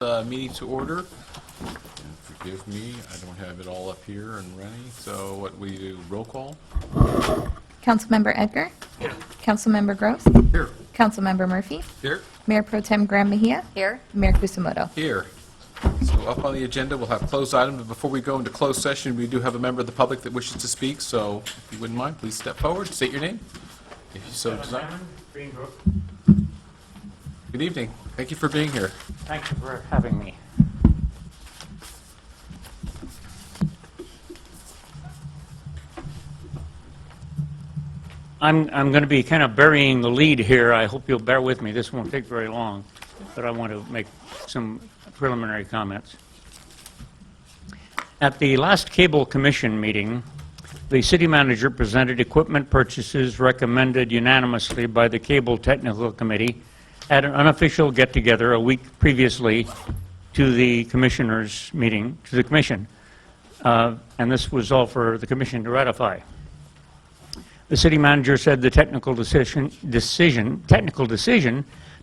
Meeting to order. And forgive me, I don't have it all up here and running. So what we do, roll call? Councilmember Edgar. Here. Councilmember Gross. Here. Councilmember Murphy. Here. Mayor Pro Tem Graham Mejia. Here. Mayor Kusamoto. Here. So up on the agenda, we'll have closed items, but before we go into closed session, we do have a member of the public that wishes to speak, so if you wouldn't mind, please step forward, state your name, if you so desire. Greenbrook. Good evening. Thank you for being here. Thank you for having me. I'm going to be kind of burying the lead here. I hope you'll bear with me. This won't take very long, but I want to make some preliminary comments. At the last Cable Commission meeting, the city manager presented equipment purchases recommended unanimously by the Cable Technical Committee at an unofficial get-together a week previously to the commissioners' meeting, to the commission. And this was all for the commission to ratify. The city manager said the technical decision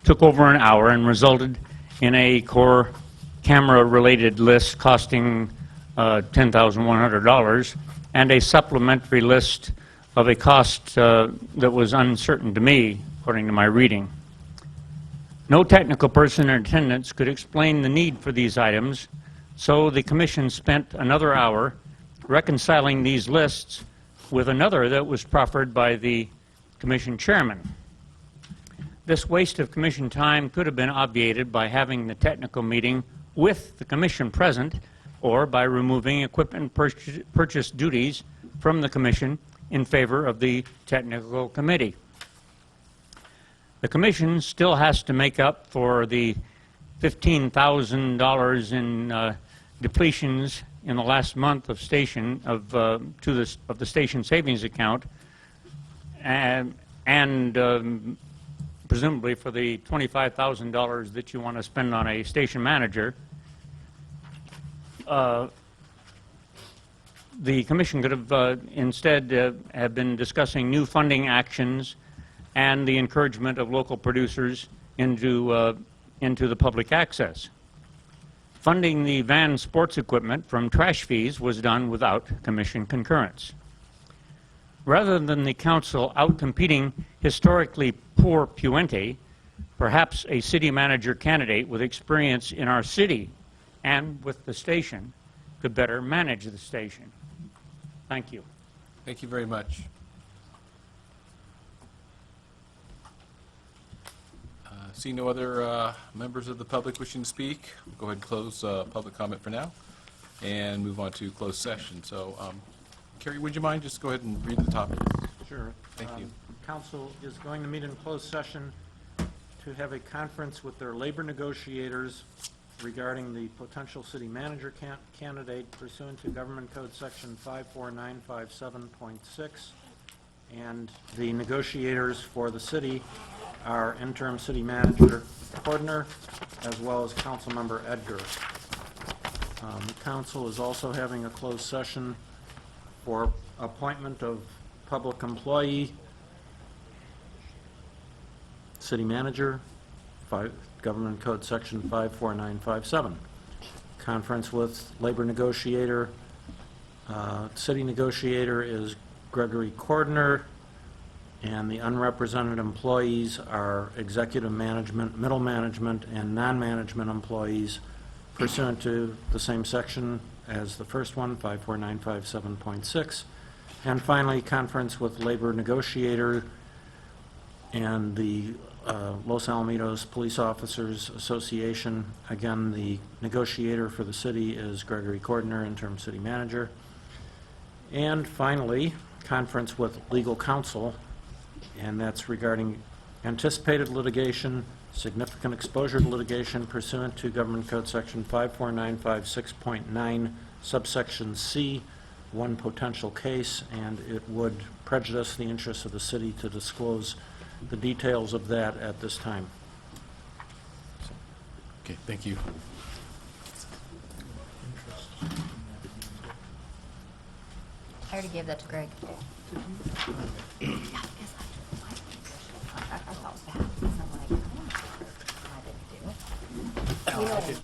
took over an hour and resulted in a core camera-related list costing $10,100 and a supplementary list of a cost that was uncertain to me, according to my reading. No technical person in attendance could explain the need for these items, so the commission spent another hour reconciling these lists with another that was proffered by the commission chairman. This waste of commission time could have been obviated by having the technical meeting with the commission present or by removing equipment purchase duties from the commission in favor of the technical committee. The commission still has to make up for the $15,000 in depletions in the last month of the station savings account, and presumably for the $25,000 that you want to spend on a station manager. The commission could have instead have been discussing new funding actions and the encouragement of local producers into the public access. Funding the van sports equipment from trash fees was done without commission concurrence. Rather than the council outcompeting historically poor Puente, perhaps a city manager candidate with experience in our city and with the station could better manage the station. Thank you. Thank you very much. See no other members of the public wishing to speak. We'll go ahead and close public comment for now and move on to closed session. So, Carrie, would you mind just go ahead and read the topic? Sure. Thank you. Council is going to meet in closed session to have a conference with their labor negotiators regarding the potential city manager candidate pursuant to Government Code Section 54957.6. And the negotiators for the city are interim city manager Cordner as well as Councilmember Edgar. The council is also having a closed session for appointment of public employee, city manager, Government Code Section 54957. Conference with labor negotiator. City negotiator is Gregory Cordner, and the unrepresented employees are executive management, middle management, and non-management employees pursuant to the same section as the first one, 54957.6. And finally, conference with labor negotiator and the Los Alamitos Police Officers Association. Again, the negotiator for the city is Gregory Cordner, interim city manager. And finally, conference with legal counsel, and that's regarding anticipated litigation, significant exposure to litigation pursuant to Government Code Section 54956.9, subsection C, one potential case, and it would prejudice the interests of the city to disclose the details of that at this time. Okay, thank you. I already gave that to Greg. I thought it was bad. That's not what I didn't do. You know what I mean?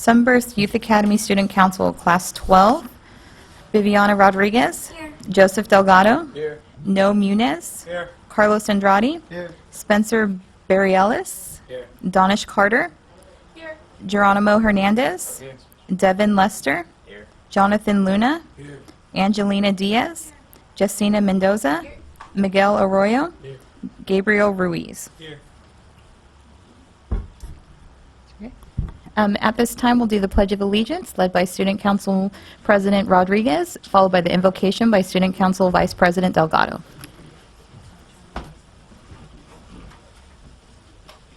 Sunburst Youth Academy Student Council, Class 12, Viviana Rodriguez. Here. Joseph Delgado. Here. No Muniz. Here. Carlos Andrade. Here. Spencer Barrielis. Here. Donish Carter. Here. Geronimo Hernandez. Here. Devin Lester. Here. Jonathan Luna. Here. Angelina Diaz. Justina Mendoza. Miguel Arroyo. Here. Gabriel Ruiz. Here. At this time, we'll do the Pledge of Allegiance, led by Student Council President Rodriguez, followed by the invocation by Student Council Vice President Delgado.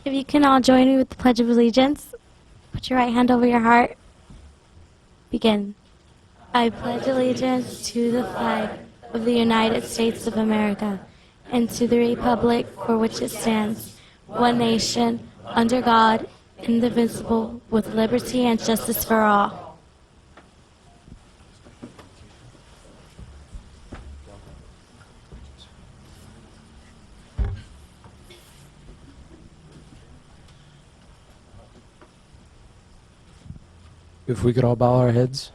If you can all join me with the Pledge of Allegiance, put your right hand over your heart. Begin. I pledge allegiance to the flag of the United States of America and to the republic for which it stands, one nation, under God, indivisible, with liberty and justice for all. If we could all bow our heads.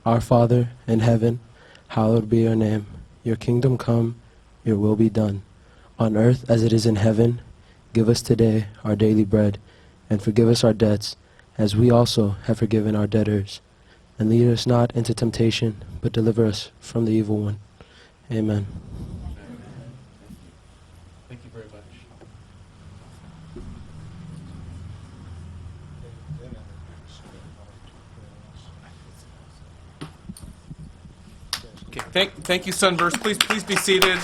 Our Father in heaven, hallowed be your name. Your kingdom come, your will be done. On earth as it is in heaven, give us today our daily bread, and forgive us our debts, as we also have forgiven our debtors. And lead us not into temptation, but deliver us from the evil one. Amen. Thank you very much. Okay, thank you, Sunburst. Please be seated.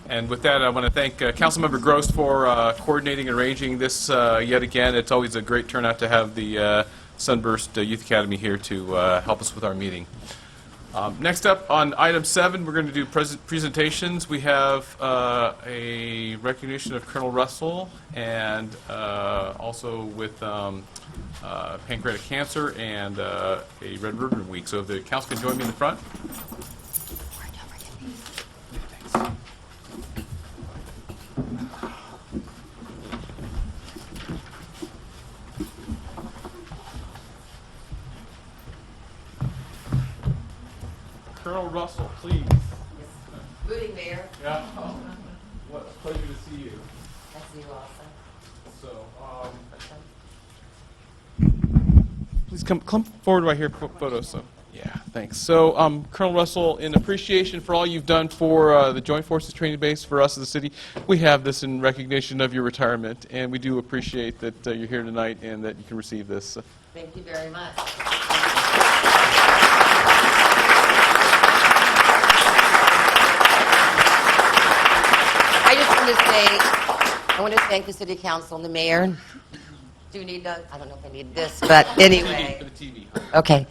And with that, I want to thank Councilmember Gross for coordinating and arranging this yet again. It's always a great turnout to have the Sunburst Youth Academy here to help us with our meeting. Next up, on item 7, we're going to do presentations. We have a recognition of Colonel Russell, and also with pancreatic cancer and a Red Ribbon Week. So if the council can join me in the front. Colonel Russell, please. Good evening, Mayor. Yeah. What a pleasure to see you. That's you also. So, please come forward right here for photos. So, yeah, thanks. So, Colonel Russell, in appreciation for all you've done for the Joint Forces Training Base for us as a city, we have this in recognition of your retirement, and we do appreciate that you're here tonight and that you can receive this. Thank you very much. I just want to say, I want to thank the City Council and the Mayor. Do you need, I don't know if I need this, but anyway. For the TV. Okay.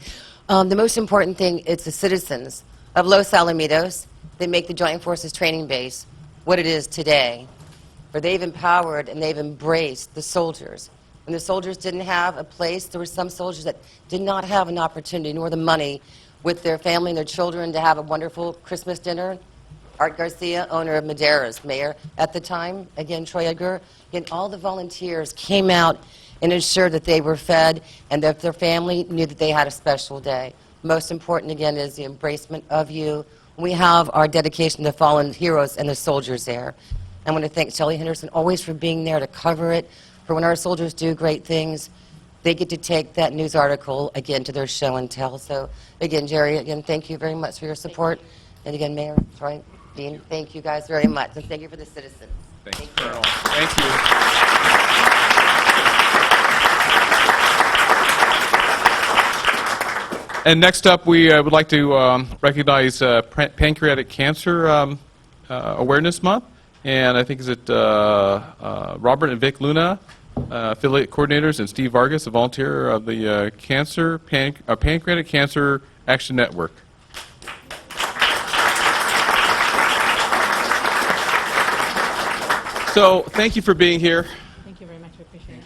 The most important thing is the citizens of Los Alamitos that make the Joint Forces Training Base what it is today, where they've empowered and they've embraced the soldiers. When the soldiers didn't have a place, there were some soldiers that did not have an opportunity nor the money with their family and their children to have a wonderful Christmas dinner. Art Garcia, owner of Madera's, mayor at the time, again, Troy Edgar, again, all the volunteers came out and ensured that they were fed and that their family knew that they had a special day. Most important, again, is the embracement of you. We have our dedication to fallen heroes and the soldiers there. I want to thank Shelley Henderson always for being there to cover it, for when our soldiers do great things, they get to take that news article, again, to their show and tell. So, again, Jerry, again, thank you very much for your support. And again, Mayor, Troy, Dean, thank you guys very much. And thank you for the citizens. Thank you, Colonel. Thank you. And next up, we would like to recognize Pancreatic Cancer Awareness Month. And I think is it Robert and Vic Luna, affiliate coordinators, and Steve Vargas, a volunteer of the Pancreatic Cancer Action Network. So thank you for being here. Thank you very much. I appreciate it.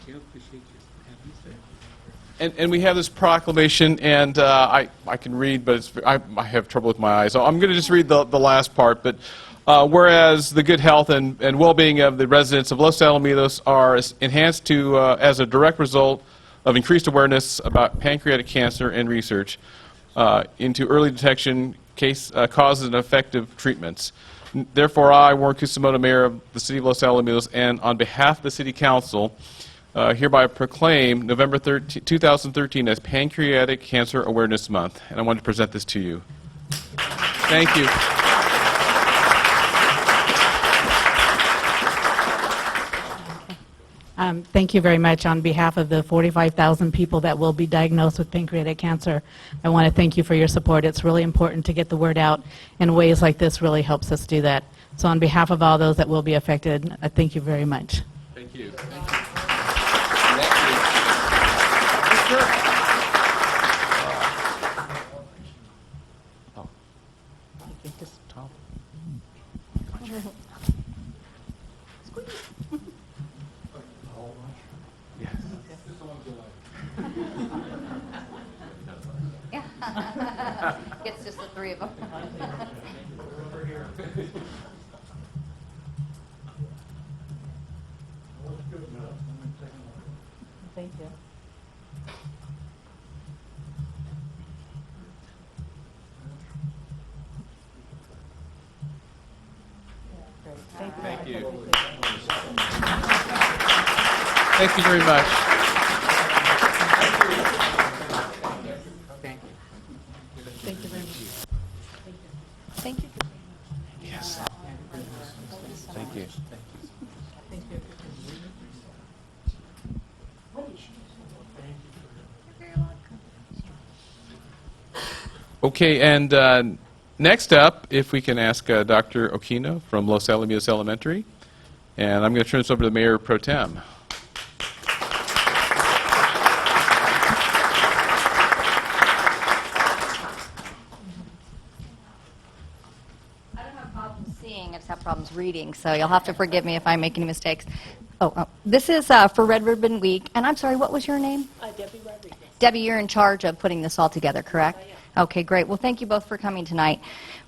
And we have this proclamation, and I can read, but I have trouble with my eyes. So I'm going to just read the last part. But whereas the good health and well-being of the residents of Los Alamitos are enhanced to as a direct result of increased awareness about pancreatic cancer and research into early detection, causes, and effective treatments. Therefore, I, Warren Kusamoto, Mayor of the City of Los Alamitos, and on behalf of the City Council, hereby proclaim November 2013 as Pancreatic Cancer Awareness Month. And I wanted to present this to you. Thank you. Thank you very much. On behalf of the 45,000 people that will be diagnosed with pancreatic cancer, I want to thank you for your support. It's really important to get the word out, and ways like this really helps us do that. So on behalf of all those that will be affected, I thank you very much. Thank you. It's just the three of them. Thank you. Thank you. Thank you very much. Thank you very much. Thank you. Yes. Thank you. Thank you. Okay, and next up, if we can ask Dr. Okino from Los Alamitos Elementary, and I'm going to turn this over to the Mayor Pro Tem. I don't have problems seeing, I just have problems reading, so you'll have to forgive me if I make any mistakes. This is for Red Ribbon Week, and I'm sorry, what was your name? Debbie Rodriguez. Debbie, you're in charge of putting this all together, correct? Okay, great. Well, thank you both for coming tonight.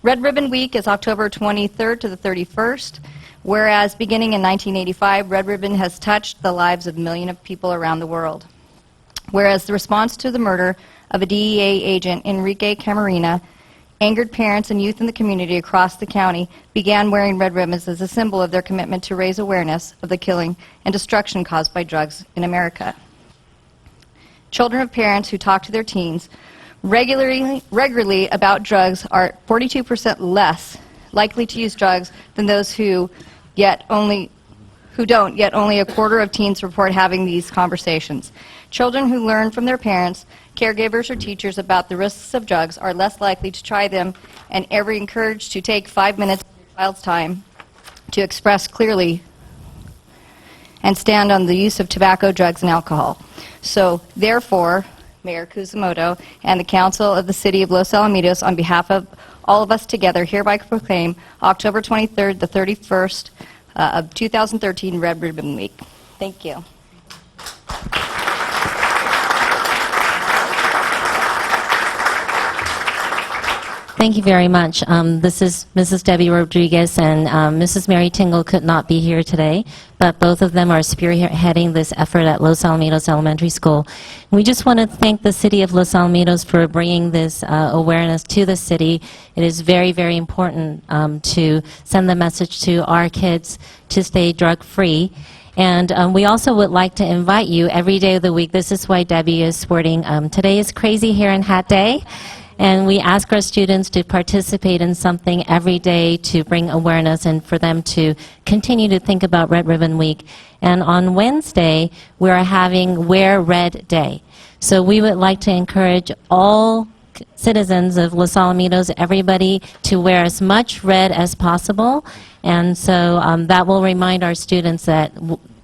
Red Ribbon Week is October 23rd to the 31st, whereas beginning in 1985, Red Ribbon has touched the lives of millions of people around the world. Whereas the response to the murder of a DEA agent, Enrique Camarena, angered parents and youth in the community across the county began wearing red ribbons as a symbol of their commitment to raise awareness of the killing and destruction caused by drugs in America. Children of parents who talk to their teens regularly about drugs are 42% less likely to use drugs than those who don't, yet only a quarter of teens report having these conversations. Children who learn from their parents, caregivers, or teachers about the risks of drugs are less likely to try them and are encouraged to take 5 minutes of your child's time to express clearly and stand on the use of tobacco, drugs, and alcohol. So, therefore, Mayor Kusamoto and the Council of the City of Los Alamitos, on behalf of all of us together, hereby proclaim October 23rd, the 31st of 2013 Red Ribbon Week. Thank you. Thank you very much. This is Mrs. Debbie Rodriguez, and Mrs. Mary Tingle could not be here today, but both of them are spearheading this effort at Los Alamitos Elementary School. We just want to thank the City of Los Alamitos for bringing this awareness to the city. It is very, very important to send the message to our kids to stay drug-free. And we also would like to invite you every day of the week. This is why Debbie is sporting. Today is Crazy Hair and Hat Day. And we ask our students to participate in something every day to bring awareness and for them to continue to think about Red Ribbon Week. And on Wednesday, we're having Wear Red Day. So we would like to encourage all citizens of Los Alamitos, everybody, to wear as much red as possible. And so that will remind our students that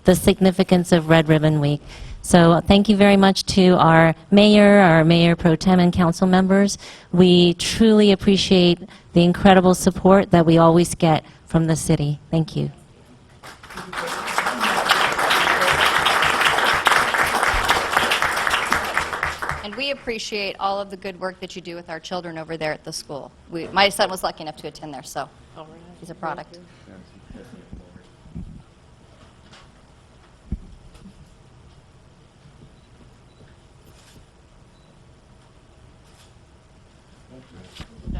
the significance of Red Ribbon Week. So thank you very much to our Mayor Pro Tem, and council members. We truly appreciate the incredible support that we always get from the city. Thank you. And we appreciate all of the good work that you do with our children over there at the school. My son was lucky enough to attend there, so he's a product.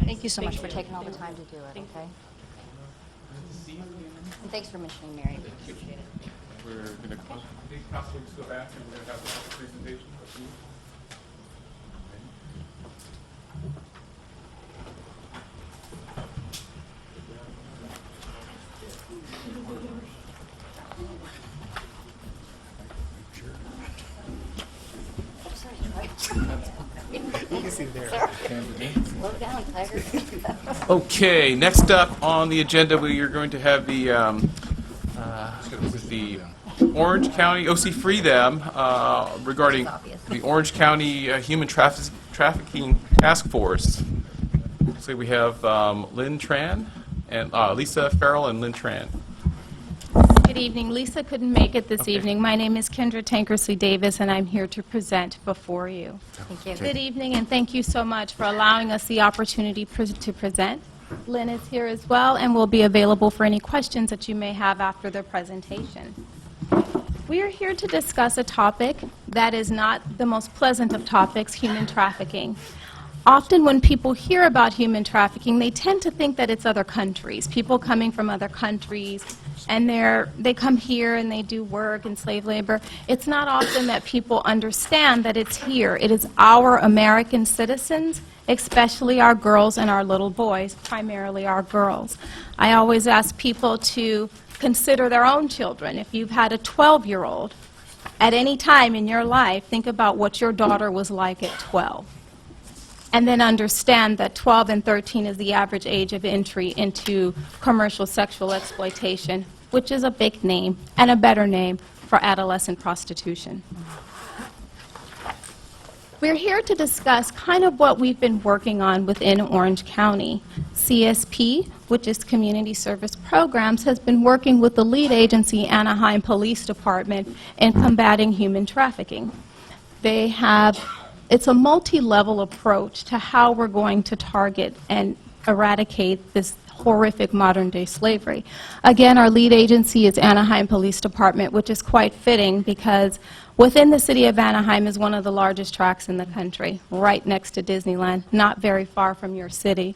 Thank you so much for taking all the time to do it, okay? And thanks for mentioning Mary. We appreciate it. We're going to, Councilors go back and we're going to have a presentation. Slow down, Tiger. Okay, next up on the agenda, we are going to have the Orange County, OC Free Them, regarding the Orange County Human Trafficking Task Force. So we have Lynn Tran, and Lisa Farrell and Lynn Tran. Good evening. Lisa couldn't make it this evening. My name is Kendra Tankersley Davis, and I'm here to present before you. Thank you. Good evening, and thank you so much for allowing us the opportunity to present. Lynn is here as well, and will be available for any questions that you may have after the presentation. We are here to discuss a topic that is not the most pleasant of topics, human trafficking. Often when people hear about human trafficking, they tend to think that it's other countries, people coming from other countries, and they come here and they do work and slave labor. It's not often that people understand that it's here. It is our American citizens, especially our girls and our little boys, primarily our girls. I always ask people to consider their own children. If you've had a 12-year-old, at any time in your life, think about what your daughter was like at 12. And then understand that 12 and 13 is the average age of entry into commercial sexual exploitation, which is a big name and a better name for adolescent prostitution. We're here to discuss kind of what we've been working on within Orange County. CSP, which is Community Service Programs, has been working with the lead agency, Anaheim Police Department, in combating human trafficking. It's a multi-level approach to how we're going to target and eradicate this horrific modern-day slavery. Again, our lead agency is Anaheim Police Department, which is quite fitting because within the city of Anaheim is one of the largest tracts in the country, right next to Disneyland, not very far from your city.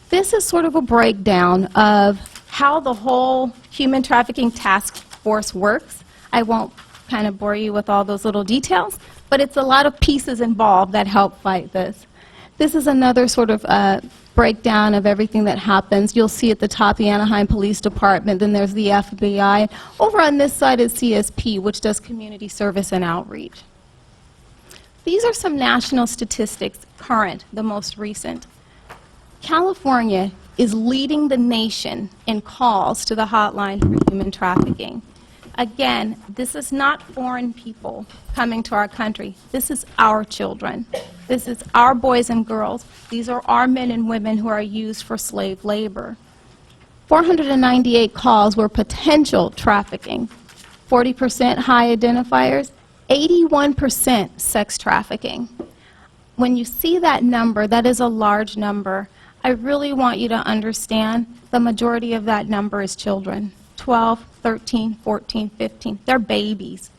This is sort of a breakdown of how the whole human trafficking task force works. I won't kind of bore you with all those little details, but it's a lot of pieces involved that help fight this. This is another sort of breakdown of everything that happens. You'll see at the top the Anaheim Police Department, then there's the FBI. Over on this side is CSP, which does community service and outreach. These are some national statistics, current, the most recent. California is leading the nation in calls to the hotline for human trafficking. Again, this is not foreign people coming to our country. This is our children. This is our boys and girls. These are our men and women who are used for slave labor. 498 calls were potential trafficking, 40% high identifiers, 81% sex trafficking. When you see that number, that is a large number. I really want you to understand the majority of that number is children. 12, 13, 14, 15. They're babies.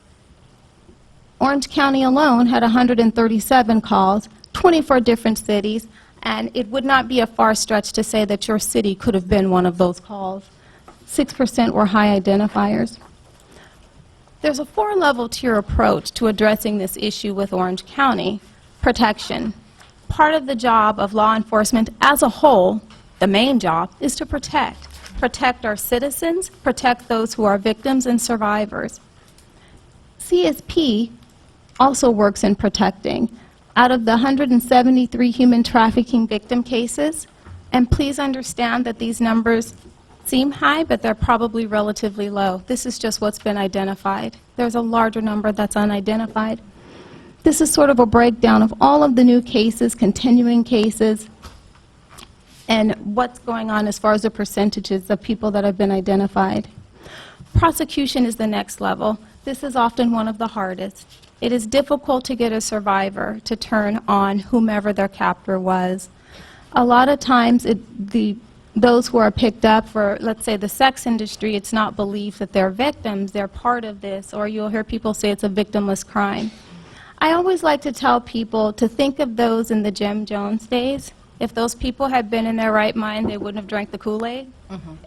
Orange County alone had 137 calls, 24 different cities, and it would not be a far stretch to say that your city could have been one of those calls. 6% were high identifiers. There's a 4-level tier approach to addressing this issue with Orange County. Protection. Part of the job of law enforcement as a whole, the main job, is to protect. Protect our citizens, protect those who are victims and survivors. CSP also works in protecting. Out of the 173 human trafficking victim cases, and please understand that these numbers seem high, but they're probably relatively low. This is just what's been identified. There's a larger number that's unidentified. This is sort of a breakdown of all of the new cases, continuing cases, and what's going on as far as the percentages of people that have been identified. Prosecution is the next level. This is often one of the hardest. It is difficult to get a survivor to turn on whomever their captor was. A lot of times, those who are picked up for, let's say, the sex industry, it's not believed that they're victims, they're part of this, or you'll hear people say it's a victimless crime. I always like to tell people to think of those in the Jim Jones days. If those people had been in their right mind, they wouldn't have drank the Kool-Aid.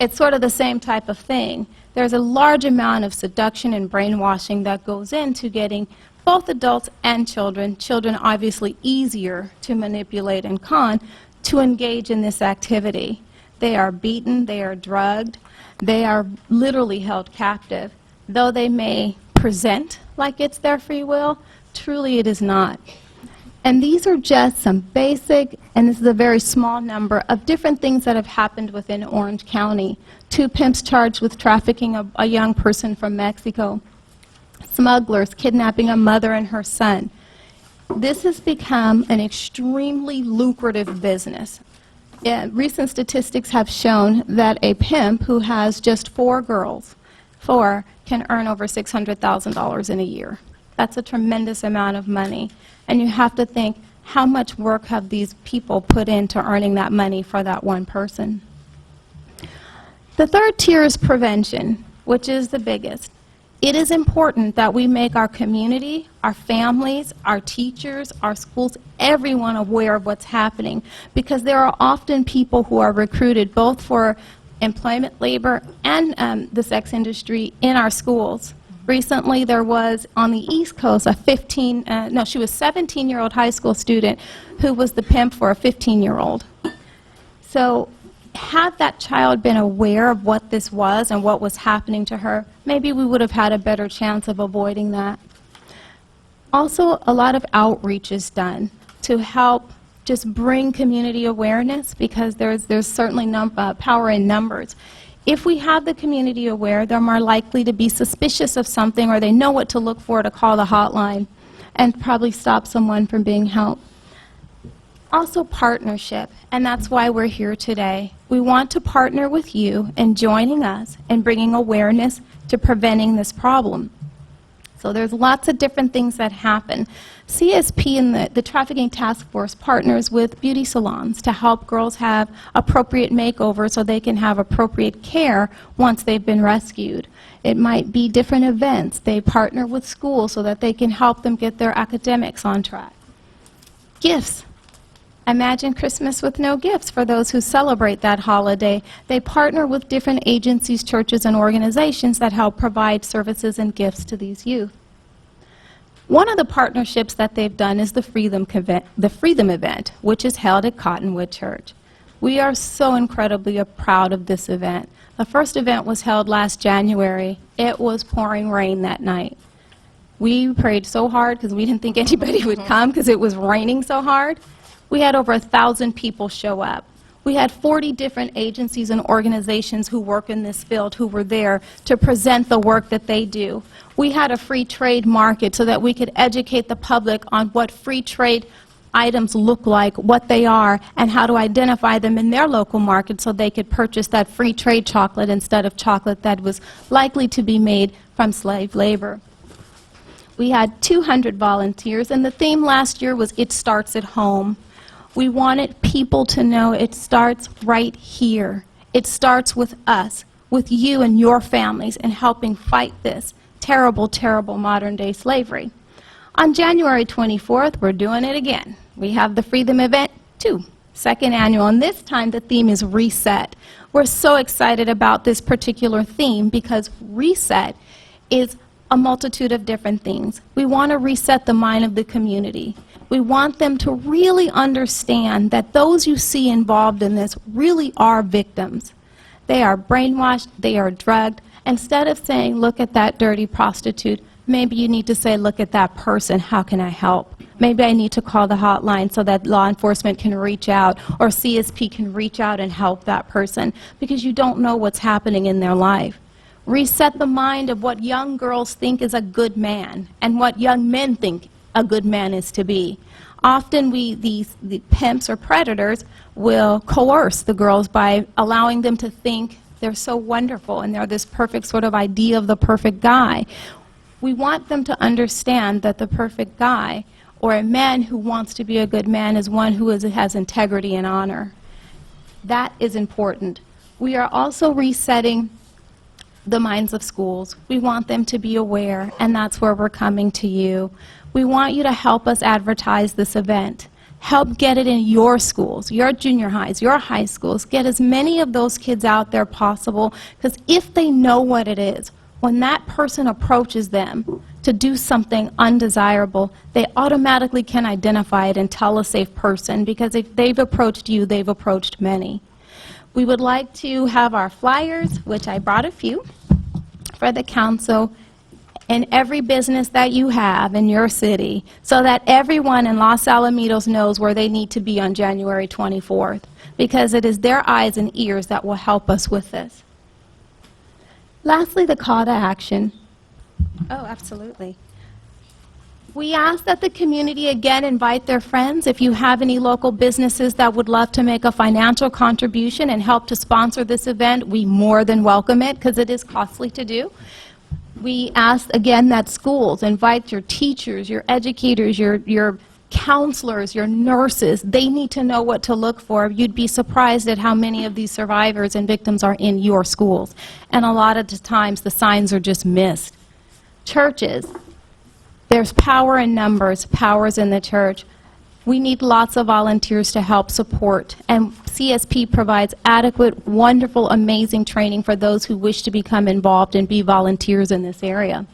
It's sort of the same type of thing. There's a large amount of seduction and brainwashing that goes into getting both adults and children obviously easier to manipulate and con, to engage in this activity. They are beaten, they are drugged, they are literally held captive. Though they may present like it's their free will, truly it is not. And these are just some basic, and this is a very small number, of different things that have happened within Orange County. 2 pimps charged with trafficking a young person from Mexico. Smugglers kidnapping a mother and her son. This has become an extremely lucrative business. Recent statistics have shown that a pimp who has just 4 girls, 4, can earn over $600,000 in a year. That's a tremendous amount of money. And you have to think, how much work have these people put into earning that money for that one person? The third tier is prevention, which is the biggest. It is important that we make our community, our families, our teachers, our schools, everyone aware of what's happening, because there are often people who are recruited both for employment, labor, and the sex industry in our schools. Recently, there was on the East Coast she was a 17-year-old high school student who was the pimp for a 15-year-old. So had that child been aware of what this was and what was happening to her, maybe we would have had a better chance of avoiding that. Also, a lot of outreach is done to help just bring community awareness, because there's certainly power in numbers. If we have the community aware, they're more likely to be suspicious of something, or they know what to look for to call the hotline and probably stop someone from being helped. Also, partnership, and that's why we're here today. We want to partner with you in joining us and bringing awareness to preventing this problem. So there's lots of different things that happen. CSP and the Trafficking Task Force partners with beauty salons to help girls have appropriate makeovers so they can have appropriate care once they've been rescued. It might be different events. They partner with schools so that they can help them get their academics on track. Gifts. Imagine Christmas with no gifts for those who celebrate that holiday. They partner with different agencies, churches, and organizations that help provide services and gifts to these youth. One of the partnerships that they've done is the Freedom Event, which is held at Cottonwood Church. We are so incredibly proud of this event. The first event was held last January. It was pouring rain that night. We prayed so hard because we didn't think anybody would come because it was raining so hard. We had over 1,000 people show up. We had 40 different agencies and organizations who work in this field who were there to present the work that they do. We had a free trade market so that we could educate the public on what free trade items look like, what they are, and how to identify them in their local market so they could purchase that free trade chocolate instead of chocolate that was likely to be made from slave labor. We had 200 volunteers, and the theme last year was "It Starts at Home." We wanted people to know it starts right here. It starts with us, with you and your families, in helping fight this terrible, terrible modern-day slavery. On January 24th, we're doing it again. We have the Freedom Event 2, second annual, and this time the theme is Reset. We're so excited about this particular theme because reset is a multitude of different things. We want to reset the mind of the community. We want them to really understand that those you see involved in this really are victims. They are brainwashed, they are drugged. Instead of saying, look at that dirty prostitute, maybe you need to say, look at that person, how can I help? Maybe I need to call the hotline so that law enforcement can reach out, or CSP can reach out and help that person, because you don't know what's happening in their life. Reset the mind of what young girls think is a good man and what young men think a good man is to be. Often the pimps or predators will coerce the girls by allowing them to think they're so wonderful and they're this perfect sort of idea of the perfect guy. We want them to understand that the perfect guy or a man who wants to be a good man is one who has integrity and honor. That is important. We are also resetting the minds of schools. We want them to be aware, and that's where we're coming to you. We want you to help us advertise this event. Help get it in your schools, your junior highs, your high schools. Get as many of those kids out there possible, because if they know what it is, when that person approaches them to do something undesirable, they automatically can identify it and tell a safe person, because if they've approached you, they've approached many. We would like to have our flyers, which I brought a few, for the council in every business that you have in your city, so that everyone in Los Alamitos knows where they need to be on January 24th, because it is their eyes and ears that will help us with this. Lastly, the call to action. Oh, absolutely. We ask that the community again invite their friends. If you have any local businesses that would love to make a financial contribution and help to sponsor this event, we more than welcome it, because it is costly to do. We ask again that schools invite your teachers, your educators, your counselors, your nurses. They need to know what to look for. You'd be surprised at how many of these survivors and victims are in your schools. And a lot of the times the signs are just missed. Churches. There's power in numbers, powers in the church. We need lots of volunteers to help support, and CSP provides adequate, wonderful, amazing training for those who wish to become involved and be volunteers in this area.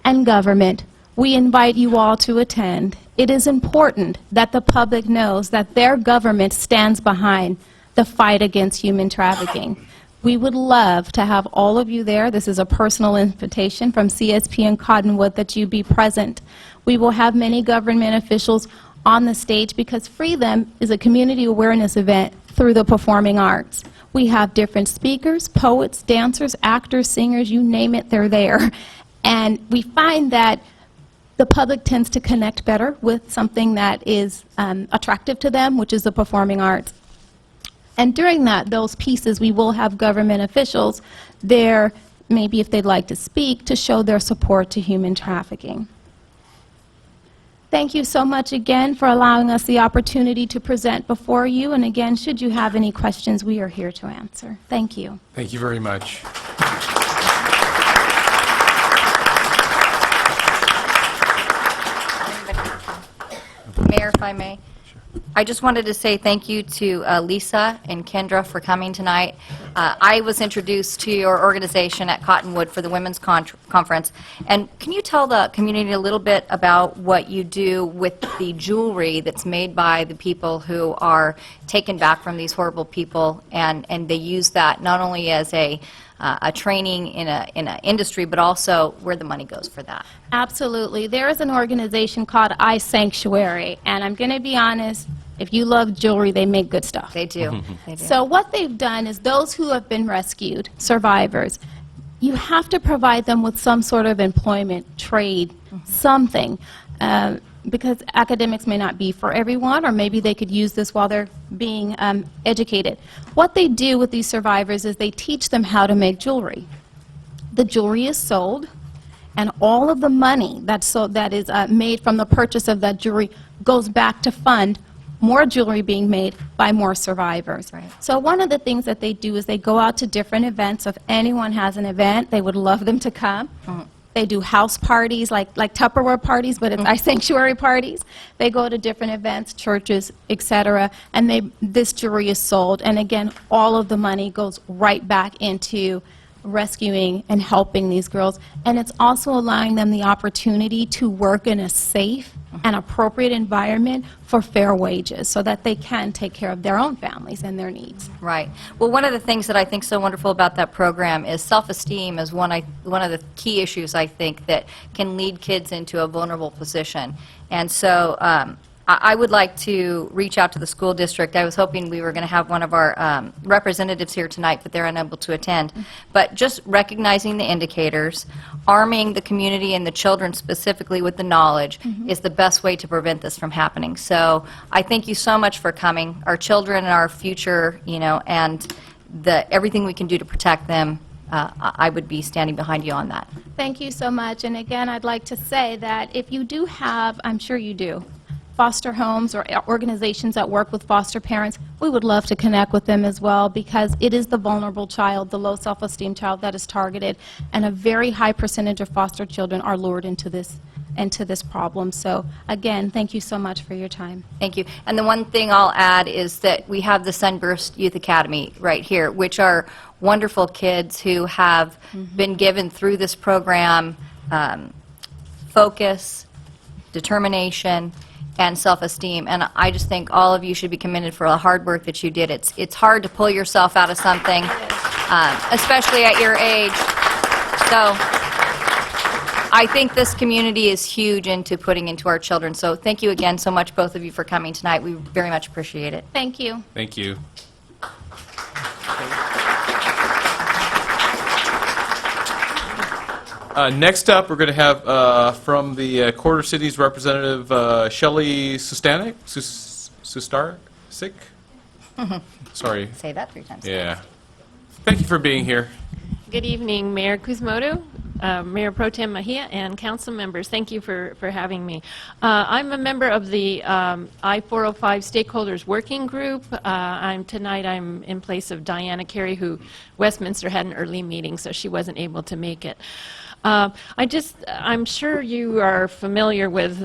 And government, we invite you all to attend. It is important that the public knows that their government stands behind the fight against human trafficking. We would love to have all of you there. This is a personal invitation from CSP and Cottonwood that you be present. We will have many government officials on the stage, because Free Them is a community awareness event through the performing arts. We have different speakers, poets, dancers, actors, singers, you name it, they're there. And we find that the public tends to connect better with something that is attractive to them, which is the performing arts. And during those pieces, we will have government officials there, maybe if they'd like to speak, to show their support to human trafficking. Thank you so much again for allowing us the opportunity to present before you. And again, should you have any questions, we are here to answer. Thank you. Thank you very much. Mayor, if I may. I just wanted to say thank you to Lisa and Kendra for coming tonight. I was introduced to your organization at Cottonwood for the Women's Conference. And can you tell the community a little bit about what you do with the jewelry that's made by the people who are taken back from these horrible people, and they use that not only as a training in an industry, but also where the money goes for that? Absolutely. There is an organization called iSanctuary, and I'm going to be honest, if you love jewelry, they make good stuff. They do. They do. So what they've done is those who have been rescued, survivors, you have to provide them with some sort of employment, trade, something, because academics may not be for everyone, or maybe they could use this while they're being educated. What they do with these survivors is they teach them how to make jewelry. The jewelry is sold, and all of the money that is made from the purchase of that jewelry goes back to fund more jewelry being made by more survivors. Right. So one of the things that they do is they go out to different events. So if anyone has an event, they would love them to come. They do house parties, like Tupperware parties, but it's sanctuary parties. They go to different events, churches, etc., and this jewelry is sold. And again, all of the money goes right back into rescuing and helping these girls. And it's also allowing them the opportunity to work in a safe and appropriate environment for fair wages, so that they can take care of their own families and their needs. Right. Well, one of the things that I think so wonderful about that program is self-esteem is one of the key issues, I think, that can lead kids into a vulnerable position. And so I would like to reach out to the school district. I was hoping we were going to have one of our representatives here tonight, but they're unable to attend. But just recognizing the indicators, arming the community and the children specifically with the knowledge is the best way to prevent this from happening. So I thank you so much for coming. Our children are our future, and everything we can do to protect them I would be standing behind you on that. Thank you so much. And again, I'd like to say that if you do have, I'm sure you do, foster homes or organizations that work with foster parents, we would love to connect with them as well, because it is the vulnerable child, the low self-esteem child that is targeted, and a very high percentage of foster children are lured into this problem. So again, thank you so much for your time. Thank you. And the one thing I'll add is that we have the Sunburst Youth Academy right here, which are wonderful kids who have been given through this program focus, determination, and self-esteem. And I just think all of you should be commended for the hard work that you did. It's hard to pull yourself out of something, especially at your age. So I think this community is huge into putting into our children. So thank you again so much, both of you, for coming tonight. We very much appreciate it. Thank you. Thank you. Next up, we're going to have from the Quarter Cities representative Shelley Sustarik. Sorry. Say that 3 times. Yeah. Thank you for being here. Good evening, Mayor Kuzmoto, Mayor Pro Tem Mejia, and council members. Thank you for having me. I'm a member of the I-405 Stakeholders Working Group. Tonight I'm in place of Diana Carey, who Westminster had an early meeting, so she wasn't able to make it. I'm sure you are familiar with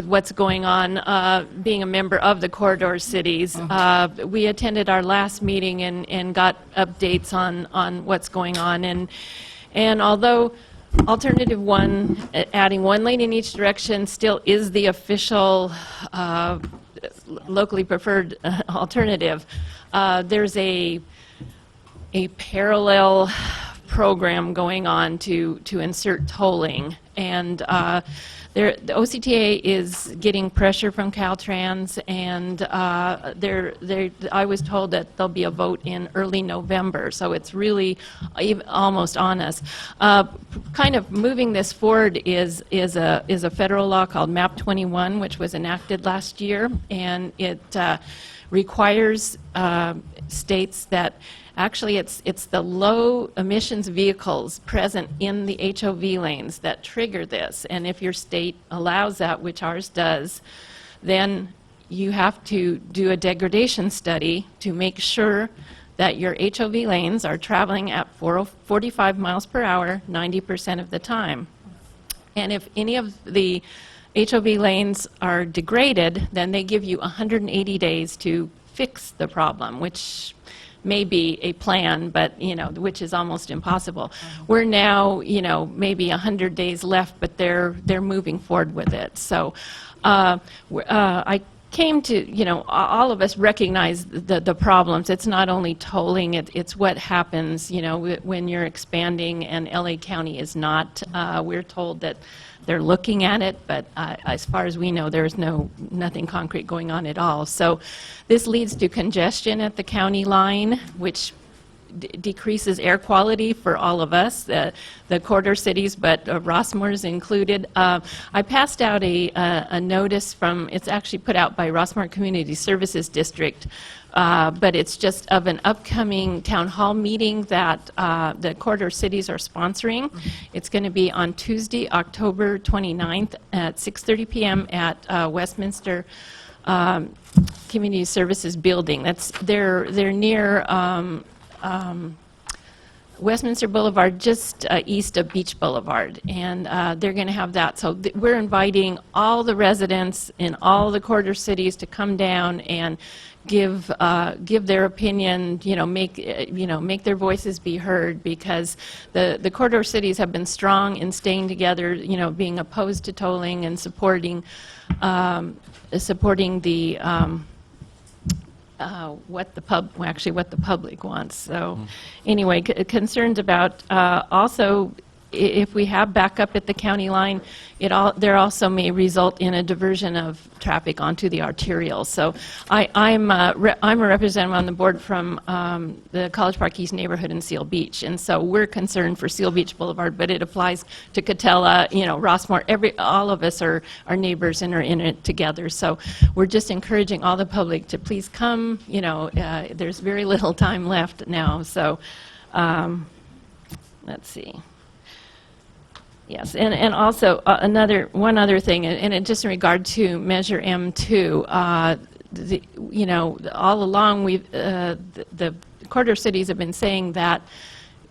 what's going on, being a member of the Corridor Cities. We attended our last meeting and got updates on what's going on. And although Alternative 1, adding 1 lane in each direction, still is the official locally preferred alternative, there's a parallel program going on to insert tolling, and the OCTA is getting pressure from Caltrans, and I was told that there'll be a vote in early November, so it's really almost on us. Kind of moving this forward is a federal law called MAP 21, which was enacted last year, and it requires states that actually, it's the low emissions vehicles present in the HOV lanes that trigger this. And if your state allows that, which ours does, then you have to do a degradation study to make sure that your HOV lanes are traveling at 45 miles per hour 90% of the time. And if any of the HOV lanes are degraded, then they give you 180 days to fix the problem, which may be a plan, but, which is almost impossible. We're now, maybe 100 days left, but they're moving forward with it. So I came to, all of us recognize the problems. It's not only tolling, it's what happens, when you're expanding and LA County is not. We're told that they're looking at it, but as far as we know, there's nothing concrete going on at all. So this leads to congestion at the county line, which decreases air quality for all of us, the corridor cities, but Rossmoor's included. I passed out a notice it's actually put out by Rossmoor Community Services District, but it's just of an upcoming town hall meeting that the corridor cities are sponsoring. It's going to be on Tuesday, October 29th at 6:30 p.m. at Westminster Community Services Building. They're near Westminster Boulevard, just east of Beach Boulevard, and they're going to have that. So we're inviting all the residents in all the corridor cities to come down and give their opinion, make their voices be heard, because the corridor cities have been strong in staying together, being opposed to tolling and supporting the what the public wants. So anyway, concerns about also if we have backup at the county line, there also may result in a diversion of traffic onto the arterial. So I'm a representative on the board from the College Park East neighborhood in Seal Beach, and so we're concerned for Seal Beach Boulevard, but it applies to Catella, Rossmoor. All of us are neighbors and are in it together. So we're just encouraging all the public to please come. There's very little time left now, so. let's see. Yes, and also one other thing, and it just in regard to Measure M2, all along the corridor cities have been saying that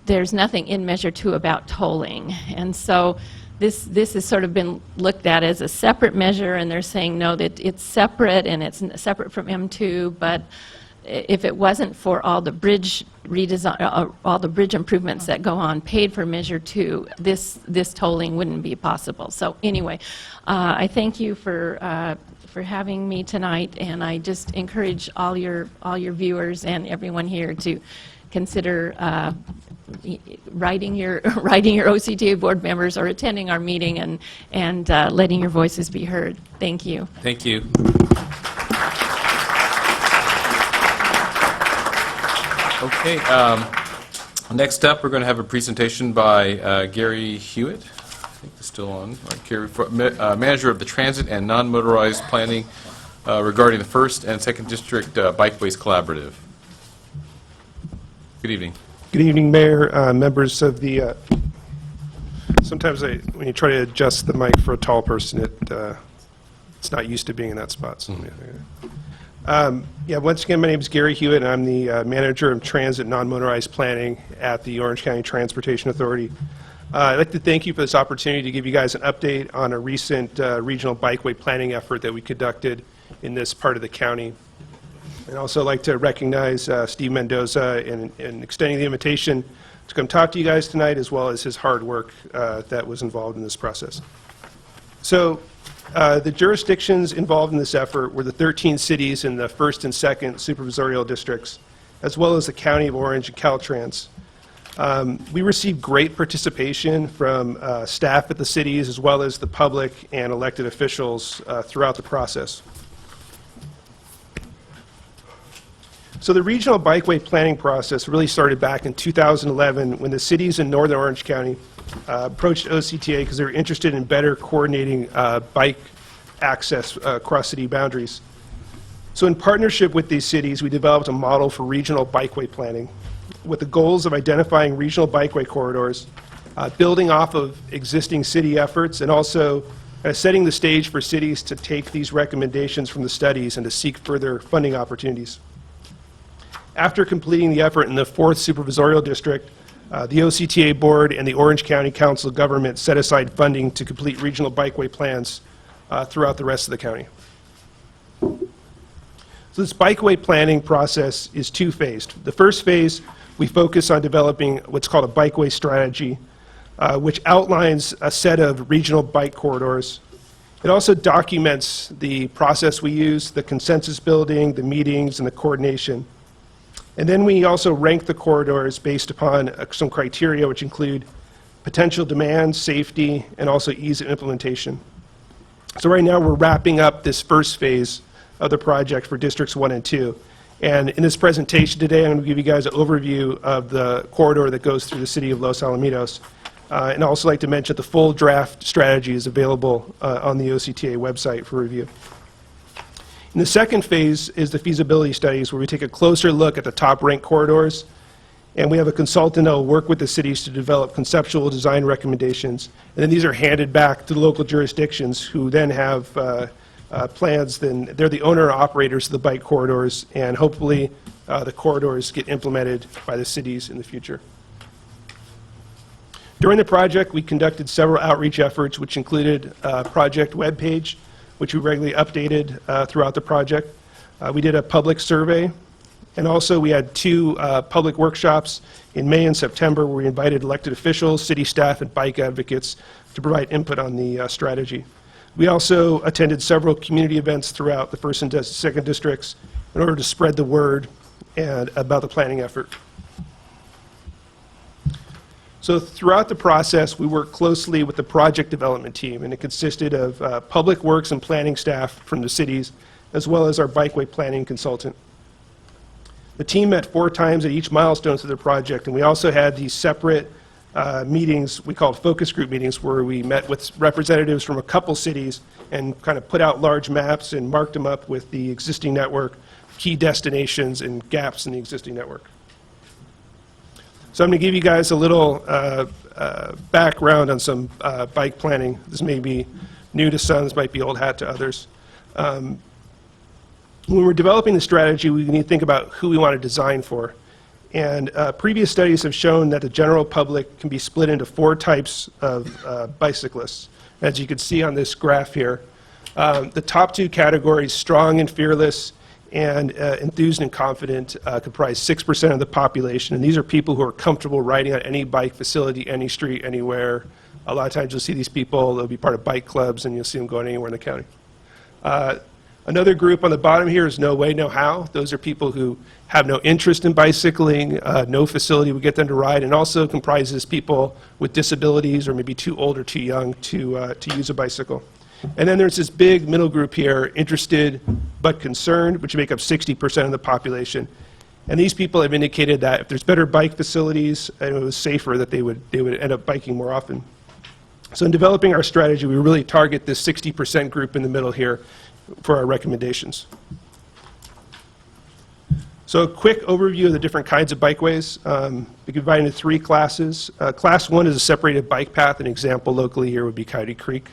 there's nothing in Measure 2 about tolling, and so this has sort of been looked at as a separate measure, and they're saying no, that it's separate and it's separate from M2, but if it wasn't for all the bridge redesign, all the bridge improvements that go on paid for Measure 2, this tolling wouldn't be possible. So anyway, I thank you for having me tonight, and I just encourage all your viewers and everyone here to consider writing your OCTA board members or attending our meeting and letting your voices be heard. Thank you. Thank you. Okay, next up, we're going to have a presentation by Gary Hewitt. I think it's still on. Gary, manager of the Transit and Non-Motorized Planning regarding the 1st and 2nd District Bikeways Collaborative. Good evening. Good evening, Mayor, members of the, sometimes when you try to adjust the mic for a tall person, it's not used to being in that spot. So, once again, my name is Gary Hewitt, and I'm the manager of Transit Non-Motorized Planning at the Orange County Transportation Authority. I'd like to thank you for this opportunity to give you guys an update on a recent regional bikeway planning effort that we conducted in this part of the county. And also like to recognize Steve Mendoza in extending the invitation to come talk to you guys tonight, as well as his hard work that was involved in this process. So the jurisdictions involved in this effort were the 13 cities in the 1st and 2nd supervisorial districts, as well as the County of Orange and Caltrans. We received great participation from staff at the cities, as well as the public and elected officials throughout the process. So the regional bikeway planning process really started back in 2011 when the cities in northern Orange County approached OCTA because they were interested in better coordinating bike access across city boundaries. So in partnership with these cities, we developed a model for regional bikeway planning with the goals of identifying regional bikeway corridors, building off of existing city efforts, and also setting the stage for cities to take these recommendations from the studies and to seek further funding opportunities. After completing the effort in the 4th Supervisorial District, the OCTA Board and the Orange County Council of Government set aside funding to complete regional bikeway plans throughout the rest of the county. So this bikeway planning process is two-phased. The first phase, we focus on developing what's called a bikeway strategy, which outlines a set of regional bike corridors. It also documents the process we use, the consensus building, the meetings, and the coordination. And then we also rank the corridors based upon some criteria which include potential demand, safety, and also ease of implementation. So right now we're wrapping up this first phase of the project for Districts 1 and 2. And in this presentation today, I'm going to give you guys an overview of the corridor that goes through the city of Los Alamitos. And I'd also like to mention the full draft strategy is available on the OCTA website for review. And the second phase is the feasibility studies, where we take a closer look at the top-ranked corridors, and we have a consultant that will work with the cities to develop conceptual design recommendations. And then these are handed back to the local jurisdictions, who then have plans. Then they're the owner operators of the bike corridors, and hopefully the corridors get implemented by the cities in the future. During the project, we conducted several outreach efforts, which included a project webpage, which we regularly updated throughout the project. We did a public survey, and also we had 2 public workshops in May and September where we invited elected officials, city staff, and bike advocates to provide input on the strategy. We also attended several community events throughout the 1st and 2nd districts in order to spread the word and about the planning effort. So throughout the process, we worked closely with the project development team, and it consisted of public works and planning staff from the cities, as well as our bikeway planning consultant. The team met 4 times at each milestone through the project, and we also had these separate meetings we called focus group meetings, where we met with representatives from a couple cities and kind of put out large maps and marked them up with the existing network, key destinations, and gaps in the existing network. So I'm going to give you guys a little background on some bike planning. This may be new to some, this might be old hat to others. When we're developing the strategy, we need to think about who we want to design for. And previous studies have shown that the general public can be split into 4 types of bicyclists. As you can see on this graph here, the top 2 categories, strong and fearless and enthused and confident, comprise 6% of the population. And these are people who are comfortable riding on any bike facility, any street, anywhere. A lot of times you'll see these people, they'll be part of bike clubs, and you'll see them going anywhere in the county. Another group on the bottom here is no way, no how. Those are people who have no interest in bicycling, no facility would get them to ride, and also comprises people with disabilities or maybe too old or too young to use a bicycle. And then there's this big middle group here, interested but concerned, which make up 60% of the population. And these people have indicated that if there's better bike facilities and it was safer, that they would end up biking more often. So in developing our strategy, we really target this 60% group in the middle here for our recommendations. So a quick overview of the different kinds of bikeways. We can divide into 3 classes. Class 1 is a separated bike path. An example locally here would be Coyote Creek,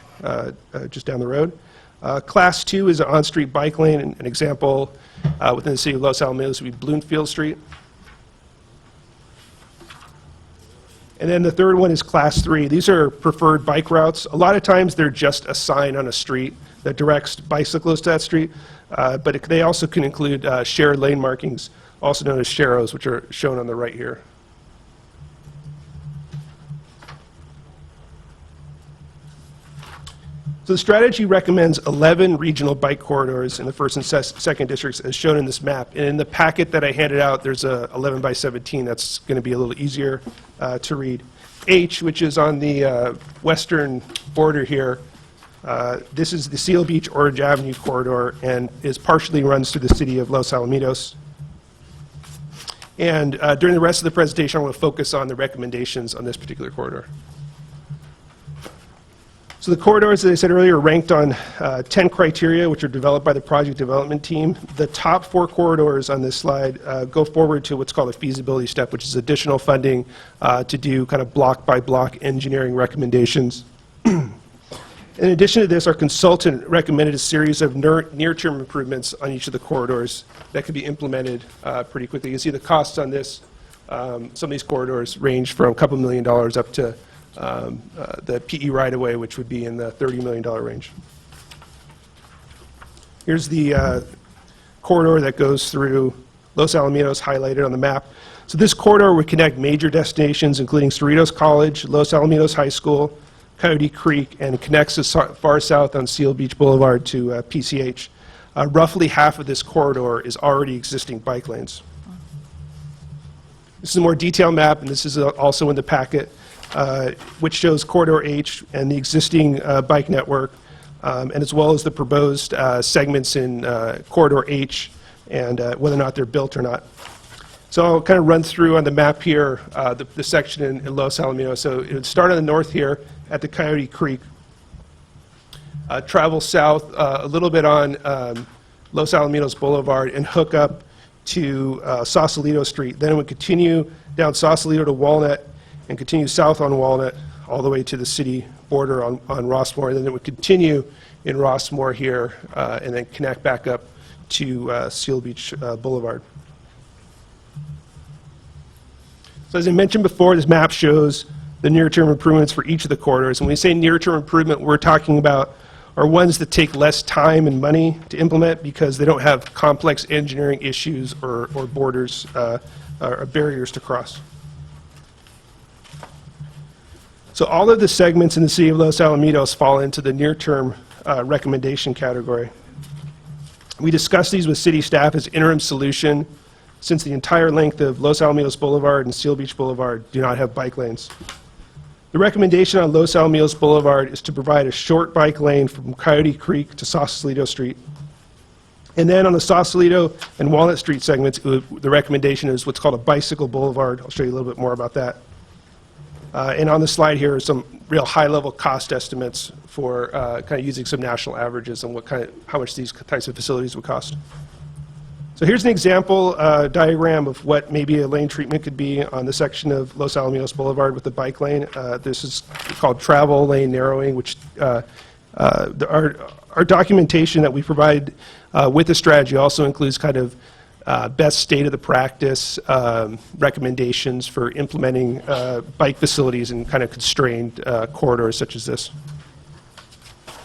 just down the road. Class 2 is an on-street bike lane. An example within the city of Los Alamitos would be Bloomfield Street. And then the third one is Class 3. These are preferred bike routes. A lot of times they're just a sign on a street that directs bicyclists to that street, but they also can include shared lane markings, also known as sharrows, which are shown on the right here. So the strategy recommends 11 regional bike corridors in the 1st and 2nd districts, as shown in this map. And in the packet that I handed out, there's a 11 by 17 that's going to be a little easier to read. H, which is on the western border here, this is the Seal Beach Orange Avenue corridor and partially runs through the city of Los Alamitos. And during the rest of the presentation, I want to focus on the recommendations on this particular corridor. So the corridors, as I said earlier, are ranked on 10 criteria, which are developed by the project development team. The top 4 corridors on this slide go forward to what's called a feasibility step, which is additional funding to do kind of block-by-block engineering recommendations. In addition to this, our consultant recommended a series of near-term improvements on each of the corridors that could be implemented pretty quickly. You can see the costs on this. Some of these corridors range from a couple $1 million up to the PE right-of-way, which would be in the $30 million range. Here's the corridor that goes through Los Alamitos, highlighted on the map. So this corridor would connect major destinations, including Cerritos College, Los Alamitos High School, Coyote Creek, and connects us far south on Seal Beach Boulevard to PCH. Roughly half of this corridor is already existing bike lanes. This is a more detailed map, and this is also in the packet, which shows Corridor H and the existing bike network, and as well as the proposed segments in Corridor H and whether or not they're built or not. So I'll kind of run through on the map here the section in Los Alamitos. So it would start on the north here at the Coyote Creek, travel south a little bit on Los Alamitos Boulevard and hook up to Sausalito Street. Then it would continue down Sausalito to Walnut and continue south on Walnut all the way to the city border on Rossmore. And then it would continue in Rossmore here and then connect back up to Seal Beach Boulevard. So as I mentioned before, this map shows the near-term improvements for each of the corridors. And when we say near-term improvement, what we're talking about are ones that take less time and money to implement because they don't have complex engineering issues or borders or barriers to cross. So all of the segments in the city of Los Alamitos fall into the near-term recommendation category. We discussed these with city staff as interim solution since the entire length of Los Alamitos Boulevard and Seal Beach Boulevard do not have bike lanes. The recommendation on Los Alamitos Boulevard is to provide a short bike lane from Coyote Creek to Sausalito Street. And then on the Sausalito and Walnut Street segments, the recommendation is what's called a bicycle boulevard. I'll show you a little bit more about that. And on the slide here are some real high-level cost estimates for kind of using some national averages on how much these types of facilities would cost. So So here's an example diagram of what maybe a lane treatment could be on the section of Los Alamitos Boulevard with the bike lane. This is called travel lane narrowing, which our documentation that we provide with the strategy also includes kind of best state of the practice recommendations for implementing bike facilities in kind of constrained corridors such as this.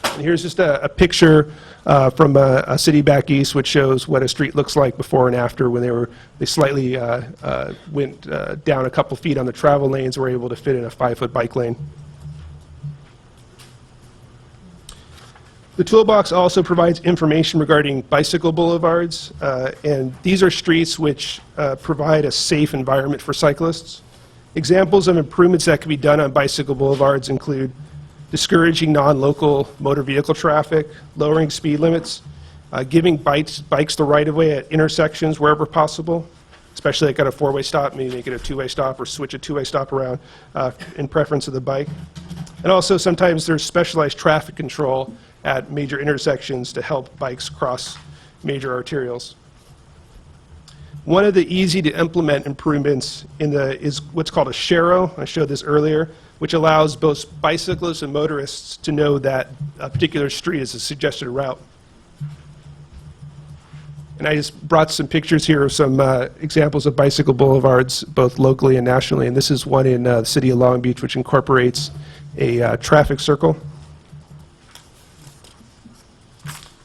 And here's just a picture from a city back east, which shows what a street looks like before and after when they slightly went down a couple feet on the travel lanes, were able to fit in a 5-foot bike lane. The toolbox also provides information regarding bicycle boulevards, and these are streets which provide a safe environment for cyclists. Examples of improvements that can be done on bicycle boulevards include discouraging non-local motor vehicle traffic, lowering speed limits, giving bikes the right-of-way at intersections wherever possible, especially like at a 4-way stop, maybe make it a 2-way stop or switch a 2-way stop around in preference of the bike. And also sometimes there's specialized traffic control at major intersections to help bikes cross major arterials. One of the easy to implement improvements is what's called a Sharrow. I showed this earlier, which allows both bicyclists and motorists to know that a particular street is a suggested route. And I just brought some pictures here of some examples of bicycle boulevards, both locally and nationally. And this is one in the city of Long Beach, which incorporates a traffic circle.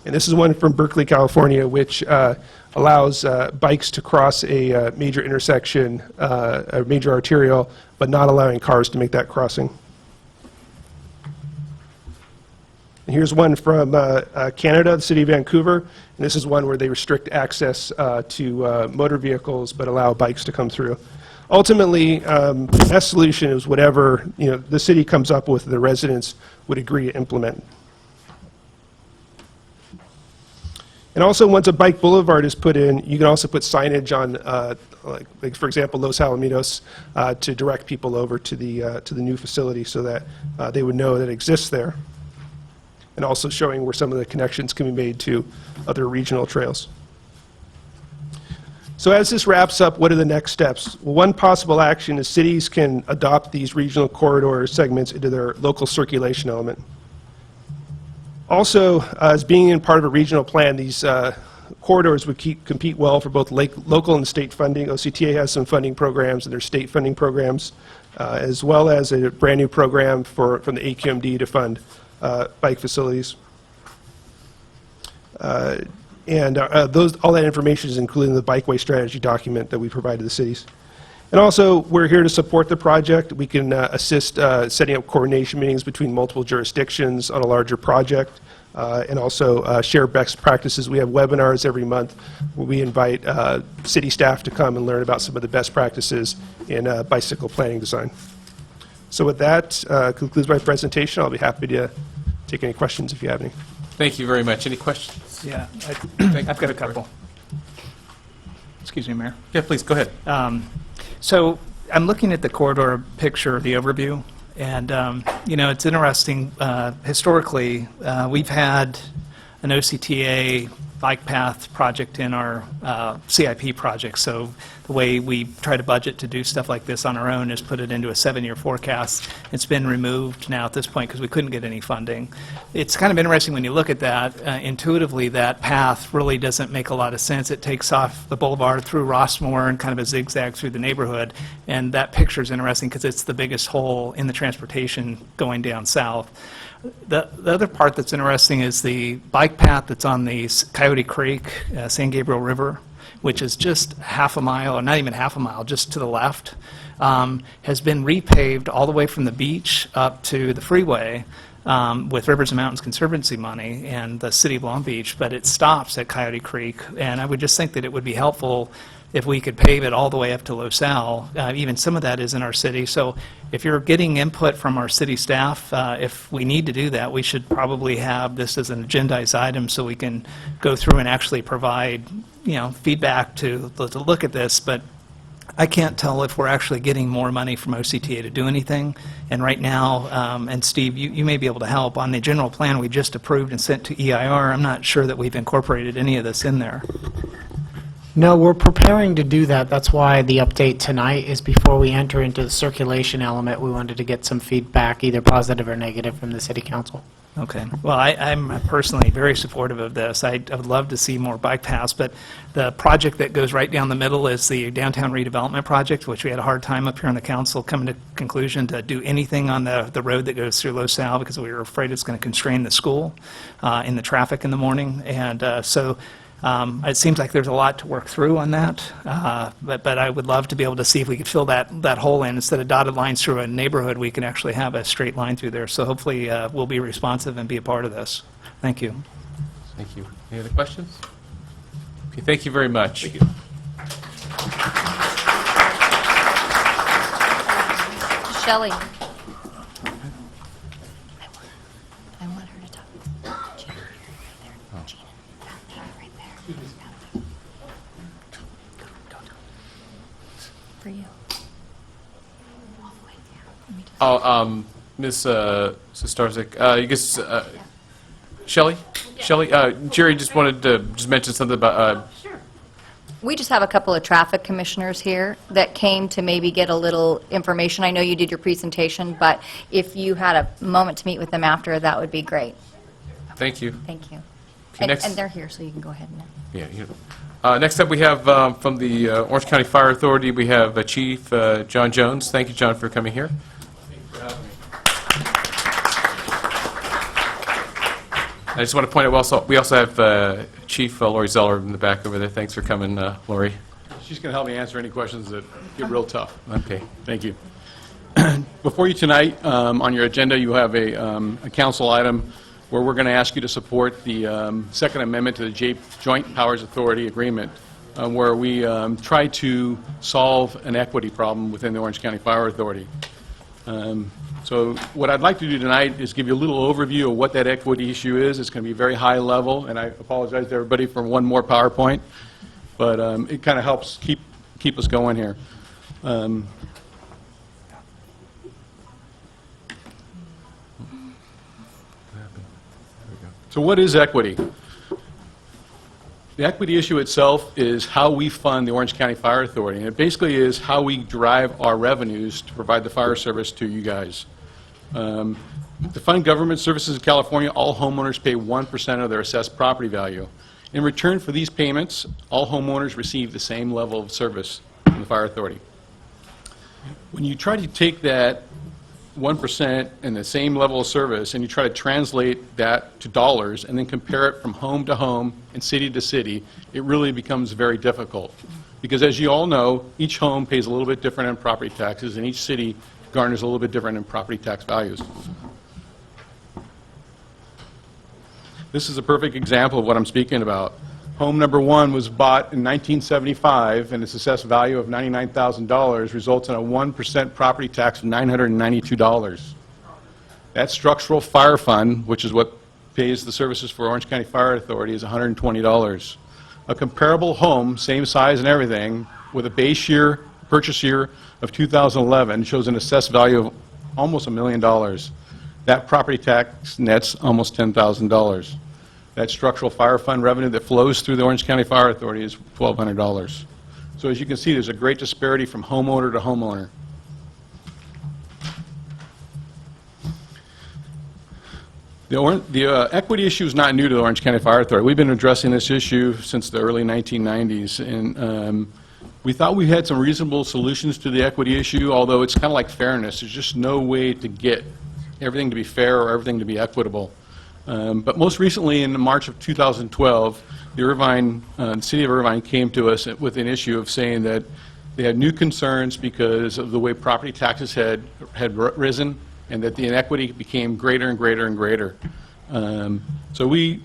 And this is one from Berkeley, California, which allows bikes to cross a major intersection, a major arterial, but not allowing cars to make that crossing. And here's one from Canada, the city of Vancouver. And this is one where they restrict access to motor vehicles, but allow bikes to come through. Ultimately, the best solution is whatever the city comes up with, the residents would agree to implement. And also, once a bike boulevard is put in, you can also put signage on, like for example, Los Alamitos, to direct people over to the new facility so that they would know that it exists there. And also showing where some of the connections can be made to other regional trails. So as this wraps up, what are the next steps? Well, one possible action is cities can adopt these regional corridor segments into their local circulation element. Also, as being in part of a regional plan, these corridors would compete well for both local and state funding. OCTA has some funding programs and their state funding programs, as well as a brand new program from the AQMD to fund bike facilities. And all that information is included in the bikeway strategy document that we provide to the cities. And also, we're here to support the project. We can assist setting up coordination meetings between multiple jurisdictions on a larger project, and also share best practices. We have webinars every month where we invite city staff to come and learn about some of the best practices in bicycle planning design. So with that, concludes my presentation. I'll be happy to take any questions if you have any. Thank you very much. Any questions? Yeah, I've got a couple. Excuse me, Mayor. Yeah, please, go ahead. So I'm looking at the corridor picture, the overview, and it's interesting. Historically, we've had an OCTA bike path project in our CIP project. So the way we try to budget to do stuff like this on our own is put it into a 7-year forecast. It's been removed now at this point because we couldn't get any funding. It's kind of interesting when you look at that. Intuitively, that path really doesn't make a lot of sense. It takes off the boulevard through Rossmore and kind of a zigzag through the neighborhood. And that picture is interesting because it's the biggest hole in the transportation going down south. The other part that's interesting is the bike path that's on the Coyote Creek, San Gabriel River, which is just half a mile, or not even half a mile, just to the left, has been repaved all the way from the beach up to the freeway with Rivers and Mountains Conservancy money and the City of Long Beach, but it stops at Coyote Creek. And I would just think that it would be helpful if we could pave it all the way up to Los Al. Even some of that is in our city. So if you're getting input from our city staff, if we need to do that, we should probably have this as an agendized item so we can go through and actually provide feedback to look at this. But I can't tell if we're actually getting more money from OCTA to do anything. And right now, and Steve, you may be able to help, on the general plan we just approved and sent to EIR, I'm not sure that we've incorporated any of this in there. No, we're preparing to do that. That's why the update tonight is before we enter into the circulation element. We wanted to get some feedback, either positive or negative, from the city council. Okay. Well, I'm personally very supportive of this. I would love to see more bike paths, but the project that goes right down the middle is the downtown redevelopment project, which we had a hard time up here on the council coming to conclusion to do anything on the road that goes through Los Al because we were afraid it's going to constrain the school in the traffic in the morning. And so it seems like there's a lot to work through on that, but I would love to be able to see if we could fill that hole in. Instead of dotted lines through a neighborhood, we can actually have a straight line through there. So hopefully we'll be responsive and be a part of this. Thank you. Thank you. Any other questions? Okay, thank you very much. Thank you. Shelley. For you. Oh, Ms. Sestarzik, you guess, Shelley? Shelley, Jerry just wanted to just mention something about, We just have a couple of traffic commissioners here that came to maybe get a little information. I know you did your presentation, but if you had a moment to meet with them after, that would be great. thank you. Thank you. Okay, next- And they're here, so you can go ahead and... Yeah. Next up, we have from the Orange County Fire Authority, we have Chief John Jones. Thank you, John, for coming here. I just want to point out, we also have Chief Lori Zeller in the back over there. Thanks for coming, Lori. She's going to help me answer any questions that get real tough. Okay. Thank you. Before you tonight, on your agenda, you have a council item where we're going to ask you to support the Second Amendment to the Joint Powers Authority Agreement, where we try to solve an equity problem within the Orange County Fire Authority. So what I'd like to do tonight is give you a little overview of what that equity issue is. It's going to be very high level, and I apologize to everybody for one more PowerPoint, but it kind of helps keep us going here. So what is equity? The equity issue itself is how we fund the Orange County Fire Authority, and it basically is how we drive our revenues to provide the fire service to you guys. To fund government services in California, all homeowners pay 1% of their assessed property value. In return for these payments, all homeowners receive the same level of service from the Fire Authority. When you try to take that 1% and the same level of service, and you try to translate that to dollars and then compare it from home to home and city to city, it really becomes very difficult. Because as you all know, each home pays a little bit different in property taxes, and each city garners a little bit different in property tax values. This is a perfect example of what I'm speaking about. Home number one was bought in 1975, and its assessed value of $99,000 results in a 1% property tax of $992. That structural fire fund, which is what pays the services for Orange County Fire Authority, is $120. A comparable home, same size and everything, with a base year, purchase year of 2011, shows an assessed value of almost $1 million. That property tax nets almost $10,000. That structural fire fund revenue that flows through the Orange County Fire Authority is $1,200. So as you can see, there's a great disparity from homeowner to homeowner. The equity issue is not new to the Orange County Fire Authority. We've been addressing this issue since the early 1990s, and we thought we had some reasonable solutions to the equity issue, although it's kind of like fairness. There's just no way to get everything to be fair or everything to be equitable. But most recently, in March of 2012, the city of Irvine came to us with an issue of saying that they had new concerns because of the way property taxes had risen, and that the inequity became greater and greater and greater. So we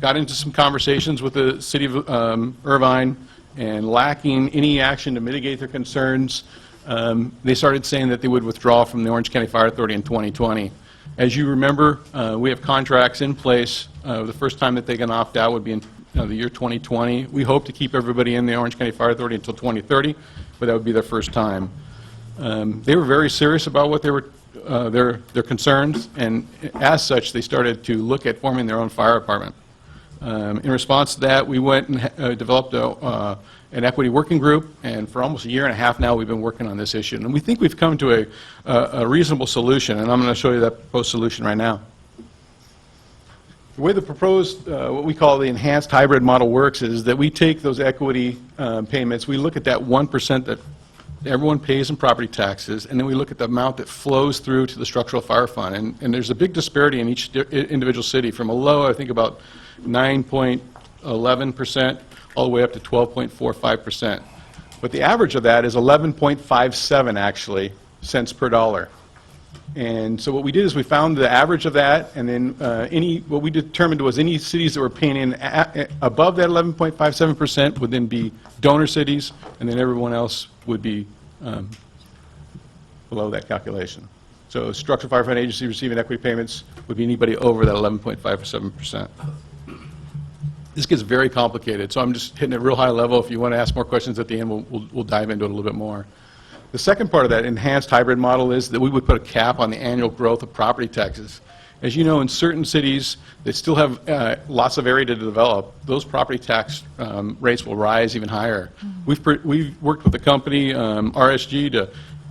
got into some conversations with the city of Irvine, and lacking any action to mitigate their concerns, they started saying that they would withdraw from the Orange County Fire Authority in 2020. As you remember, we have contracts in place. The first time that they can opt out would be in the year 2020. We hope to keep everybody in the Orange County Fire Authority until 2030, but that would be their first time. They were very serious about what they were, their concerns, and as such, they started to look at forming their own fire department. In response to that, we went and developed an equity working group, and for almost a year and a half now, we've been working on this issue. And we think we've come to a reasonable solution, and I'm going to show you that proposed solution right now. The way the proposed, what we call the enhanced hybrid model works is that we take those equity payments, we look at that 1% that everyone pays in property taxes, and then we look at the amount that flows through to the structural fire fund. And there's a big disparity in each individual city, from a low, I think, about 9.11% all the way up to 12.45%. But the average of that is 11.57, actually, cents per dollar. And so what we did is we found the average of that, and then what we determined was any cities that were paying in above that 11.57% would then be donor cities, and then everyone else would be below that calculation. So structural fire fund agency receiving equity payments would be anybody over that 11.57%. This gets very complicated, so I'm just hitting it real high level. If you want to ask more questions at the end, we'll dive into it a little bit more. The second part of that enhanced hybrid model is that we would put a cap on the annual growth of property taxes. As you know, in certain cities that still have lots of area to develop, those property tax rates will rise even higher. We've worked with the company, RSG, to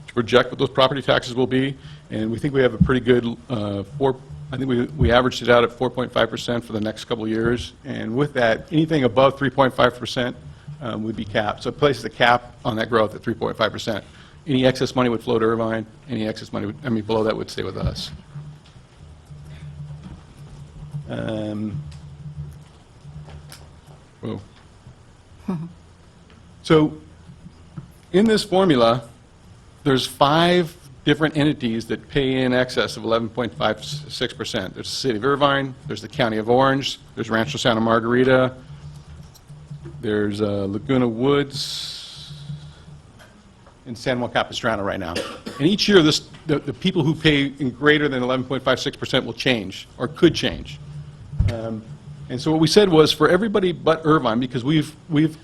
project what those property taxes will be, and we think we have a pretty good, I think we averaged it out at 4.5% for the next couple of years, and with that, anything above 3.5% would be capped. So it places a cap on that growth at 3.5%. Any excess money would flow to Irvine. Any excess money, below that would stay with us. Whoa. So in this formula, there's 5 different entities that pay in excess of 11.56%. There's the City of Irvine, there's the County of Orange, there's Rancho Santa Margarita, there's Laguna Woods, in San Juan Capistrano right now. And each year, the people who pay in greater than 11.56% will change, or could change. And so what we said was, for everybody but Irvine, because we've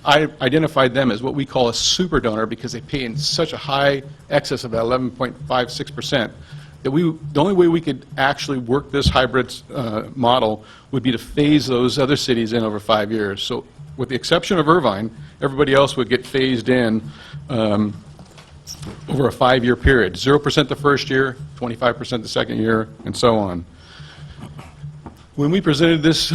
identified them as what we call a super donor, because they pay in such a high excess of that 11.56%, that the only way we could actually work this hybrid model would be to phase those other cities in over 5 years. So with the exception of Irvine, everybody else would get phased in over a 5-year period. 0% the first year, 25% the second year, and so on. When we presented this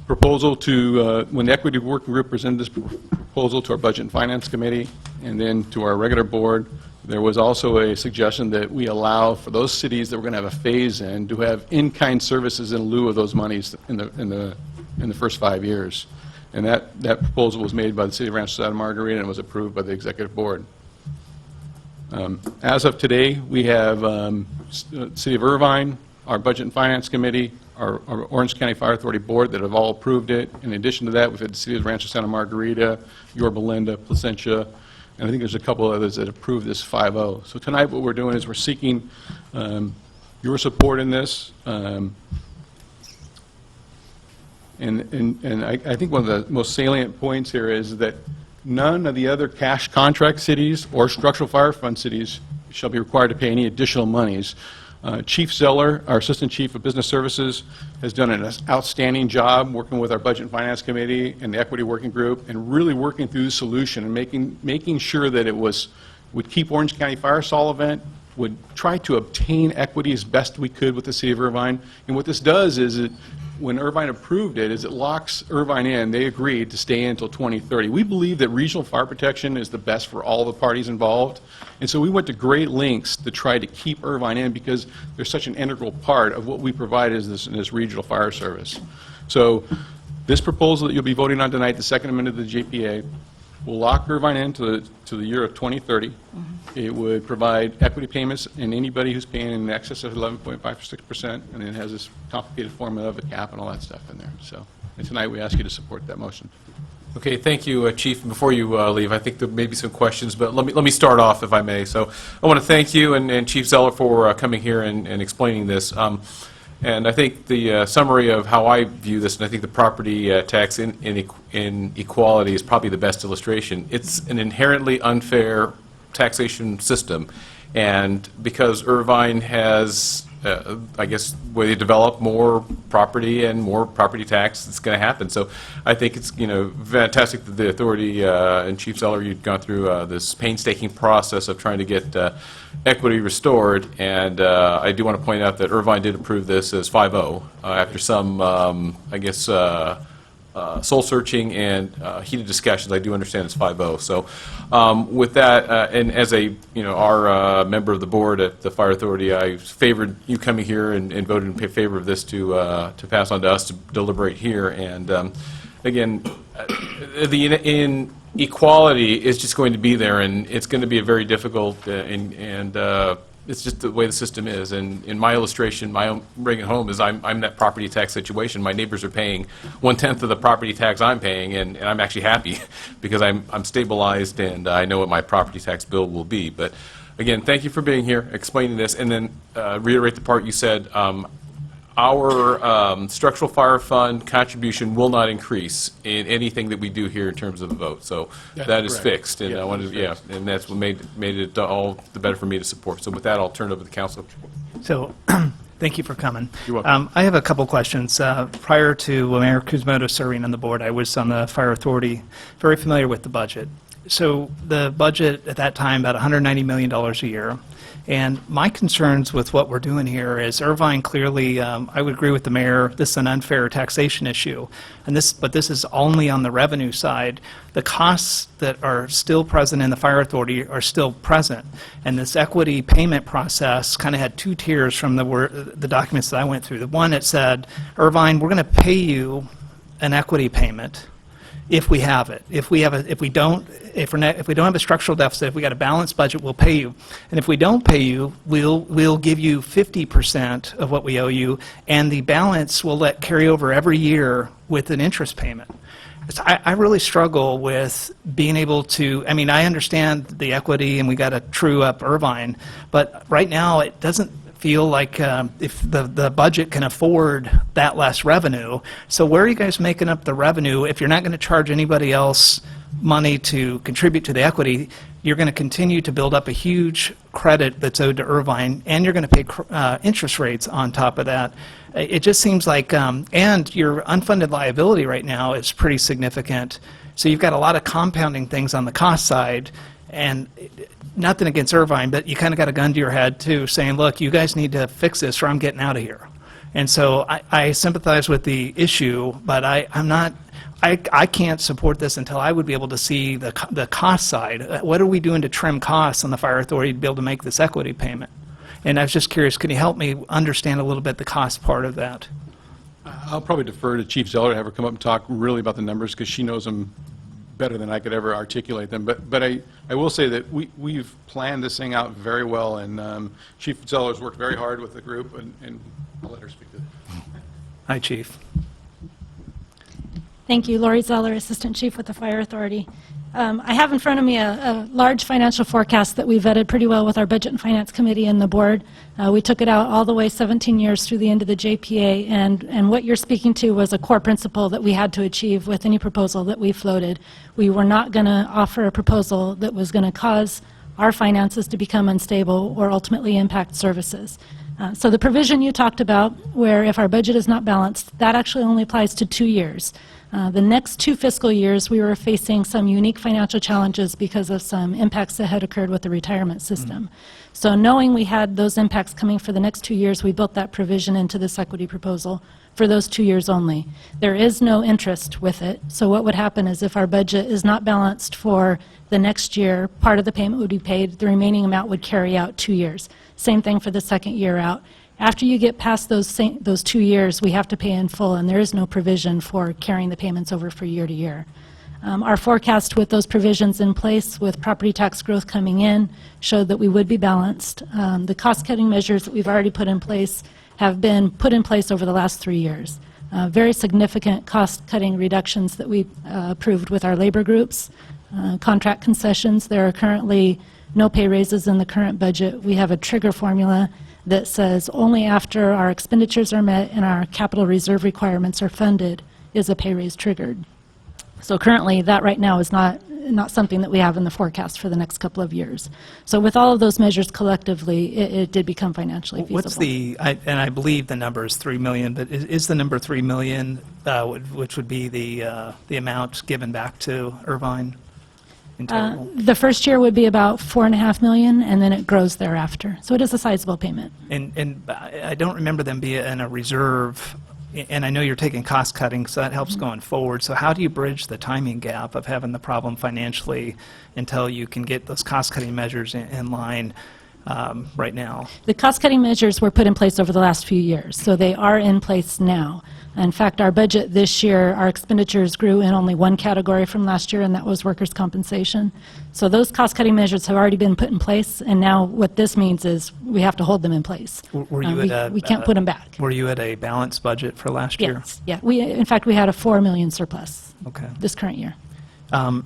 proposal to, when the Equity Working Group presented this proposal to our Budget and Finance Committee and then to our regular board, there was also a suggestion that we allow for those cities that we're going to have a phase-in to have in-kind services in lieu of those monies in the first 5 years. And that proposal was made by the City of Rancho Santa Margarita and was approved by the Executive Board. As of today, we have City of Irvine, our Budget and Finance Committee, our Orange County Fire Authority Board that have all approved it. In addition to that, we've had the City of Rancho Santa Margarita, Yorba Linda, Placentia, and I think there's a couple others that approved this 5-0. So tonight what we're doing is we're seeking your support in this. And I think one of the most salient points here is that none of the other cash contract cities or structural fire fund cities shall be required to pay any additional monies. Chief Zeller, our Assistant Chief of Business Services, has done an outstanding job working with our Budget and Finance Committee and the Equity Working Group and really working through the solution and making sure that it would keep Orange County Fire solvent, would try to obtain equity as best we could with the City of Irvine. And what this does is when Irvine approved it, is it locks Irvine in. They agreed to stay in until 2030. We believe that regional fire protection is the best for all the parties involved. And so we went to great lengths to try to keep Irvine in because they're such an integral part of what we provide as this regional fire service. So this proposal that you'll be voting on tonight, the second amendment of the JPA, will lock Irvine into the year of 2030. It would provide equity payments in anybody who's paying in excess of 11.56%, and then it has this complicated formula of a cap and all that stuff in there. So, and tonight we ask you to support that motion. Okay, thank you, Chief. Before you leave, I think there may be some questions, but let me start off, if I may. So I want to thank you and Chief Zeller for coming here and explaining this. And I think the summary of how I view this, and I think the property tax inequality is probably the best illustration. It's an inherently unfair taxation system, and because Irvine has I guess, where they develop more property and more property tax, it's going to happen. So I think it's, fantastic that the authority and Chief Zeller, you've gone through this painstaking process of trying to get equity restored. And I do want to point out that Irvine did approve this as 5-0 after some, soul searching and heated discussions. I do understand it's 5-0. So with that, and as our member of the board at the Fire Authority, I favored you coming here and voted in favor of this to pass on to us to deliberate here. And again, the inequality is just going to be there, and it's going to be a very difficult and it's just the way the system is. And in my illustration, my own Reagan home is I'm in that property tax situation. My neighbors are paying 1/10 of the property tax I'm paying, and I'm actually happy because I'm stabilized and I know what my property tax bill will be. But again, thank you for being here, explaining this, and then reiterate the part you said. Our structural fire fund contribution will not increase in anything that we do here in terms of the vote. So that is fixed, and I wanted, and that's what made it all the better for me to support. So with that, I'll turn it over to the council. So, thank you for coming. You're welcome. I have a couple questions. Prior to Mayor Kuzmoto serving on the board, I was on the Fire Authority, very familiar with the budget. So the budget at that time, about $190 million a year. And my concerns with what we're doing here is Irvine clearly, I would agree with the mayor, this is an unfair taxation issue. But this is only on the revenue side. The costs that are still present in the Fire Authority are still present. And this equity payment process kind of had two tiers from the documents that I went through. The one, it said, Irvine, we're going to pay you an equity payment if we have it. If we don't have a structural deficit, if we got a balanced budget, we'll pay you. And if we don't pay you, we'll give you 50% of what we owe you, and the balance we'll let carry over every year with an interest payment. I really struggle with being able to, I understand the equity and we got to true up Irvine, but right now it doesn't feel like if the budget can afford that less revenue. So where are you guys making up the revenue if you're not going to charge anybody else money to contribute to the equity? You're going to continue to build up a huge credit that's owed to Irvine, and you're going to pay interest rates on top of that. It just seems like, and your unfunded liability right now is pretty significant. So you've got a lot of compounding things on the cost side, and nothing against Irvine, but you kind of got a gun to your head too, saying, look, you guys need to fix this or I'm getting out of here. And so I sympathize with the issue, but I can't support this until I would be able to see the cost side. What are we doing to trim costs on the Fire Authority to be able to make this equity payment? And I was just curious, can you help me understand a little bit the cost part of that? I'll probably defer to Chief Zeller to have her come up and talk really about the numbers, because she knows them better than I could ever articulate them. But I will say that we've planned this thing out very well, and Chief Zeller's worked very hard with the group, and I'll let her speak to it. Hi, Chief. Thank you. Lori Zeller, Assistant Chief with the Fire Authority. I have in front of me a large financial forecast that we vetted pretty well with our Budget and Finance Committee and the board. We took it out all the way 17 years through the end of the JPA, and what you're speaking to was a core principle that we had to achieve with any proposal that we floated. We were not going to offer a proposal that was going to cause our finances to become unstable or ultimately impact services. So the provision you talked about, where if our budget is not balanced, that actually only applies to 2 years. The next 2 fiscal years, we were facing some unique financial challenges because of some impacts that had occurred with the retirement system. So knowing we had those impacts coming for the next 2 years, we built that provision into this equity proposal for those 2 years only. There is no interest with it. So what would happen is if our budget is not balanced for the next year, part of the payment would be paid, the remaining amount would carry out 2 years. Same thing for the second year out. After you get past those 2 years, we have to pay in full, and there is no provision for carrying the payments over for year to year. Our forecast with those provisions in place, with property tax growth coming in, showed that we would be balanced. The cost-cutting measures that we've already put in place have been put in place over the last 3 years. Very significant cost-cutting reductions that we approved with our labor groups. Contract concessions, there are currently no pay raises in the current budget. We have a trigger formula that says only after our expenditures are met and our capital reserve requirements are funded is a pay raise triggered. So currently, that right now is not not something that we have in the forecast for the next couple of years. So with all of those measures collectively, it did become financially feasible. What's and I believe the number is 3 million, but is the number 3 million, which would be the amount given back to Irvine in total? The first year would be about $4.5 million, and then it grows thereafter. So it is a sizable payment. And I don't remember them being in a reserve, and I know you're taking cost cutting, so that helps going forward. So how do you bridge the timing gap of having the problem financially until you can get those cost cutting measures in line right now? The cost-cutting measures were put in place over the last few years, so they are in place now. In fact, our budget this year, our expenditures grew in only one category from last year, and that was workers' compensation. So those cost-cutting measures have already been put in place, and now what this means is we have to hold them in place. Were you We can't put them back. Were you at a balanced budget for last year? Yes, yeah. In fact, we had a $4 million surplus Okay. this current year.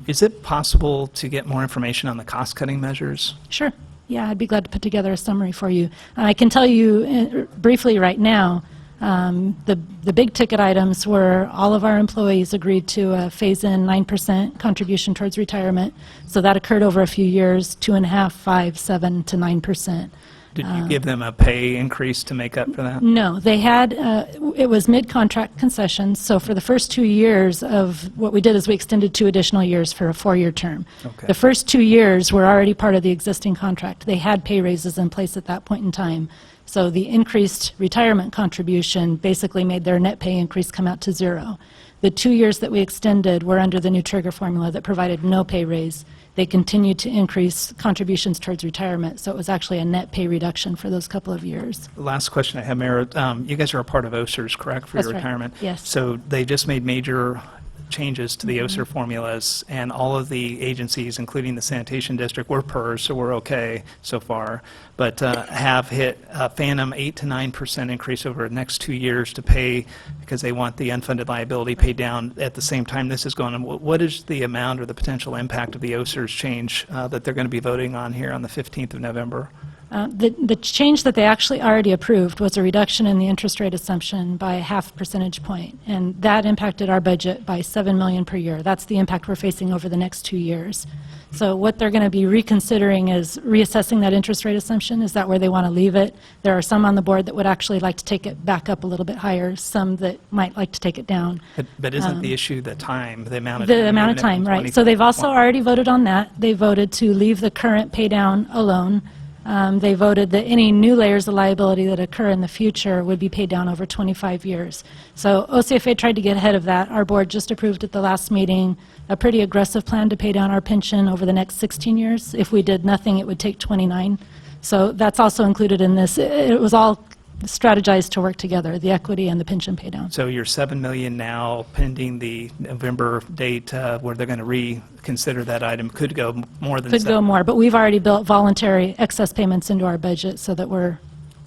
Is it possible to get more information on the cost-cutting measures? Sure. Yeah, I'd be glad to put together a summary for you. I can tell you briefly right now, the big ticket items were all of our employees agreed to phase in 9% contribution towards retirement. So that occurred over a few years, 2.5%, 5%, 7% to 9%. Did you give them a pay increase to make up for that? No, they had, it was mid-contract concessions, so for the first 2 years of, what we did is we extended 2 additional years for a 4-year term. Okay. The first 2 years were already part of the existing contract. They had pay raises in place at that point in time. So the increased retirement contribution basically made their net pay increase come out to 0. The 2 years that we extended were under the new trigger formula that provided no pay raise. They continued to increase contributions towards retirement, so it was actually a net pay reduction for those couple of years. Last question I have, Mayor. You guys are a part of OSERS, correct, for That's your right. retirement? Yes. So they just made major changes to the Mm-hmm. OSER formulas, and all of the agencies, including the sanitation district, we're PERS, so we're okay so far, but have hit a phantom 8 to 9% increase over the next 2 years to pay because they want the unfunded liability paid down at the same time this is going on. What is the amount or the potential impact of the OSERS change that they're going to be voting on here on the 15th of November? The change that they actually already approved was a reduction in the interest rate assumption by a 0.5 percentage point, and that impacted our budget by $7 million per year. That's the impact we're facing over the next 2 years. So what they're going to be reconsidering is reassessing that interest rate assumption. Is that where they want to leave it? There are some on the board that would actually like to take it back up a little bit higher, some that might like to take it down. But isn't the issue the time, the amount of The time? amount of time, right. So they've also already voted on that. They voted to leave the current pay down alone. They voted that any new layers of liability that occur in the future would be paid down over 25 years. So OCFA tried to get ahead of that. Our board just approved at the last meeting a pretty aggressive plan to pay down our pension over the next 16 years. If we did nothing, it would take 29. So that's also included in this. It was all strategized to work together, the equity and the pension pay down. So you're $7 million now pending the November date where they're going to reconsider that item. Could go more than Could seven. go more, but we've already built voluntary excess payments into our budget so that we're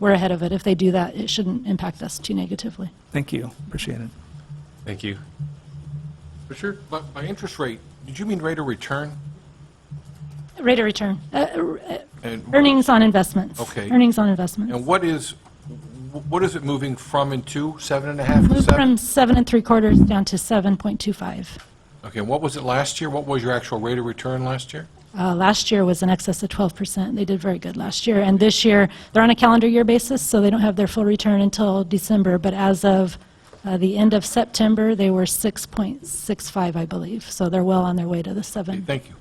ahead of it. If they do that, it shouldn't impact us too negatively. Thank you. Appreciate it. Thank you. Richard, by interest rate, did you mean rate of return? Rate of return, And- earnings on investments. Okay. Earnings on investments. And what is it moving from and to, 7.5 to Moved 7? from 7 3/4 down to 7.25. Okay, and what was it last year? What was your actual rate of return last year? Last year was in excess of 12%. They did very good last year. And this year, they're on a calendar year basis, so they don't have their full return until December. But as of the end of September, they were 6.65, I believe. So they're well on their way to the 7. Thank you.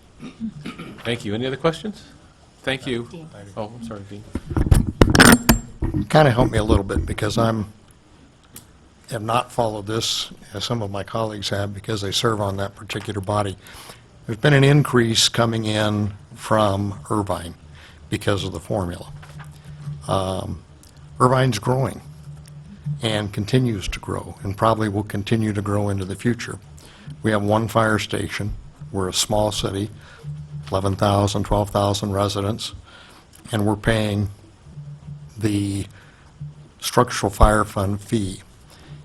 Thank you. Any other questions? Thank you. Oh, I'm sorry, Dean. Kind of helped me a little bit because have not followed this as some of my colleagues have because they serve on that particular body. There's been an increase coming in from Irvine because of the formula. Irvine's growing and continues to grow and probably will continue to grow into the future. We have one fire station. We're a small city, 11,000, 12,000 residents, and we're paying the structural fire fund fee.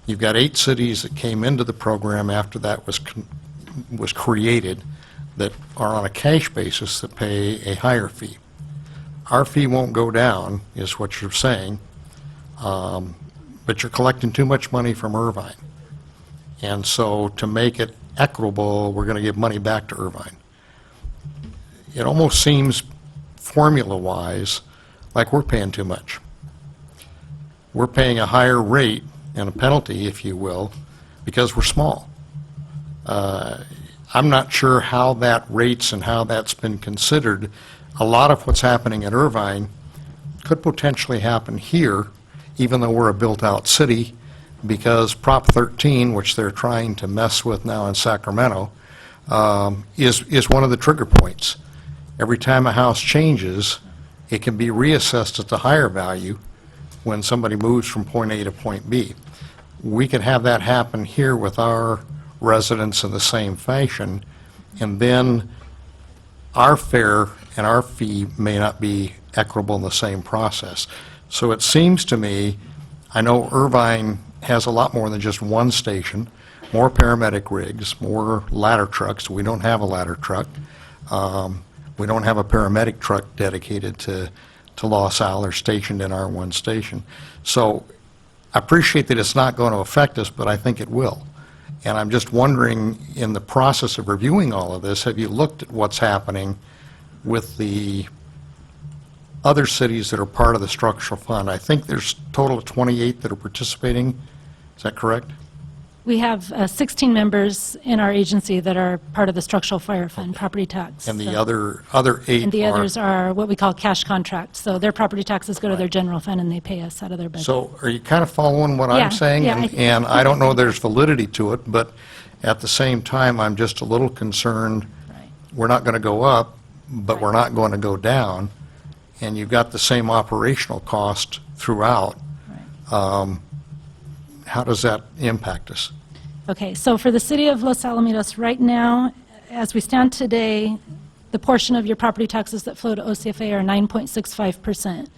You've got 8 cities that came into the program after that was created that are on a cash basis that pay a higher fee. Our fee won't go down, is what you're saying, but you're collecting too much money from Irvine. And so to make it equitable, we're going to give money back to Irvine. it almost seems formula-wise like we're paying too much. We're paying a higher rate and a penalty, if you will, because we're small. I'm not sure how that rates and how that's been considered. A lot of what's happening at Irvine could potentially happen here, even though we're a built-out city, because Prop 13, which they're trying to mess with now in Sacramento, is one of the trigger points. Every time a house changes, it can be reassessed at the higher value when somebody moves from point A to point B. We could have that happen here with our residents in the same fashion, and then our fare and our fee may not be equitable in the same process. So it seems to me, I know Irvine has a lot more than just one station, more paramedic rigs, more ladder trucks. We don't have a ladder truck. We don't have a paramedic truck dedicated to LaSalle or stationed in our one station. So I appreciate that it's not going to affect us, but I think it will. And I'm just wondering, in the process of reviewing all of this, have you looked at what's happening with the other cities that are part of the structural fund? I think there's a total of 28 that are participating. Is that correct? We have 16 members in our agency that are part of the Structural Fire Fund property tax. And the So- other 8 And the are... others are what we call cash contracts. So their property taxes go to their general fund and they pay us out of their budget. So are you kind of following what Yeah, I'm saying? yeah, And I don't know there's validity to it, but at the same time, I'm just a little concerned. We're not going to go up, but we're not going to go down, and you've got the same operational cost throughout. How does that impact us? Okay, so for the city of Los Alamitos, right now, as we stand today, the portion of your property taxes that flow to OCFA are 9.65%.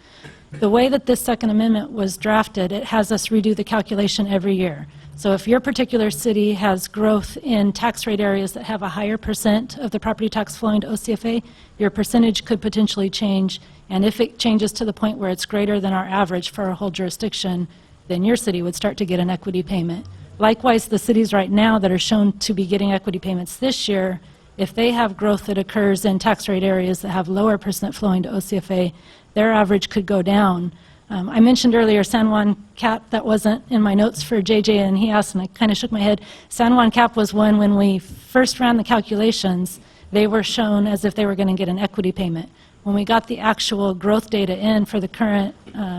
The way that this Second Amendment was drafted, it has us redo the calculation every year. So if your particular city has growth in tax rate areas that have a higher percent of the property tax flowing to OCFA, your percentage could potentially change, and if it changes to the point where it's greater than our average for our whole jurisdiction, then your city would start to get an equity payment. Likewise, the cities right now that are shown to be getting equity payments this year, if they have growth that occurs in tax rate areas that have lower percent flowing to OCFA, their average could go down. I mentioned earlier San Juan Cap, that wasn't in my notes for JJ, and he asked, and I kind of shook my head. San Juan Cap was one, when we first ran the calculations, they were shown as if they were going to get an equity payment. When we got the actual growth data in for the current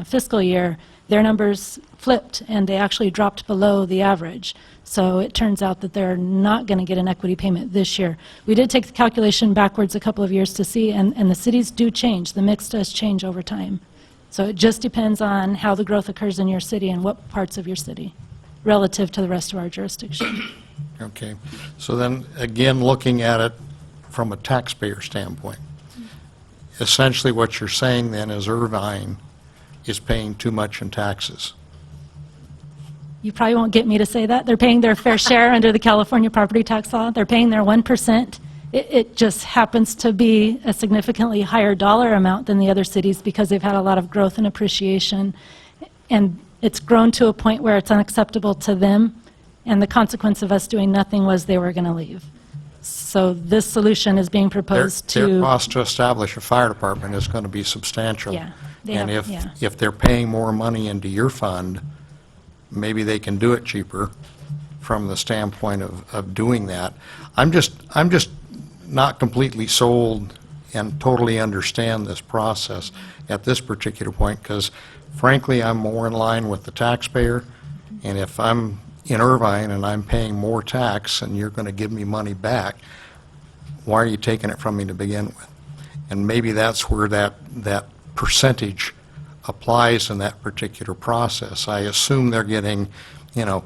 fiscal year, their numbers flipped, and they actually dropped below the average. So it turns out that they're not going to get an equity payment this year. We did take the calculation backwards a couple of years to see, and the cities do change. The mix does change over time. So it just depends on how the growth occurs in your city and what parts of your city relative to the rest of our jurisdiction. Okay. So then, again, looking at it from a taxpayer standpoint, essentially what you're saying then is Irvine is paying too much in taxes. You probably won't get me to say that. They're paying their fair share under the California property tax law. They're paying their 1%. It just happens to be a significantly higher dollar amount than the other cities because they've had a lot of growth and appreciation. And it's grown to a point where it's unacceptable to them. And the consequence of us doing nothing was they were going to leave. So this solution is being proposed Their cost to establish a fire department is going to be substantial. Yeah, And if they're paying more money into your fund, maybe they can do it cheaper from the standpoint of doing that. I'm just not completely sold and totally understand this process at this particular point, because frankly, I'm more in line with the taxpayer, and if I'm in Irvine and I'm paying more tax and you're going to give me money back, why are you taking it from me to begin with? And maybe that's where that percentage applies in that particular process. I assume they're getting,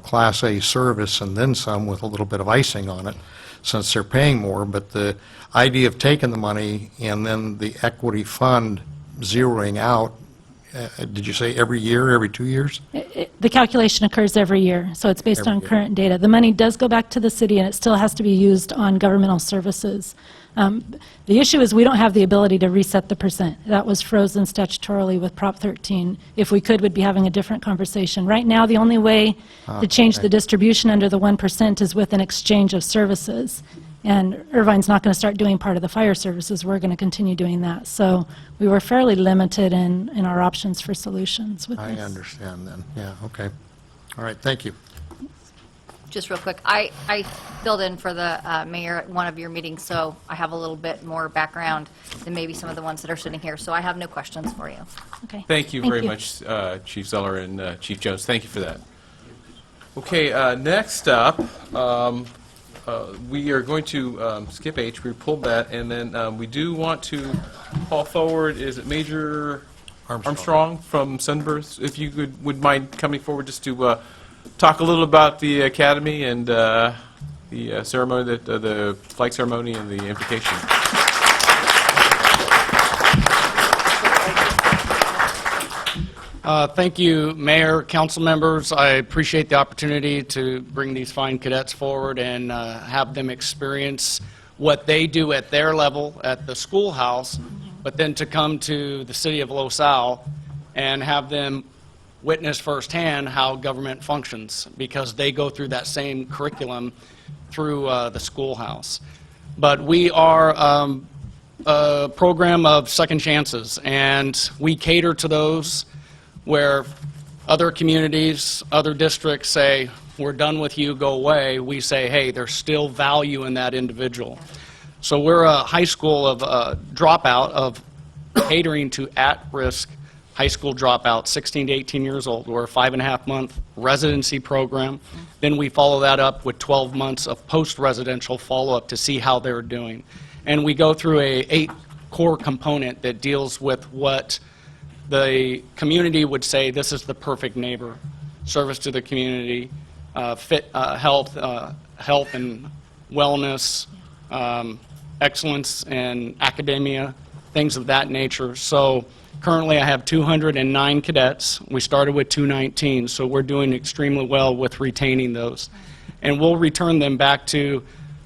Class A service and then some with a little bit of icing on it, since they're paying more, but the idea of taking the money and then the equity fund zeroing out, did you say every year, every 2 years? The calculation occurs every year, so it's based on year. current data. The money does go back to the city, and it still has to be used on governmental services. The issue is we don't have the ability to reset the percent. That was frozen statutorily with Prop 13. If we could, we'd be having a different conversation. Right now, the only way to change the distribution under the 1% is with an exchange of services. and Irvine's not going to start doing part of the fire services. We're going to continue doing that. So we were fairly limited in our options for solutions with I this. understand then. Yeah, okay. All right, thank you. Just real quick, I filled in for the mayor at one of your meetings, so I have a little bit more background than maybe some of the ones that are sitting here, so I have no questions for you. Okay. Thank you very much, Chief Zeller and Chief Jones. Thank you for that. Okay, next up, we are going to skip H. We pulled that, and then we do want to call forward, is it Major Armstrong from Sunburst? If you would mind coming forward just to talk a little about the academy and the ceremony, the flag ceremony and the invocation. Thank you, Mayor, council members. I appreciate the opportunity to bring these fine cadets forward and have them experience what they do at their level at the schoolhouse, but then to come to the city of Los Al and have them witness firsthand how government functions, because they go through that same curriculum through the schoolhouse. But we are a program of second chances, and we cater to those where other communities, other districts say, we're done with you, go away. We say, hey, there's still value in that individual. So we're a high school of dropout of catering to at-risk high school dropouts, 16 to 18 years old. We're a 5.5-month residency program. Then we follow that up with 12 months of post-residential follow-up to see how they're doing. And we go through a 8-core component that deals with what the community would say this is the perfect neighbor: service to the community, health and wellness, excellence in academia, things of that nature. So currently I have 209 cadets. We started with 219, so we're doing extremely well with retaining those. And we'll return them back to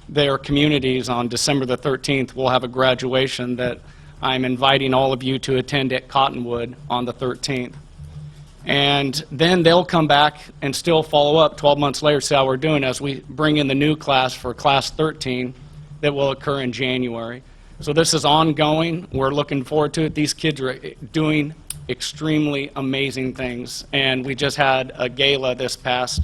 their communities on December the 13th. We'll have a graduation that I'm inviting all of you to attend at Cottonwood on the 13th. And then they'll come back and still follow up 12 months later, see how we're doing as we bring in the new class for Class 13 that will occur in January. So this is ongoing. We're looking forward to it. These kids are doing extremely amazing things. And we just had a gala this past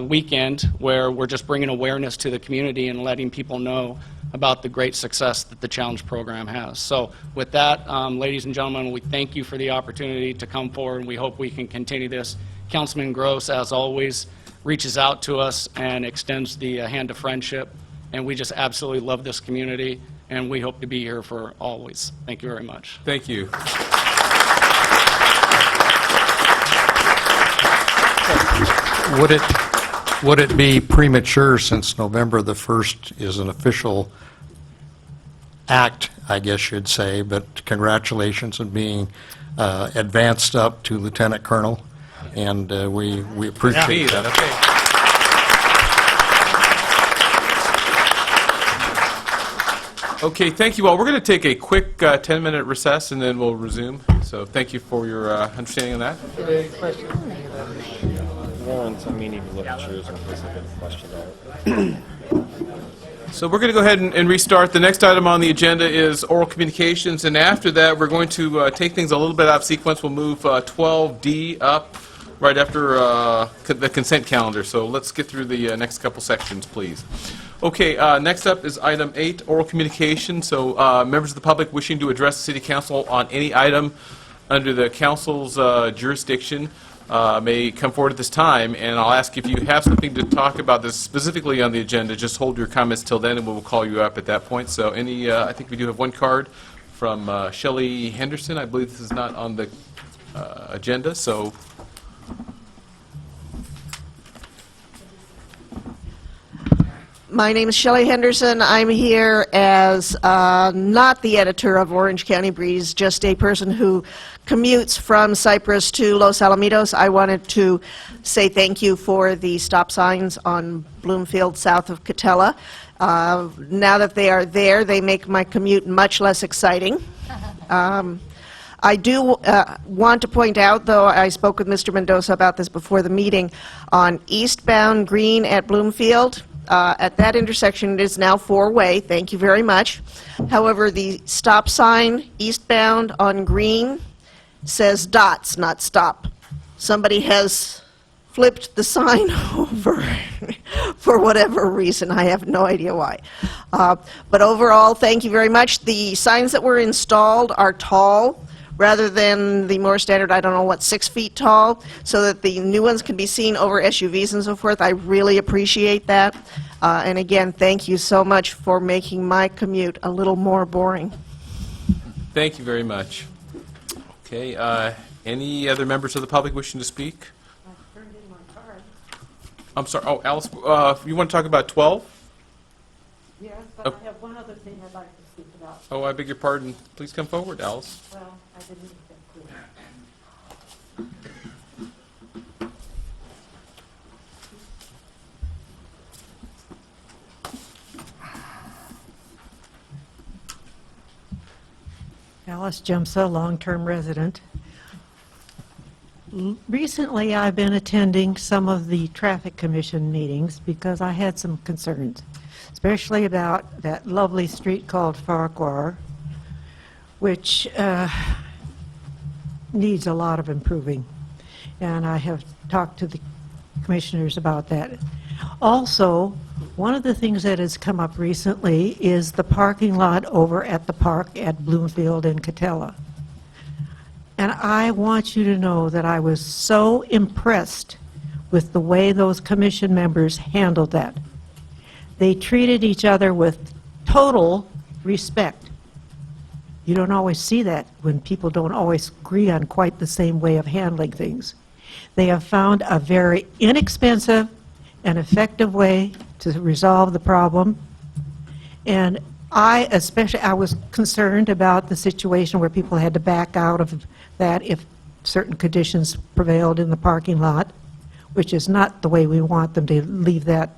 weekend where we're just bringing awareness to the community and letting people know about the great success that the Challenge program has. So with that, ladies and gentlemen, we thank you for the opportunity to come forward, and we hope we can continue this. Councilman Gross, as always, reaches out to us and extends the hand of friendship, and we just absolutely love this community, and we hope to be here for always. Thank you very much. Thank you. Would it be premature, since November the 1st is an official act, I guess you'd say, but congratulations on being advanced up to Lieutenant Colonel, and we appreciate that. Okay, thank you all. We're going to take a quick 10-minute recess, and then we'll resume. So thank you for your understanding of that. Warrants, I mean, even lectures in case I get a question out. So we're going to go ahead and restart. The next item on the agenda is oral communications, and after that, we're going to take things a little bit out of sequence. We'll move 12D up right after the consent calendar. So let's get through the next couple sections, please. Okay, next up is item 8, oral communication. So members of the public wishing to address the City Council on any item under the Council's jurisdiction may come forward at this time, and I'll ask if you have something to talk about this specifically on the agenda, just hold your comments till then, and we'll call you up at that point. So I think we do have one card from Shelley Henderson. I believe this is not on the agenda, so. My name is Shelley Henderson. I'm here as not the editor of Orange County Breeze, just a person who commutes from Cypress to Los Alamitos. I wanted to say thank you for the stop signs on Bloomfield south of Catella. Now that they are there, they make my commute much less exciting. I do want to point out, though, I spoke with Mr. Mendoza about this before the meeting, on eastbound Green at Bloomfield, At that intersection, it is now four-way. Thank you very much. However, the stop sign eastbound on Green says dots, not stop. Somebody has flipped the sign over for whatever reason. I have no idea why. But overall, thank you very much. The signs that were installed are tall rather than the more standard, I don't know what, 6 feet tall, so that the new ones can be seen over SUVs and so forth. I really appreciate that. And again, thank you so much for making my commute a little more boring. Thank you very much. Okay, any other members of the public wishing to speak? I'm sorry, oh, Alice, you want to talk about 12? Yes, but I have one other thing I'd like to speak about. Oh, I beg your pardon. Please come forward, Alice. Well, I didn't make that clear. Alice Jemsa, long-term resident. Recently, I've been attending some of the Traffic Commission meetings because I had some concerns, especially about that lovely street called Farquhar, which needs a lot of improving. And I have talked to the commissioners about that. Also, one of the things that has come up recently is the parking lot over at the park at Bloomfield and Catella. And I want you to know that I was so impressed with the way those commission members handled that. They treated each other with total respect. You don't always see that when people don't always agree on quite the same way of handling things. They have found a very inexpensive and effective way to resolve the problem. And I was concerned about the situation where people had to back out of that if certain conditions prevailed in the parking lot, which is not the way we want them to leave that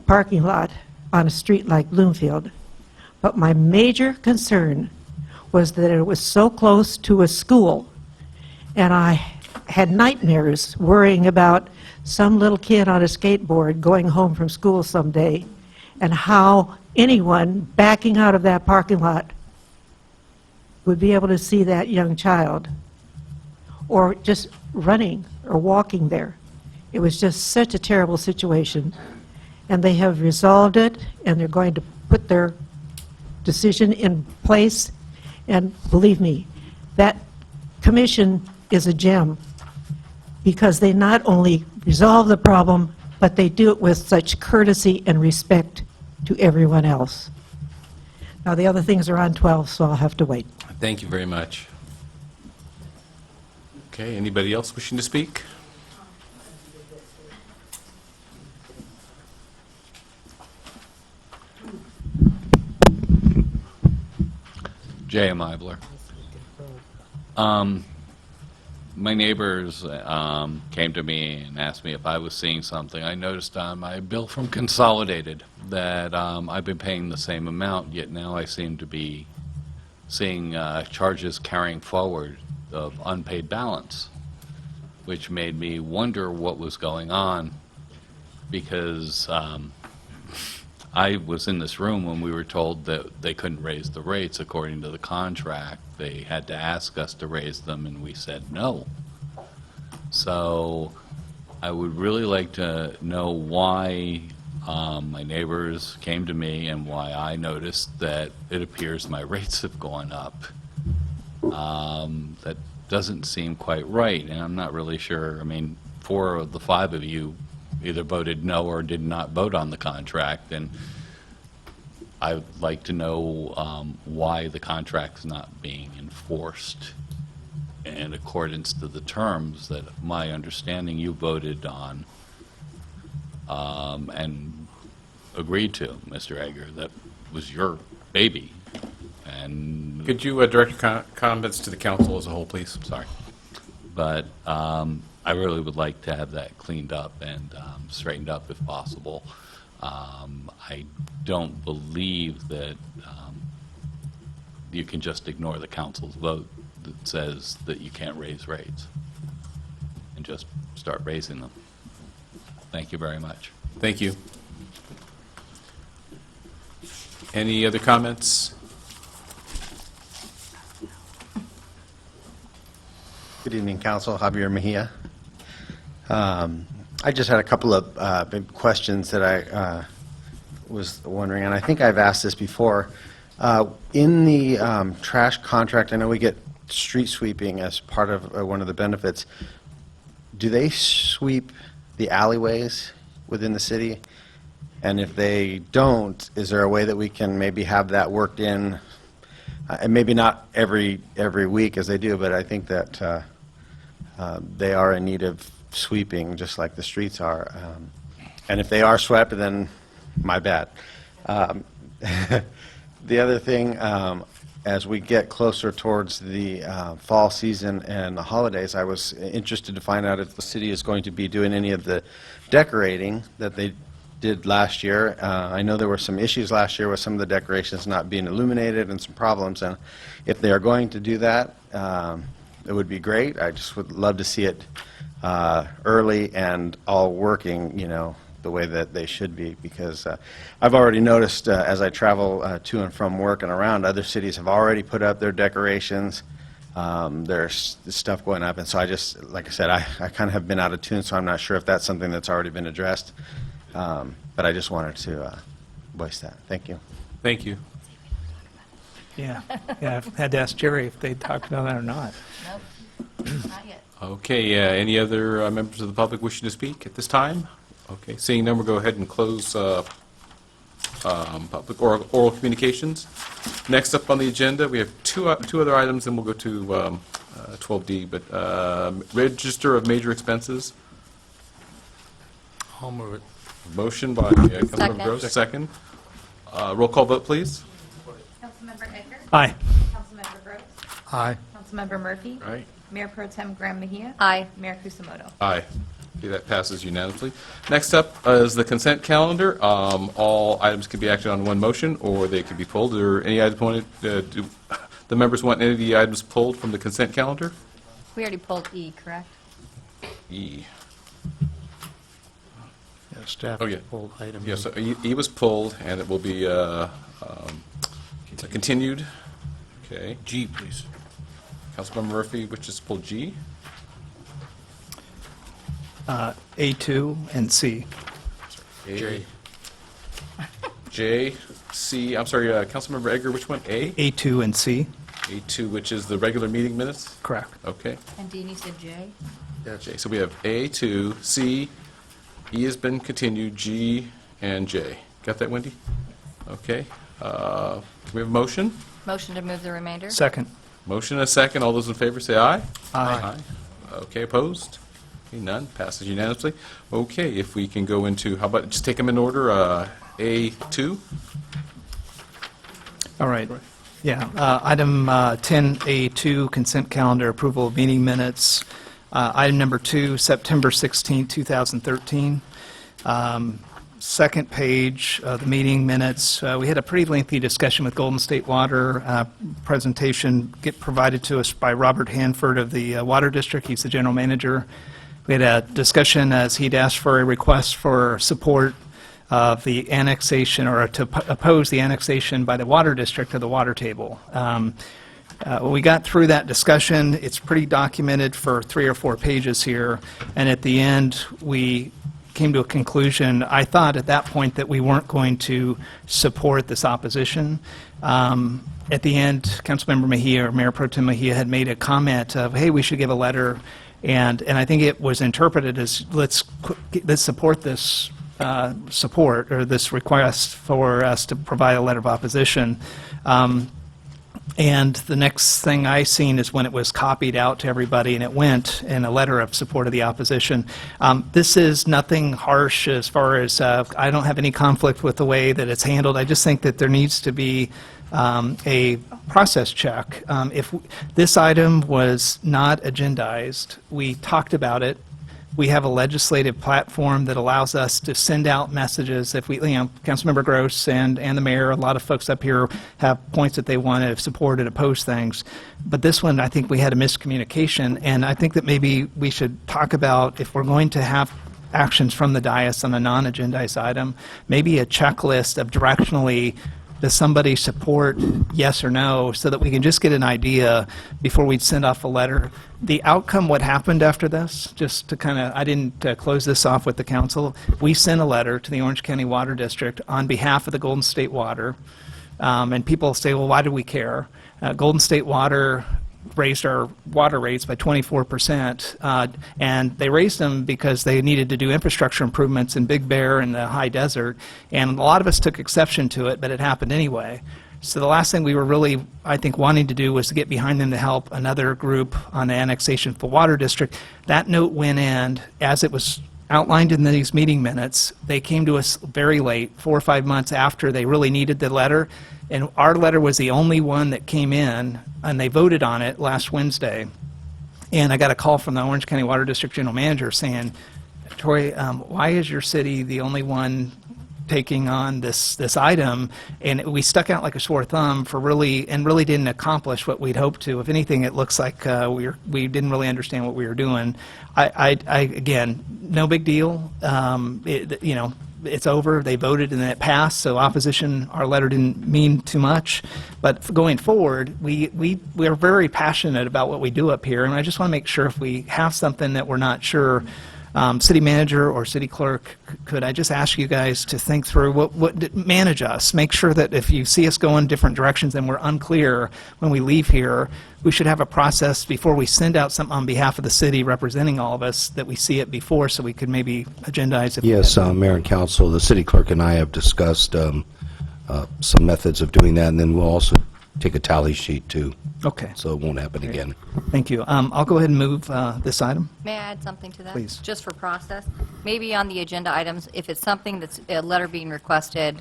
parking lot on a street like Bloomfield. But my major concern was that it was so close to a school, and I had nightmares worrying about some little kid on a skateboard going home from school someday, and how anyone backing out of that parking lot would be able to see that young child, or just running or walking there. It was just such a terrible situation. And they have resolved it, and they're going to put their decision in place. And believe me, that commission is a gem, because they not only resolve the problem, but they do it with such courtesy and respect to everyone else. Now, the other things are on 12, so I'll have to wait. Thank you very much. Okay, anybody else wishing to speak? J.M. Eibler. My neighbors came to me and asked me if I was seeing something. I noticed on my bill from Consolidated that I've been paying the same amount, yet now I seem to be seeing charges carrying forward of unpaid balance, which made me wonder what was going on, because I was in this room when we were told that they couldn't raise the rates according to the contract. They had to ask us to raise them, and we said no. So I would really like to know why my neighbors came to me and why I noticed that it appears my rates have gone up. That doesn't seem quite right, and I'm not really sure. I mean, 4 of the 5 of you either voted no or did not vote on the contract, and I would like to know why the contract's not being enforced in accordance to the terms that my understanding you voted on and agreed to, Mr. Egger. That was your baby. And Could you direct your comments to the council as a whole, please? Sorry. But I really would like to have that cleaned up and straightened up if possible. I don't believe that you can just ignore the council's vote that says that you can't raise rates and just start raising them. Thank you very much. Thank you. Any other comments? Good evening, Council. Javier Mejia. I just had a couple of big questions that I was wondering, and I think I've asked this before. In the trash contract, I know we get street sweeping as part of one of the benefits. Do they sweep the alleyways within the city? And if they don't, is there a way that we can maybe have that worked in? And maybe not every week as they do, but I think that they are in need of sweeping, just like the streets are. And if they are swept, then my bad. The other thing, as we get closer towards the fall season and the holidays, I was interested to find out if the city is going to be doing any of the decorating that they did last year. I know there were some issues last year with some of the decorations not being illuminated and some problems, and if they are going to do that, it would be great. I just would love to see it early and all working, you know, the way that they should be, because I've already noticed as I travel to and from work and around, other cities have already put up their decorations. There's stuff going up, and so I just, like I said, I kind of have been out of tune, so I'm not sure if that's something that's already been addressed. But I just wanted to voice that. Thank you. Thank you. Yeah, I've had to ask Jerry if they talked about that or not. Nope, not yet. Okay, any other members of the public wishing to speak at this time? Okay, seeing none, we'll go ahead and close public oral communications. Next up on the agenda, we have two other items, and we'll go to 12D, but register of major expenses. I'll move it. Motion by Councilmember Gross, second. Roll call vote, please. Councilmember Edgar? Aye. Councilmember Gross? Aye. Councilmember Murphy? Aye. Mayor Pro Tem Graham Mejia? Aye. Mayor Kusamoto? Aye. Okay, that passes unanimously. Next up is the consent calendar. All items can be acted on one motion, or they can be pulled. Or any items wanted, do the members want any of the items pulled from the consent calendar? We already pulled E, correct? E. Yeah, staff Oh, yeah. pulled item. Yes, so E was pulled, and it will be continued. Okay. G, please. Councilmember Murphy, which is pulled G. A2 and C. J. J, C, I'm sorry, Councilmember Edgar, which one? A? A2 and C. A2, which is the regular meeting minutes? Correct. Okay. And Dean, you said J? Yeah, J. So we have A2, C, E has been continued, G, and J. Got that, Wendy? Okay. Can we have a motion? Motion to move the remainder? Second. Motion and a second. All those in favor say aye. Aye. Okay, opposed? Okay, none. Passes unanimously. Okay, if we can go into, how about, just take them in order, A2? All right. Yeah. Item 10A2, consent calendar, approval of meeting minutes. Item number 2, September 16, 2013. Second page of the meeting minutes. We had a pretty lengthy discussion with Golden State Water. Presentation provided to us by Robert Hanford of the Water District. He's the general manager. We had a discussion as he'd asked for a request for support of the annexation, or to oppose the annexation by the Water District of the water table. We got through that discussion. It's pretty documented for 3 or 4 pages here, and at the end, we came to a conclusion. I thought at that point that we weren't going to support this opposition. At the end, Councilmember Mejia, or Mayor Pro Tem Mejia, had made a comment of, hey, we should give a letter, and I think it was interpreted as, let's support this support, or this request for us to provide a letter of opposition. And the next thing I seen is when it was copied out to everybody, and it went in a letter of support of the opposition. This is nothing harsh as far as, I don't have any conflict with the way that it's handled. I just think that there needs to be a process check. If this item was not agendized, we talked about it. We have a legislative platform that allows us to send out messages. If we, Councilmember Gross and the mayor, a lot of folks up here have points that they want to support and oppose things. But this one, I think we had a miscommunication, and I think that maybe we should talk about, if we're going to have actions from the dais on a non-agendized item, maybe a checklist of directionally Does somebody support yes or no, so that we can just get an idea before we'd send off a letter? The outcome, what happened after this, just to kind of, I didn't close this off with the council. We sent a letter to the Orange County Water District on behalf of the Golden State Water. And people say, well, why do we care? Golden State Water raised our water rates by 24%, and they raised them because they needed to do infrastructure improvements in Big Bear and the high desert, and a lot of us took exception to it, but it happened anyway. So the last thing we were really, I think, wanting to do was to get behind them to help another group on the annexation for water district. That note went in, as it was outlined in these meeting minutes. They came to us very late, 4 or 5 months after they really needed the letter, and our letter was the only one that came in, and they voted on it last Wednesday. And I got a call from the Orange County Water District General Manager saying, Troy, why is your city the only one taking on this item? And we stuck out like a sore thumb for really didn't accomplish what we'd hoped to. If anything, it looks like we didn't really understand what we were doing. Again, no big deal. It's over. They voted and it passed. So opposition, our letter didn't mean too much. But going forward, we are very passionate about what we do up here, and I just want to make sure if we have something that we're not sure. City manager or city clerk, could I just ask you guys to think through manage us, make sure that if you see us go in different directions and we're unclear when we leave here, we should have a process before we send out something on behalf of the city representing all of us, that we see it before so we could maybe agendize it. Yes, Mayor and Council, the city clerk and I have discussed some methods of doing that, and then we'll also take a tally sheet too. Okay. So it won't happen again. Thank you. I'll go ahead and move this item. May I add something to that? Please. Just for process? Maybe on the agenda items, if it's something that's a letter being requested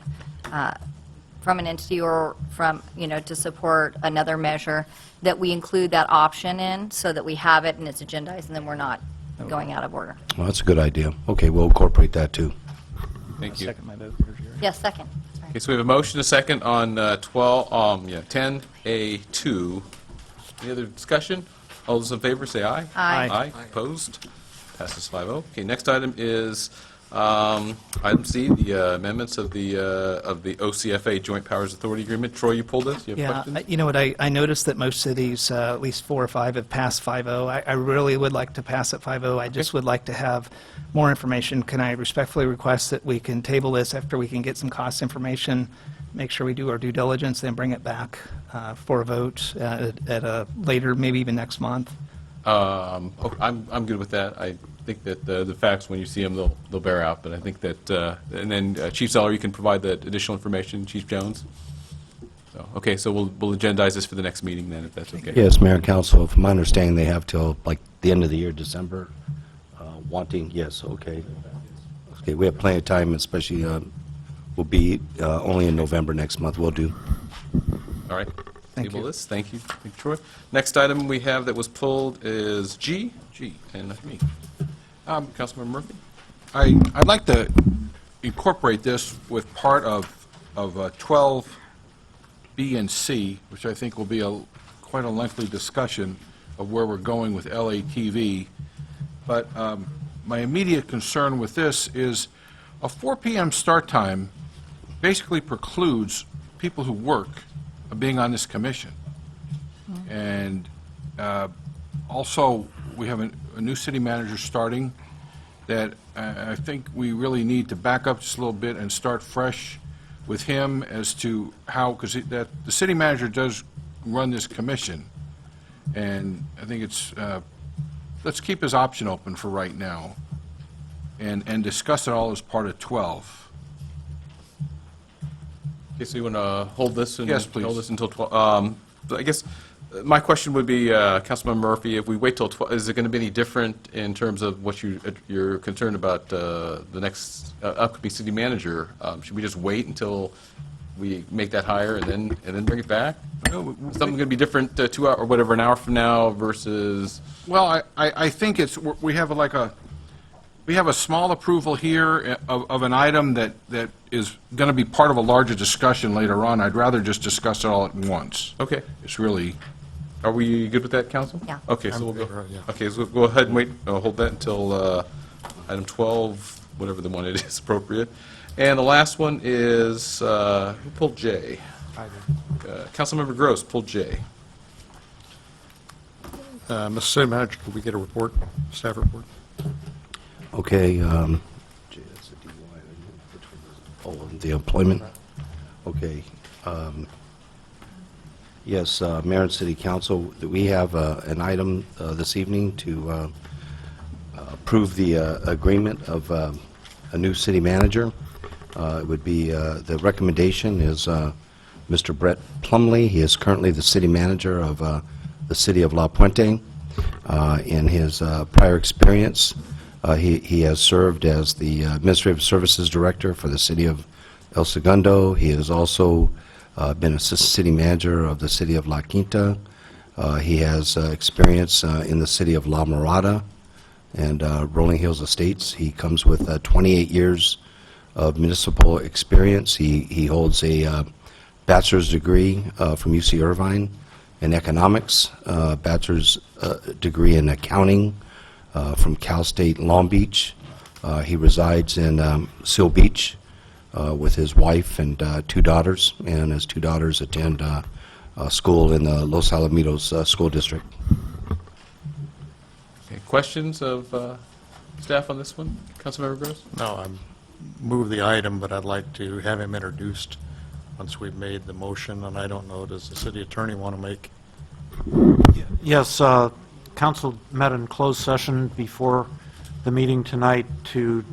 from an entity or from, to support another measure, that we include that option in so that we have it and it's agendized and then we're not going out of order. Well, that's a good idea. Okay, we'll incorporate that too. Thank you. Second my vote. Yes, second. Okay, so we have a motion, a second on 10A2. Any other discussion? All those in favor say aye. Aye. Aye. Opposed? Passes 5-0. Okay, next item is item C, the amendments of the OCFA Joint Powers Authority Agreement. Troy, you pulled this? You have questions? You know what, I noticed that most cities, at least 4 or 5, have passed 5-0. I really would like to pass it 5-0. I just would like to have more information. Can I respectfully request that we can table this after we can get some cost information, make sure we do our due diligence, then bring it back for a vote at a later, maybe even next month? I'm good with that. I think that the facts, when you see them, they'll bear out. But I think that, and then Chief Zeller, you can provide that additional information, Chief Jones. So, okay, so we'll agendize this for the next meeting then, if that's okay. Yes, Mayor and Council, from my understanding, they have till like the end of the year, December, wanting, yes, okay. Okay, we have plenty of time, especially, we'll be only in November next month, we'll do. All right. Thank Table you. this. Thank you, Troy. Next item we have that was pulled is G, and that's me. Councilmember Murphy? I'd like to incorporate this with part of 12B and C, which I think will be quite a lengthy discussion of where we're going with LATV. But my immediate concern with this is a 4 p.m. start time basically precludes people who work being on this commission. And also, we have a new city manager starting that I think we really need to back up just a little bit and start fresh with him as to how, because the city manager does run this commission, and I think it's, let's keep his option open for right now and discuss it all as part of 12. Okay, so you want to hold this? Yes, please. Hold this until 12. I guess my question would be, Councilman Murphy, if we wait till 12, is it going to be any different in terms of what you're concerned about the next upcoming city manager? Should we just wait until we make that hire and then bring it back? No, Something going to be different 2 hours or whatever, an hour from now versus? Well, I think we have a small approval here of an item that is going to be part of a larger discussion later on. I'd rather just discuss it all at once. Okay. It's really, Are we good with that, Council? Yeah. Okay, so we'll go. Okay, so we'll go ahead and wait. Hold that until item 12, whatever the one it is appropriate. And the last one is, who pulled J? Councilmember Gross pulled J. Mr. City Manager, could we get a report, staff report? Okay, the employment? Okay. Yes, Mayor and City Council, we have an item this evening to approve the agreement of a new city manager. It would be, the recommendation is Mr. Brett Plumley. He is currently the city manager of the city of La Puente. In his prior experience, he has served as the Administrative Services Director for the city of El Segundo. He has also been Assistant City Manager of the city of La Quinta. He has experience in the city of La Mirada and Rolling Hills Estates. He comes with 28 years of municipal experience. He holds a bachelor's degree from UC Irvine in economics, bachelor's degree in accounting from Cal State Long Beach. He resides in Seal Beach with his wife and 2 daughters, and his 2 daughters attend school in the Los Alamitos School District. Okay, questions of staff on this one? Councilmember Gross? No, I move the item, but I'd like to have him introduced once we've made the motion, and I don't know, does the city attorney want to make? Yes, council met in closed session before the meeting tonight to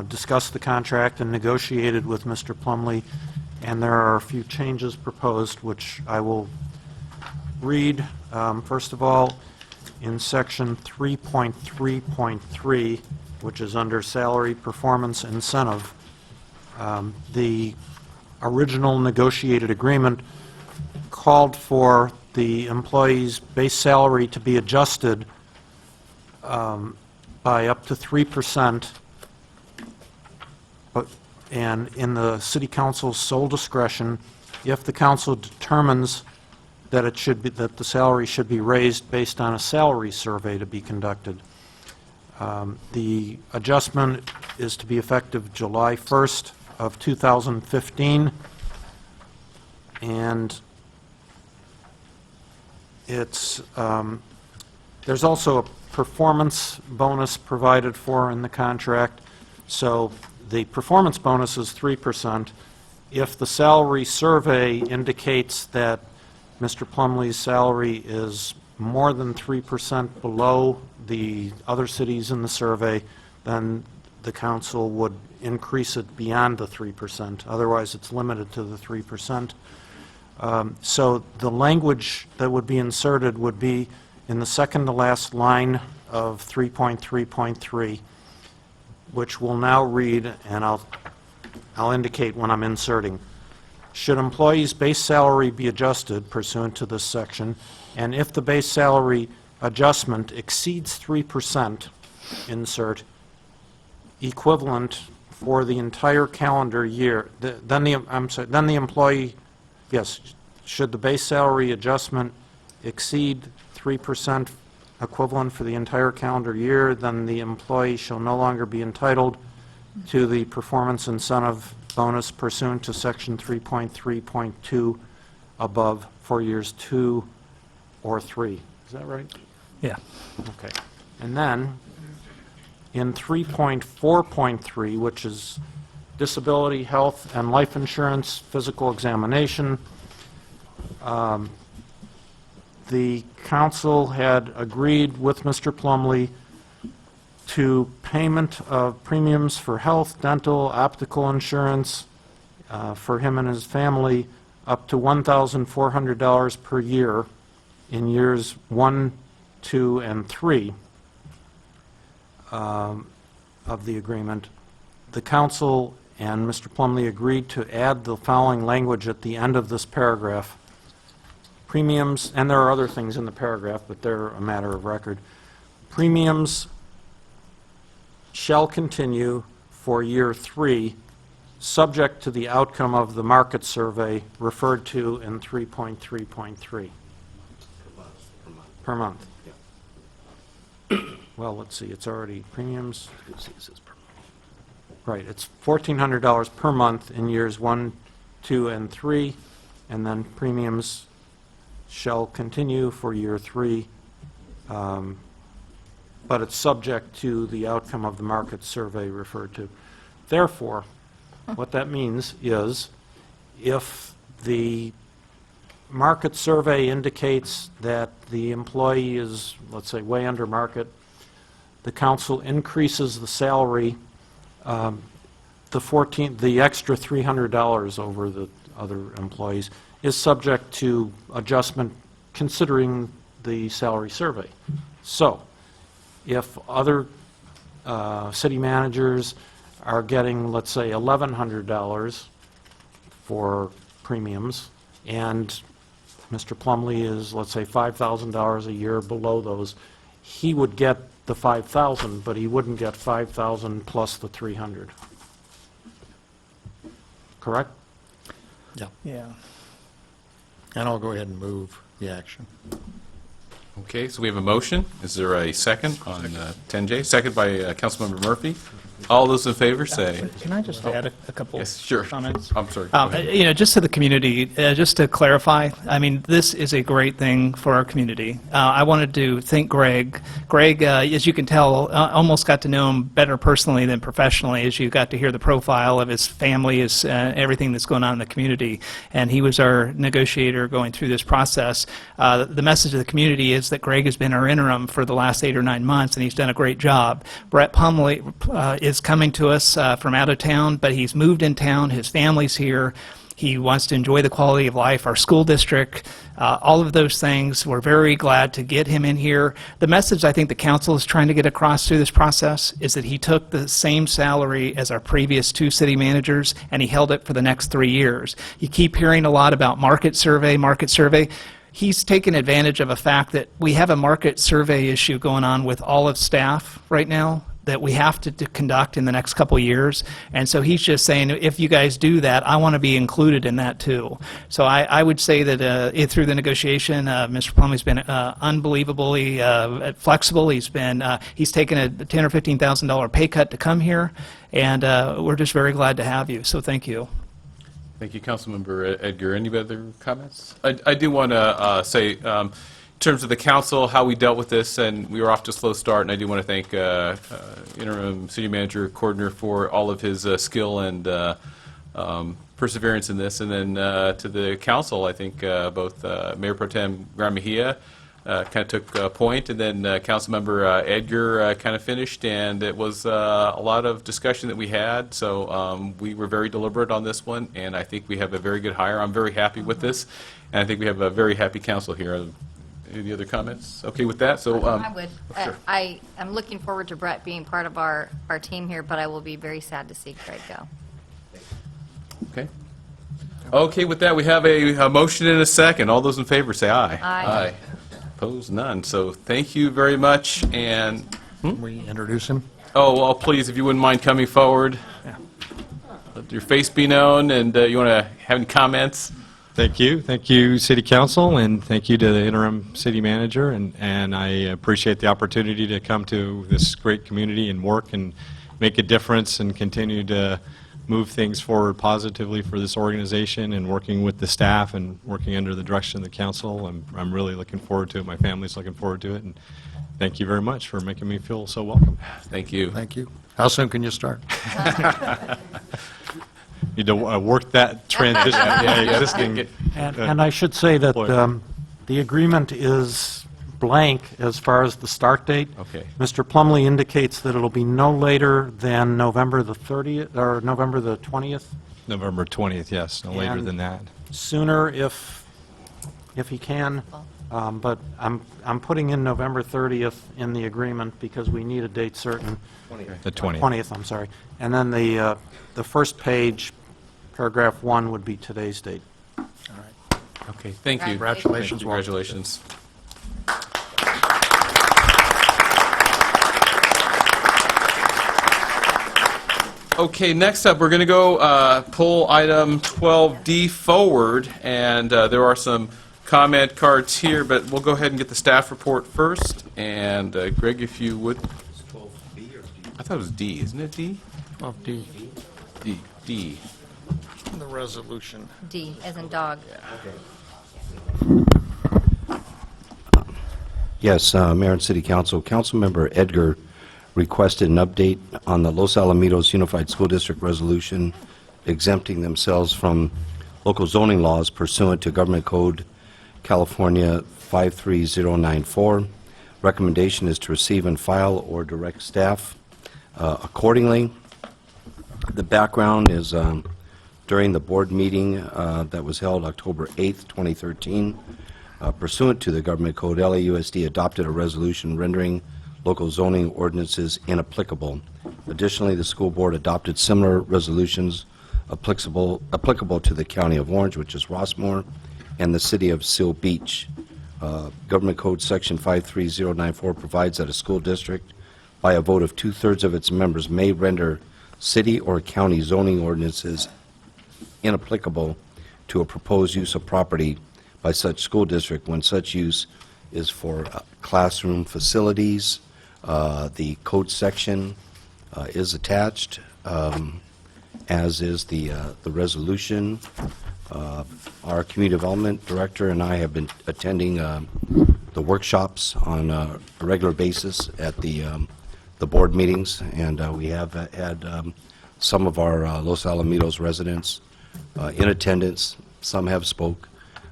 discuss the contract and negotiated with Mr. Plumley, and there are a few changes proposed, which I will read. First of all, in section 3.3.3, which is under salary performance incentive, the original negotiated agreement called for the employee's base salary to be adjusted by up to 3%, and in the city council's sole discretion, if the council determines that it should be, that the salary should be raised based on a salary survey to be conducted. The adjustment is to be effective July 1st of 2015, and it's, there's also a performance bonus provided for in the contract. So the performance bonus is 3%. If the salary survey indicates that Mr. Plumley's salary is more than 3% below the other cities in the survey, then the council would increase it beyond the 3%. Otherwise, it's limited to the 3%. So the language that would be inserted would be in the second to last line of 3.3.3, which will now read, and I'll indicate when I'm inserting. Should employees' base salary be adjusted pursuant to this section, and if the base salary adjustment exceeds 3%, insert, equivalent for the entire calendar year, then the employee, yes, should the base salary adjustment exceed 3% equivalent for the entire calendar year, then the employee shall no longer be entitled to the performance incentive bonus pursuant to section 3.3.2 above for years 2 or 3. Is that right? Yeah. Okay. And then, in 3.4.3, which is disability, health, and life insurance, physical examination, the council had agreed with Mr. Plumley to payment of premiums for health, dental, optical insurance for him and his family up to $1,400 per year in years 1, 2, and 3 of the agreement. The council and Mr. Plumley agreed to add the following language at the end of this paragraph. Premiums, and there are other things in the paragraph, but they're a matter of record. Premiums shall continue for year 3, subject to the outcome of the market survey referred to in 3.3.3. Per month. Well, let's see, it's already premiums. Right, it's $1,400 per month in years 1, 2, and 3, and then premiums shall continue for year 3, but it's subject to the outcome of the market survey referred to. Therefore, what that means is if the market survey indicates that the employee is, let's say, way under market, the council increases the salary, the extra $300 over the other employees is subject to adjustment considering the salary survey. So, if other city managers are getting, let's say, $1,100 for premiums, and Mr. Plumley is, let's say, $5,000 a year below those, he would get the $5,000, but he wouldn't get $5,000 plus the $300. Correct? Yeah. And I'll go ahead and move the action. Okay, so we have a motion. Is there a second on 10J? Second by Councilmember Murphy. All those in favor say... Can I just add a couple Yes, sure. comments? I'm sorry. Go ahead. Just to the community, just to clarify, I mean, this is a great thing for our community. I wanted to thank Greg. Greg, as you can tell, almost got to know him better personally than professionally, as you got to hear the profile of his family, his everything that's going on in the community. And he was our negotiator going through this process. The message to the community is that Greg has been our interim for the last 8 or 9 months, and he's done a great job. Brett Plumley is coming to us from out of town, but he's moved in town. His family's here. He wants to enjoy the quality of life, our school district, all of those things. We're very glad to get him in here. The message I think the council is trying to get across through this process is that he took the same salary as our previous 2 city managers, and he held it for the next 3 years. You keep hearing a lot about market survey, market survey. He's taken advantage of a fact that we have a market survey issue going on with all of staff right now that we have to conduct in the next couple of years. And so he's just saying, if you guys do that, I want to be included in that too. So I would say that through the negotiation, Mr. Plumley's been unbelievably flexible. He's taken a $10,000 or $15,000 pay cut to come here, and we're just very glad to have you. So thank you. Thank you, Councilmember Edgar. Any other comments? I do want to say, in terms of the council, how we dealt with this, and we were off to a slow start, and I do want to thank Interim City Manager Cordner for all of his skill and perseverance in this, and then to the council, I think both Mayor Pro Tem Gran Mejia kind of took point, and then Councilmember Edgar kind of finished, and it was a lot of discussion that we had, so we were very deliberate on this one, and I think we have a very good hire. I'm very happy with this, and I think we have a very happy council here. Any other comments? Okay with that, so... I would. Sure. I'm looking forward to Brett being part of our team here, but I will be very sad to see Greg go. Okay. Okay, with that, we have a motion and a second. All those in favor say aye. Aye. Opposed, none. So thank you very much, and... Can we introduce him? Oh, well, please, if you wouldn't mind coming forward. Let your face be known, and you want to have any comments? Thank you. Thank you, City Council, and thank you to the interim city manager. And I appreciate the opportunity to come to this great community and work and make a difference and continue to move things forward positively for this organization, and working with the staff and working under the direction of the council. I'm really looking forward to it. My family's looking forward to it. And thank you very much for making me feel so welcome. Thank you. Thank you. How soon can you start? Need to work that transition. Existing. And I should say that the agreement is blank as far as the start date. Okay. Mr. Plumley indicates that it'll be no later than November the 30th, or November the 20th. November 20th, yes, no later And than that. Sooner if he can, but I'm putting in November 30th in the agreement because we need a date certain. The 20th. 20th, I'm sorry. And then the first page, paragraph 1, would be today's date. Okay, thank you. Congratulations. Congratulations. Okay, next up, we're going to go pull item 12D forward, and there are some comment cards here, but we'll go ahead and get the staff report first. And Greg, if you would. I thought it was D, isn't it D? Of D, D. the resolution. D, as in dog. Yes, Mayor and City Council. Councilmember Edgar requested an update on the Los Alamitos Unified School District resolution exempting themselves from local zoning laws pursuant to Government Code California 53094. Recommendation is to receive and file or direct staff accordingly. The background is during the board meeting that was held October 8th, 2013. Pursuant to the Government Code, LAUSD adopted a resolution rendering local zoning ordinances inapplicable. Additionally, the school board adopted similar resolutions applicable to the County of Orange, which is Rossmore, and the City of Seal Beach. Government Code Section 53094 provides that a school district, by a vote of 2/3 of its members, may render city or county zoning ordinances inapplicable to a proposed use of property by such school district when such use is for classroom facilities. The code section is attached, as is the resolution. Our community development director and I have been attending the workshops on a regular basis at the board meetings, and we have had some of our Los Alamitos residents in attendance. Some have spoke.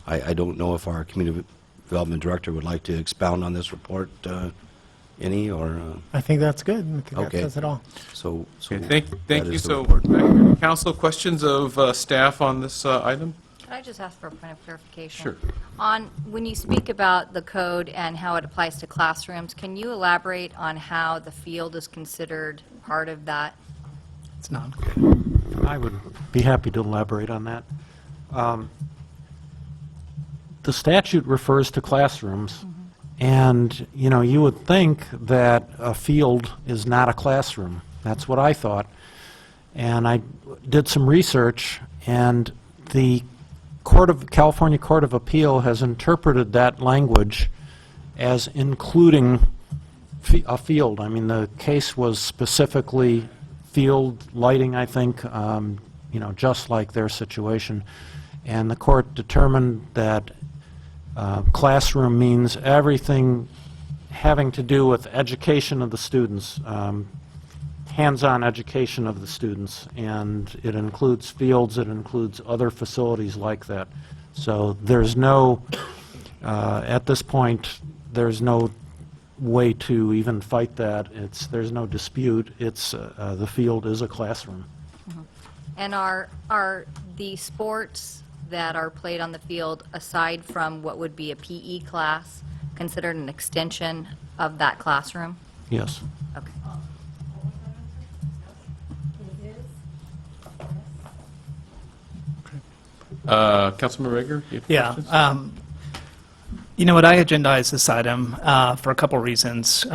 I don't know if our community development director would like to expound on this report any, or... I think that's good. I think that Okay. says it all. So Okay, thank that you. is the So, report. council, questions of staff on this item? Can I just ask for a point of clarification? Sure. When you speak about the code and how it applies to classrooms, can you elaborate on how the field is considered part of that? It's not. I would be happy to elaborate on that. The statute refers to classrooms, and, you know, you would think that a field is not a classroom. That's what I thought. And I did some research, and the California Court of Appeal has interpreted that language as including a field. I mean, the case was specifically field lighting, I think, you know, just like their situation. And the court determined that classroom means everything having to do with education of the students, hands-on education of the students, and it includes fields, it includes other facilities like that. So there's no, at this point, there's no way to even fight that. There's no dispute. The field is a classroom. And are the sports that are played on the field, aside from what would be a PE class, considered an extension of that classroom? Yes. Okay. Councilman Rager? You have Yeah. questions? You know what, I agendized this item for a couple reasons.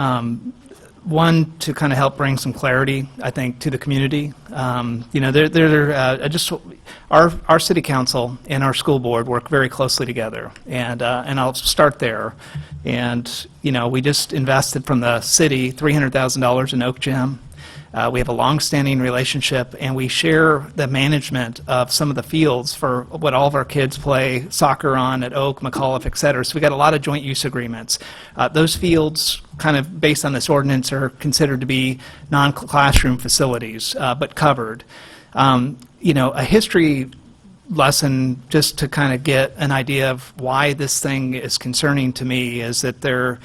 One, to kind of help bring some clarity, I think, to the community. You know, our city council and our school board work very closely together, and I'll start there. And, you know, we just invested from the city $300,000 in Oak Gym. We have a long-standing relationship, and we share the management of some of the fields for what all of our kids play soccer on at Oak, McAuliffe, et cetera. So we got a lot of joint use agreements. Those fields, kind of based on this ordinance, are considered to be non-classroom facilities, but covered. You know, a history lesson, just to kind of get an idea of why this thing is concerning to me, is that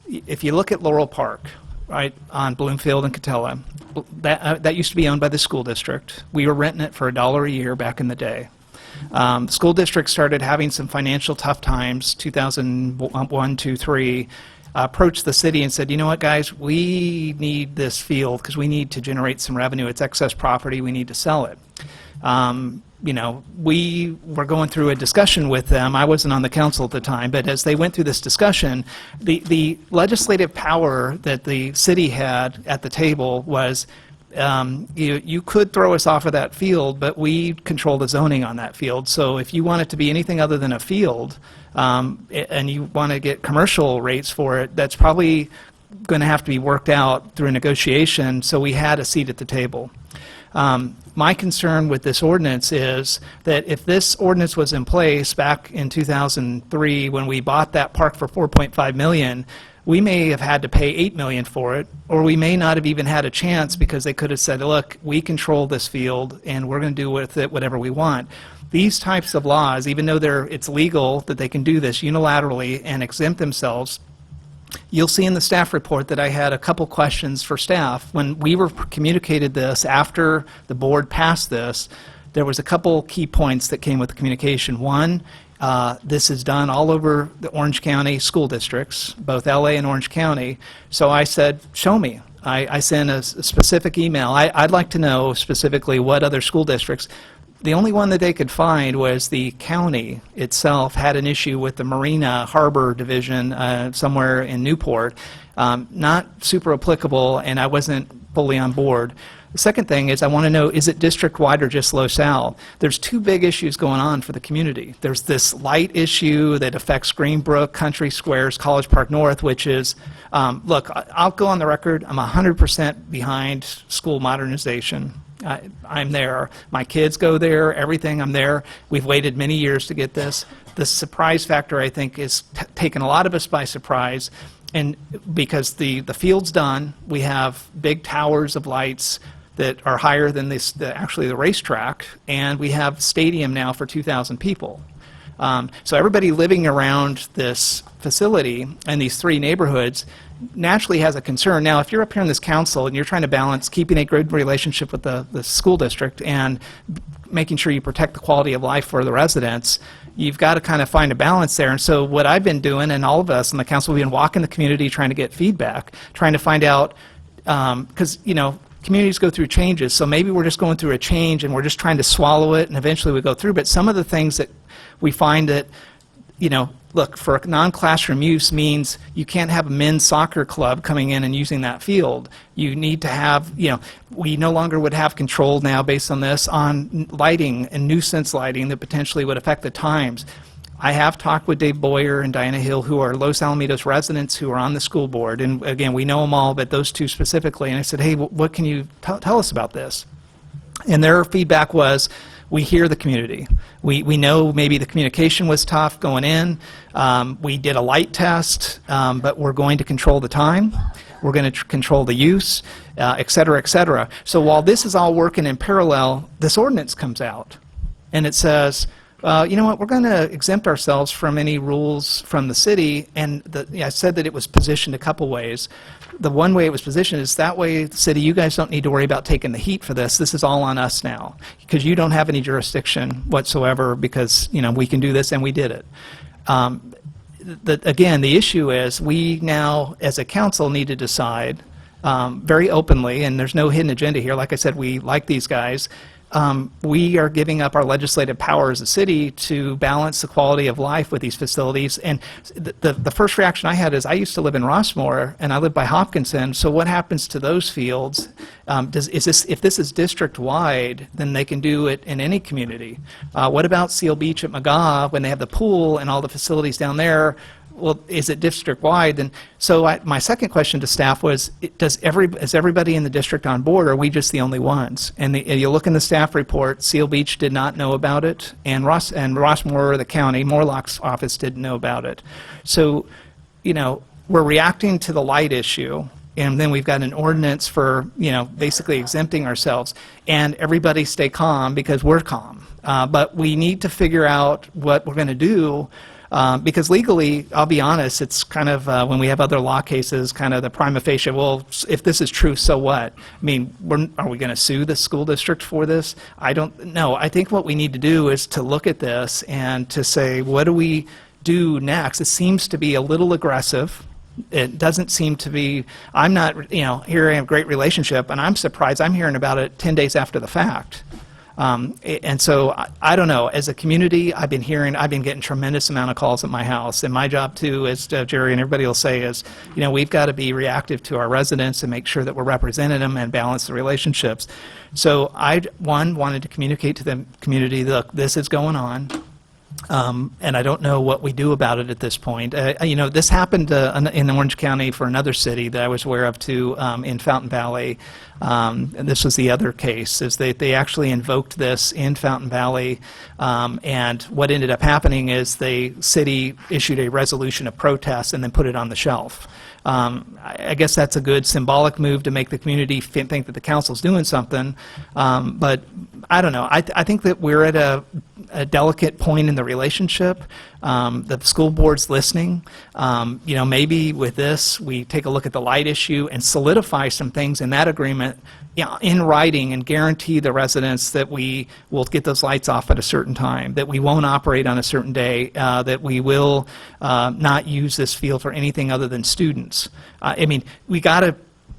if you look at Laurel Park, right, on Bloomfield and Catella, that used to be owned by the school district. We were renting it for $1 a year back in the day. The school district started having some financial tough times, 2001, 2, 3, approached the city and said, you know what, guys, we need this field because we need to generate some revenue. It's excess property. We need to sell it. You know, we were going through a discussion with them. I wasn't on the council at the time, but as they went through this discussion, the legislative power that the city had at the table was, you could throw us off of that field, but we control the zoning on that field. So if you want it to be anything other than a field, and you want to get commercial rates for it, that's probably going to have to be worked out through a negotiation. So we had a seat at the table. My concern with this ordinance is that if this ordinance was in place back in 2003, when we bought that park for $4.5 million, we may have had to pay $8 million for it, or we may not have even had a chance because they could have said, look, we control this field and we're going to do with it whatever we want. These types of laws, even though it's legal that they can do this unilaterally and exempt themselves, you'll see in the staff report that I had a couple questions for staff. When we were communicated this after the board passed this, there was a couple key points that came with the communication. One, this is done all over the Orange County school districts, both LA and Orange County. So I said, show me. I sent a specific email. I'd like to know specifically what other school districts. The only one that they could find was the county itself had an issue with the Marina Harbor Division somewhere in Newport. Not super applicable, and I wasn't fully on board. The second thing is I want to know, is it district-wide or just LoSal? There's two big issues going on for the community. There's this light issue that affects Greenbrook, Country Squares, College Park North, which is, look, I'll go on the record, I'm 100% behind school modernization. I'm there. My kids go there, everything, I'm there. We've waited many years to get this. The surprise factor, I think, is taken a lot of us by surprise. And because the field's done, we have big towers of lights that are higher than actually the racetrack, and we have stadium now for 2,000 people. So everybody living around this facility and these three neighborhoods naturally has a concern. Now, if you're up here in this council and you're trying to balance keeping a good relationship with the school district and making sure you protect the quality of life for the residents, you've got to kind of find a balance there. And so what I've been doing, and all of us in the council, we've been walking the community trying to get feedback, trying to find out, because, communities go through changes, so maybe we're just going through a change and we're just trying to swallow it and eventually we go through. But some of the things that we find that, look, for non-classroom use means you can't have a men's soccer club coming in and using that field. You need to have, we no longer would have control now based on this on lighting and nuisance lighting that potentially would affect the times. I have talked with Dave Boyer and Diana Hill, who are Los Alamitos residents who are on the school board, and again, we know them all, but those two specifically, and I said, hey, what can you tell us about this? And their feedback was, we hear the community. We know maybe the communication was tough going in. We did a light test, but we're going to control the time. We're going to control the use, et cetera, et cetera. So while this is all working in parallel, this ordinance comes out, and it says, you know what, we're going to exempt ourselves from any rules from the city, and I said that it was positioned a couple ways. The one way it was positioned is that way, the city, you guys don't need to worry about taking the heat for this. This is all on us now, because you don't have any jurisdiction whatsoever, because, we can do this, and we did it. Again, the issue is we now, as a council, need to decide very openly, and there's no hidden agenda here. Like I said, we like these guys. We are giving up our legislative power as a city to balance the quality of life with these facilities. And the first reaction I had is, I used to live in Rossmore, and I live by Hopkinton, so what happens to those fields? If this is district-wide, then they can do it in any community. What about Seal Beach at McGaw, when they have the pool and all the facilities down there? Well, is it district-wide? And so my second question to staff was, is everybody in the district on board, or are we just the only ones? And you look in the staff report, Seal Beach did not know about it, and Rossmore, the county, Morlock's office didn't know about it. So, we're reacting to the light issue, and then we've got an ordinance for, basically exempting ourselves. And everybody stay calm, because we're calm. But we need to figure out what we're going to do. Because legally, I'll be honest, it's kind of, when we have other law cases, kind of the prima facie, well, if this is true, so what? I mean, are we going to sue the school district for this? I don't know. I think what we need to do is to look at this and to say, what do we do next? It seems to be a little aggressive. It doesn't seem to be, I'm not, here I have a great relationship, and I'm surprised I'm hearing about it 10 days after the fact. And so I don't know, as a community, I've been getting tremendous amount of calls at my house, and my job too, as Jerry and everybody will say, is, we've got to be reactive to our residents and make sure that we're representing them and balance the relationships. So wanted to communicate to the community, look, this is going on. And I don't know what we do about it at this point. This happened in Orange County for another city that I was aware of too, in Fountain Valley. And this was the other case, is they actually invoked this in Fountain Valley. And what ended up happening is the city issued a resolution of protest and then put it on the shelf. I guess that's a good symbolic move to make the community think that the council's doing something. But I don't know. I think that we're at a delicate point in the relationship. The school board's listening. Maybe with this, we take a look at the light issue and solidify some things in that agreement in writing and guarantee the residents that we will get those lights off at a certain time, that we won't operate on a certain day, that we will not use this field for anything other than students. We got to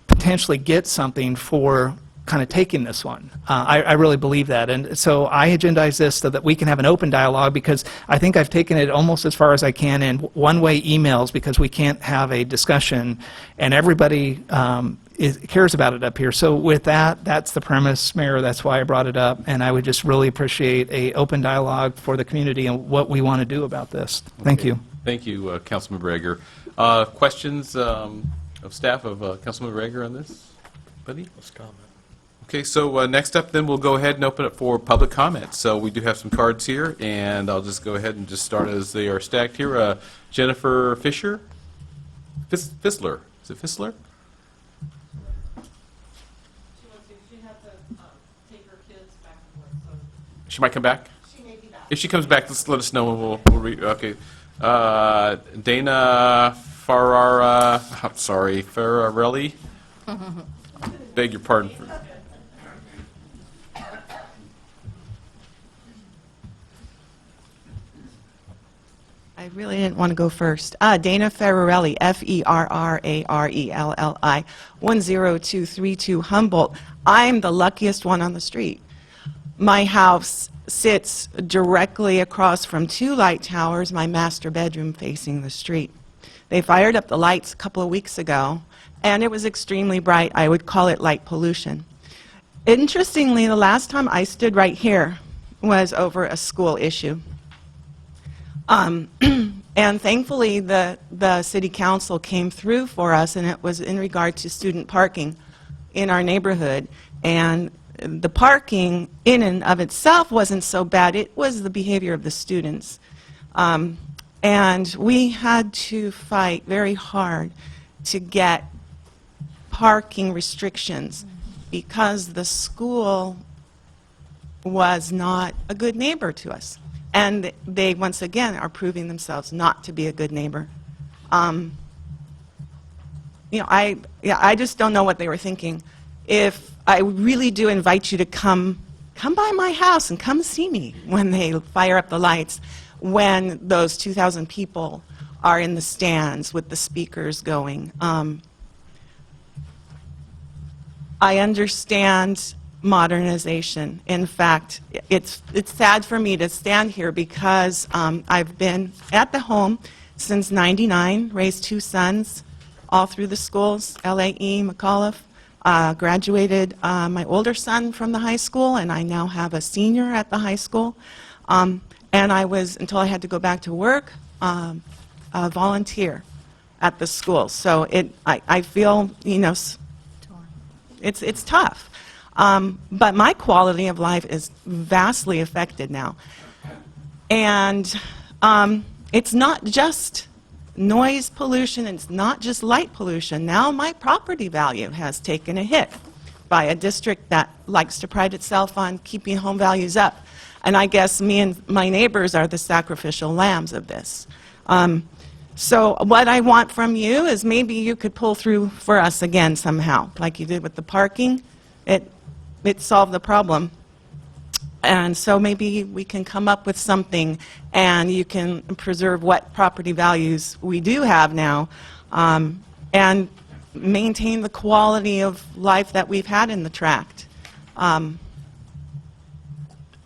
potentially get something for kind of taking this one. I really believe that. And so I agendized this so that we can have an open dialogue, because I think I've taken it almost as far as I can in one-way emails, because we can't have a discussion, and everybody cares about it up here. So with that, that's the premise, Mayor. That's why I brought it up, and I would just really appreciate a open dialogue for the community and what we want to do about this. Thank you. Thank you, Councilmember Egger. Questions of staff of Councilmember Egger on this? Buddy? Let's comment. Okay, so next up then, we'll go ahead and open it for public comment. So we do have some cards here, and I'll just go ahead and just start as they are stacked here. Jennifer Fisher? Fissler. Is it Fissler? She might come back? She may be back. If she comes back, just let us know and we'll read. Okay. Dana Ferrarelli? Beg your pardon. I really didn't want to go first. Dana Ferrarelli, Ferrarelli, 10232 Humboldt. I'm the luckiest one on the street. My house sits directly across from two light towers, my master bedroom facing the street. They fired up the lights a couple of weeks ago, and it was extremely bright. I would call it light pollution. Interestingly, the last time I stood right here was over a school issue. And thankfully, the city council came through for us, and it was in regard to student parking in our neighborhood. And the parking in and of itself wasn't so bad. It was the behavior of the students. And we had to fight very hard to get parking restrictions because the school was not a good neighbor to us. And they, once again, are proving themselves not to be a good neighbor. I just don't know what they were thinking. If I really do invite you to come by my house and come see me when they fire up the lights, when those 2,000 people are in the stands with the speakers going. I understand modernization. In fact, it's sad for me to stand here because I've been at the home since '99, raised two sons all through the schools, LAE, McAuliffe. Graduated my older son from the high school, and I now have a senior at the high school. And I was, until I had to go back to work, a volunteer at the school. So I feel, it's tough. But my quality of life is vastly affected now. And it's not just noise pollution, it's not just light pollution. Now my property value has taken a hit by a district that likes to pride itself on keeping home values up. And I guess me and my neighbors are the sacrificial lambs of this. So what I want from you is maybe you could pull through for us again somehow, like you did with the parking. It solved the problem. And so maybe we can come up with something, and you can preserve what property values we do have now, and maintain the quality of life that we've had in the tract. I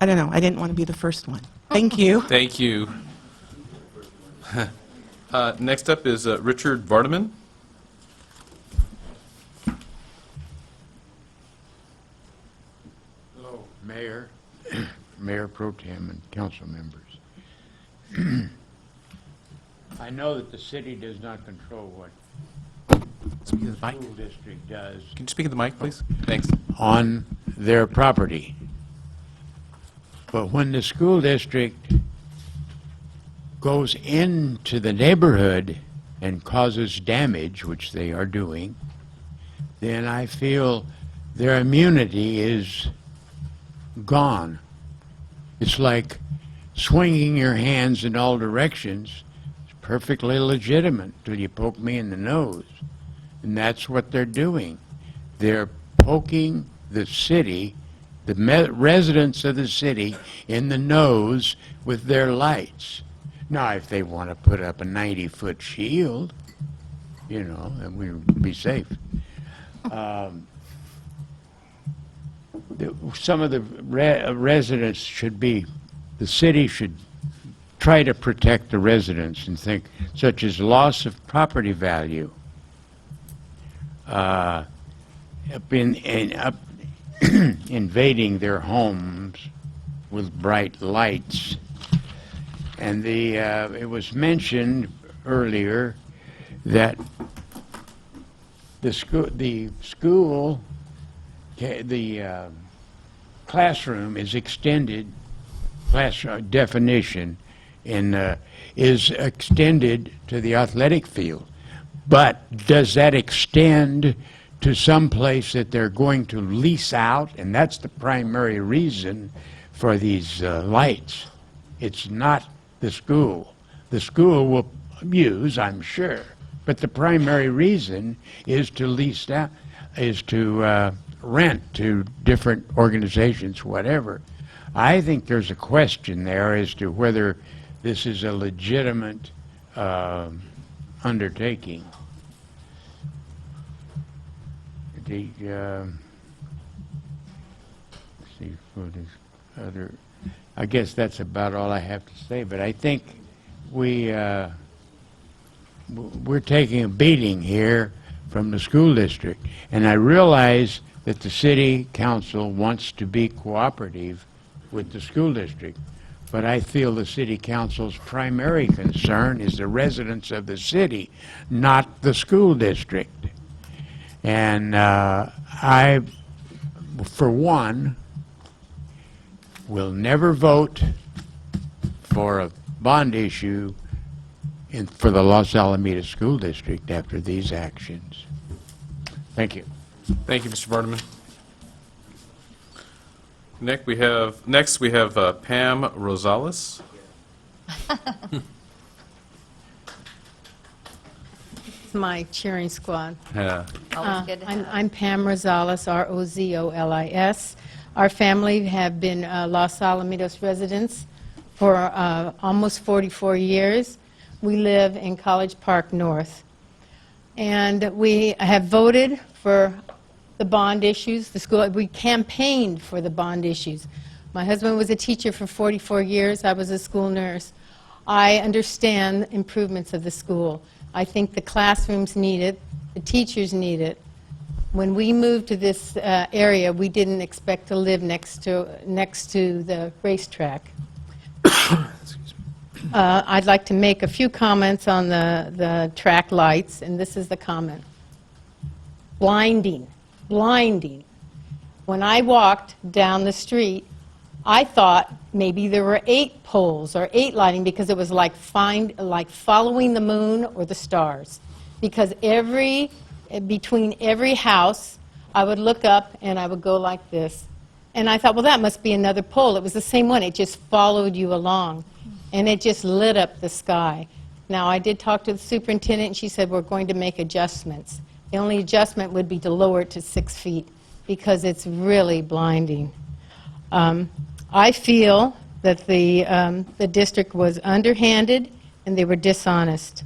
don't know. I didn't want to be the first one. Thank you. Thank you. Next up is Richard Vardaman. Hello, Mayor, Mayor Pro Tem, and council members. I know that the city does not control what Speak to the the mic. school district does Can you speak to the mic, please? Thanks. on their property. But when the school district goes into the neighborhood and causes damage, which they are doing, then I feel their immunity is gone. It's like swinging your hands in all directions. It's perfectly legitimate till you poke me in the nose. And that's what they're doing. They're poking the city, the residents of the city, in the nose with their lights. Now, if they want to put up a 90-foot shield, you know, then we'd be safe. Some of the residents should be, the city should try to protect the residents and think, such as loss of property value, invading their homes with bright lights. And it was mentioned earlier that the classroom is extended, classroom definition is extended to the athletic field. But does that extend to some place that they're going to lease out? And that's the primary reason for these lights. It's not the school. The school will use, I'm sure, but the primary reason is to lease out, is to rent to different organizations, whatever. I think there's a question there as to whether this is a legitimate undertaking. The let's see for this other. I guess that's about all I have to say. But I think we're taking a beating here from the school district, and I realize that the city council wants to be cooperative with the school district. But I feel the city council's primary concern is the residents of the city, not the school district. And I, for one, will never vote for a bond issue for the Los Alamitos School District after these actions. Thank you. Thank you, Mr. Vardaman. Next, we have Pam Rosales. My cheering squad. Yeah. Always good to have. I'm Pam Rosales, R-O-Z-O-L-I-S. Our family have been Los Alamitos residents for almost 44 years. We live in College Park North. And we have voted for the bond issues. The school, we campaigned for the bond issues. My husband was a teacher for 44 years. I was a school nurse. I understand improvements of the school. I think the classrooms need it, the teachers need it. When we moved to this area, we didn't expect to live next to the racetrack. I'd like to make a few comments on the track lights, and this is the comment. Blinding, blinding. When I walked down the street, I thought maybe there were 8 poles or 8 lighting because it was like following the moon or the stars. Because between every house, I would look up and I would go like this. And I thought, well, that must be another pole. It was the same one. It just followed you along. And it just lit up the sky. Now, I did talk to the superintendent, and she said we're going to make adjustments. The only adjustment would be to lower it to 6 feet because it's really blinding. I feel that the district was underhanded and they were dishonest.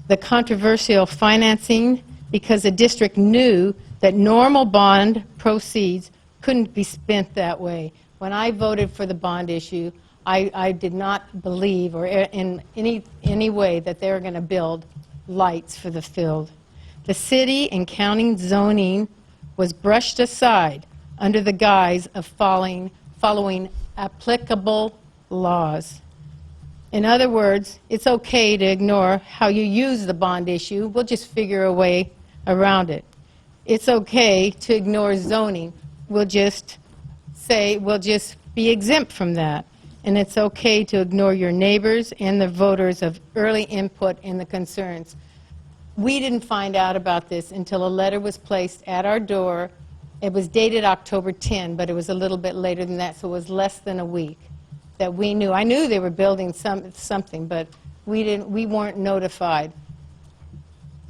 The controversial financing, because the district knew that normal bond proceeds couldn't be spent that way. When I voted for the bond issue, I did not believe or in any way that they were going to build lights for the field. The city and county zoning was brushed aside under the guise of following applicable laws. In other words, it's okay to ignore how you use the bond issue. We'll just figure a way around it. It's okay to ignore zoning. We'll just say, we'll just be exempt from that. And it's okay to ignore your neighbors and the voters of early input in the concerns. We didn't find out about this until a letter was placed at our door. It was dated October 10, but it was a little bit later than that, so it was less than a week that we knew. I knew they were building something, but we weren't notified.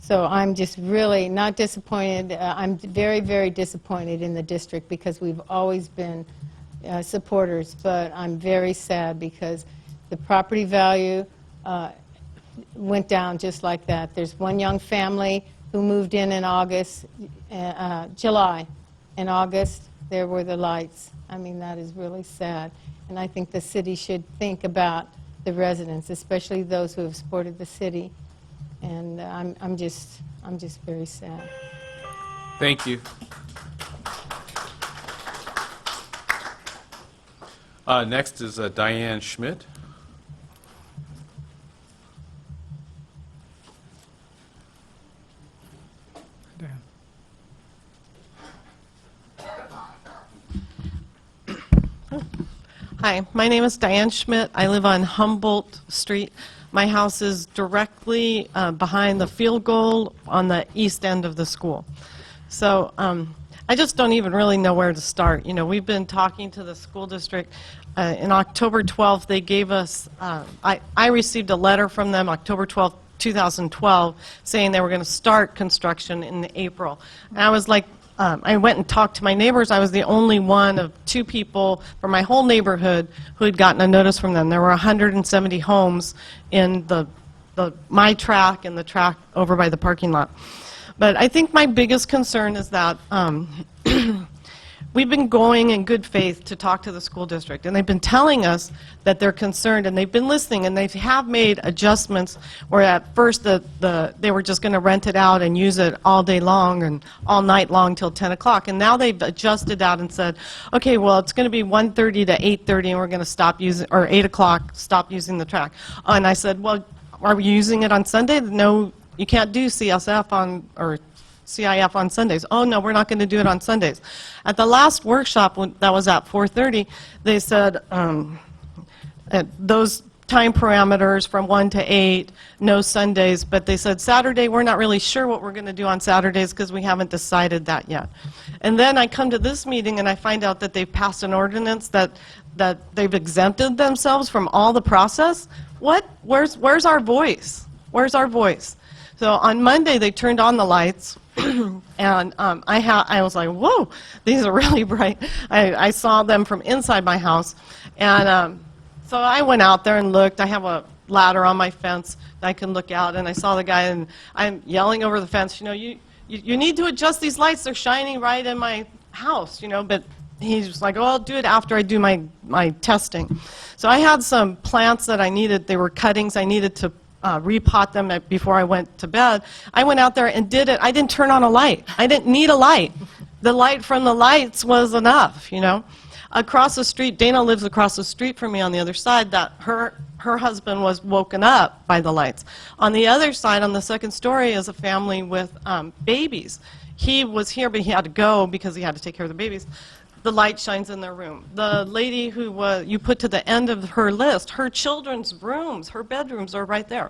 So I'm just really not disappointed. I'm very, very disappointed in the district because we've always been supporters, but I'm very sad because the property value went down just like that. There's one young family who moved in August, July. In August, there were the lights. I mean, that is really sad. And I think the city should think about the residents, especially those who have supported the city. And I'm just very sad. Thank you. Next is Diane Schmidt. Hi, my name is Diane Schmidt. I live on Humboldt Street. My house is directly behind the field goal on the east end of the school. So I just don't even really know where to start. You know, we've been talking to the school district. In October 12th, they gave us, I received a letter from them October 12th, 2012, saying they were going to start construction in April. And I was like, I went and talked to my neighbors. I was the only one of 2 people from my whole neighborhood who had gotten a notice from them. There were 170 homes in my tract and the tract over by the parking lot. But I think my biggest concern is that we've been going in good faith to talk to the school district, and they've been telling us that they're concerned, and they've been listening, and they have made adjustments where at first they were just going to rent it out and use it all day long and all night long till 10 o'clock. And now they've adjusted that and said, okay, well, it's going to be 1:30 to 8:30, and we're going to stop using, or 8 o'clock, stop using the track. And I said, well, are we using it on Sunday? No, you can't do CSF on, or CIF on Sundays. Oh, no, we're not going to do it on Sundays. At the last workshop that was at 4:30, they said those time parameters from 1 to 8, no Sundays, but they said Saturday, we're not really sure what we're going to do on Saturdays because we haven't decided that yet. And then I come to this meeting and I find out that they've passed an ordinance that they've exempted themselves from all the process. What? Where's our voice? Where's our voice? So on Monday, they turned on the lights, and I was like, whoa, these are really bright. I saw them from inside my house, and so I went out there and looked. I have a ladder on my fence that I can look out, and I saw the guy, and I'm yelling over the fence, you know, you need to adjust these lights. They're shining right in my house, you know, but he's just like, oh, I'll do it after I do my testing. So I had some plants that I needed. They were cuttings. I needed to repot them before I went to bed. I went out there and did it. I didn't turn on a light. I didn't need a light. The light from the lights was enough, you know. Across the street, Dana lives across the street from me on the other side, that her husband was woken up by the lights. On the other side, on the second story, is a family with babies. He was here, but he had to go because he had to take care of the babies. The light shines in their room. The lady who you put to the end of her list, her children's rooms, her bedrooms are right there.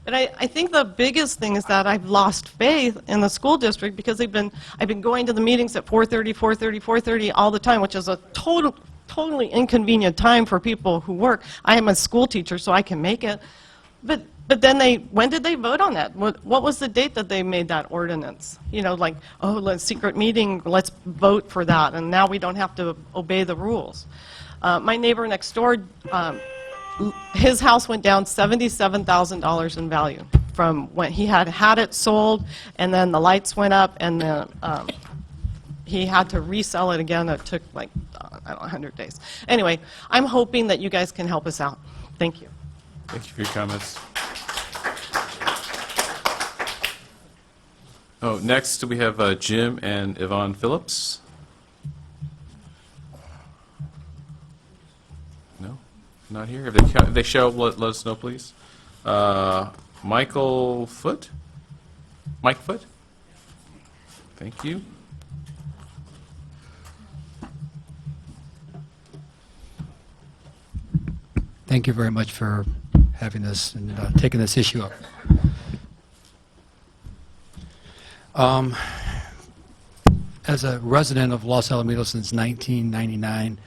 But I think the biggest thing is that I've lost faith in the school district because I've been going to the meetings at 4:30, 4:30, 4:30 all the time, which is a totally inconvenient time for people who work. I am a school teacher, so I can make it. But then when did they vote on that? What was the date that they made that ordinance? You know, like, oh, let's secret meeting, let's vote for that, and now we don't have to obey the rules. My neighbor next door, his house went down $77,000 in value from when he had it sold, and then the lights went up, and then he had to resell it again. It took like, I don't know, 100 days. Anyway, I'm hoping that you guys can help us out. Thank you. Thank you for your comments. Oh, next we have Jim and Yvonne Phillips. Not here. If they show, let us know, please. Michael Foote? Mike Foote? Thank you. Thank you very much for having this and taking this issue up. As a resident of Los Alamitos since 1999,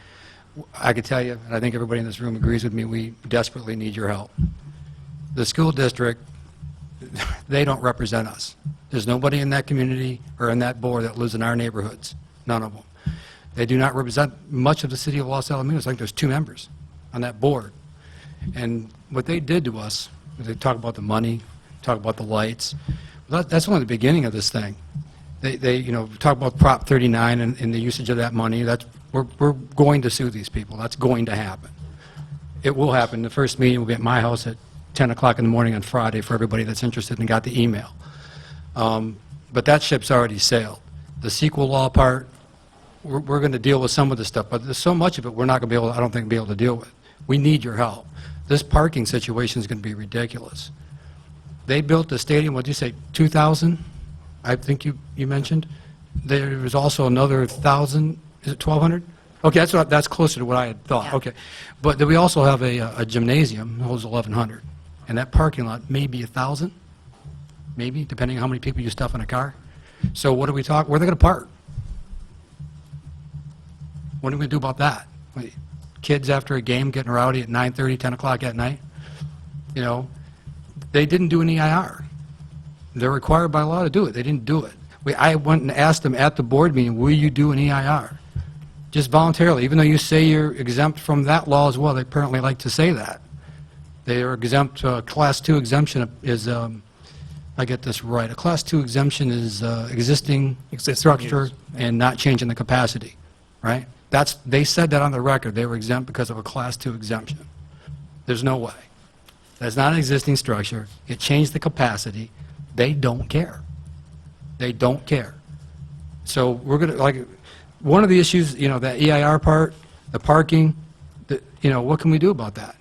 I can tell you, and I think everybody in this room agrees with me, we desperately need your help. The school district, they don't represent us. There's nobody in that community or in that board that lives in our neighborhoods, none of them. They do not represent much of the city of Los Alamitos. I think there's 2 members on that board. And what they did to us, they talk about the money, talk about the lights, that's only the beginning of this thing. They talk about Prop 39 and the usage of that money. We're going to sue these people. That's going to happen. It will happen. The first meeting will be at my house at 10 o'clock in the morning on Friday for everybody that's interested and got the email. But that ship's already sailed. The sequel law part, we're going to deal with some of the stuff, but there's so much of it we're not going to be able, I don't think, be able to deal with. We need your help. This parking situation is going to be ridiculous. They built the stadium, what did you say, 2,000? I think you mentioned. There was also another 1,000, is it 1,200? Okay, that's closer to what I had thought. Okay. But then we also have a gymnasium, it holds 1,100. And that parking lot may be 1,000, maybe, depending on how many people you stuff in a car. So what do we talk, where are they going to park? What are we going to do about that? Kids after a game getting rowdy at 9:30, 10 o'clock at night? You know, they didn't do an EIR. They're required by law to do it. They didn't do it. I went and asked them at the board meeting, will you do an EIR? Just voluntarily, even though you say you're exempt from that law as well. They apparently like to say that. They are exempt, Class 2 exemption is, I get this right, a Class 2 exemption is existing structure and not changing the capacity, right? They said that on the record. They were exempt because of a Class 2 exemption. There's no way. That's not an existing structure. It changed the capacity. They don't care. They don't care. So we're going to, like, one of the issues, that EIR part, the parking, what can we do about that?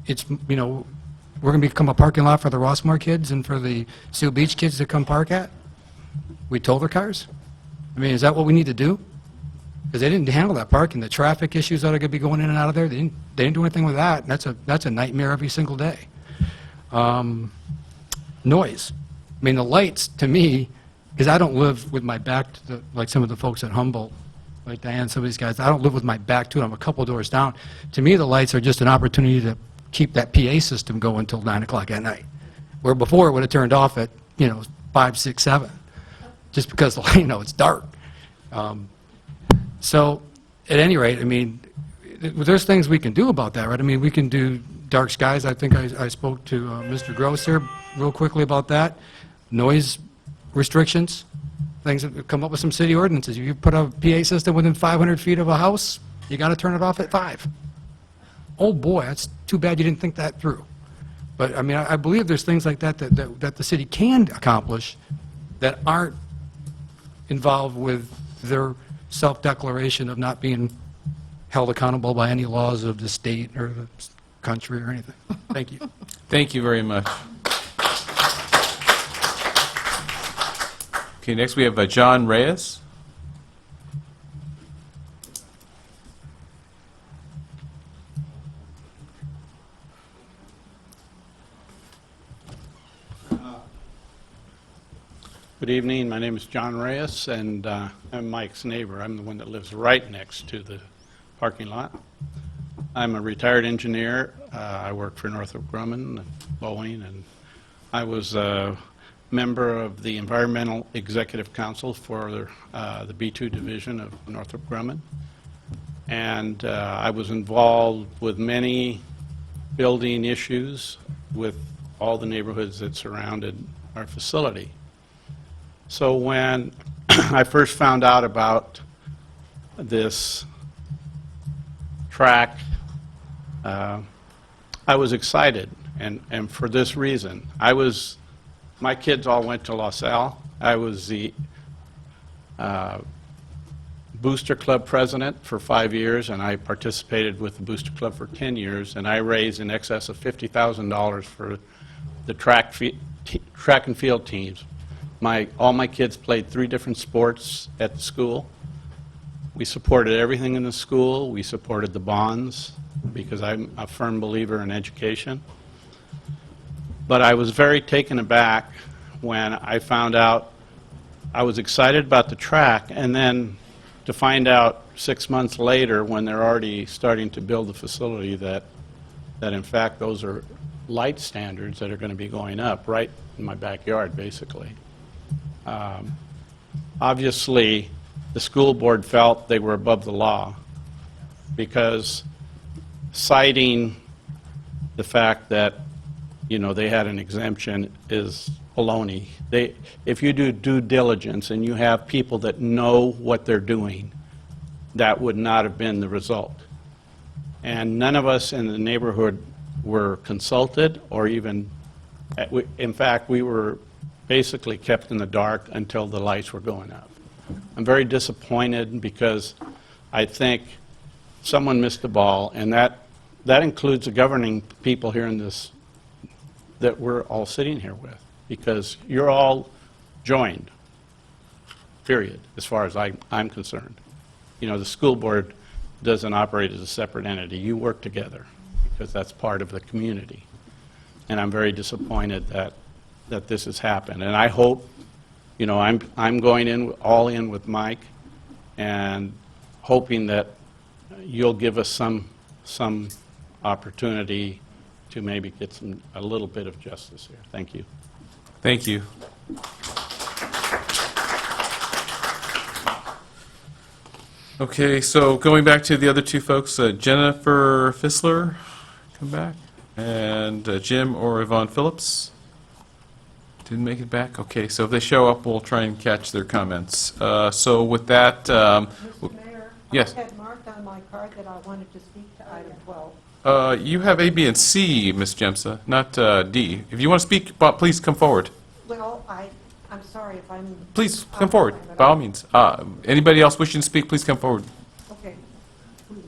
It's, we're going to become a parking lot for the Rossmore kids and for the Seal Beach kids to come park at? We tow their cars? I mean, is that what we need to do? Because they didn't handle that parking. The traffic issues that are going to be going in and out of there, they didn't do anything with that. And that's a nightmare every single day. Noise. I mean, the lights, to me, because I don't live with my back to like some of the folks at Humboldt, like Diane, some of these guys, I don't live with my back to it. I'm a couple doors down. To me, the lights are just an opportunity to keep that PA system going until 9 o'clock at night, where before it would have turned off at, 5, 6, 7, just because, it's dark. So, at any rate, I mean, there's things we can do about that, right? I mean, we can do dark skies. I think I spoke to Mr. Gross here real quickly about that. Noise restrictions, things that come up with some city ordinances. If you put a PA system within 500 feet of a house, you got to turn it off at 5. Oh boy, that's too bad you didn't think that through. But I mean, I believe there's things like that the city can accomplish that aren't involved with their self-declaration of not being held accountable by any laws of the state or the country or anything. Thank you. Thank you very much. Okay, next we have John Reyes. Good evening. My name is John Reyes, and I'm Mike's neighbor. I'm the one that lives right next to the parking lot. I'm a retired engineer. I work for Northrop Grumman and Boeing, and I was a member of the Environmental Executive Council for the B-2 division of Northrop Grumman. And I was involved with many building issues with all the neighborhoods that surrounded our facility. So when I first found out about this track, I was excited, and for this reason. My kids all went to LaSalle. I was the Booster Club president for 5 years, and I participated with the Booster Club for 10 years, and I raised in excess of $50,000 for the track and field teams. All my kids played 3 different sports at the school. We supported everything in the school. We supported the bonds because I'm a firm believer in education. But I was very taken aback when I found out I was excited about the track, and then to find out 6 months later when they're already starting to build the facility that in fact those are light standards that are going to be going up right in my backyard, basically. Obviously, the school board felt they were above the law because citing the fact that, you know, they had an exemption is baloney. If you do due diligence and you have people that know what they're doing, that would not have been the result. And none of us in the neighborhood were consulted or even, in fact, we were basically kept in the dark until the lights were going up. I'm very disappointed because I think someone missed the ball, and that includes the governing people here in this, that we're all sitting here with, because you're all joined, period, as far as I'm concerned. You know, the school board doesn't operate as a separate entity. You work together because that's part of the community. And I'm very disappointed that this has happened. And I hope, you know, I'm going in all in with Mike and hoping that you'll give us some opportunity to maybe get a little bit of justice here. Thank you. Thank you. Okay, so going back to the other two folks, Jennifer Fissler, come back, and Jim or Yvonne Phillips. Didn't make it back? Okay, so if they show up, we'll try and catch their comments. So with that, Mr. Mayor? yes. I had marked on my card that I wanted to speak to item 12. You have A, B, and C, Ms. Jemsa, not D. If you want to speak, please come forward. Well, I'm sorry if I'm... Please come forward, by all means. Anybody else wishing to speak, please come forward. Okay, please.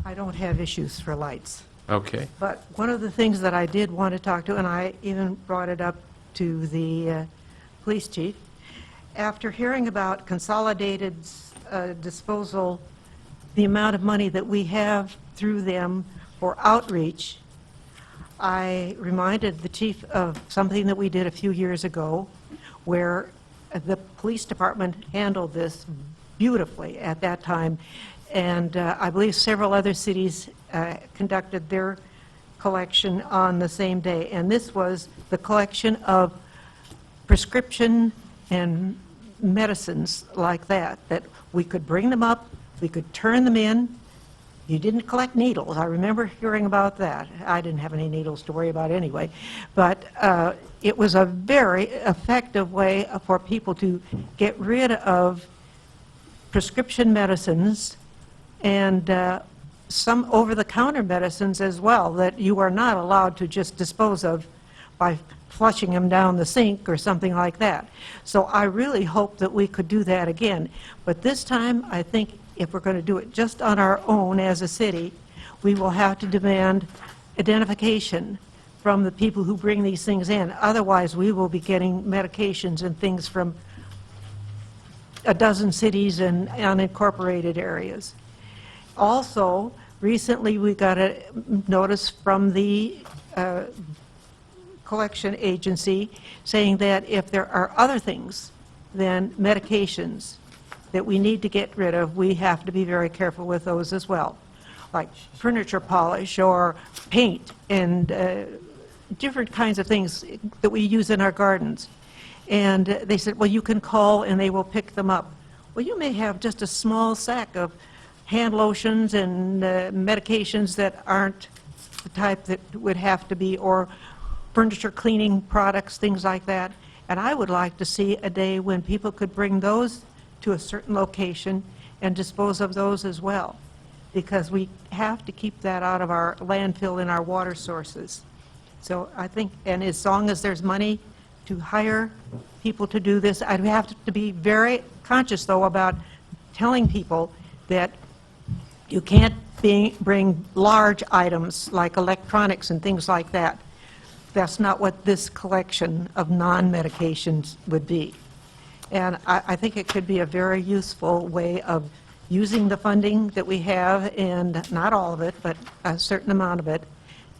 I don't have issues for lights. Okay. But one of the things that I did want to talk to, and I even brought it up to the police chief, after hearing about consolidated disposal, the amount of money that we have through them for outreach, I reminded the chief of something that we did a few years ago where the police department handled this beautifully at that time. And I believe several other cities conducted their collection on the same day. And this was the collection of prescription and medicines like that we could bring them up, we could turn them in. You didn't collect needles. I remember hearing about that. I didn't have any needles to worry about anyway. But it was a very effective way for people to get rid of prescription medicines and some over-the-counter medicines as well that you are not allowed to just dispose of by flushing them down the sink or something like that. So I really hope that we could do that again. But this time, I think if we're going to do it just on our own as a city, we will have to demand identification from the people who bring these things in. Otherwise, we will be getting medications and things from a dozen cities and unincorporated areas. Also, recently we got a notice from the collection agency saying that if there are other things than medications that we need to get rid of, we have to be very careful with those as well, like furniture polish or paint and different kinds of things that we use in our gardens. And they said, well, you can call and they will pick them up. Well, you may have just a small sack of hand lotions and medications that aren't the type that would have to be, or furniture cleaning products, things like that. And I would like to see a day when people could bring those to a certain location and dispose of those as well. because we have to keep that out of our landfill and our water sources. So I think, and as long as there's money to hire people to do this, I'd have to be very conscious, though, about telling people that you can't bring large items like electronics and things like that. That's not what this collection of non-medications would be. And I think it could be a very useful way of using the funding that we have, and not all of it, but a certain amount of it.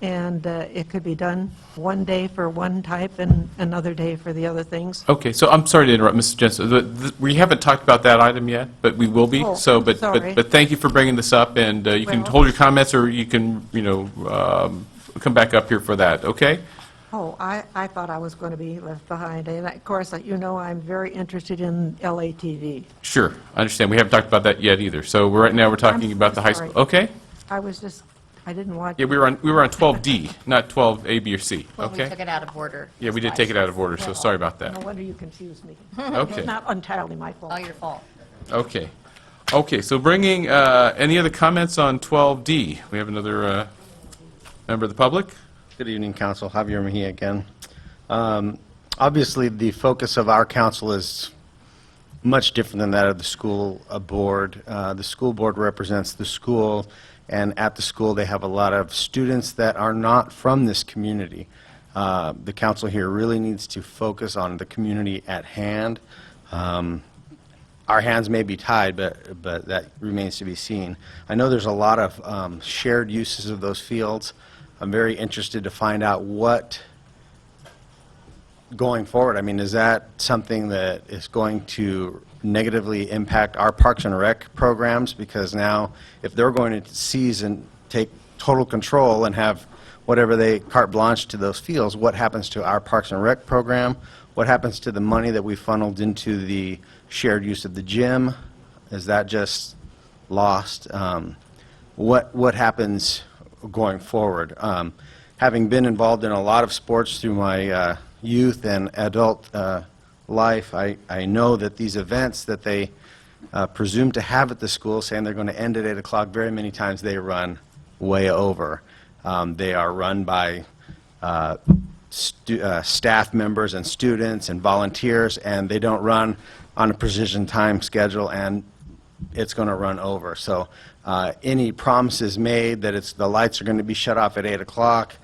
And it could be done one day for one type and another day for the other things. Okay, so I'm sorry to interrupt, Mrs. Jensen. We haven't talked about that item yet, but we will be. Oh, So, I'm sorry. but thank you for bringing this up, and you can Well- hold your comments, or you can, come back up here for that, okay? Oh, I thought I was going to be left behind. And of course, you know, I'm very interested in LATV. Sure, I understand. We haven't talked about that yet either. So right now, we're talking about the high school. sorry. Okay? I didn't want. Yeah, we were on 12D, not 12A, B, or C, Well, we okay? took it out of order. Yeah, we did take it out of order, so sorry about No that. wonder you confused me. Okay. It's not entirely my fault. All your fault. Okay. Okay, so bringing, any other comments on 12D? We have another member of the public? Good evening, Council. Javier Mejia again. Obviously, the focus of our council is much different than that of the school board. The school board represents the school, and at the school, they have a lot of students that are not from this community. The council here really needs to focus on the community at hand. Our hands may be tied, but that remains to be seen. I know there's a lot of shared uses of those fields. I'm very interested to find out what, going forward, I mean, is that something that is going to negatively impact our Parks and Rec programs? Because now, if they're going to seize and take total control and have whatever they carte blanche to those fields, what happens to our Parks and Rec program? What happens to the money that we funneled into the shared use of the gym? Is that just lost? What happens going forward? Having been involved in a lot of sports through my youth and adult life, I know that these events that they presume to have at the school, saying they're going to end at 8 o'clock, very many times they run way over. They are run by staff members and students and volunteers, and they don't run on a precision time schedule, and it's going to run over. So any promises made that the lights are going to be shut off at 8 o'clock,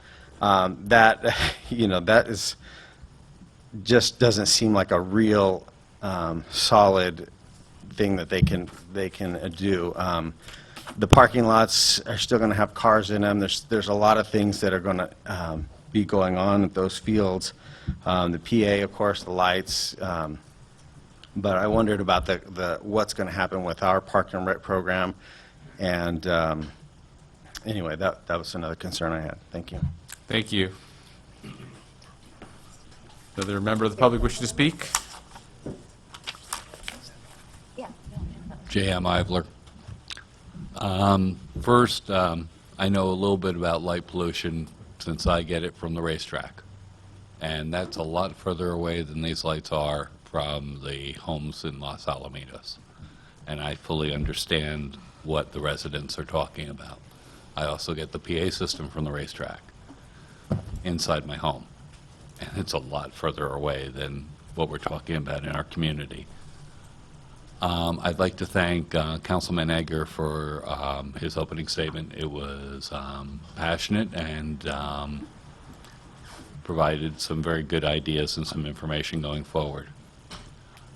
that, that is, just doesn't seem like a real solid thing that they can do. The parking lots are still going to have cars in them. There's a lot of things that are going to be going on at those fields. The PA, of course, the lights. But I wondered about what's going to happen with our Park and Rec program. And anyway, that was another concern I had. Thank you. Thank you. Another member of the public wishing to speak? J.M. Ivler. First, I know a little bit about light pollution since I get it from the racetrack. And that's a lot further away than these lights are from the homes in Los Alamitos. And I fully understand what the residents are talking about. I also get the PA system from the racetrack inside my home. And it's a lot further away than what we're talking about in our community. I'd like to thank Councilman Egger for his opening statement. It was passionate and provided some very good ideas and some information going forward.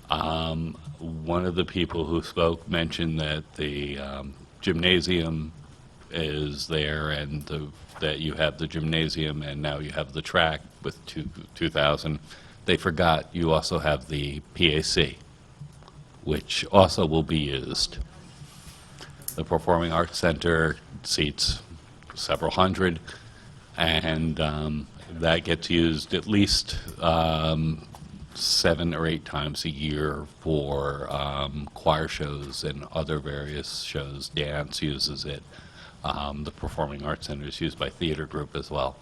One of the people who spoke mentioned that the gymnasium is there and that you have the gymnasium and now you have the track with 2,000. They forgot you also have the PAC, which also will be used. The Performing Arts Center seats several hundred, and that gets used at least 7 or 8 times a year for choir shows and other various shows. Dance uses it. The Performing Arts Center is used by theater group as well.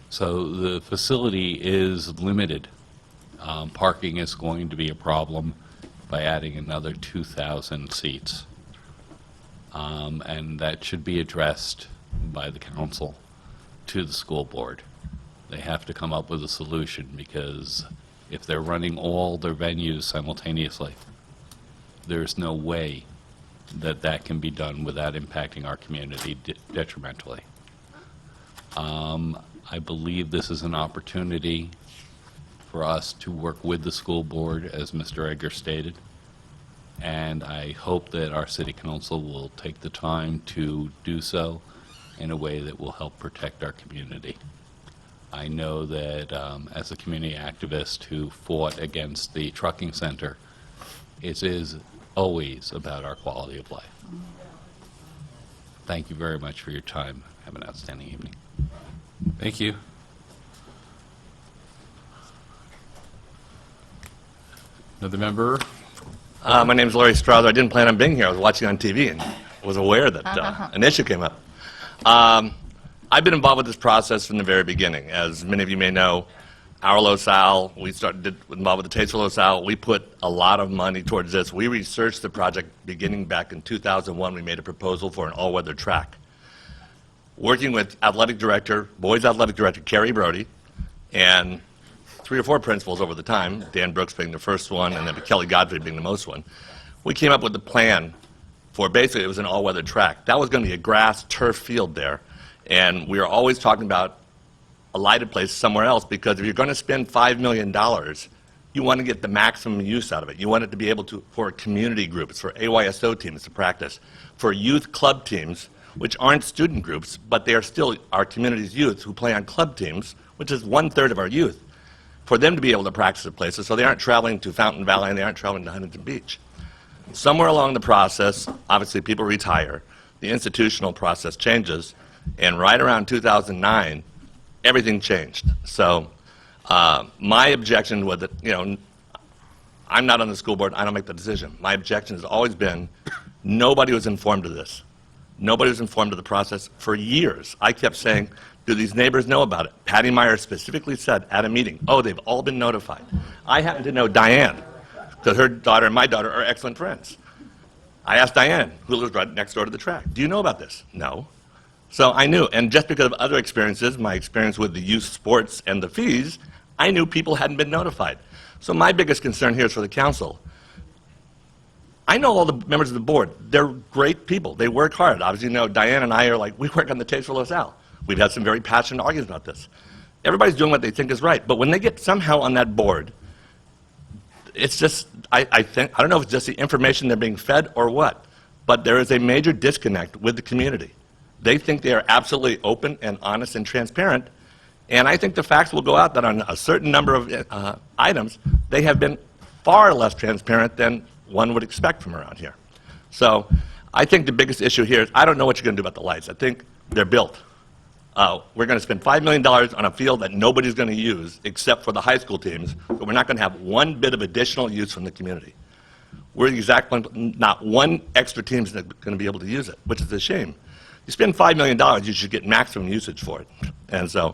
So the facility is limited. Parking is going to be a problem by adding another 2,000 seats. and that should be addressed by the council to the school board. They have to come up with a solution, because if they're running all their venues simultaneously, there's no way that that can be done without impacting our community detrimentally. I believe this is an opportunity for us to work with the school board, as Mr. Edgar stated, and I hope that our city council will take the time to do so in a way that will help protect our community. I know that as a community activist who fought against the trucking center, it is always about our quality of life. Thank you very much for your time. Have an outstanding evening. Thank you. Another member? My name's Larry Strauser. I didn't plan on being here. I was watching on TV and was aware that an issue came up. I've been involved with this process from the very beginning. As many of you may know, our LoSal, we started involved with the Taste for LoSal. We put a lot of money towards this. We researched the project beginning back in 2001. We made a proposal for an all-weather track. Working with athletic director, boys athletic director Kerry Brody, and 3 or 4 principals over the time, Dan Brooks being the first one, and then Kelly Godfrey being the most one, we came up with a plan for basically it was an all-weather track. That was going to be a grass turf field there, and we were always talking about a lighted place somewhere else, because if you're going to spend $5 million, you want to get the maximum use out of it. You want it to be able to, for community groups, for AYSO teams to practice, for youth club teams, which aren't student groups, but they are still our community's youth who play on club teams, which is 1/3 of our youth, for them to be able to practice at places so they aren't traveling to Fountain Valley and they aren't traveling to Huntington Beach. Somewhere along the process, obviously people retire, the institutional process changes, and right around 2009, everything changed. So my objection was that, I'm not on the school board, I don't make the decision. My objection has always been, nobody was informed of this. Nobody was informed of the process for years. I kept saying, do these neighbors know about it? Patty Meyer specifically said at a meeting, oh, they've all been notified. I happen to know Diane, because her daughter and my daughter are excellent friends. I asked Diane, who lives right next door to the track, do you know about this? No. So I knew, and just because of other experiences, my experience with the youth sports and the fees, I knew people hadn't been notified. So my biggest concern here is for the council. I know all the members of the board. They're great people. They work hard. Obviously, Diane and I are like, we work on the Taste for LoSal. We've had some very passionate arguments about this. Everybody's doing what they think is right. But when they get somehow on that board, it's just, I don't know if it's just the information they're being fed or what, but there is a major disconnect with the community. They think they are absolutely open and honest and transparent, and I think the facts will go out that on a certain number of items, they have been far less transparent than one would expect from around here. So I think the biggest issue here is I don't know what you're going to do about the lights. I think they're built. We're going to spend $5 million on a field that nobody's going to use except for the high school teams, but we're not going to have one bit of additional use from the community. We're exactly not one extra team is going to be able to use it, which is a shame. You spend $5 million, you should get maximum usage for it. And so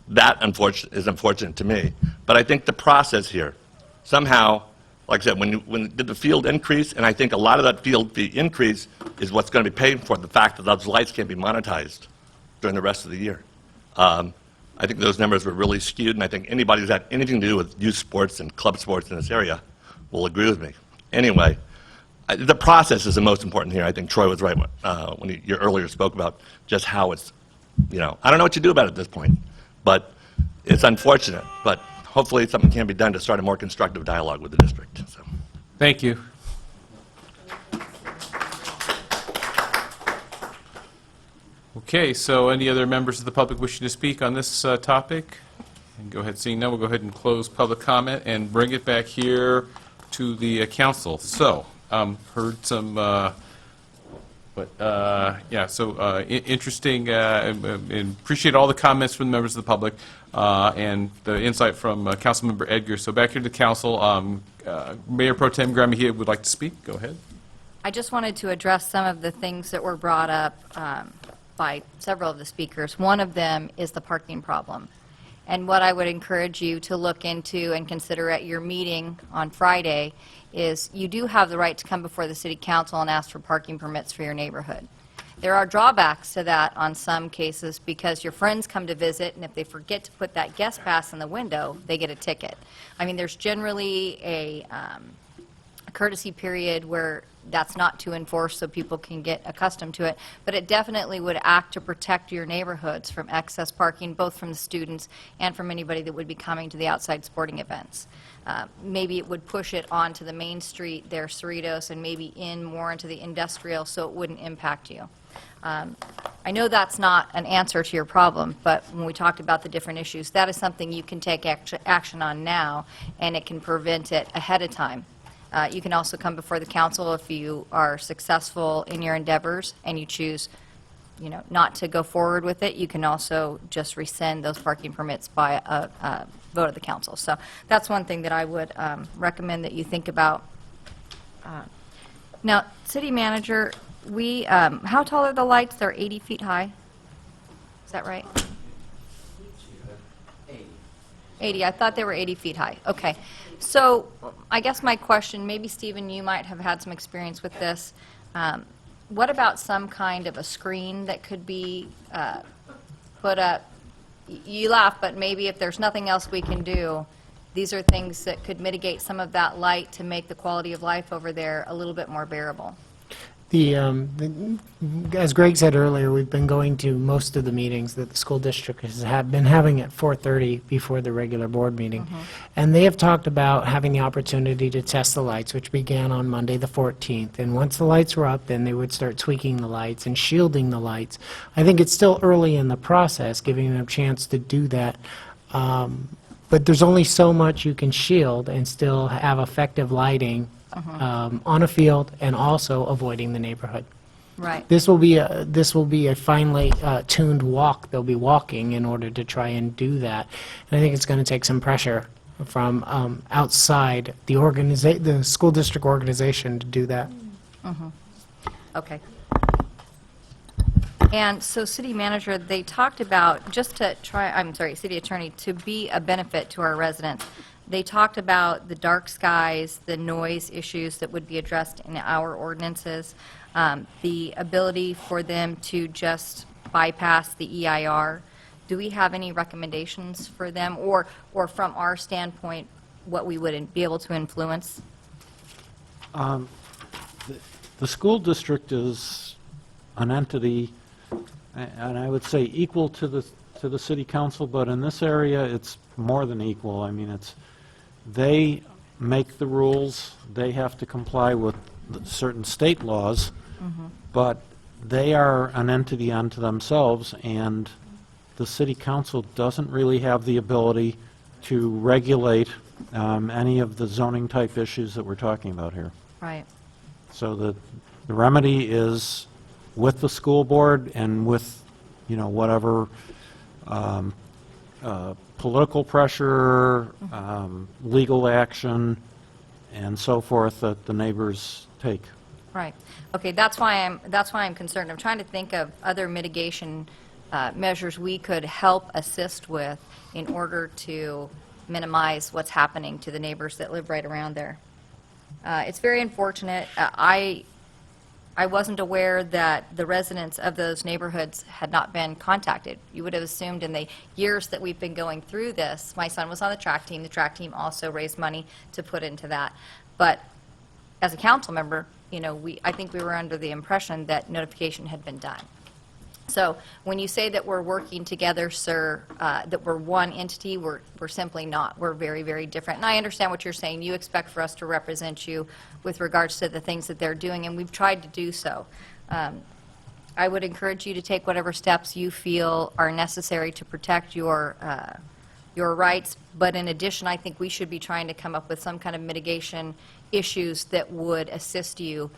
that is unfortunate to me. But I think the process here, somehow, like I said, when did the field increase, and I think a lot of that field fee increase is what's going to be paying for the fact that those lights can't be monetized during the rest of the year. I think those numbers were really skewed, and I think anybody who's had anything to do with youth sports and club sports in this area will agree with me. Anyway, the process is the most important here. I think Troy was right when you earlier spoke about just how it's, I don't know what you do about it at this point, but it's unfortunate. But hopefully something can be done to start a more constructive dialogue with the district. So. Thank you. Okay, so any other members of the public wishing to speak on this topic? And go ahead, seeing none, we'll go ahead and close public comment and bring it back here to the council. So, heard some, interesting, and appreciate all the comments from the members of the public and the insight from Councilmember Edgar. So back here to the council, Mayor Pro Tem Graham Mejia would like to speak. Go ahead. I just wanted to address some of the things that were brought up by several of the speakers. One of them is the parking problem. And what I would encourage you to look into and consider at your meeting on Friday is you do have the right to come before the city council and ask for parking permits for your neighborhood. There are drawbacks to that on some cases because your friends come to visit, and if they forget to put that guest pass in the window, they get a ticket. I mean, there's generally a courtesy period where that's not too enforced so people can get accustomed to it, but it definitely would act to protect your neighborhoods from excess parking, both from the students and from anybody that would be coming to the outside sporting events. Maybe it would push it onto the main street there, Cerritos, and maybe in more into the industrial so it wouldn't impact you. I know that's not an answer to your problem, but when we talked about the different issues, that is something you can take action on now, and it can prevent it ahead of time. You can also come before the council if you are successful in your endeavors and you choose, not to go forward with it. You can also just rescind those parking permits by a vote of the council. So that's one thing that I would recommend that you think about. Now, city manager, how tall are the lights? They're 80 feet high. Is that right? 80. I thought they were 80 feet high. Okay. So I guess my question, maybe Stephen, you might have had some experience with this. What about some kind of a screen that could be put up? You laugh, but maybe if there's nothing else we can do, these are things that could mitigate some of that light to make the quality of life over there a little bit more bearable. As Greg said earlier, we've been going to most of the meetings that the school district has been having at 4:30 before the regular board meeting. And they have talked about having the opportunity to test the lights, which began on Monday the 14th. And once the lights were up, then they would start tweaking the lights and shielding the lights. I think it's still early in the process, giving them a chance to do that. But there's only so much you can shield and still have effective lighting on a field and also avoiding the neighborhood. Right. This will be a finely tuned walk they'll be walking in order to try and do that. And I think it's going to take some pressure from outside the school district organization to do that. Okay. And so city manager, they talked about, just to try, city attorney, to be a benefit to our residents, they talked about the dark skies, the noise issues that would be addressed in our ordinances, the ability for them to just bypass the EIR. Do we have any recommendations for them, or from our standpoint, what we would be able to influence? The school district is an entity, and I would say equal to the city council, but in this area, it's more than equal. I mean, they make the rules, they have to comply with certain state laws, but they are an entity unto themselves, and the city council doesn't really have the ability to regulate any of the zoning type issues that we're talking about here. Right. So the remedy is with the school board and with, whatever political pressure, legal action, and so forth that the neighbors take. Right. Okay, that's why I'm concerned. I'm trying to think of other mitigation measures we could help assist with in order to minimize what's happening to the neighbors that live right around there. It's very unfortunate. I wasn't aware that the residents of those neighborhoods had not been contacted. You would have assumed in the years that we've been going through this, my son was on the track team. The track team also raised money to put into that. But as a council member, I think we were under the impression that notification had been done. So when you say that we're working together, sir, that we're one entity, we're simply not. We're very, very different. And I understand what you're saying. You expect for us to represent you with regards to the things that they're doing, and we've tried to do so. I would encourage you to take whatever steps you feel are necessary to protect your rights. But in addition, I think we should be trying to come up with some kind of mitigation issues that would assist you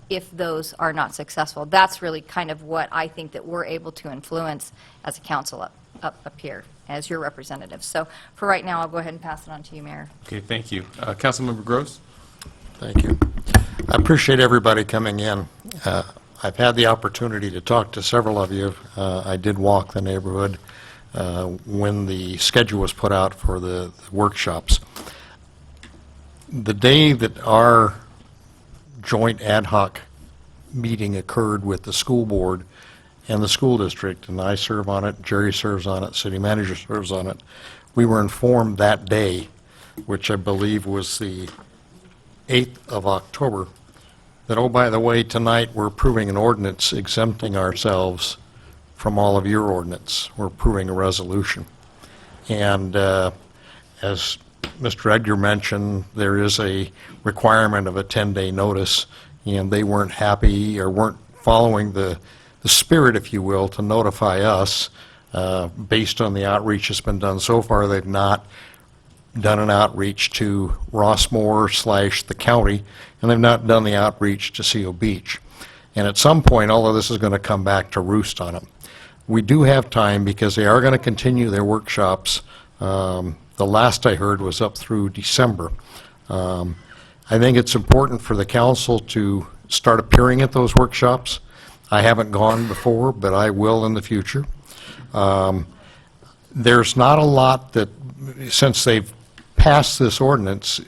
if those are not successful. That's really kind of what I think that we're able to influence as a council up here, as your representatives. So for right now, I'll go ahead and pass it on to you, Mayor. Okay, thank you. Councilmember Gross? Thank you. I appreciate everybody coming in. I've had the opportunity to talk to several of you. I did walk the neighborhood when the schedule was put out for the workshops. The day that our joint ad hoc meeting occurred with the school board and the school district, and I serve on it, Jerry serves on it, city manager serves on it, we were informed that day, which I believe was the 8th of October, that, oh, by the way, tonight we're approving an ordinance exempting ourselves from all of your ordinance. We're approving a resolution. And as Mr. Edgar mentioned, there is a requirement of a 10-day notice, and they weren't happy or weren't following the spirit, if you will, to notify us. Based on the outreach that's been done so far, they've not done an outreach to Rossmore / the county, and they've not done the outreach to Seal Beach. And at some point, all of this is going to come back to roost on them. We do have time because they are going to continue their workshops. The last I heard was up through December. I think it's important for the council to start appearing at those workshops. I haven't gone before, but I will in the future. There's not a lot that, since they've passed this ordinance,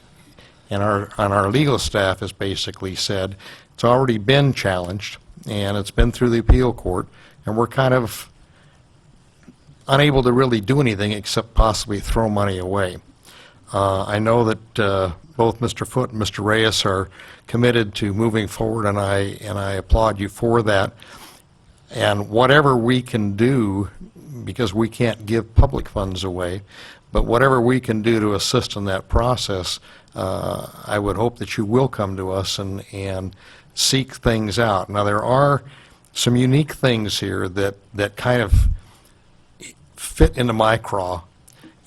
and our legal staff has basically said, it's already been challenged, and it's been through the appeal court, and we're kind of unable to really do anything except possibly throw money away. I know that both Mr. Foote and Mr. Reyes are committed to moving forward, and I applaud you for that. And whatever we can do, because we can't give public funds away, but whatever we can do to assist in that process, I would hope that you will come to us and seek things out. Now, there are some unique things here that kind of fit into my craw,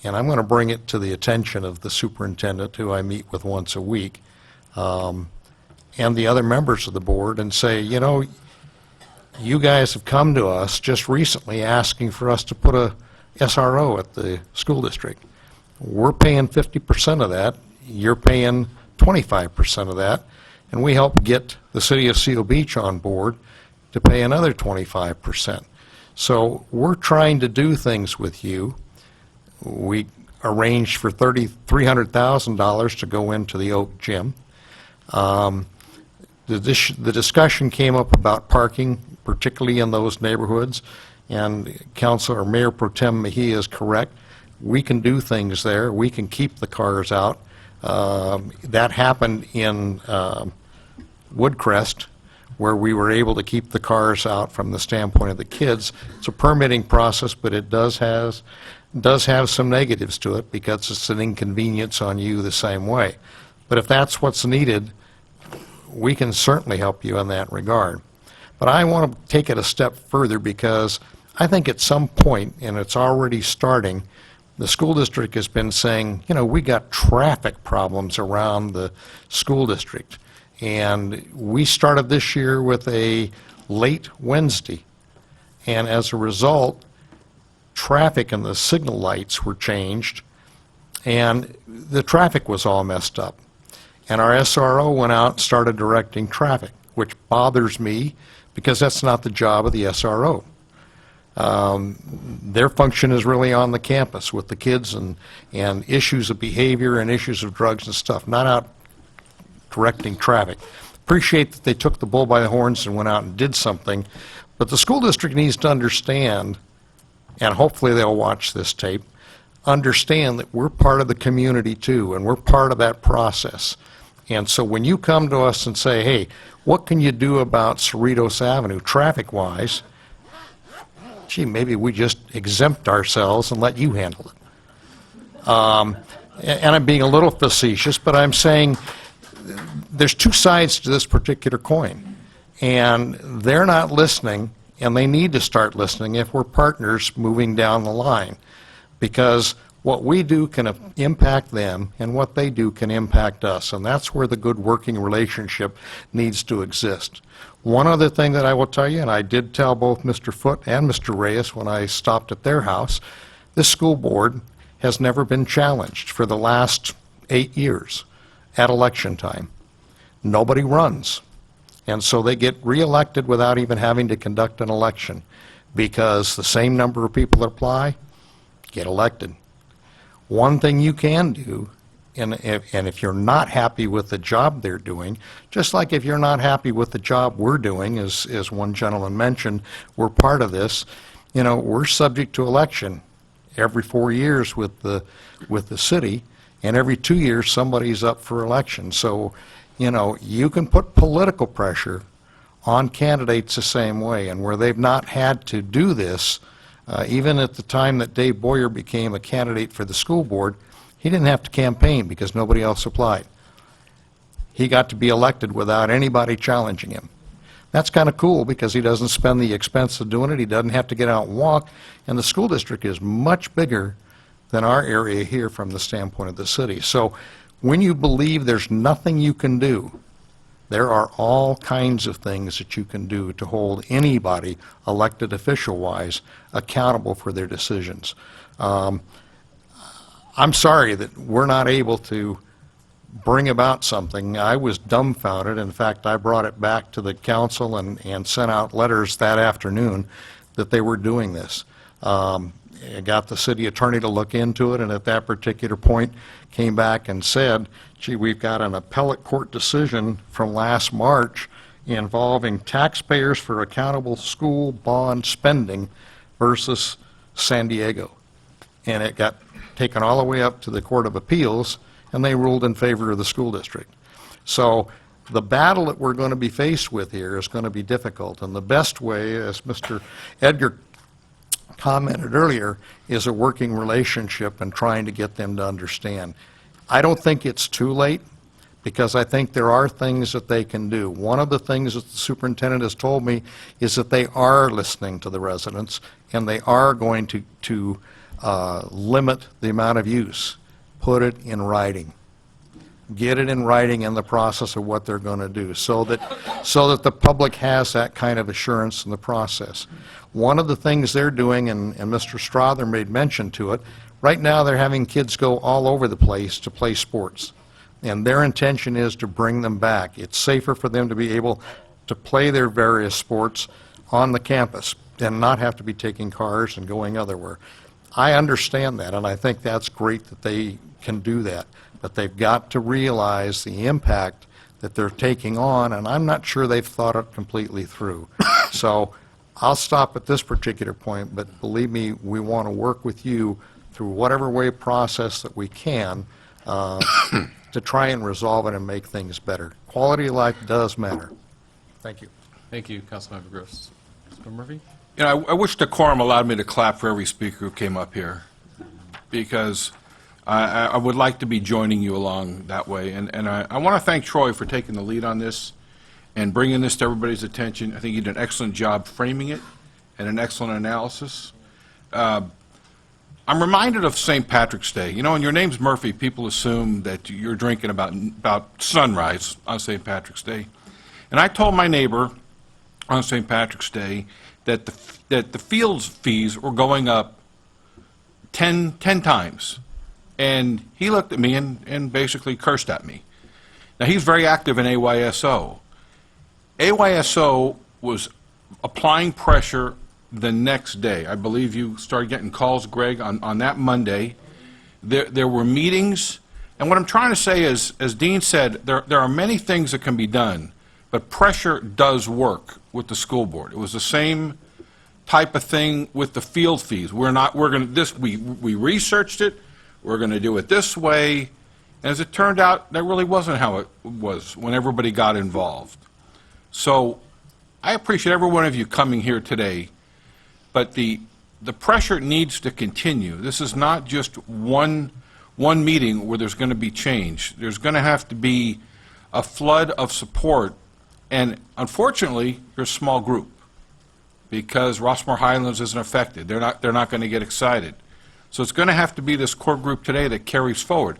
and I'm going to bring it to the attention of the superintendent, who I meet with once a week, and the other members of the board, and say, you know, you guys have come to us just recently asking for us to put a SRO at the school district. We're paying 50% of that. You're paying 25% of that. And we help get the city of Seal Beach on board to pay another 25%. So we're trying to do things with you. We arranged for $300,000 to go into the Oak Gym. The discussion came up about parking, particularly in those neighborhoods, and Councilor Mayor Pro Tem Mejia is correct. We can do things there. We can keep the cars out. That happened in Woodcrest, where we were able to keep the cars out from the standpoint of the kids. It's a permitting process, but it does have some negatives to it because it's an inconvenience on you the same way. But if that's what's needed, we can certainly help you in that regard. But I want to take it a step further, because I think at some point, and it's already starting, the school district has been saying, you know, we got traffic problems around the school district. And we started this year with a late Wednesday. And as a result, traffic and the signal lights were changed, and the traffic was all messed up. And our SRO went out and started directing traffic, which bothers me because that's not the job of the SRO. Their function is really on the campus with the kids and issues of behavior and issues of drugs and stuff, not out directing traffic. Appreciate that they took the bull by the horns and went out and did something, but the school district needs to understand, and hopefully they'll watch this tape, understand that we're part of the community too, and we're part of that process. And so when you come to us and say, hey, what can you do about Cerritos Avenue traffic-wise? Gee, maybe we just exempt ourselves and let you handle it. And I'm being a little facetious, but I'm saying there's two sides to this particular coin. And they're not listening, and they need to start listening if we're partners moving down the line. Because what we do can impact them, and what they do can impact us. And that's where the good working relationship needs to exist. One other thing that I will tell you, and I did tell both Mr. Foote and Mr. Reyes when I stopped at their house, this school board has never been challenged for the last 8 years at election time. Nobody runs. And so they get reelected without even having to conduct an election, because the same number of people that apply, get elected. One thing you can do, and if you're not happy with the job they're doing, just like if you're not happy with the job we're doing, as one gentleman mentioned, we're part of this, you know, we're subject to election every 4 years with the city, and every 2 years somebody's up for election. So, you know, you can put political pressure on candidates the same way, and where they've not had to do this, even at the time that Dave Boyer became a candidate for the school board, he didn't have to campaign because nobody else applied. He got to be elected without anybody challenging him. That's kind of cool because he doesn't spend the expense of doing it. He doesn't have to get out and walk, and the school district is much bigger than our area here from the standpoint of the city. So when you believe there's nothing you can do, there are all kinds of things that you can do to hold anybody, elected official-wise, accountable for their decisions. I'm sorry that we're not able to bring about something. I was dumbfounded. In fact, I brought it back to the council and sent out letters that afternoon that they were doing this. I got the city attorney to look into it, and at that particular point came back and said, gee, we've got an appellate court decision from last March involving taxpayers for accountable school bond spending versus San Diego. And it got taken all the way up to the Court of Appeals, and they ruled in favor of the school district. So the battle that we're going to be faced with here is going to be difficult, and the best way, as Mr. Edgar commented earlier, is a working relationship and trying to get them to understand. I don't think it's too late, because I think there are things that they can do. One of the things that the superintendent has told me is that they are listening to the residents, and they are going to limit the amount of use. Put it in writing. Get it in writing in the process of what they're going to do, so that the public has that kind of assurance in the process. One of the things they're doing, and Mr. Strother made mention to it, right now they're having kids go all over the place to play sports, and their intention is to bring them back. It's safer for them to be able to play their various sports on the campus and not have to be taking cars and going otherwhere. I understand that, and I think that's great that they can do that, but they've got to realize the impact that they're taking on, and I'm not sure they've thought it completely through. So I'll stop at this particular point, but believe me, we want to work with you through whatever way process that we can to try and resolve it and make things better. Quality of life does matter. Thank you. Thank you, Councilmember Gross. Councilmember Murphy? You know, I wish decorum allowed me to clap for every speaker who came up here, because I would like to be joining you along that way. And I want to thank Troy for taking the lead on this and bringing this to everybody's attention. I think you did an excellent job framing it and an excellent analysis. I'm reminded of St. Patrick's Day. You know, when your name's Murphy, people assume that you're drinking about sunrise on St. Patrick's Day. And I told my neighbor on St. Patrick's Day that the fields fees were going up 10 times. And he looked at me and basically cursed at me. Now, he's very active in AYSO. AYSO was applying pressure the next day. I believe you started getting calls, Greg, on that Monday. There were meetings. And what I'm trying to say is, as Dean said, there are many things that can be done, but pressure does work with the school board. It was the same type of thing we researched it. We're going to do it this way. And as it turned out, that really wasn't how it was when everybody got involved. So I appreciate every one of you coming here today, but the pressure needs to continue. This is not just one meeting where there's going to be change. There's going to have to be a flood of support, and unfortunately, you're a small group, because Rossmore Highlands isn't affected. They're not going to get excited. So it's going to have to be this core group today that carries forward.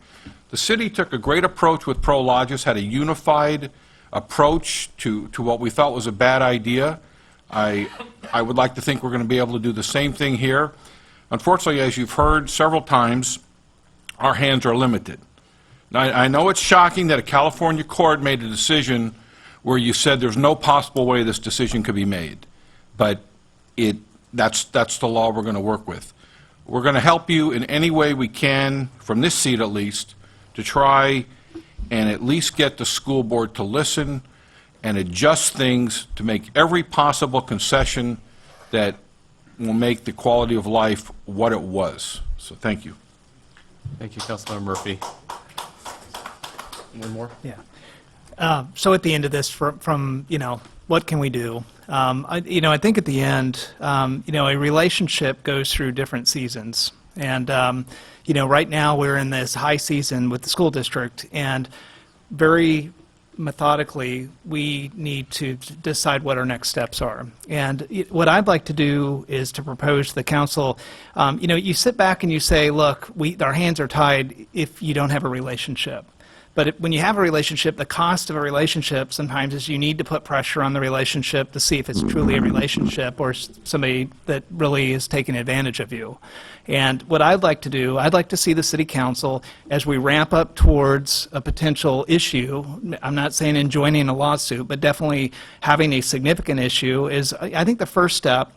The city took a great approach with Prologis, had a unified approach to what we thought was a bad idea. I would like to think we're going to be able to do the same thing here. Unfortunately, as you've heard several times, our hands are limited. Now, I know it's shocking that a California court made a decision where you said there's no possible way this decision could be made, but that's the law we're going to work with. we're going to help you in any way we can, from this seat at least, to try and at least get the school board to listen and adjust things to make every possible concession that will make the quality of life what it was. So thank you. Thank you, Councilmember Murphy. One more? Yeah. So at the end of this, from what can we do? I think at the end, a relationship goes through different seasons. And, right now we're in this high season with the school district, and very methodically, we need to decide what our next steps are. And what I'd like to do is to propose to the council, you sit back and you say, look, our hands are tied if you don't have a relationship. But when you have a relationship, the cost of a relationship sometimes is you need to put pressure on the relationship to see if it's truly a relationship or somebody that really is taking advantage of you. And what I'd like to do, I'd like to see the city council, as we ramp up towards a potential issue, I'm not saying in joining a lawsuit, but definitely having a significant issue, is I think the first step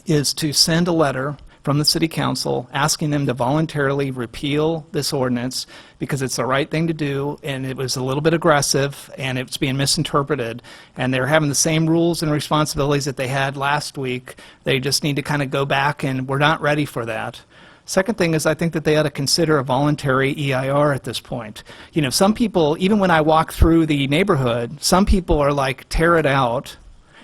is to send a letter from the city council asking them to voluntarily repeal this ordinance because it's the right thing to do, and it was a little bit aggressive and it's being misinterpreted, and they're having the same rules and responsibilities that they had last week. They just need to kind of go back, and we're not ready for that. Second thing is I think that they ought to consider a voluntary EIR at this point. Some people, even when I walk through the neighborhood, some people are like, tear it out.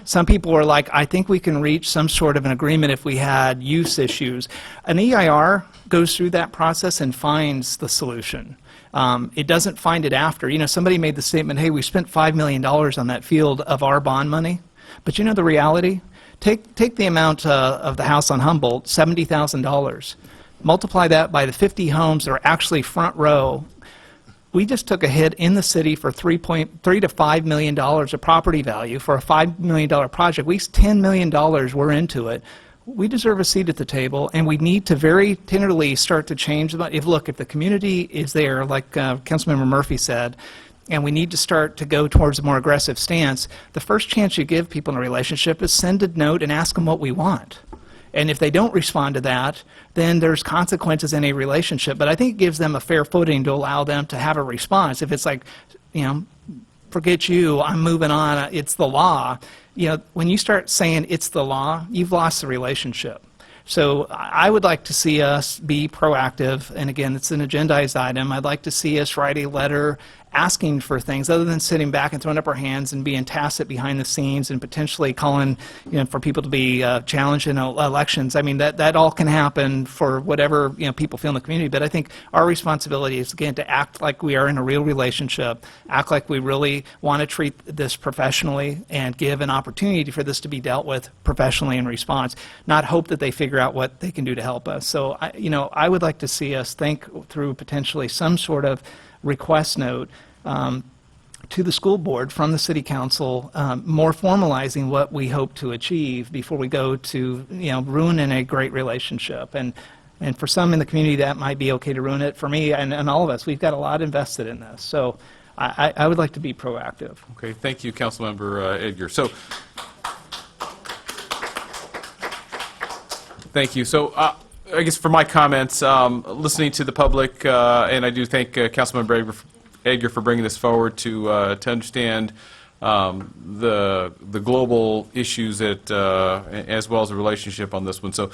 Some people are like, I think we can reach some sort of an agreement if we had use issues. An EIR goes through that process and finds the solution. It doesn't find it after. Somebody made the statement, hey, we spent $5 million on that field of our bond money. But the reality? Take the amount of the house on Humboldt, $70,000. Multiply that by the 50 homes that are actually front row. We just took a hit in the city for $3 to $5 million of property value for a $5 million project. We $10 million were into it. We deserve a seat at the table, and we need to very tenderly start to change that. If the community is there, like Councilmember Murphy said, and we need to start to go towards a more aggressive stance, the first chance you give people in a relationship is send a note and ask them what we want. And if they don't respond to that, then there's consequences in a relationship. But I think it gives them a fair footing to allow them to have a response. If it's like, forget you, I'm moving on, it's the law. When you start saying it's the law, you've lost the relationship. So I would like to see us be proactive. And again, it's an agendized item. I'd like to see us write a letter asking for things other than sitting back and throwing up our hands and being tacit behind the scenes and potentially calling for people to be challenged in elections. I mean, that all can happen for whatever people feel in the community. But I think our responsibility is, again, to act like we are in a real relationship, act like we really want to treat this professionally and give an opportunity for this to be dealt with professionally in response, not hope that they figure out what they can do to help us. So, I would like to see us think through potentially some sort of request note to the school board from the city council, more formalizing what we hope to achieve before we go to ruining a great relationship. And for some in the community that might be okay to ruin it. For me and all of us, we've got a lot invested in this. So I would like to be proactive. Okay, thank you, Councilmember Edgar. So, thank you. So, I guess for my comments, listening to the public, and I do thank Councilmember Edgar for bringing this forward to understand the global issues that, as well as the relationship on this one. So,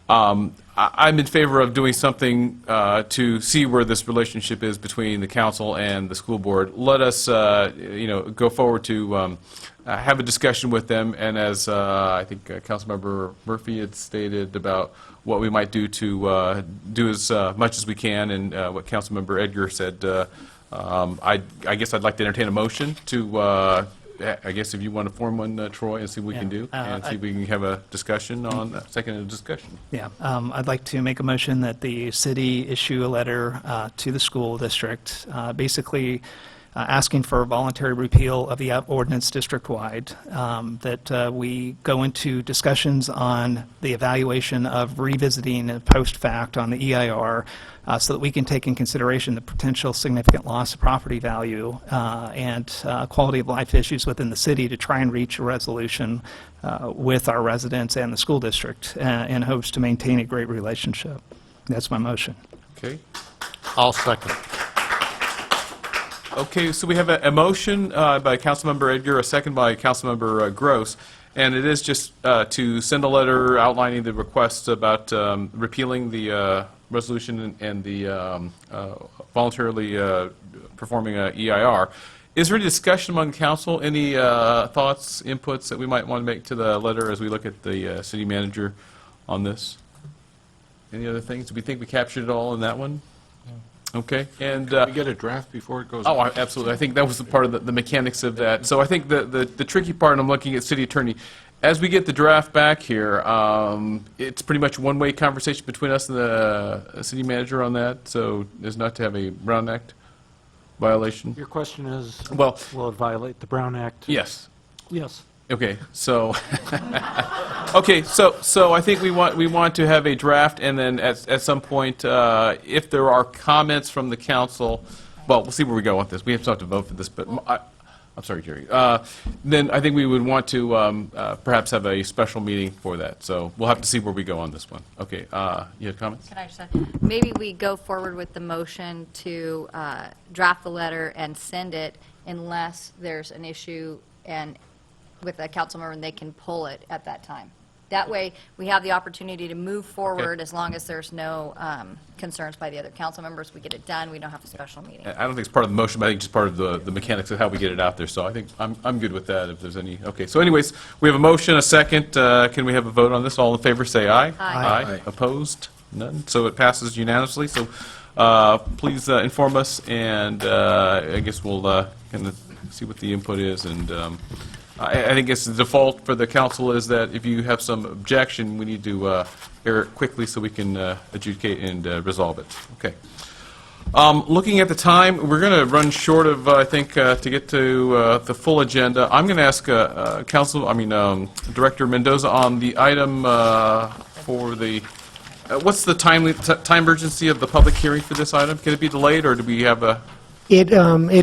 I'm in favor of doing something to see where this relationship is between the council and the school board. Let us, go forward to have a discussion with them, and as I think Councilmember Murphy had stated about what we might do to do as much as we can, and what Councilmember Edgar said, I guess I'd like to entertain a motion to, I guess if you want to form one, Troy, and see what we can do, and see if we can have a discussion on, second discussion. Yeah, I'd like to make a motion that the city issue a letter to the school district, basically asking for a voluntary repeal of the ordinance district-wide, that we go into discussions on the evaluation of revisiting a post-fact on the EIR, so that we can take in consideration the potential significant loss of property value and quality of life issues within the city to try and reach a resolution with our residents and the school district in hopes to maintain a great relationship. That's my motion. Okay. I'll second. Okay, so we have a motion by Councilmember Edgar, a second by Councilmember Gross, and it is just to send a letter outlining the request about repealing the resolution and the voluntarily performing a EIR. Is there any discussion among council? Any thoughts, inputs that we might want to make to the letter as we look at the city manager on this? Any other things? Do we think we captured it all in that one? Okay, and We get a draft before it goes oh, out? absolutely. I think that was the part of the mechanics of that. So I think the tricky part, and I'm looking at city attorney, as we get the draft back here, it's pretty much a one-way conversation between us and the city manager on that, so as not to have a Brown Act violation. Your question is, Well, will it violate the Brown Act? yes. Yes. Okay, so, okay, so I think we want to have a draft, and then at some point, if there are comments from the council, well, we'll see where we go with this. We have to vote for this, but I'm sorry, Jerry. Then I think we would want to perhaps have a special meeting for that. So we'll have to see where we go on this one. Okay, you have comments? Can I just say, maybe we go forward with the motion to draft the letter and send it unless there's an issue and with a council member and they can pull it at that time. That way, we have the opportunity to move forward as long as there's no concerns by the other council members. We get it done. We don't have a special meeting. I don't think it's part of the motion, but I think just part of the mechanics of how we get it out there. So I think I'm good with that if there's any. Okay, so anyways, we have a motion, a second. Can we have a vote on this? All in favor, say aye. Aye. Aye. Opposed? None. So it passes unanimously. So please inform us, and I guess we'll kind of see what the input is. And I think it's the default for the council is that if you have some objection, we need to hear it quickly so we can adjudicate and resolve it. Okay. Looking at the time, we're going to run short of, I think, to get to the full agenda. I'm going to ask Director Mendoza on the item for the, what's the time urgency of the public hearing for this item? Can it be delayed, or do we have a? It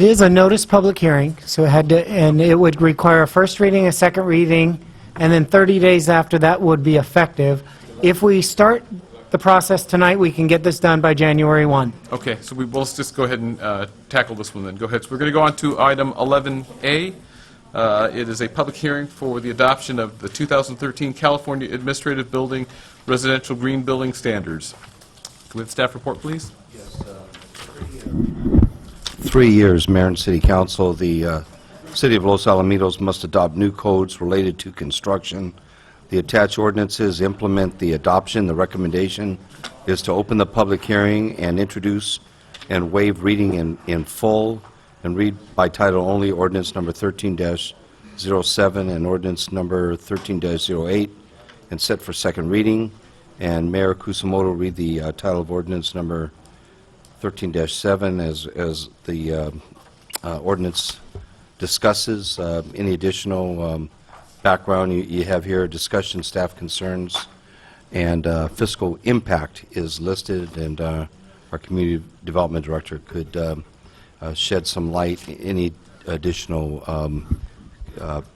is a notice public hearing, so and it would require a first reading, a second reading, and then 30 days after that would be effective. If we start the process tonight, we can get this done by January 1. Okay, so we'll just go ahead and tackle this one then. Go ahead. So we're going to go on to item 11A. It is a public hearing for the adoption of the 2013 California Administrative Building Residential Green Building Standards. Can we have staff report, please? 3 years, Mayor and City Council, the City of Los Alamitos must adopt new codes related to construction. The attached ordinances implement the adoption. The recommendation is to open the public hearing and introduce and waive reading in full and read by title only ordinance number 13-07 and ordinance number 13-08 and set for second reading. And Mayor Kusamoto read the title of ordinance number 13-7 as the ordinance discusses. Any additional background you have here, discussion, staff concerns, and fiscal impact is listed, and our Community Development Director could shed some light, any additional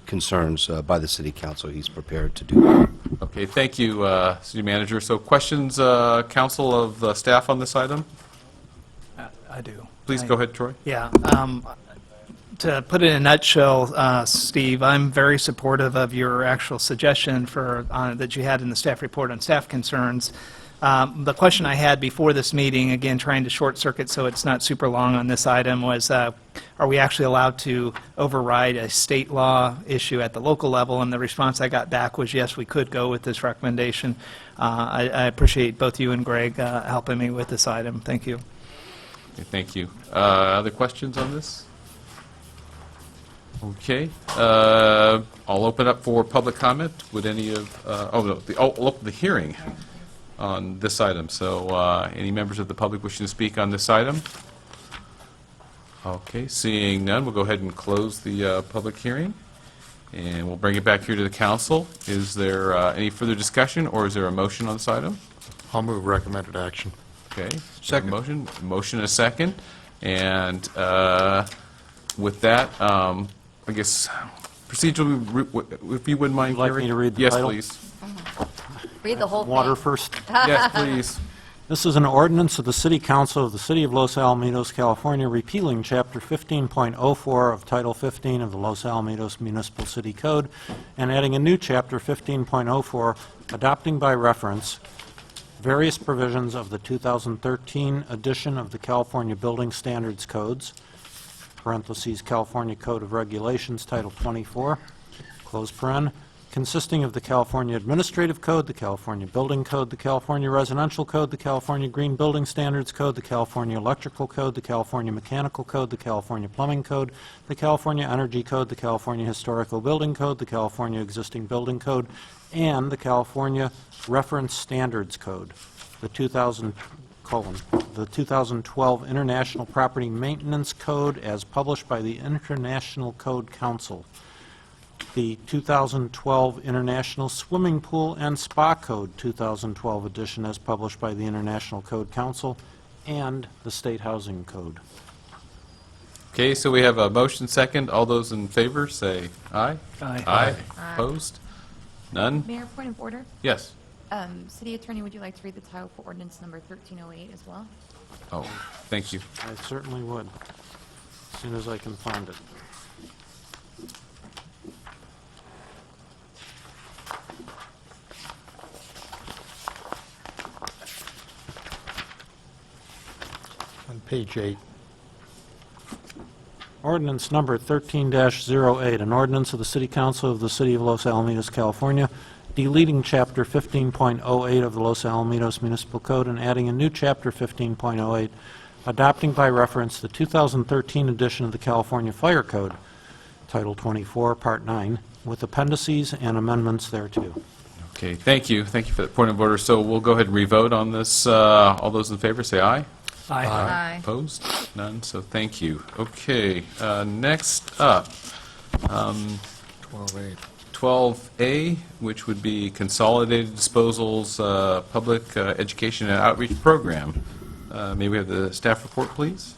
concerns by the City Council. He's prepared to do that. Okay, thank you, City Manager. So questions, Council of staff on this item? I do. Please go ahead, Troy. Yeah. To put it in a nutshell, Steve, I'm very supportive of your actual suggestion for that you had in the staff report on staff concerns. The question I had before this meeting, again, trying to short circuit so it's not super long on this item, was are we actually allowed to override a state law issue at the local level? And the response I got back was yes, we could go with this recommendation. I appreciate both you and Greg helping me with this item. Thank you. Okay, thank you. Other questions on this? Okay. I'll open up for public comment. Would any of, I'll open the hearing on this item. So any members of the public wishing to speak on this item? Okay, seeing none, we'll go ahead and close the public hearing, and we'll bring it back here to the council. Is there any further discussion, or is there a motion on this item? I'll move recommended action. Okay. Second. Motion and a second. And with that, I guess procedurally, if you wouldn't mind, Would you like Gary? me to read the Yes, title? please. Read the whole thing. Water first. Yes, please. This is an ordinance of the City Council of the City of Los Alamitos, California, repealing Chapter 15.04 of Title 15 of the Los Alamitos Municipal City Code and adding a new Chapter 15.04, adopting by reference various provisions of the 2013 edition of the California Building Standards Codes, parentheses, California Code of Regulations, Title 24, close paren, consisting of the California Administrative Code, the California Building Code, the California Residential Code, the California Green Building Standards Code, the California Electrical Code, the California Mechanical Code, the California Plumbing Code, the California Energy Code, the California Historical Building Code, the California Existing Building Code, and the California Reference Standards Code, the 2012 International Property Maintenance Code as published by the International Code Council, the 2012 International Swimming Pool and Spa Code 2012 edition as published by the International Code Council, and the State Housing Code. Okay, so we have a motion second. All those in favor, say aye. Aye. Aye. Opposed? None? Mayor, point of order. Yes. City Attorney, would you like to read the title for ordinance number 1308 as well? Oh, thank you. I certainly would, as soon as I can find it. On page 8. Ordinance number 13-08, an ordinance of the City Council of the City of Los Alamitos, California, deleting Chapter 15.08 of the Los Alamitos Municipal Code and adding a new Chapter 15.08, adopting by reference the 2013 edition of the California Fire Code, Title 24, Part 9, with appendices and amendments thereto. Okay, thank you. Thank you for that point of order. So we'll go ahead and revote on this. All those in favor, say aye. Aye. Aye. Opposed? None, so thank you. Okay, next up, 12-8. 12A, which would be Consolidated Disposals Public Education and Outreach Program. May we have the staff report, please?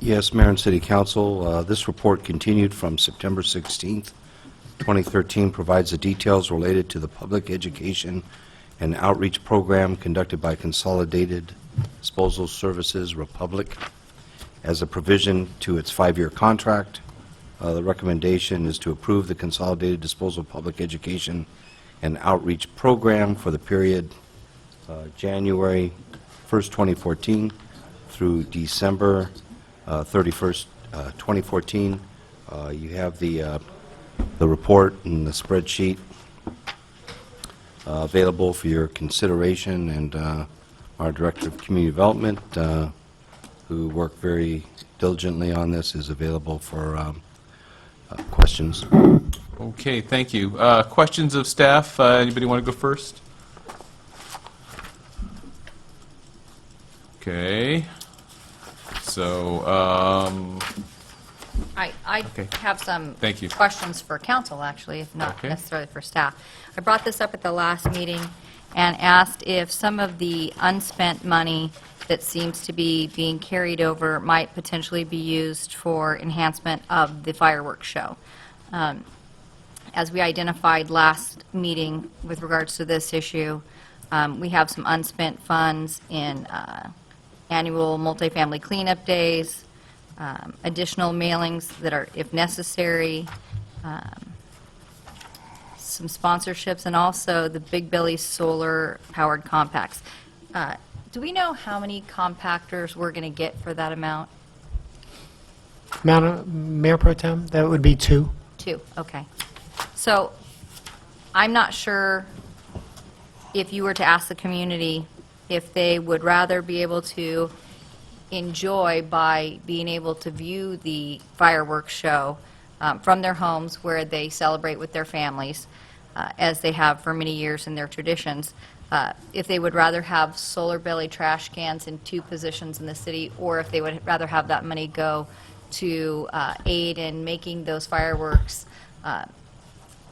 Yes, Mayor and City Council, this report continued from September 16th, 2013, provides the details related to the public education and outreach program conducted by Consolidated Disposal Services Republic as a provision to its 5-year contract. The recommendation is to approve the Consolidated Disposal Public Education and Outreach Program for the period January 1st, 2014 through December 31st, 2014. You have the report and the spreadsheet available for your consideration, and our Director of Community Development, who worked very diligently on this, is available for questions. Okay, thank you. Questions of staff? Anybody want to go first? Okay. So, I Okay. have some Thank you. questions for council, actually, if not Okay. necessarily for staff. I brought this up at the last meeting and asked if some of the unspent money that seems to be being carried over might potentially be used for enhancement of the fireworks show. As we identified last meeting with regards to this issue, we have some unspent funds in annual multifamily cleanup days, additional mailings that are, if necessary, some sponsorships, and also the Big Billy solar-powered compacts. Do we know how many compactors we're going to get for that amount? Mayor Pro Tem, that would be 2. 2, okay. So I'm not sure if you were to ask the community if they would rather be able to enjoy by being able to view the fireworks show from their homes where they celebrate with their families, as they have for many years in their traditions. If they would rather have solar belly trash cans in 2 positions in the city, or if they would rather have that money go to aid in making those fireworks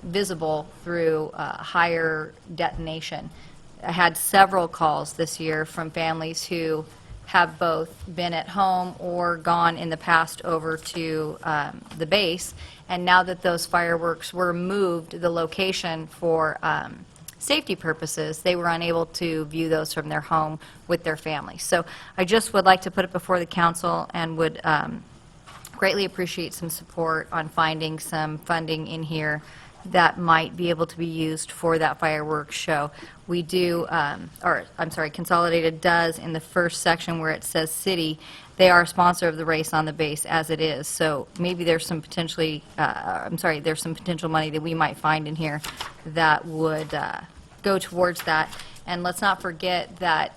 visible through higher detonation. I had several calls this year from families who have both been at home or gone in the past over to the base, and now that those fireworks were moved, the location for safety purposes, they were unable to view those from their home with their family. So I just would like to put it before the council and would greatly appreciate some support on finding some funding in here that might be able to be used for that fireworks show. We do, Consolidated does in the first section where it says city, they are a sponsor of the race on the base as it is. So maybe there's some potentially, there's some potential money that we might find in here that would go towards that. And let's not forget that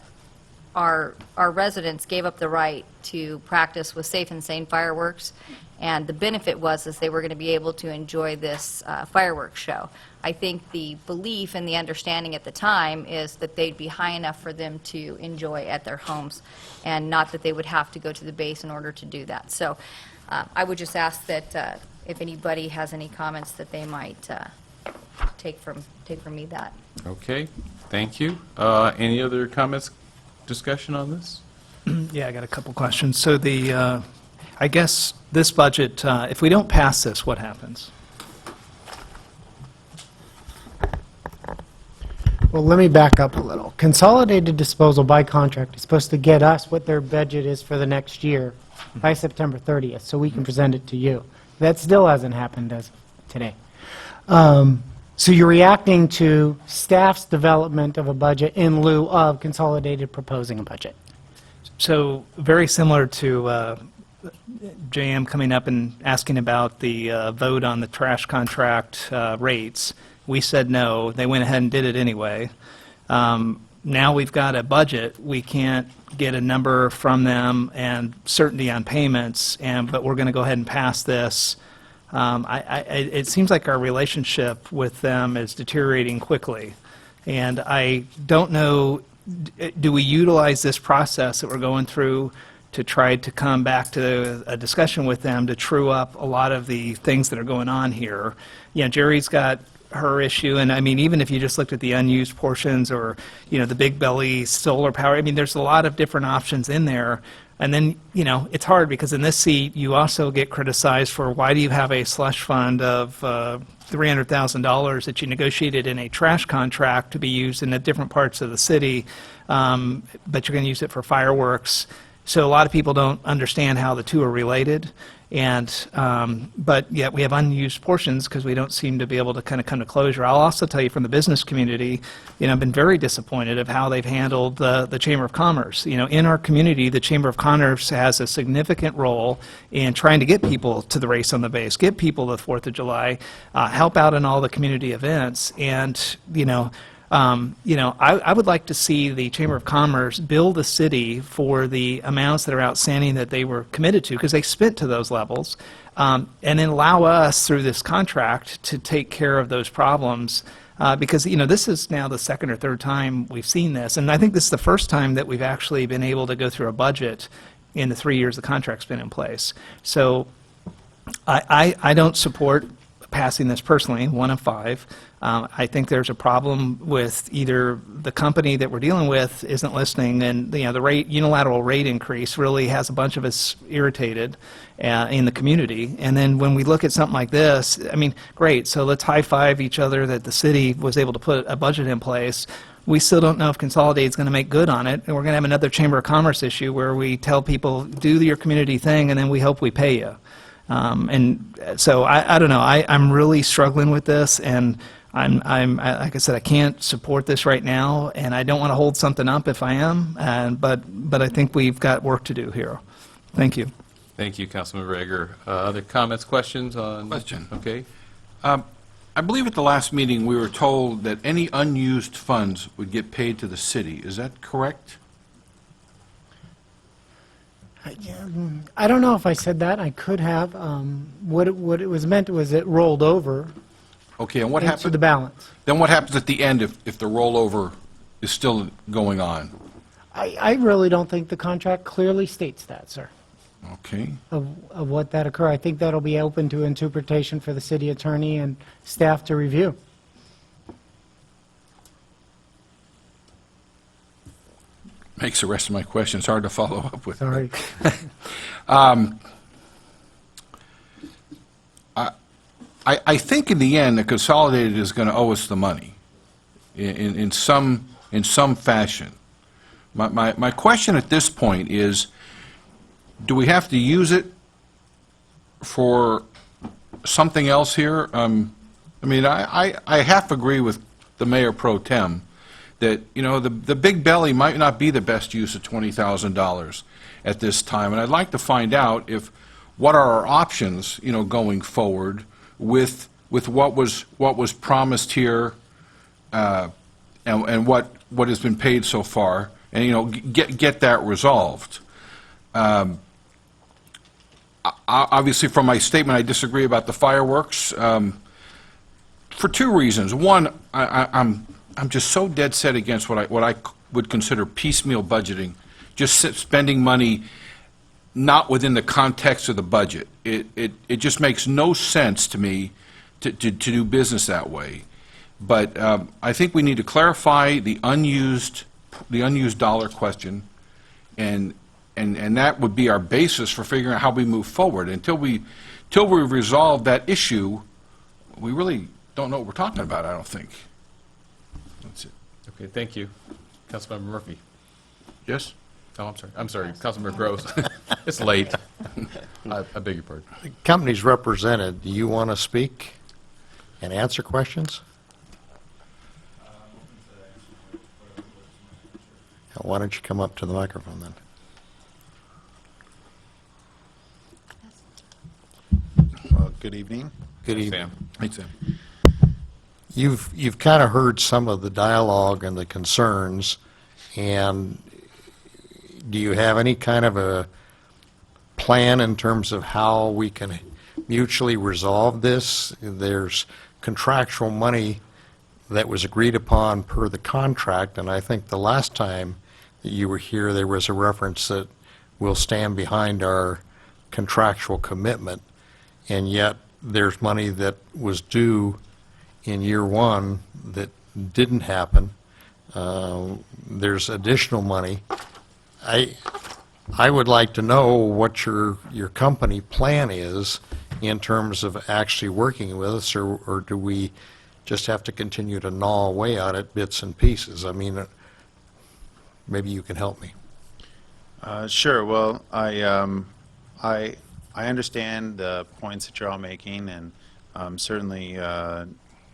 our residents gave up the right to practice with safe and sane fireworks, and the benefit was is they were going to be able to enjoy this fireworks show. I think the belief and the understanding at the time is that they'd be high enough for them to enjoy at their homes, and not that they would have to go to the base in order to do that. So I would just ask that if anybody has any comments that they might take from me that. Okay, thank you. Any other comments, discussion on this? Yeah, I got a couple questions. So I guess this budget, if we don't pass this, what happens? Well, let me back up a little. Consolidated disposal by contract is supposed to get us what their budget is for the next year by September 30th, so we can present it to you. That still hasn't happened as of today. So you're reacting to staff's development of a budget in lieu of Consolidated proposing a budget. So very similar to JM coming up and asking about the vote on the trash contract rates. We said no. They went ahead and did it anyway. Now we've got a budget. We can't get a number from them and certainty on payments, but we're going to go ahead and pass this. It seems like our relationship with them is deteriorating quickly, and I don't know, do we utilize this process that we're going through to try to come back to a discussion with them to true up a lot of the things that are going on here? You know, Jerry's got her issue, and I mean, even if you just looked at the unused portions or, you know, the big belly solar power, I mean, there's a lot of different options in there. And then, you know, it's hard because in this seat, you also get criticized for why do you have a slush fund of $300,000 that you negotiated in a trash contract to be used in the different parts of the city, but you're going to use it for fireworks. So a lot of people don't understand how the two are related. And but yet we have unused portions because we don't seem to be able to kind of come to closure. I'll also tell you from the business community, you know, I've been very disappointed of how they've handled the Chamber of Commerce. You know, in our community, the Chamber of Commerce has a significant role in trying to get people to the race on the base, get people to the 4th of July, help out in all the community events, and I would like to see the Chamber of Commerce bill the city for the amounts that are outstanding that they were committed to, because they spent to those levels, and then allow us through this contract to take care of those problems, because, you know, this is now the second or third time we've seen this, and I think this is the first time that we've actually been able to go through a budget in the 3 years the contract's been in place. So I don't support passing this personally, 1 of 5. I think there's a problem with either the company that we're dealing with isn't listening, and the unilateral rate increase really has a bunch of us irritated in the community. And then when we look at something like this, I mean, great, so let's high-five each other that the city was able to put a budget in place. We still don't know if Consolidated is going to make good on it, and we're going to have another Chamber of Commerce issue where we tell people, do your community thing, and then we hope we pay you. And so I don't know. I'm really struggling with this, and I'm like I said, I can't support this right now, and I don't want to hold something up if I am. But I think we've got work to do here. Thank you. Thank you, Councilman Rager. Other comments, questions on? Question. Okay. I believe at the last meeting, we were told that any unused funds would get paid to the city. Is that correct? I don't know if I said that. I could have. What it was meant was it rolled over Okay, and what into happens? the balance. Then what happens at the end if the rollover is still going on? I really don't think the contract clearly states that, sir, Okay. of what that occur. I think that'll be open to interpretation for the city attorney and staff to review. Makes the rest of my questions hard to follow up with. Sorry. I think in the end, the Consolidated is going to owe us the money in some fashion. My question at this point is, do we have to use it for something else here? I mean, I half agree with the Mayor Pro Tem that, you know, the Big Belly might not be the best use of $20,000 at this time, and I'd like to find out what are our options, you know, going forward with what was promised here, and what has been paid so far, and, you know, get that resolved. Obviously, from my statement, I disagree about the fireworks for two reasons. One, I'm just so dead set against what I would consider piecemeal budgeting, just spending money not within the context of the budget. It just makes no sense to me to do business that way. But I think we need to clarify the unused dollar question, and that would be our basis for figuring out how we move forward. Until we resolve that issue, we really don't know what we're talking about, I don't think. That's it. Okay, thank you. Councilmember Murphy. Yes? Oh, I'm sorry, Councilmember Gross. It's late. I beg your pardon. Companies represented, do you want to speak and answer questions? Why don't you come up to the microphone then? Well, good evening. Good Hey, evening. Sam. Hey, Sam. You've kind of heard some of the dialogue and the concerns, and do you have any kind of a plan in terms of how we can mutually resolve this? There's contractual money that was agreed upon per the contract, and I think the last time that you were here, there was a reference that we'll stand behind our contractual commitment, and yet there's money that was due in year one that didn't happen. There's additional money. I would like to know what your company plan is in terms of actually working with us, or do we just have to continue to gnaw away at it bits and pieces? I mean, maybe you can help me. Sure. Well, I understand the points that you're all making, and certainly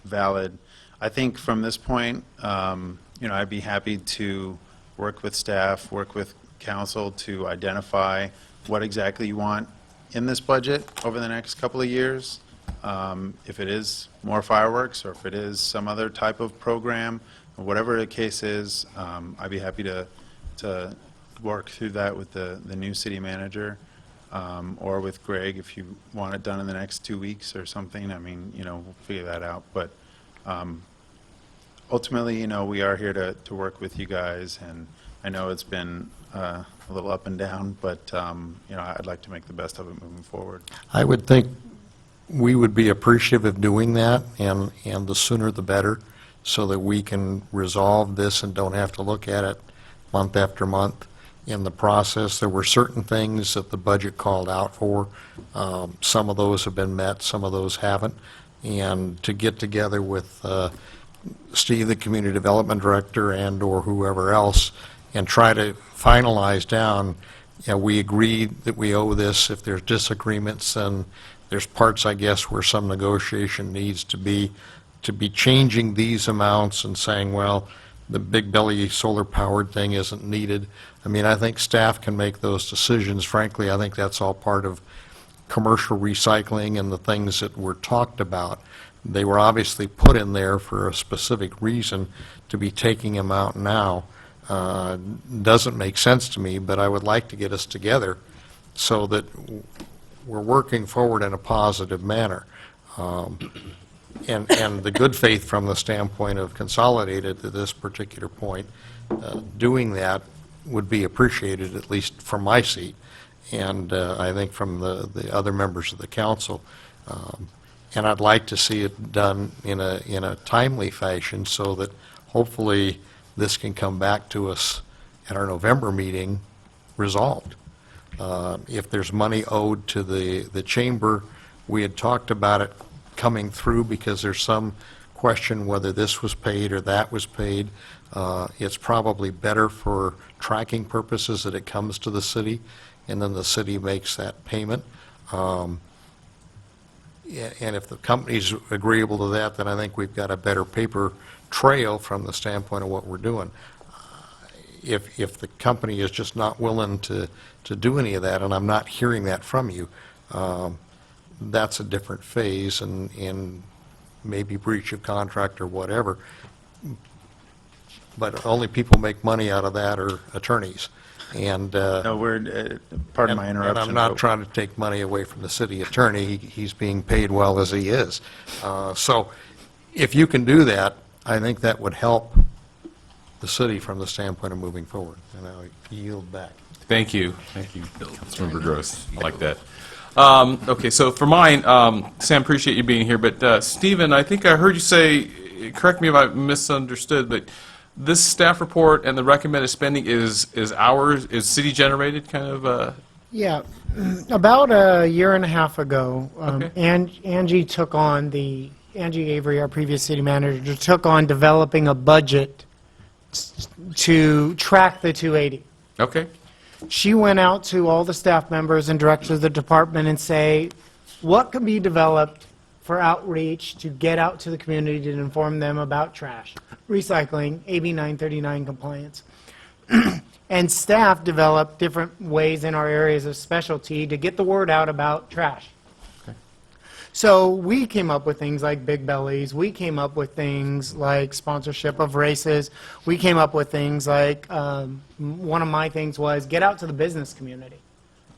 valid. I think from this point, you know, I'd be happy to work with staff, work with council to identify what exactly you want in this budget over the next couple of years. If it is more fireworks, or if it is some other type of program, whatever the case is, I'd be happy to work through that with the new city manager, or with Greg if you want it done in the next 2 weeks or something. I mean, you know, we'll figure that out. But ultimately, you know, we are here to work with you guys, and I know it's been a little up and down, but you know, I'd like to make the best of it moving forward. I would think we would be appreciative of doing that, and the sooner the better, so that we can resolve this and don't have to look at it month after month. In the process, there were certain things that the budget called out for. Some of those have been met, some of those haven't. And to get together with Steve, the Community Development Director, and/or whoever else, and try to finalize down, you know, we agreed that we owe this. If there's disagreements, then there's parts, I guess, where some negotiation needs to be changing these amounts and saying, well, the Big Belly solar-powered thing isn't needed. I mean, I think staff can make those decisions. Frankly, I think that's all part of commercial recycling and the things that were talked about. They were obviously put in there for a specific reason. To be taking them out now doesn't make sense to me, but I would like to get us together so that we're working forward in a positive manner. and the good faith from the standpoint of Consolidated to this particular point, doing that would be appreciated, at least from my seat, and I think from the other members of the council. And I'd like to see it done in a timely fashion so that hopefully this can come back to us at our November meeting resolved. If there's money owed to the chamber, we had talked about it coming through because there's some question whether this was paid or that was paid. It's probably better for tracking purposes that it comes to the city, and then the city makes that payment. And if the company's agreeable to that, then I think we've got a better paper trail from the standpoint of what we're doing. If the company is just not willing to do any of that, and I'm not hearing that from you, that's a different phase and maybe breach of contract or whatever. But only people make money out of that are attorneys. And No, pardon my interruption. And I'm not but- trying to take money away from the city attorney. He's being paid well as he is. So if you can do that, I think that would help the city from the standpoint of moving forward. And I'll yield back. Thank you. Thank you, Councilmember Gross. I like that. Okay, so for mine, Sam, appreciate you being here, but Stephen, I think I heard you say, correct me if I misunderstood, but this staff report and the recommended spending is city-generated, kind of? Yeah, about a year and a half ago, Okay. Angie Avery, our previous city manager, took on developing a budget to track the 280. Okay. She went out to all the staff members and directors of the department and say, what can be developed for outreach to get out to the community to inform them about trash, recycling, AB 939 compliance. And staff developed different ways in our areas of specialty to get the word out about trash. So we came up with things like Big Bellies. We came up with things like sponsorship of races. We came up with things like, one of my things was get out to the business community.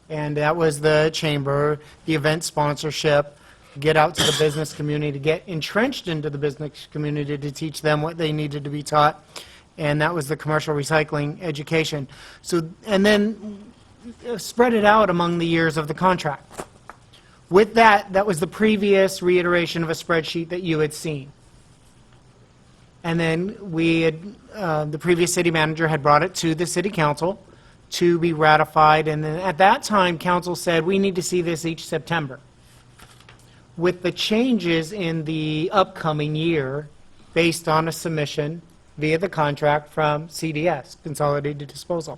And that was the chamber, the event sponsorship, get out to the business community, to get entrenched into the business community to teach them what they needed to be taught. And that was the commercial recycling education. So, and then spread it out among the years of the contract. With that, that was the previous reiteration of a spreadsheet that you had seen. And then we had, the previous city manager had brought it to the city council to be ratified, and then at that time, council said, we need to see this each September. With the changes in the upcoming year, based on a submission via the contract from CDS, Consolidated Disposal.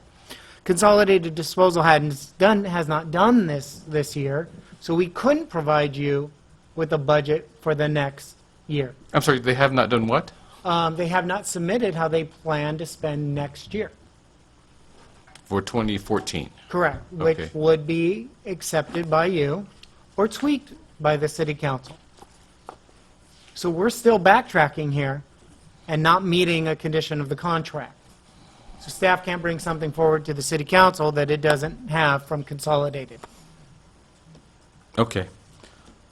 Consolidated Disposal has not done this year, so we couldn't provide you with a budget for the next year. I'm sorry, they have not done what? They have not submitted how they plan to spend next year. For 2014? Correct, Okay. which would be accepted by you or tweaked by the city council. So we're still backtracking here and not meeting a condition of the contract. So staff can't bring something forward to the city council that it doesn't have from Consolidated. Okay.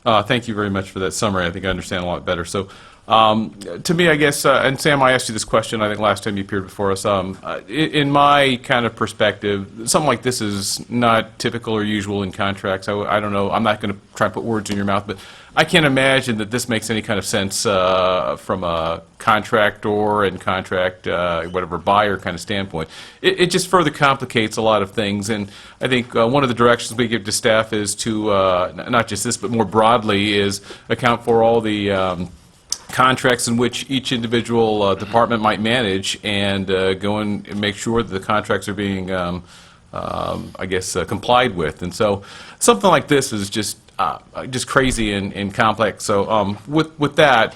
Thank you very much for that summary. I think I understand a lot better. So, to me, I guess, and Sam, I asked you this question, I think, last time you appeared before us. In my kind of perspective, something like this is not typical or usual in contracts. I don't know. I'm not going to try and put words in your mouth, but I can't imagine that this makes any kind of sense from a contractor and contract, whatever, buyer kind of standpoint. It just further complicates a lot of things, and I think one of the directions we give to staff is to, not just this, but more broadly, is account for all the contracts in which each individual department might manage, and go and make sure that the contracts are being, I guess, complied with. And so something like this is just crazy and complex. So with that,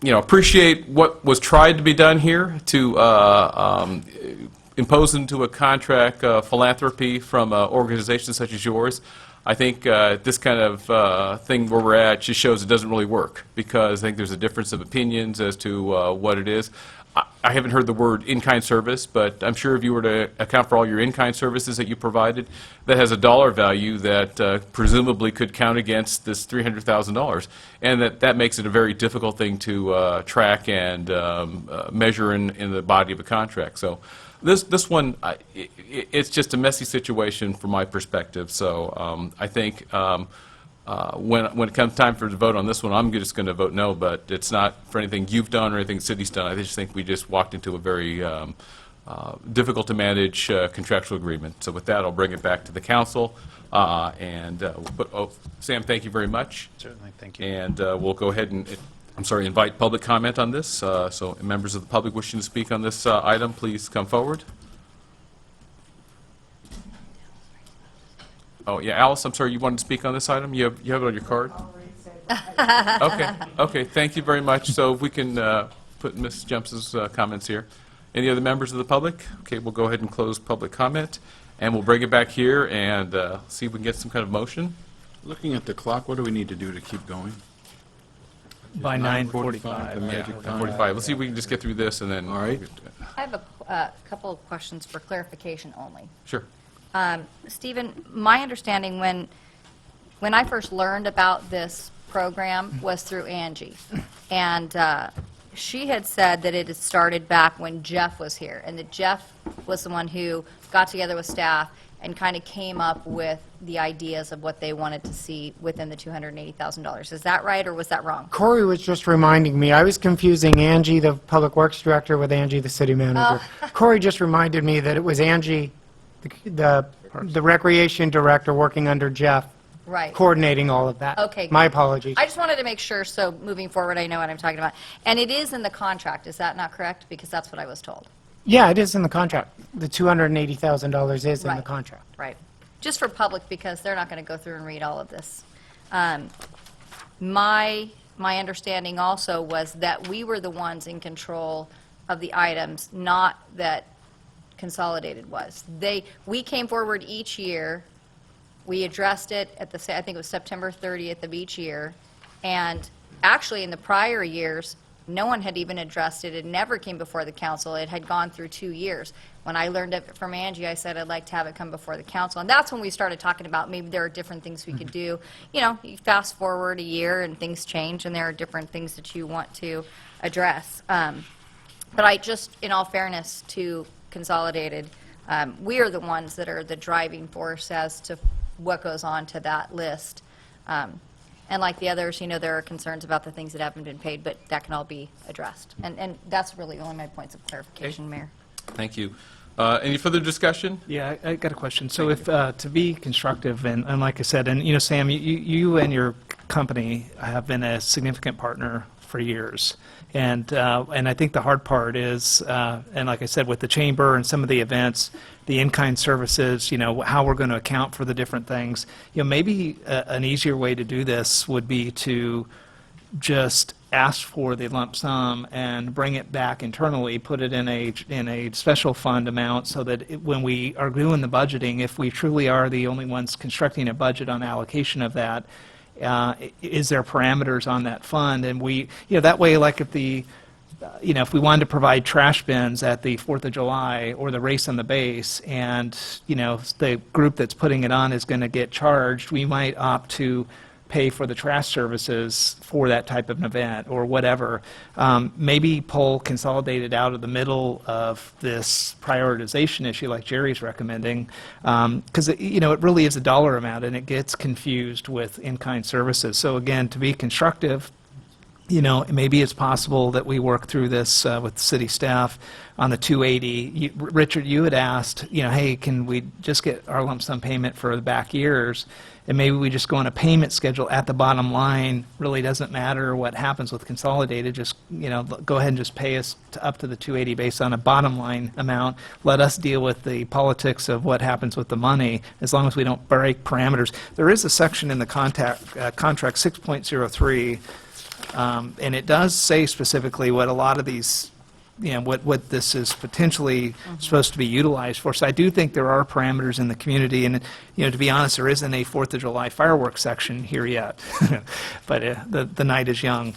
appreciate what was tried to be done here to impose into a contract philanthropy from organizations such as yours. I think this kind of thing where we're at just shows it doesn't really work, because I think there's a difference of opinions as to what it is. I haven't heard the word in-kind service, but I'm sure if you were to account for all your in-kind services that you provided, that has a dollar value that presumably could count against this $300,000, and that makes it a very difficult thing to track and measure in the body of a contract. So this one, it's just a messy situation from my perspective. So I think when it comes time for the vote on this one, I'm just going to vote no, but it's not for anything you've done or anything the city's done. I just think we just walked into a very difficult to manage contractual agreement. So with that, I'll bring it back to the council. Sam, thank you very much. Certainly, thank you. And we'll go ahead and, invite public comment on this. So members of the public wishing to speak on this item, please come forward. Oh, yeah, Alice, I'm sorry, you wanted to speak on this item? You have it on your card? Okay, thank you very much. So if we can put Ms. Jumps' comments here. Any other members of the public? Okay, we'll go ahead and close public comment, and we'll bring it back here and see if we can get some kind of motion. Looking at the clock, what do we need to do to keep going? By 9:45. The magic time? 45. Let's see if we can just get through this and then. All right. I have a couple of questions for clarification only. Sure. Stephen, my understanding when I first learned about this program was through Angie. And she had said that it had started back when Jeff was here, and that Jeff was the one who got together with staff and kind of came up with the ideas of what they wanted to see within the $280,000. Is that right, or was that wrong? Corey was just reminding me, I was confusing Angie, the Public Works Director, with Angie, the City Manager. Corey just reminded me that it was Angie, the Recreation Director, working under Jeff, Right. coordinating all of that. Okay. My apologies. I just wanted to make sure, so moving forward, I know what I'm talking about. And it is in the contract, is that not correct? Because that's what I was told. Yeah, it is in the contract. The $280,000 is in the Right. contract. Right. Just for public, because they're not going to go through and read all of this. My understanding also was that we were the ones in control of the items, not that Consolidated was. We came forward each year, we addressed it at I think it was September 30th of each year, and actually in the prior years, no one had even addressed it. It never came before the council. It had gone through 2 years. When I learned of it from Angie, I said I'd like to have it come before the council. And that's when we started talking about maybe there are different things we could do. You know, you fast forward a year and things change, and there are different things that you want to address. But I just, in all fairness to Consolidated, we are the ones that are the driving force as to what goes on to that list. And like the others, you know, there are concerns about the things that haven't been paid, but that can all be addressed. And that's really only my points of clarification, Mayor. Thank you. Any further discussion? Yeah, I got a question. So if, to be constructive, and like I said, and, you know, Sam, you and your company have been a significant partner for years. And I think the hard part is, and like I said, with the chamber and some of the events, the in-kind services, you know, how we're going to account for the different things. You know, maybe an easier way to do this would be to just ask for the lump sum and bring it back internally, put it in a special fund amount, so that when we are doing the budgeting, if we truly are the only ones constructing a budget on allocation of that, is there parameters on that fund? And we, you know, that way, like if the, you know, if we wanted to provide trash bins at the 4th of July or the race on the base, and, you know, the group that's putting it on is going to get charged, we might opt to pay for the trash services for that type of an event or whatever. Maybe pull Consolidated out of the middle of this prioritization issue like Jerry's recommending, because, you know, it really is a dollar amount and it gets confused with in-kind services. So again, to be constructive, you know, maybe it's possible that we work through this with city staff on the 280. Richard, you had asked, you know, hey, can we just get our lump sum payment for the back years? And maybe we just go on a payment schedule at the bottom line. Really doesn't matter what happens with Consolidated. Just, you know, go ahead and just pay us up to the 280 based on a bottom line amount. Let us deal with the politics of what happens with the money, as long as we don't break parameters. There is a section in the contract 6.03, and it does say specifically what a lot of these, you know, what this is potentially supposed to be utilized for. So I do think there are parameters in the community, and, you know, to be honest, there isn't a 4th of July fireworks section here yet, but the night is young.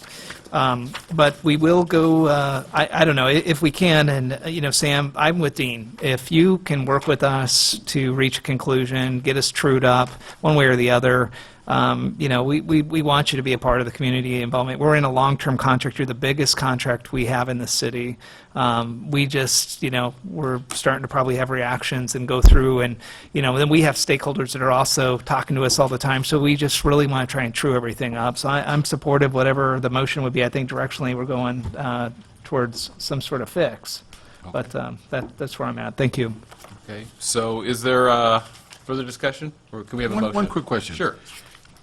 But we will go, I don't know, if we can, and, Sam, I'm with Dean. If you can work with us to reach a conclusion, get us trued up, one way or the other, we want you to be a part of the community involvement. We're in a long-term contract. You're the biggest contract we have in the city. We just, we're starting to probably have reactions and go through, and, then we have stakeholders that are also talking to us all the time, so we just really want to try and true everything up. So I'm supportive, whatever the motion would be. I think directionally we're going towards some sort of fix. But that's where I'm at. Thank you. Okay, so is there further discussion, or can we have a motion? One quick question. Sure.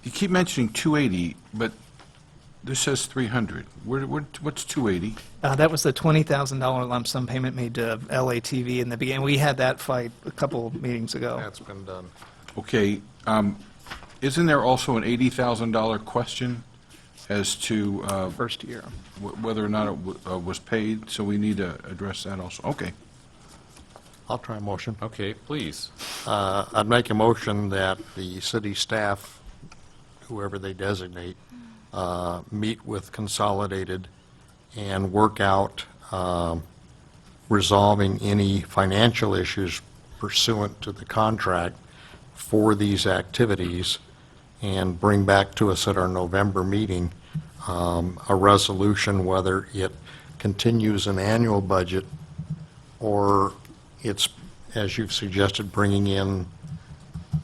You keep mentioning 280, but this says 300. What's 280? That was the $20,000 lump sum payment made to LATV in the beginning. We had that fight a couple meetings ago. That's been done. Okay, isn't there also an $80,000 question as to First year. whether or not it was paid? So we need to address that also. Okay. I'll try a motion. Okay, please. I'd make a motion that the city staff, whoever they designate, meet with Consolidated and work out resolving any financial issues pursuant to the contract for these activities, and bring back to us at our November meeting a resolution whether it continues an annual budget or it's, as you've suggested, bringing in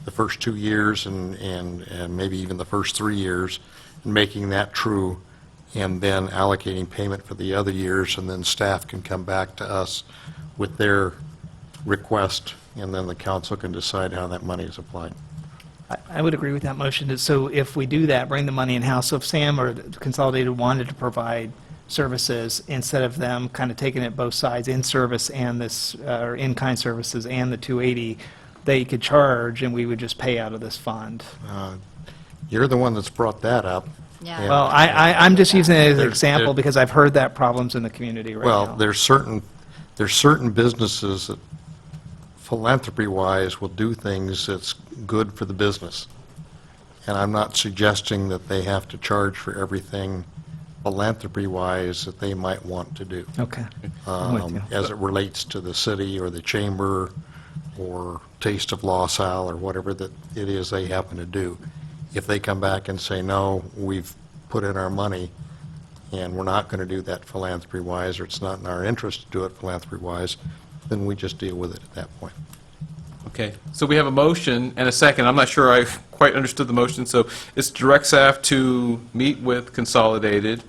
the first 2 years and maybe even the first 3 years, and making that true, and then allocating payment for the other years, and then staff can come back to us with their request, and then the council can decide how that money is applied. I would agree with that motion. So if we do that, bring the money in-house. So if Sam or Consolidated wanted to provide services, instead of them kind of taking it both sides, in-service and this, or in-kind services and the 280, they could charge, and we would just pay out of this fund. You're the one that's brought that up. Yeah. And- Well, I'm just using it as an There's- example because I've heard that problems in the community right now. Well, there's certain businesses that philanthropy-wise will do things that's good for the business. And I'm not suggesting that they have to charge for everything philanthropy-wise that they might want to do. Okay. I'm with you. As it relates to the city or the chamber or Taste of LaSalle or whatever that it is they happen to do. If they come back and say, no, we've put in our money and we're not going to do that philanthropy-wise, or it's not in our interest to do it philanthropy-wise, then we just deal with it at that point. Okay, so we have a motion and a second. I'm not sure I quite understood the motion, so it's direct staff to meet with Consolidated,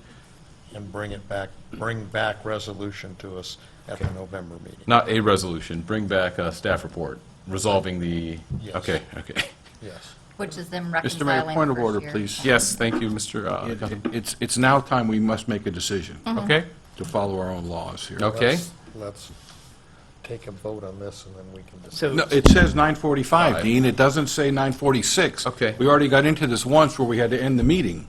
And bring back resolution to us at the November meeting. not a resolution, bring back a staff report resolving the, Yes. okay. Yes. Which is them Mr. reconciling Mayor, point of the first order, year. please. Yes, thank you, Mr. Councilman. It's now time we must make a decision Okay, to follow our own laws here. okay. Let's take a vote on this and then we can decide. So No, it says 9:45, Dean. It doesn't say 9:46. Okay. We already got into this once where we had to end the meeting.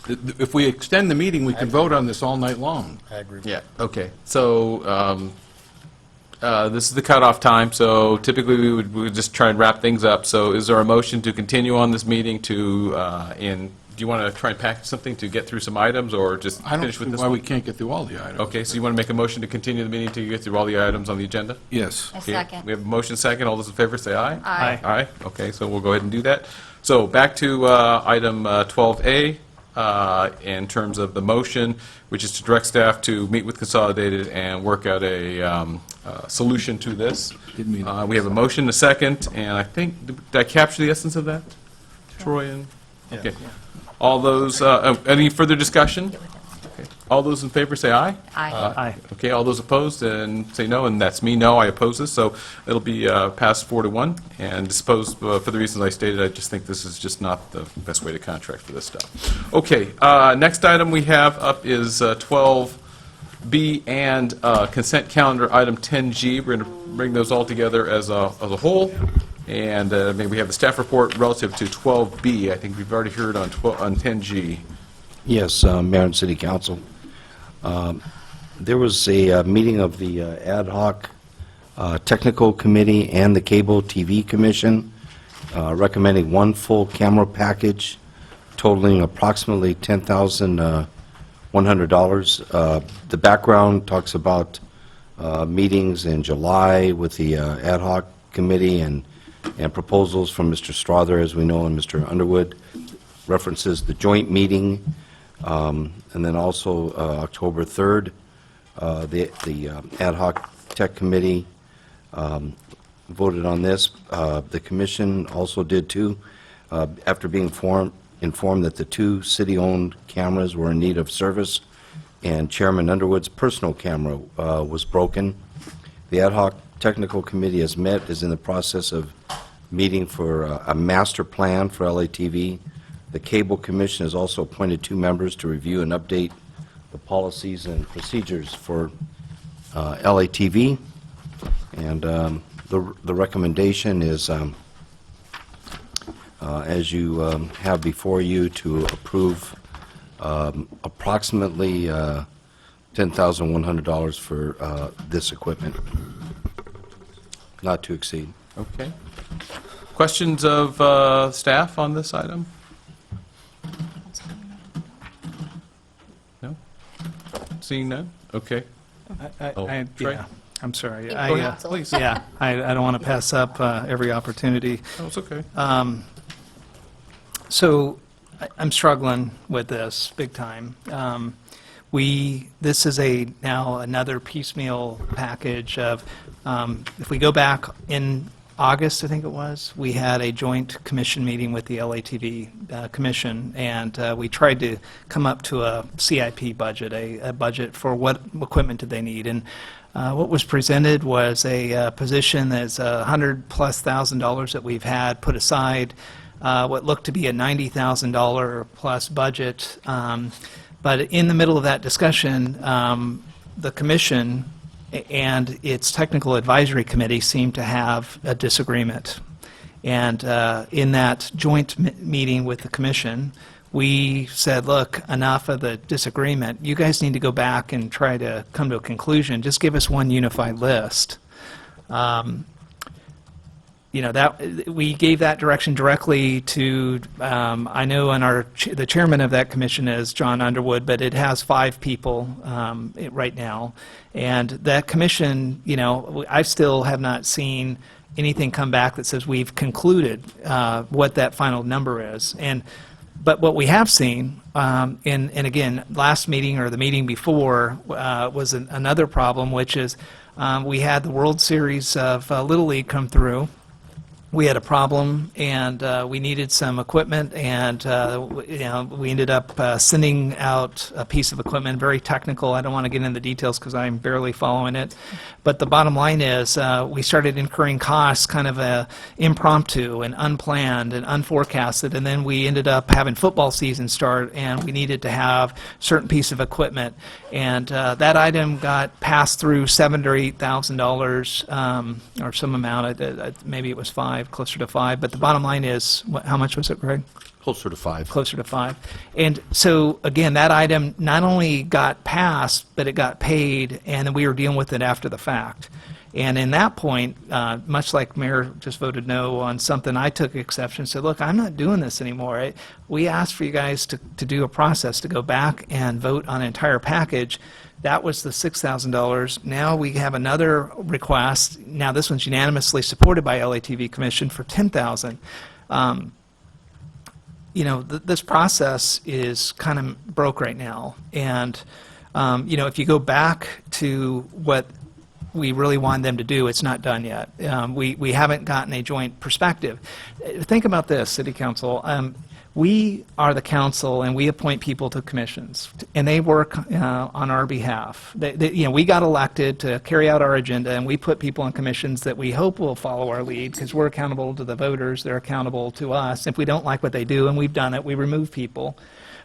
If we extend the meeting, we can vote on this all night long. I agree. Yeah, okay. So, this is the cutoff time, so typically we would just try and wrap things up. So is there a motion to continue on this meeting to, do you want to try and pack something to get through some items, or just I don't finish with see this why one? we can't get through all the items. Okay, so you want to make a motion to continue the meeting to get through all the items on the agenda? Yes. A Okay, second. We have a motion second. All those in favor say aye. Aye. Aye, okay, so we'll go ahead and do that. So back to item 12A, in terms of the motion, which is to direct staff to meet with Consolidated and work out a solution to this. We have a motion, a second, and I think, did I capture the essence of that? Troy and? Okay. All those, any further discussion? Okay. All those in favor say aye. Aye. Aye. Okay, all those opposed and say no, and that's me, no, I oppose this, so it'll be passed 4-1, and disposed, for the reasons I stated, I just think this is just not the best way to contract for this stuff. Okay, next item we have up is 12B and consent calendar item 10G. We're going to bring those all together as a whole, and maybe we have the staff report relative to 12B. I think we've already heard on 10G. Yes, Mayor and City Council. There was a meeting of the ad hoc technical committee and the Cable TV Commission recommending one full camera package totaling approximately $10,000 $100. The background talks about meetings in July with the ad hoc committee and proposals from Mr. Strother, as we know, and Mr. Underwood. References the joint meeting, and then also October 3rd, the ad hoc tech committee voted on this. The commission also did too, after being informed that the 2 city-owned cameras were in need of service, and Chairman Underwood's personal camera was broken. The ad hoc technical committee has met, is in the process of meeting for a master plan for LATV. The Cable Commission has also appointed 2 members to review and update the policies and procedures for LATV. And the recommendation is, as you have before you, to approve approximately $10,100 for this equipment, not to exceed. Okay. Questions of staff on this item? No? Seeing none? Okay. Oh, Trey? Yeah, I'm sorry. Go ahead, please. Yeah, I don't want to pass up every opportunity. Oh, it's okay. So I'm struggling with this big time. This is now another piecemeal package of, if we go back in August, I think it was, we had a joint commission meeting with the LATV commission, and we tried to come up to a CIP budget, a budget for what equipment did they need. And what was presented was a position that's $100,000+ that we've had put aside, what looked to be a $90,000 plus budget. But in the middle of that discussion, the commission and its technical advisory committee seemed to have a disagreement. And in that joint meeting with the commission, we said, look, enough of the disagreement. You guys need to go back and try to come to a conclusion. Just give us one unified list. That we gave that direction directly to, I know the chairman of that commission is John Underwood, but it has 5 people right now. And that commission, I still have not seen anything come back that says we've concluded what that final number is. But what we have seen, and again, last meeting or the meeting before was another problem, which is we had the World Series of Little League come through. We had a problem, and we needed some equipment, and we ended up sending out a piece of equipment, very technical. I don't want to get into the details because I'm barely following it. But the bottom line is we started incurring costs kind of impromptu and unplanned and unforecasted, and then we ended up having football season start, and we needed to have certain piece of equipment. And that item got passed through $7,000 or $8,000 or some amount. Maybe it was 5. Closer to 5, but the bottom line is, how much was it, Greg? Closer to 5. Closer to 5. And so, again, that item not only got passed, but it got paid, and then we were dealing with it after the fact. And in that point, much like Mayor just voted no on something, I took exception, said, look, I'm not doing this anymore. We asked for you guys to do a process, to go back and vote on an entire package. That was the $6,000. Now we have another request. Now this one's unanimously supported by LATV Commission for $10,000. This process is kind of broke right now. And, if you go back to what we really want them to do, it's not done yet. We haven't gotten a joint perspective. Think about this, City Council. We are the council, and we appoint people to commissions, and they work on our behalf. We got elected to carry out our agenda, and we put people on commissions that we hope will follow our lead, because we're accountable to the voters, they're accountable to us. If we don't like what they do, and we've done it, we remove people.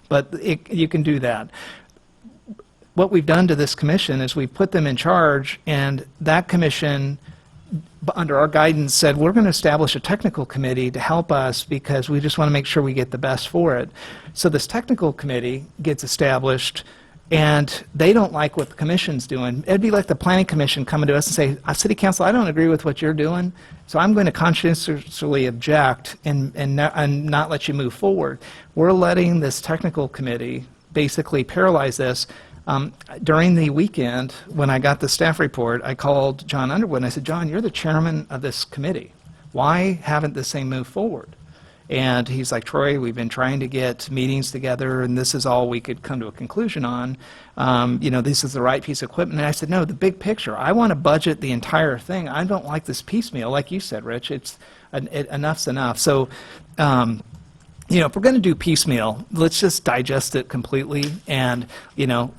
But you can do that. What we've done to this commission is we've put them in charge, and that commission, under our guidance, said we're going to establish a technical committee to help us because we just want to make sure we get the best for it. So this technical committee gets established, and they don't like what the commission's doing. It'd be like the planning commission coming to us and say, City Council, I don't agree with what you're doing, so I'm going to conscientiously object and not let you move forward. We're letting this technical committee basically paralyze this. During the weekend, when I got the staff report, I called John Underwood and I said, John, you're the chairman of this committee. Why haven't this thing moved forward? And he's like, Troy, we've been trying to get meetings together, and this is all we could come to a conclusion on. This is the right piece of equipment. And I said, no, the big picture. I want to budget the entire thing. I don't like this piecemeal. Like you said, Rich, enough's enough. So, if we're going to do piecemeal, let's just digest it completely. And,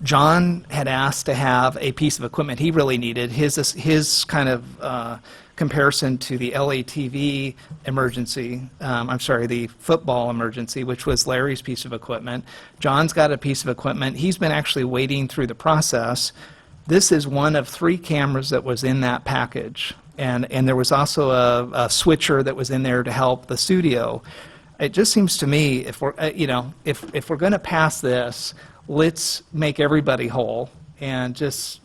John had asked to have a piece of equipment he really needed. His kind of comparison to the LATV emergency, the football emergency, which was Larry's piece of equipment. John's got a piece of equipment. He's been actually wading through the process. This is one of 3 cameras that was in that package. And there was also a switcher that was in there to help the studio. It just seems to me, if we're, if we're going to pass this, let's make everybody whole and just,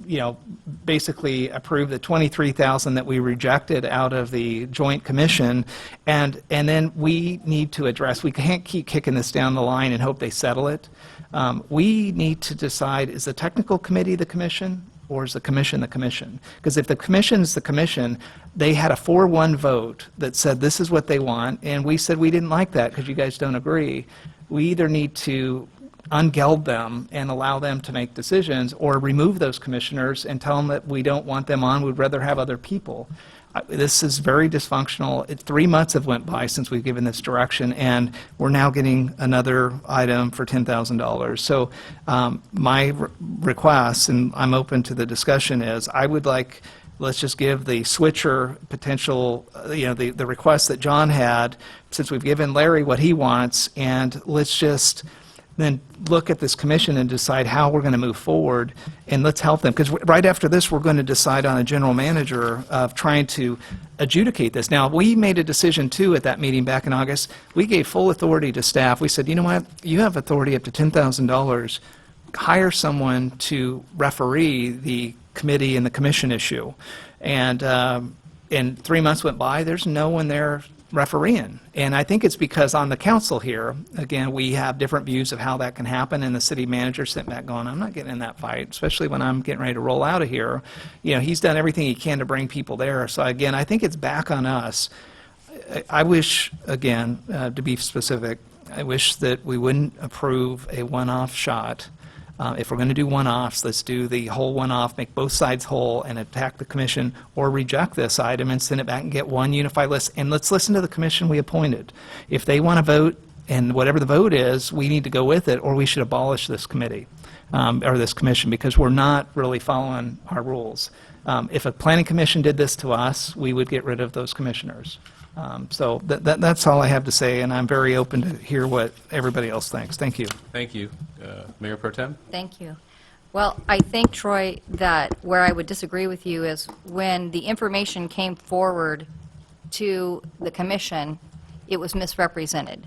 basically approve the $23,000 that we rejected out of the Joint Commission, and then we need to address. We can't keep kicking this down the line and hope they settle it. We need to decide: is the technical committee the commission, or is the commission the commission? Because if the commission is the commission, they had a 4-1 vote that said this is what they want, and we said we didn't like that because you guys don't agree. We either need to ungeld them and allow them to make decisions, or remove those commissioners and tell them that we don't want them on, we'd rather have other people. This is very dysfunctional. 3 months have went by since we've given this direction, and we're now getting another item for $10,000. So my request, and I'm open to the discussion, is I would like, let's just give the switcher potential, the request that John had, since we've given Larry what he wants, and let's just then look at this commission and decide how we're going to move forward, and let's help them. Because right after this, we're going to decide on a general manager of trying to adjudicate this. Now, we made a decision, too, at that meeting back in August. We gave full authority to staff. We said, you know what, you have authority up to $10,000. Hire someone to referee the committee and the commission issue. And 3 months went by. There's no one there refereeing. And I think it's because on the council here, again, we have different views of how that can happen, and the city manager sitting back going, I'm not getting in that fight, especially when I'm getting ready to roll out of here. He's done everything he can to bring people there. So again, I think it's back on us. I wish, again, to be specific, I wish that we wouldn't approve a one-off shot. If we're going to do one-offs, let's do the whole one-off, make both sides whole, and attack the commission, or reject this item and send it back and get one unified list. And let's listen to the commission we appointed. If they want to vote, and whatever the vote is, we need to go with it, or we should abolish this committee, or this commission, because we're not really following our rules. If a planning commission did this to us, we would get rid of those commissioners. So that's all I have to say, and I'm very open to hear what everybody else thinks. Thank you. Thank you. Mayor Pro Tem? Thank you. Well, I think, Troy, that where I would disagree with you is when the information came forward to the commission, it was misrepresented.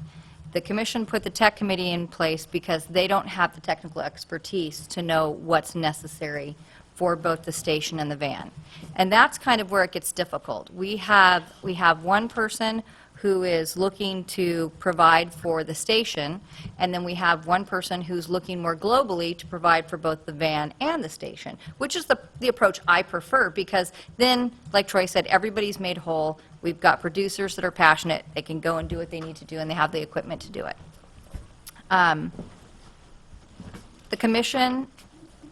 The commission put the tech committee in place because they don't have the technical expertise to know what's necessary for both the station and the van. And that's kind of where it gets difficult. We have one person who is looking to provide for the station, and then we have one person who's looking more globally to provide for both the van and the station, which is the approach I prefer, because then, like Troy said, everybody's made whole. We've got producers that are passionate. They can go and do what they need to do, and they have the equipment to do it. The commission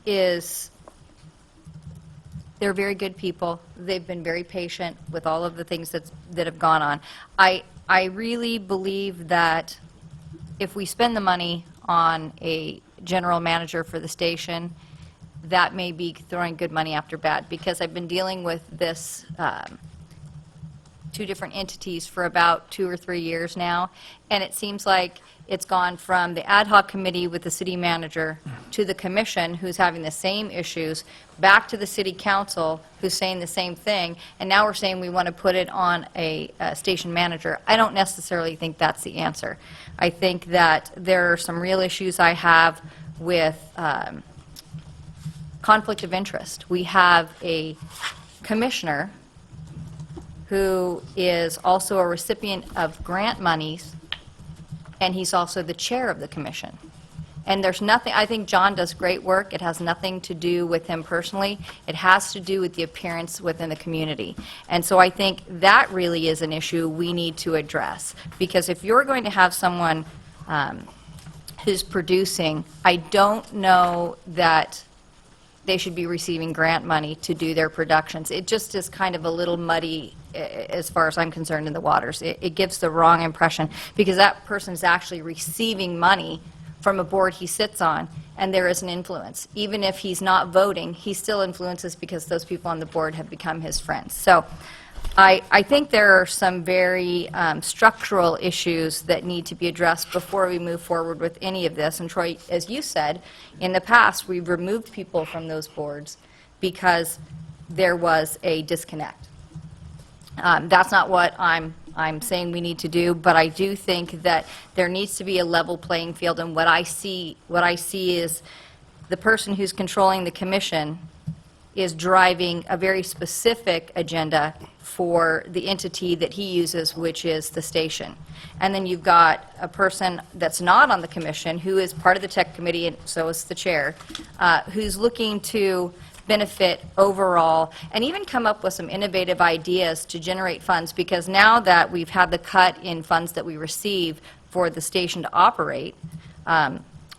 is... They're very good people. They've been very patient with all of the things that have gone on. I really believe that if we spend the money on a general manager for the station, that may be throwing good money after bad, because I've been dealing with this 2 different entities for about 2 or 3 years now, and it seems like it's gone from the ad hoc committee with the city manager to the commission, who's having the same issues, back to the city council, who's saying the same thing, and now we're saying we want to put it on a station manager. I don't necessarily think that's the answer. I think that there are some real issues I have with conflict of interest. We have a commissioner who is also a recipient of grant monies, and he's also the chair of the commission. And there's nothing, I think John does great work. It has nothing to do with him personally. It has to do with the appearance within the community. And so I think that really is an issue we need to address. Because if you're going to have someone who's producing, I don't know that they should be receiving grant money to do their productions. It just is kind of a little muddy, as far as I'm concerned, in the waters. It gives the wrong impression, because that person is actually receiving money from a board he sits on, and there is an influence. Even if he's not voting, he still influences because those people on the board have become his friends. So I think there are some very structural issues that need to be addressed before we move forward with any of this. And Troy, as you said, in the past, we've removed people from those boards because there was a disconnect. That's not what I'm saying we need to do, but I do think that there needs to be a level playing field, and what I see is the person who's controlling the commission is driving a very specific agenda for the entity that he uses, which is the station. And then you've got a person that's not on the commission, who is part of the tech committee, and so is the chair, who's looking to benefit overall, and even come up with some innovative ideas to generate funds, because now that we've had the cut in funds that we receive for the station to operate,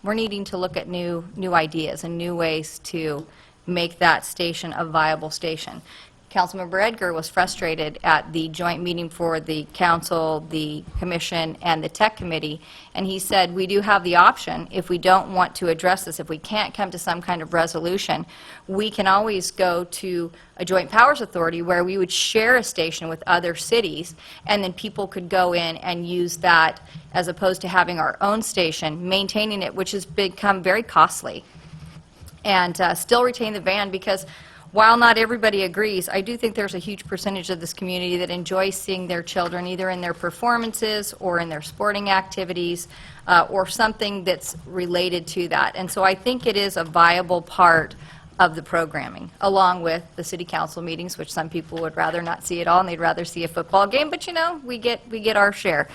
we're needing to look at new ideas and new ways to make that station a viable station. Councilmember Edgar was frustrated at the joint meeting for the council, the commission, and the tech committee, and he said, we do have the option, if we don't want to address this, if we can't come to some kind of resolution, we can always go to a joint powers authority where we would share a station with other cities, and then people could go in and use that as opposed to having our own station, maintaining it, which has become very costly, and still retain the van, because while not everybody agrees, I do think there's a huge percentage of this community that enjoys seeing their children either in their performances or in their sporting activities or something that's related to that. And so I think it is a viable part of the programming, along with the city council meetings, which some people would rather not see at all, and they'd rather see a football game, but you know, we get our share.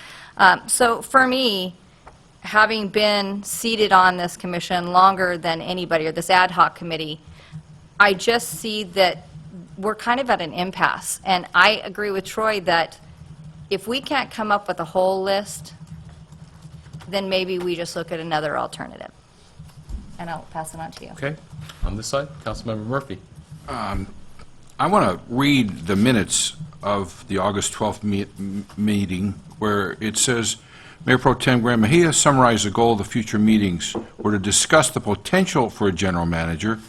So for me, having been seated on this commission longer than anybody, or this ad hoc committee, I just see that we're kind of at an impasse. And I agree with Troy that if we can't come up with a whole list, then maybe we just look at another alternative. And I'll pass it on to you. Okay. On this side, Councilmember Murphy. I want to read the minutes of the August 12th meeting, where it says, Mayor Pro Tem Graham Mejia summarized the goal of the future meetings were to discuss the potential for a general manager,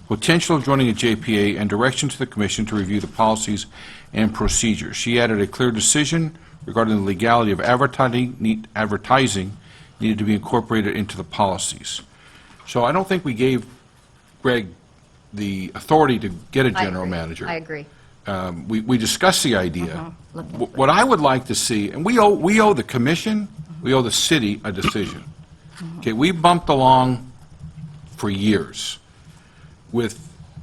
potential of joining a JPA, and direction to the commission to review the policies and procedures. She added a clear decision regarding the legality of advertising needed to be incorporated into the policies. So I don't think we gave Greg the authority to get a general manager. I agree. We discussed the idea. What I would like to see, and we owe the commission, we owe the city a decision. Okay, we bumped along for years with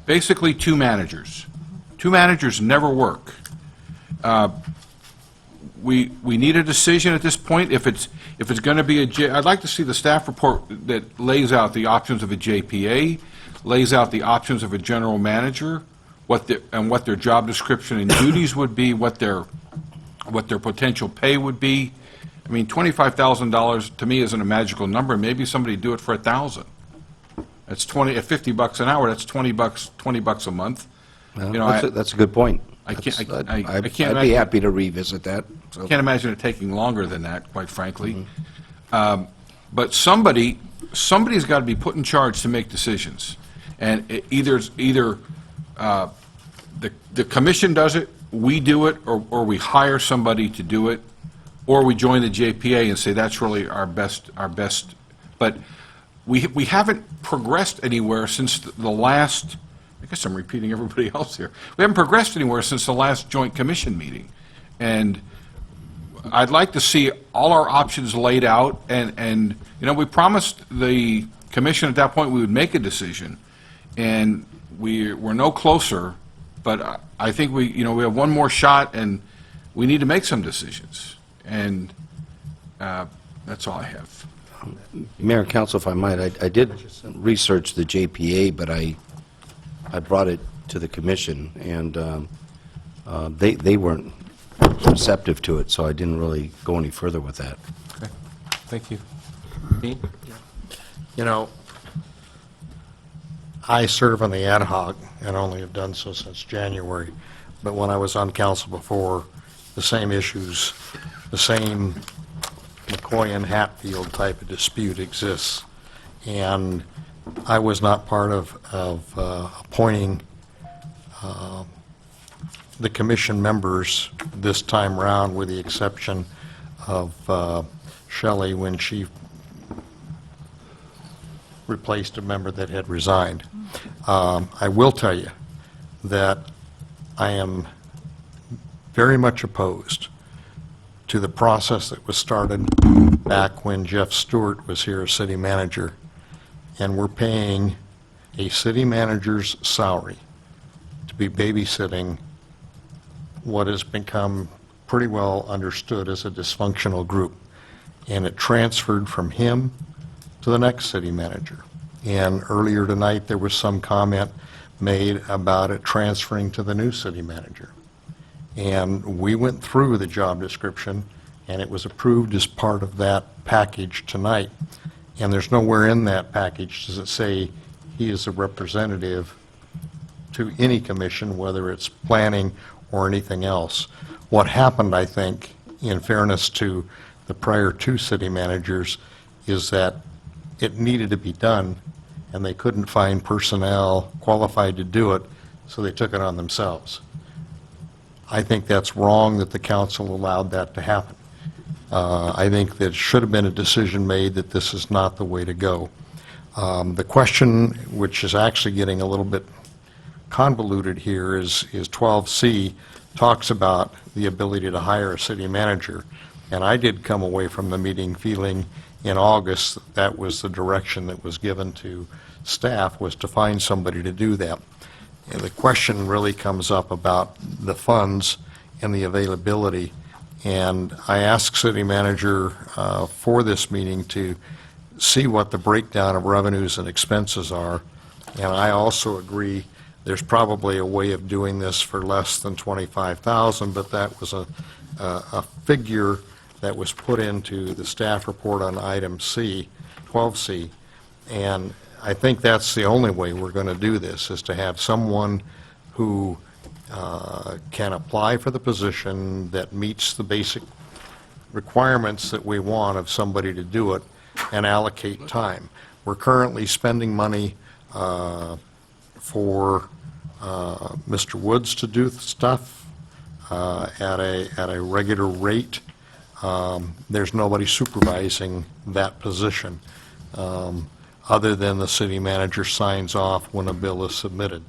basically two managers. Two managers never work. We need a decision at this point. If it's going to be I'd like to see the staff report that lays out the options of a JPA, lays out the options of a general manager, what their job description and duties would be, what their potential pay would be. I mean, $25,000 to me isn't a magical number. Maybe somebody do it for $1,000. That's at $50 an hour. That's $20 a month. Well, You know, that's a good point. I can't I'd be imagine- happy to revisit that. So. Can't imagine it taking longer than that, quite frankly. But somebody's got to be put in charge to make decisions, and either the commission does it, we do it, or we hire somebody to do it, or we join the JPA and say that's really our best. But we haven't progressed anywhere since the last. I guess I'm repeating everybody else here. We haven't progressed anywhere since the last joint commission meeting, and I'd like to see all our options laid out. And you know, we promised the commission at that point we would make a decision, and we're no closer. But I think we have one more shot, and we need to make some decisions. And that's all I have. Mayor and Council, if I might, I did research the JPA, but I brought it to the commission, and they weren't receptive to it, so I didn't really go any further with that. Okay, thank you. Dean? You know, I serve on the ad hoc and only have done so since January, but when I was on council before, the same issues, the same McCoy and Hatfield type of dispute exists. And I was not part of appointing the commission members this time round, with the exception of Shelley when she replaced a member that had resigned. I will tell you that I am very much opposed to the process that was started back when Jeff Stewart was here as city manager, and we're paying a city manager's salary to be babysitting what has become pretty well understood as a dysfunctional group. And it transferred from him to the next city manager. And earlier tonight, there was some comment made about it transferring to the new city manager. And we went through the job description, and it was approved as part of that package tonight. And there's nowhere in that package does it say he is a representative to any commission, whether it's planning or anything else. What happened, I think, in fairness to the prior two city managers, is that it needed to be done, and they couldn't find personnel qualified to do it, so they took it on themselves. I think that's wrong that the council allowed that to happen. I think that should have been a decision made that this is not the way to go. The question, which is actually getting a little bit convoluted here, is 12C talks about the ability to hire a city manager. And I did come away from the meeting feeling in August that was the direction that was given to staff, was to find somebody to do that. And the question really comes up about the funds and the availability. And I asked city manager for this meeting to see what the breakdown of revenues and expenses are. And I also agree there's probably a way of doing this for less than $25,000, but that was a figure that was put into the staff report on item C, 12C. And I think that's the only way we're going to do this, is to have someone who can apply for the position that meets the basic requirements that we want of somebody to do it, and allocate time. We're currently spending money for Mr. Woods to do stuff at a regular rate. There's nobody supervising that position other than the city manager signs off when a bill is submitted.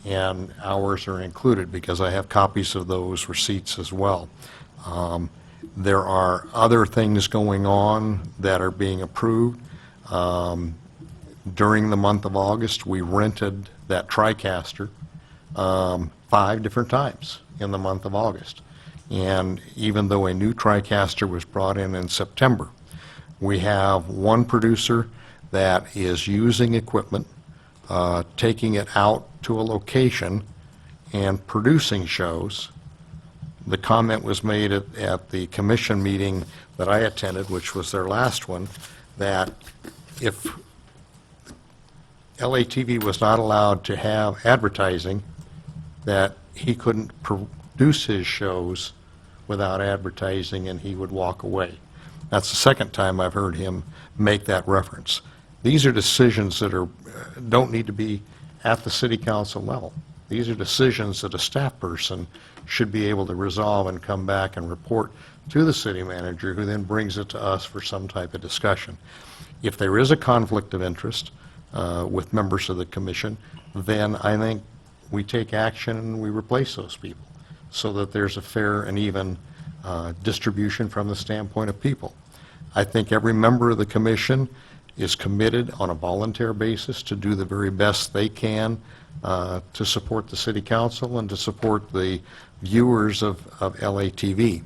And hours are included, because I have copies of those receipts as well. There are other things going on that are being approved. During the month of August, we rented that TriCaster 5 different times in the month of August. And even though a new TriCaster was brought in September, we have one producer that is using equipment, taking it out to a location and producing shows. The comment was made at the commission meeting that I attended, which was their last one, that if LATV was not allowed to have advertising, that he couldn't produce his shows without advertising, and he would walk away. That's the second time I've heard him make that reference. These are decisions that don't need to be at the city council level. These are decisions that a staff person should be able to resolve and come back and report to the city manager, who then brings it to us for some type of discussion. If there is a conflict of interest with members of the commission, then I think we take action and we replace those people, so that there's a fair and even distribution from the standpoint of people. I think every member of the commission is committed on a volunteer basis to do the very best they can to support the city council and to support the viewers of LATV.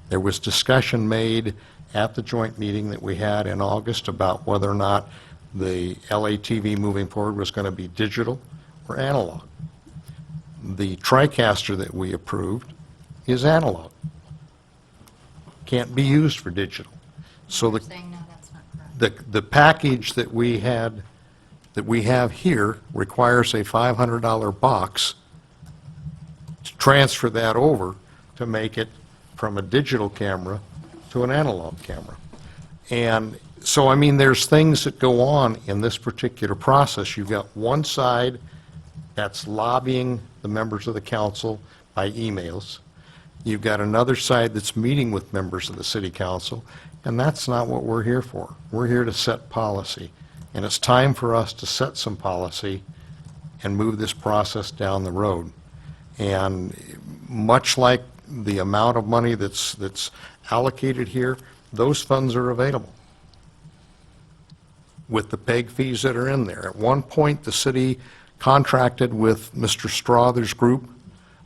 There was discussion made at the joint meeting that we had in August about whether or not the LATV moving forward was going to be digital or analog. The TriCaster that we approved is analog. Can't be used for digital. So You're saying no, that's not correct. the package that we have here requires a $500 box to transfer that over to make it from a digital camera to an analog camera. And so, I mean, there's things that go on in this particular process. You've got one side that's lobbying the members of the council by emails. You've got another side that's meeting with members of the city council, and that's not what we're here for. We're here to set policy, and it's time for us to set some policy and move this process down the road. And much like the amount of money that's allocated here, those funds are available with the PEG fees that are in there. At one point, the city contracted with Mr. Strother's group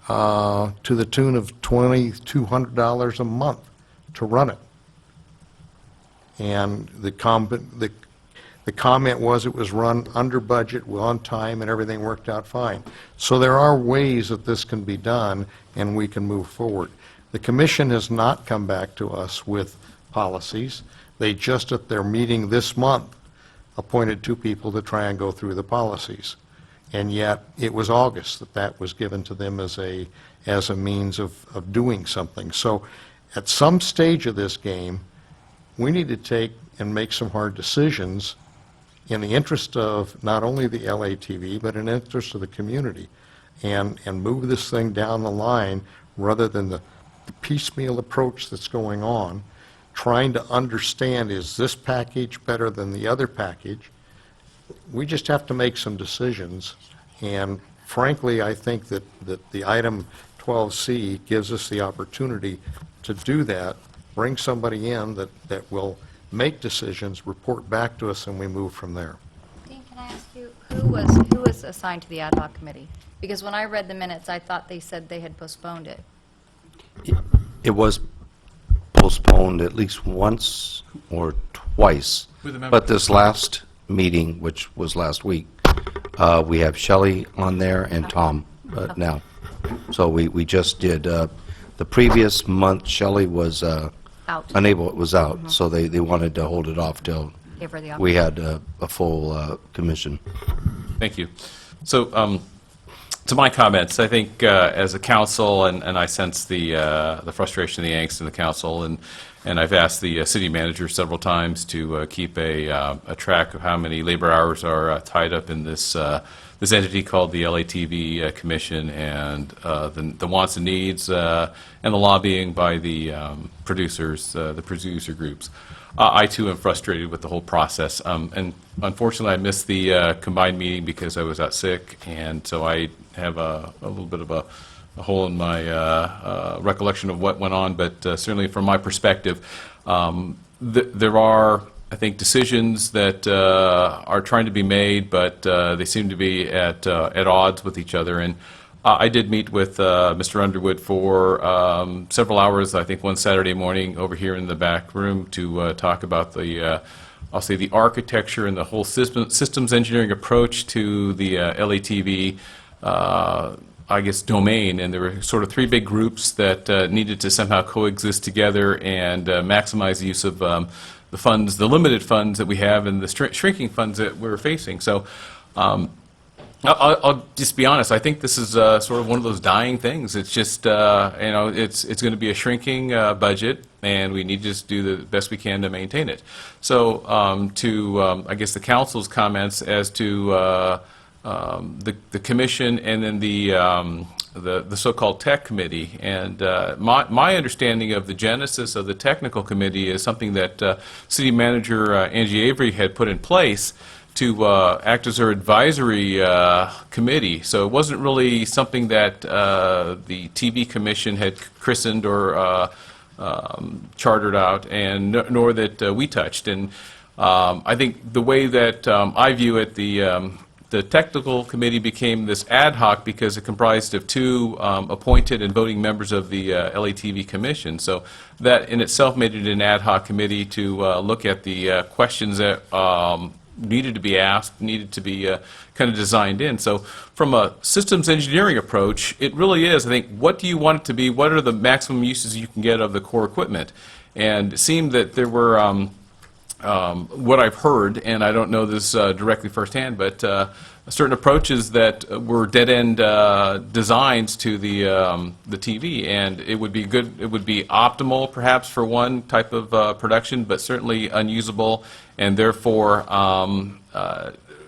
to the tune of $2,200 a month to run it. And the comment was it was run under budget, on time, and everything worked out fine. So there are ways that this can be done, and we can move forward. The commission has not come back to us with policies. They just, at their meeting this month, appointed 2 people to try and go through the policies. And yet, it was August that was given to them as a means of doing something. So at some stage of this game, we need to take and make some hard decisions in the interest of not only the LATV, but in the interest of the community, and move this thing down the line rather than the piecemeal approach that's going on, trying to understand, is this package better than the other package? We just have to make some decisions, and frankly, I think that the item 12C gives us the opportunity to do that, bring somebody in that will make decisions, report back to us, and we move from there. Dean, can I ask you, who was assigned to the ad hoc committee? Because when I read the minutes, I thought they said they had postponed it. It was postponed at least once or twice. With the members. But this last meeting, which was last week, we have Shelley on there and Tom now. So we just did, the previous month, Shelley was Out. unable, it was out, so they wanted to hold it off till Give her the we had a full commission. Thank you. So, to my comments, I think as a council, and I sense the frustration, the angst in the council, and I've asked the city manager several times to keep a track of how many labor hours are tied up in this this entity called the LATV Commission, and the wants and needs, and the lobbying by the producers, the producer groups. I, too, am frustrated with the whole process. And unfortunately, I missed the combined meeting because I was out sick, and so I have a little bit of a hole in my recollection of what went on. But certainly, from my perspective, there are, I think, decisions that are trying to be made, but they seem to be at odds with each other. And I did meet with Mr. Underwood for several hours, I think one Saturday morning over here in the back room to talk about the, I'll say, the architecture and the whole systems engineering approach to the LATV, I guess, domain. And there were sort of 3 big groups that needed to somehow coexist together and maximize the use of the funds, the limited funds that we have and the shrinking funds that we're facing. So I'll just be honest. I think this is sort of one of those dying things. It's just, it's going to be a shrinking budget, and we need to just do the best we can to maintain it. So I guess, the council's comments as to the commission and then the so-called tech committee. And my understanding of the genesis of the technical committee is something that city manager Angie Avery had put in place to act as our advisory committee. So it wasn't really something that the TV commission had christened or chartered out, and nor that we touched. And I think the way that I view it, the the technical committee became this ad hoc because it comprised of two appointed and voting members of the LATV Commission. So that in itself made it an ad hoc committee to look at the questions that needed to be asked, needed to be kind of designed in. So from a systems engineering approach, it really is, I think, what do you want it to be? What are the maximum uses you can get of the core equipment? And it seemed that there were, what I've heard, and I don't know this directly firsthand, but certain approaches that were dead-end designs to the TV, and it would be good, it would be optimal perhaps for one type of production, but certainly unusable, and therefore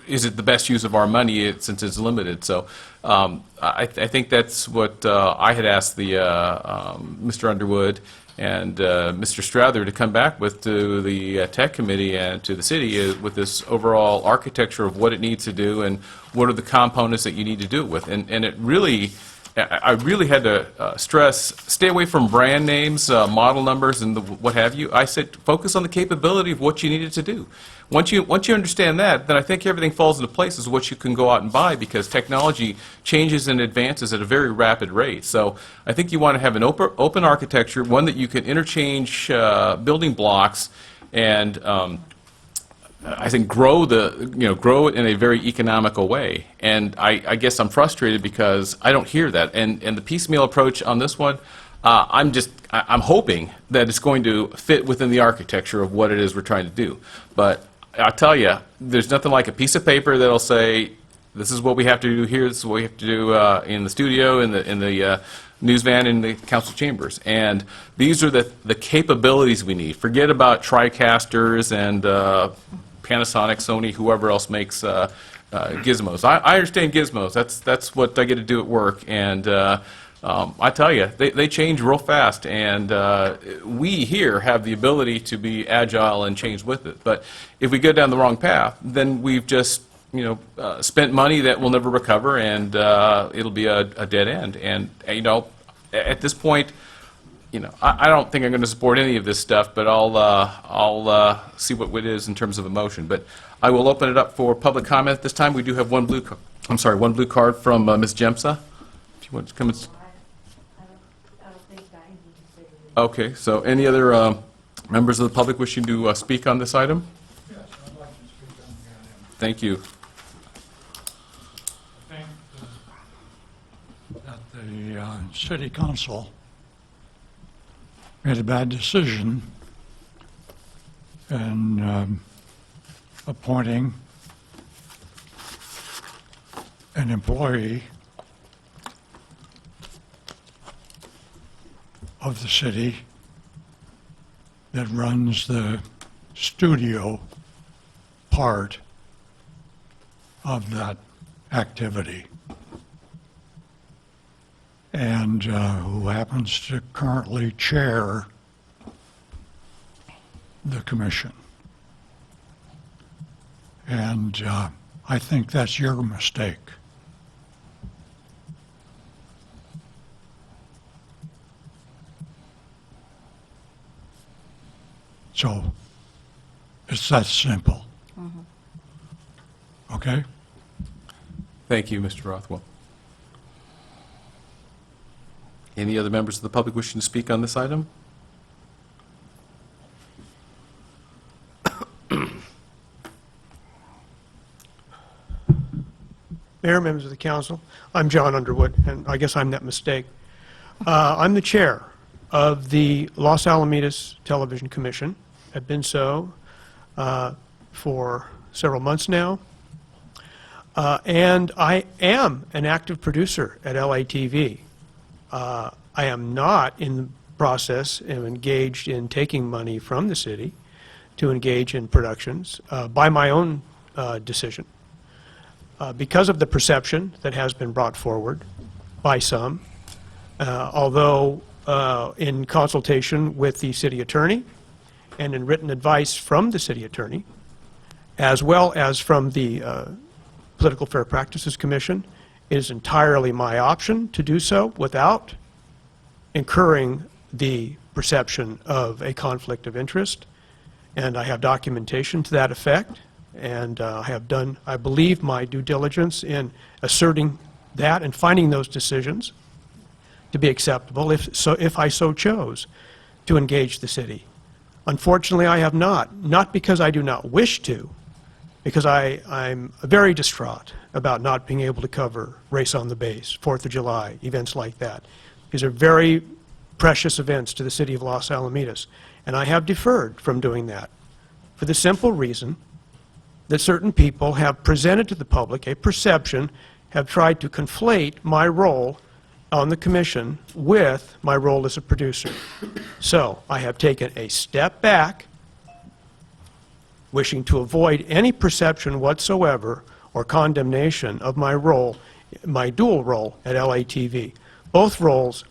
is it the best use of our money since it's limited? So I think that's what I had asked the Mr. Underwood and Mr. Strather to come back with to the tech committee and to the city with this overall architecture of what it needs to do and what are the components that you need to do it with. And it really, I really had to stress, stay away from brand names, model numbers, and what have you. I said, focus on the capability of what you needed to do. Once you understand that, then I think everything falls into place as what you can go out and buy, because technology changes and advances at a very rapid rate. So I think you want to have an open architecture, one that you can interchange building blocks and I think grow it in a very economical way. And I guess I'm frustrated because I don't hear that. And the piecemeal approach on this one, I'm hoping that it's going to fit within the architecture of what it is we're trying to do. But I'll tell you, there's nothing like a piece of paper that'll say, this is what we have to do here, this is what we have to do in the studio, in the news van, in the council chambers. And these are the capabilities we need. Forget about TriCasters and Panasonic, Sony, whoever else makes gizmos. I understand gizmos. That's what I get to do at work. And I tell you, they change real fast, and we here have the ability to be agile and change with it. But if we go down the wrong path, then we've just spent money that we'll never recover, and it'll be a dead end. And at this point, I don't think I'm going to support any of this stuff, but I'll see what it is in terms of emotion. But I will open it up for public comment at this time. We do have one blue card from Ms. Jemsa. If you want to come and. Okay, so any other members of the public wishing to speak on this item? Yes, I'd like to speak on the item. Thank you. I think that the city council made a bad decision in appointing an employee of the city that runs the studio part of that activity, and who happens to currently chair the commission. And I think that's your mistake. So it's that simple. Okay? Thank you, Mr. Rothwell. Any other members of the public wishing to speak on this item? Mayor, members of the council, I'm John Underwood, and I guess I'm that mistake. I'm the chair of the Los Alamitos Television Commission. I've been so for several months now. And I am an active producer at LATV. I am not in the process of engaged in taking money from the city to engage in productions by my own decision. Because of the perception that has been brought forward by some, although in consultation with the city attorney and in written advice from the city attorney, as well as from the Political Fair Practices Commission, it is entirely my option to do so without incurring the perception of a conflict of interest, and I have documentation to that effect. and I have done, I believe, my due diligence in asserting that and finding those decisions to be acceptable if I so chose to engage the city. Unfortunately, I have not because I do not wish to, because I'm very distraught about not being able to cover Race on the Base, 4th of July, events like that. These are very precious events to the city of Los Alamitos, and I have deferred from doing that for the simple reason that certain people have presented to the public a perception, have tried to conflate my role on the commission with my role as a producer. So I have taken a step back, wishing to avoid any perception whatsoever or condemnation of my role, my dual role at LATV. Both roles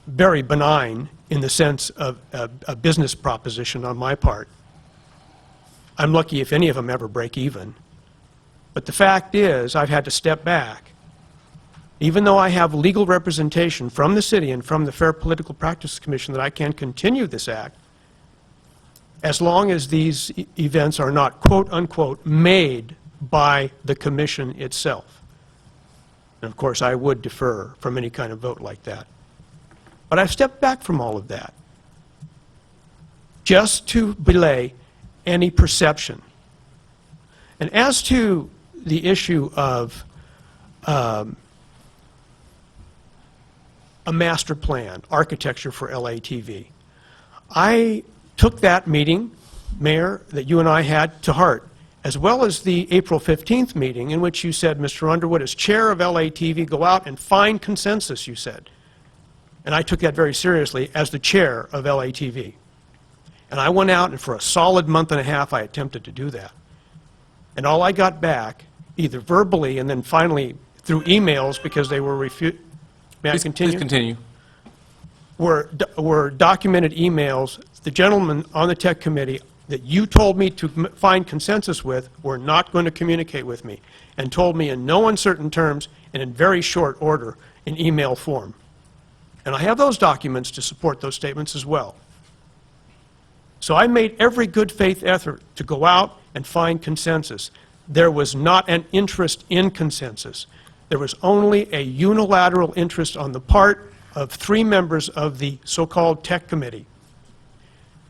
very benign in the sense of a business proposition on my part. I'm lucky if any of them ever break even. But the fact is, I've had to step back. Even though I have legal representation from the city and from the Fair Political Practice Commission that I can continue this act, as long as these events are not quote-unquote made by the commission itself. And of course, I would defer from any kind of vote like that. But I've stepped back from all of that just to belay any perception. And as to the issue of a master plan, architecture for LATV, I took that meeting, Mayor, that you and I had to heart, as well as the April 15th meeting in which you said, Mr. Underwood, as chair of LATV, go out and find consensus, you said. And I took that very seriously as the chair of LATV. And I went out, and for a solid month and a half, I attempted to do that. And all I got back, either verbally and then finally through emails because they were refused. May I continue? Please continue. Were documented emails. The gentlemen on the tech committee that you told me to find consensus with were not going to communicate with me, and told me in no uncertain terms and in very short order in email form. And I have those documents to support those statements as well. So I made every good faith effort to go out and find consensus. There was not an interest in consensus. There was only a unilateral interest on the part of 3 members of the so-called tech committee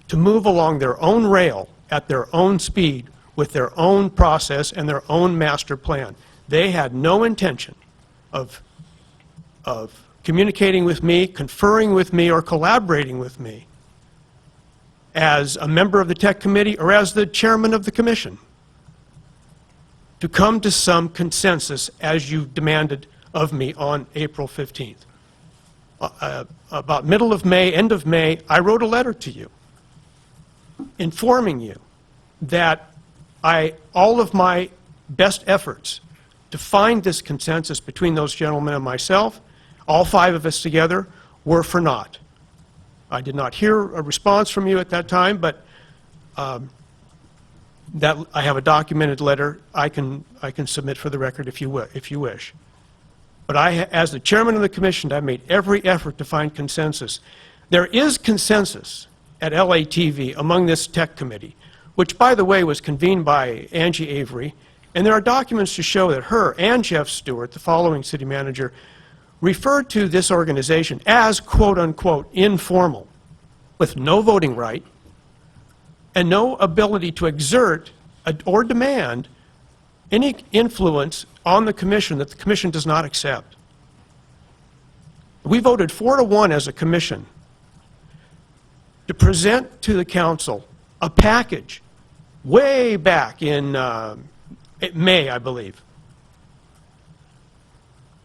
to move along their own rail at their own speed with their own process and their own master plan. They had no intention of communicating with me, conferring with me, or collaborating with me as a member of the tech committee or as the chairman of the commission to come to some consensus as you demanded of me on April 15th. About middle of May, end of May, I wrote a letter to you informing you that all of my best efforts to find this consensus between those gentlemen and myself, all 5 of us together, were for naught. I did not hear a response from you at that time, but that I have a documented letter I can submit for the record if you wish. But as the chairman of the commission, I made every effort to find consensus. There is consensus at LATV among this tech committee, which, by the way, was convened by Angie Avery, and there are documents to show that her and Jeff Stewart, the following city manager, referred to this organization as quote-unquote informal, with no voting right and no ability to exert or demand any influence on the commission that the commission does not accept. We voted 4-1 as a commission to present to the council a package way back in May, I believe.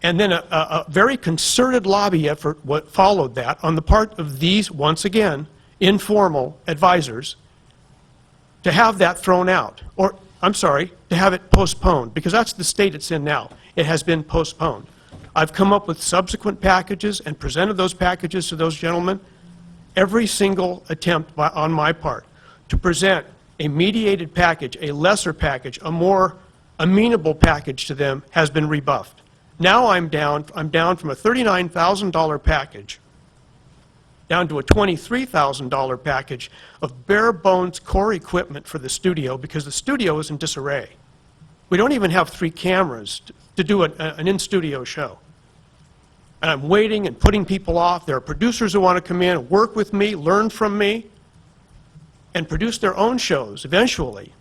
And then a very concerted lobby effort followed that on the part of these, once again, informal advisors to have that thrown out. Or, I'm sorry, to have it postponed, because that's the state it's in now. It has been postponed. I've come up with subsequent packages and presented those packages to those gentlemen. Every single attempt on my part to present a mediated package, a lesser package, a more amenable package to them has been rebuffed. Now I'm down from a $39,000 package down to a $23,000 package of bare-bones core equipment for the studio, because the studio is in disarray. We don't even have 3 cameras to do an in-studio show. And I'm waiting and putting people off. There are producers who want to come in, work with me, learn from me, and produce their own shows eventually.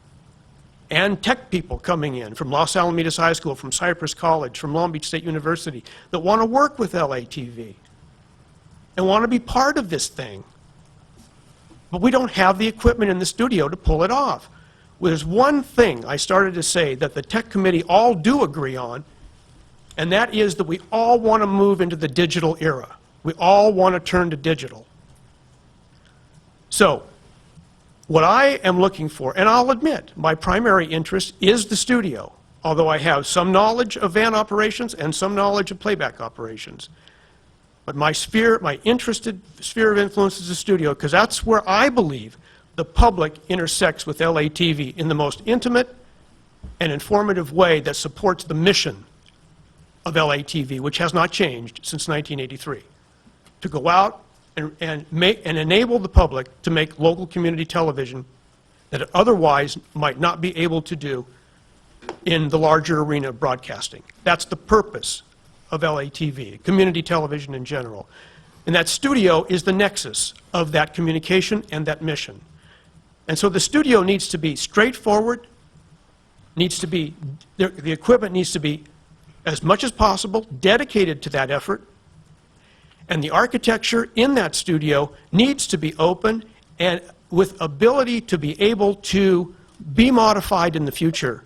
And tech people coming in from Los Alamitos High School, from Cypress College, from Long Beach State University, that want to work with LATV and want to be part of this thing. But we don't have the equipment in the studio to pull it off. There's one thing I started to say that the tech committee all do agree on, and that is that we all want to move into the digital era. We all want to turn to digital. So, what I am looking for, and I'll admit, my primary interest is the studio, although I have some knowledge of van operations and some knowledge of playback operations. But my interested sphere of influence is the studio, because that's where I believe the public intersects with LATV in the most intimate and informative way that supports the mission of LATV, which has not changed since 1983, to go out and enable the public to make local community television that it otherwise might not be able to do in the larger arena of broadcasting. That's the purpose of LATV, community television in general. And that studio is the nexus of that communication and that mission. And so the studio needs to be straightforward, the equipment needs to be, as much as possible, dedicated to that effort, and the architecture in that studio needs to be open and with ability to be able to be modified in the future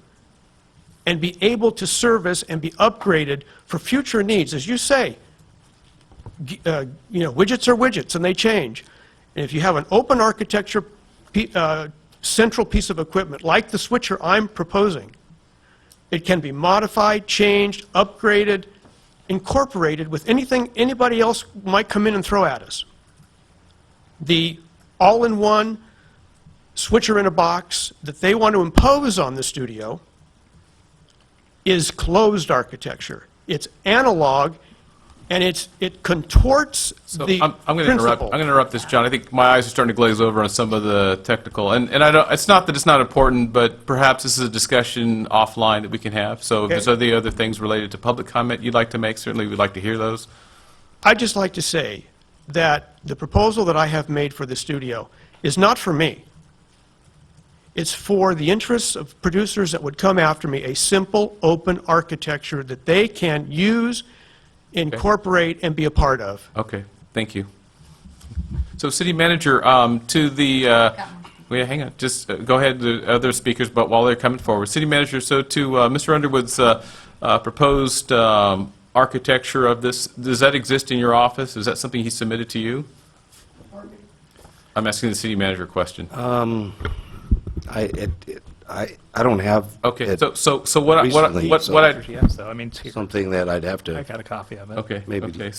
and be able to service and be upgraded for future needs. As you say, widgets are widgets and they change. And if you have an open architecture central piece of equipment like the switcher I'm proposing, it can be modified, changed, upgraded, incorporated with anything anybody else might come in and throw at us. The all-in-one switcher in a box that they want to impose on the studio is closed architecture. It's analog, and it contorts So the I'm going to interrupt. principle. I'm going to interrupt this, John. I think my eyes are starting to glaze over on some of the technical, and I don't. It's not that it's not important, but perhaps this is a discussion offline that we can have. So, if there's other things related to public comment you'd like to make, certainly we'd like to hear those. I'd just like to say that the proposal that I have made for the studio is not for me. It's for the interests of producers that would come after me, a simple, open architecture that they can use, incorporate, and be a part of. Okay, thank you. So, City Manager, to the, wait, hang on, just go ahead, the other speakers, but while they're coming forward. City Manager, so to Mr. Underwood's proposed architecture of this, does that exist in your office? Is that something he submitted to you? I'm asking the City Manager a question. I don't have. Okay, it so what recently, what so I Yes, though, I mean, it's here. something that I'd have to I got a copy of it. okay maybe okay yeah,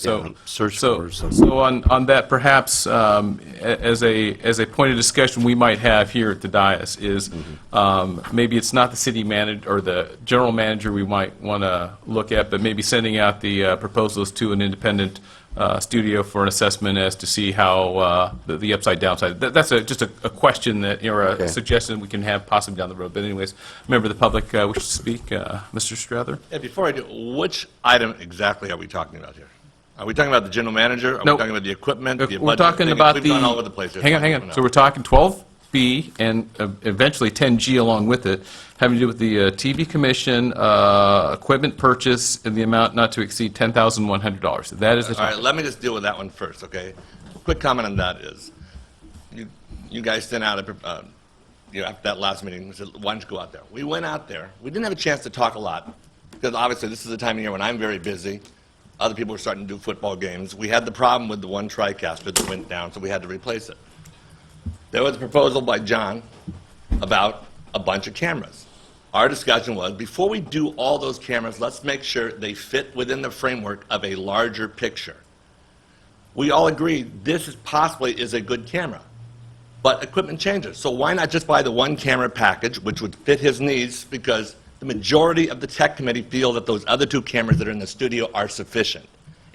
search so for something. so on that perhaps as a point of discussion we might have here at the dais is maybe it's not the city manager or the general manager we might want to look at, but maybe sending out the proposals to an independent studio for an assessment as to see how the upside downside. That's just a question that, or a suggestion we can have possibly down the road. But anyways, member of the public wishes to speak. Mr. Strather? Yeah, before I do, which item exactly are we talking about here? Are we talking about the general manager? Are we talking about the equipment? The We're budget talking thing? about We've the... gone all over the place here. Hang on. So we're talking 12B and eventually 10G along with it, having to do with the TV commission, equipment purchase, in the amount not to exceed $10,100. That is the All right, topic. let me just deal with that one first, okay? Quick comment on that is, you guys sent out, after that last meeting, we said, why don't you go out there? We went out there. We didn't have a chance to talk a lot, because obviously this is the time of year when I'm very busy. Other people were starting to do football games. We had the problem with the one TriCaster that went down, so we had to replace it. There was a proposal by John about a bunch of cameras. Our discussion was, before we do all those cameras, let's make sure they fit within the framework of a larger picture. We all agreed this possibly is a good camera, but equipment changes. So why not just buy the one camera package, which would fit his needs, because the majority of the tech committee feel that those other two cameras that are in the studio are sufficient.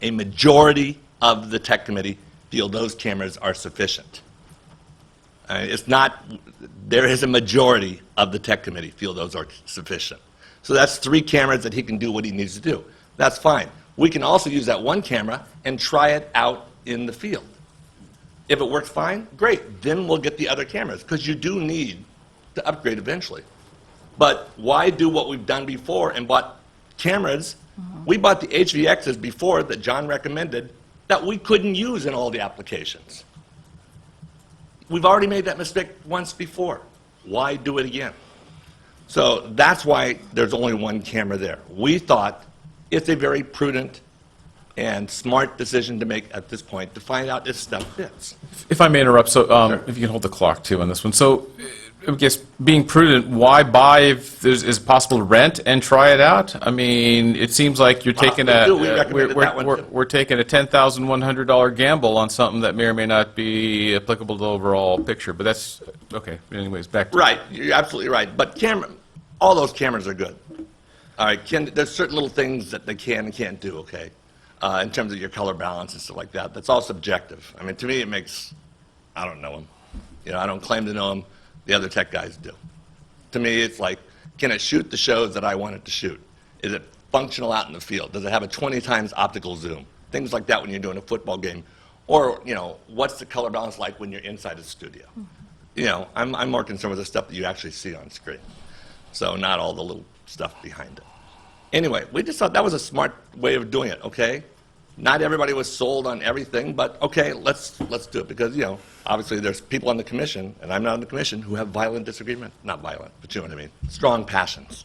A majority of the tech committee feel those cameras are sufficient. It's not, there is a majority of the tech committee feel those are sufficient. So that's 3 cameras that he can do what he needs to do. That's fine. We can also use that 1 camera and try it out in the field. If it works fine, great. Then we'll get the other cameras, because you do need to upgrade eventually. But why do what we've done before and bought cameras? We bought the HVXs before that John recommended that we couldn't use in all the applications. We've already made that mistake once before. Why do it again? So that's why there's only 1 camera there. We thought it's a very prudent and smart decision to make at this point to find out if stuff fits. If I may interrupt, so if you can hold the clock too on this one. So I guess being prudent, why buy if is it possible to rent and try it out? I mean, it seems like you're taking we're taking a $10,100 gamble on something that may or may not be applicable to the overall picture. But that's okay. Anyways, back to Right, you're absolutely right. But all those cameras are good. All right, there's certain little things that they can and can't do, okay, in terms of your color balance and stuff like that. That's all subjective. I mean, to me, it makes, I don't know them. You know, I don't claim to know them. The other tech guys do. To me, it's like, can it shoot the shows that I want it to shoot? Is it functional out in the field? Does it have a 20 times optical zoom? Things like that when you're doing a football game. Or, you know, what's the color balance like when you're inside a studio? You know, I'm more concerned with the stuff that you actually see on screen. So not all the little stuff behind it. Anyway, we just thought that was a smart way of doing it, okay? Not everybody was sold on everything, but okay, let's do it, because, you know, obviously there's people on the commission, and I'm not on the commission, who have violent disagreement. Not violent, but you know what I mean. Strong passions.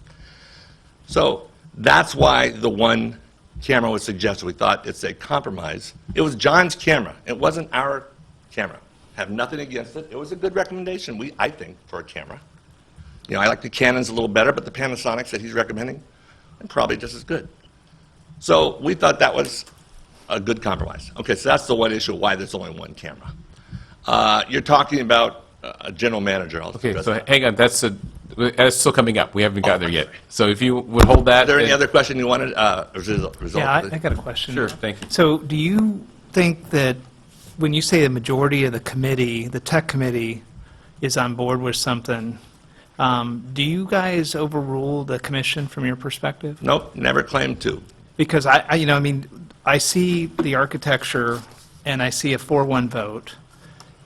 So that's why the 1 camera was suggested. We thought it's a compromise. It was John's camera. It wasn't our camera. Have nothing against it. It was a good recommendation, I think, for a camera. You know, I like the Canons a little better, but the Panasonics that he's recommending are probably just as good. So we thought that was a good compromise. Okay, so that's the one issue why there's only 1 camera. You're talking about a general manager. Okay, so hang on. That's still coming up. We haven't got there yet. So if you would hold that. Is there any other question you wanted? Result? Yeah, I got a question. Sure, thank you. So do you think that when you say the majority of the committee, the tech committee, is on board with something, do you guys overrule the commission from your perspective? Nope, never claimed to. Because I see the architecture and I see a 4-1 vote,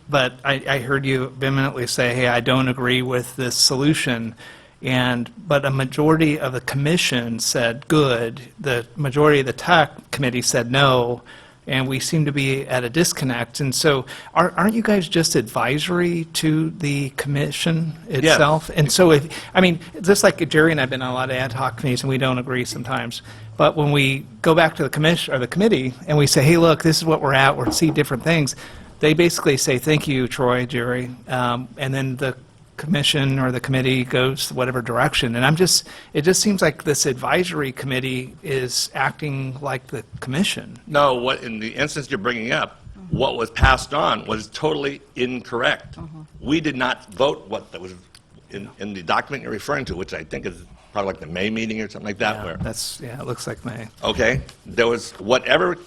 but I heard you vehemently say, hey, I don't agree with this solution, but a majority of the commission said good, the majority of the tech committee said no, and we seem to be at a disconnect. And so aren't you guys just advisory to the commission itself? And so just like Jerry and I have been on a lot of ad hoc committees and we don't agree sometimes, but when we go back to the commission or the committee and we say, hey, look, this is what we're at, we're seeing different things, they basically say, thank you, Troy, Jerry, and then the commission or the committee goes whatever direction. And it just seems like this advisory committee is acting like the commission. No, what in the instance you're bringing up, what was passed on was totally incorrect. We did not vote what that was in the document you're referring to, which I think is probably like the May meeting or something like that. It looks like May. Okay, there was whatever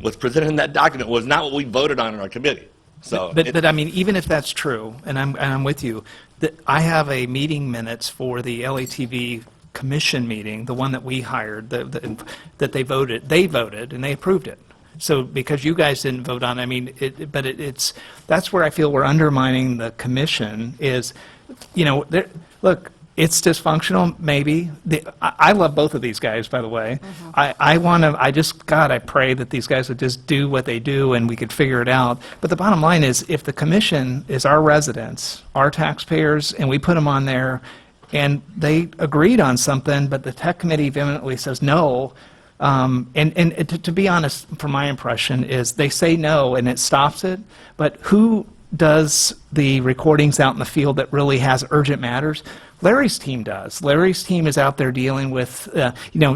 was presented in that document was not what we voted on in our committee. So, but I mean, even if that's true, and I'm with you, that I have a meeting minutes for the LATV commission meeting, the one that we hired, that they voted and they approved it. So because you guys didn't vote on, it's that's where I feel we're undermining the commission. Is, look. It's dysfunctional, maybe. I love both of these guys, by the way. I pray that these guys would just do what they do and we could figure it out. But the bottom line is, if the commission is our residents, our taxpayers, and we put them on there, and they agreed on something, but the tech committee vehemently says no, to be honest, from my impression, is they say no and it stops it, but who does the recordings out in the field that really has urgent matters? Larry's team does. Larry's team is out there dealing with,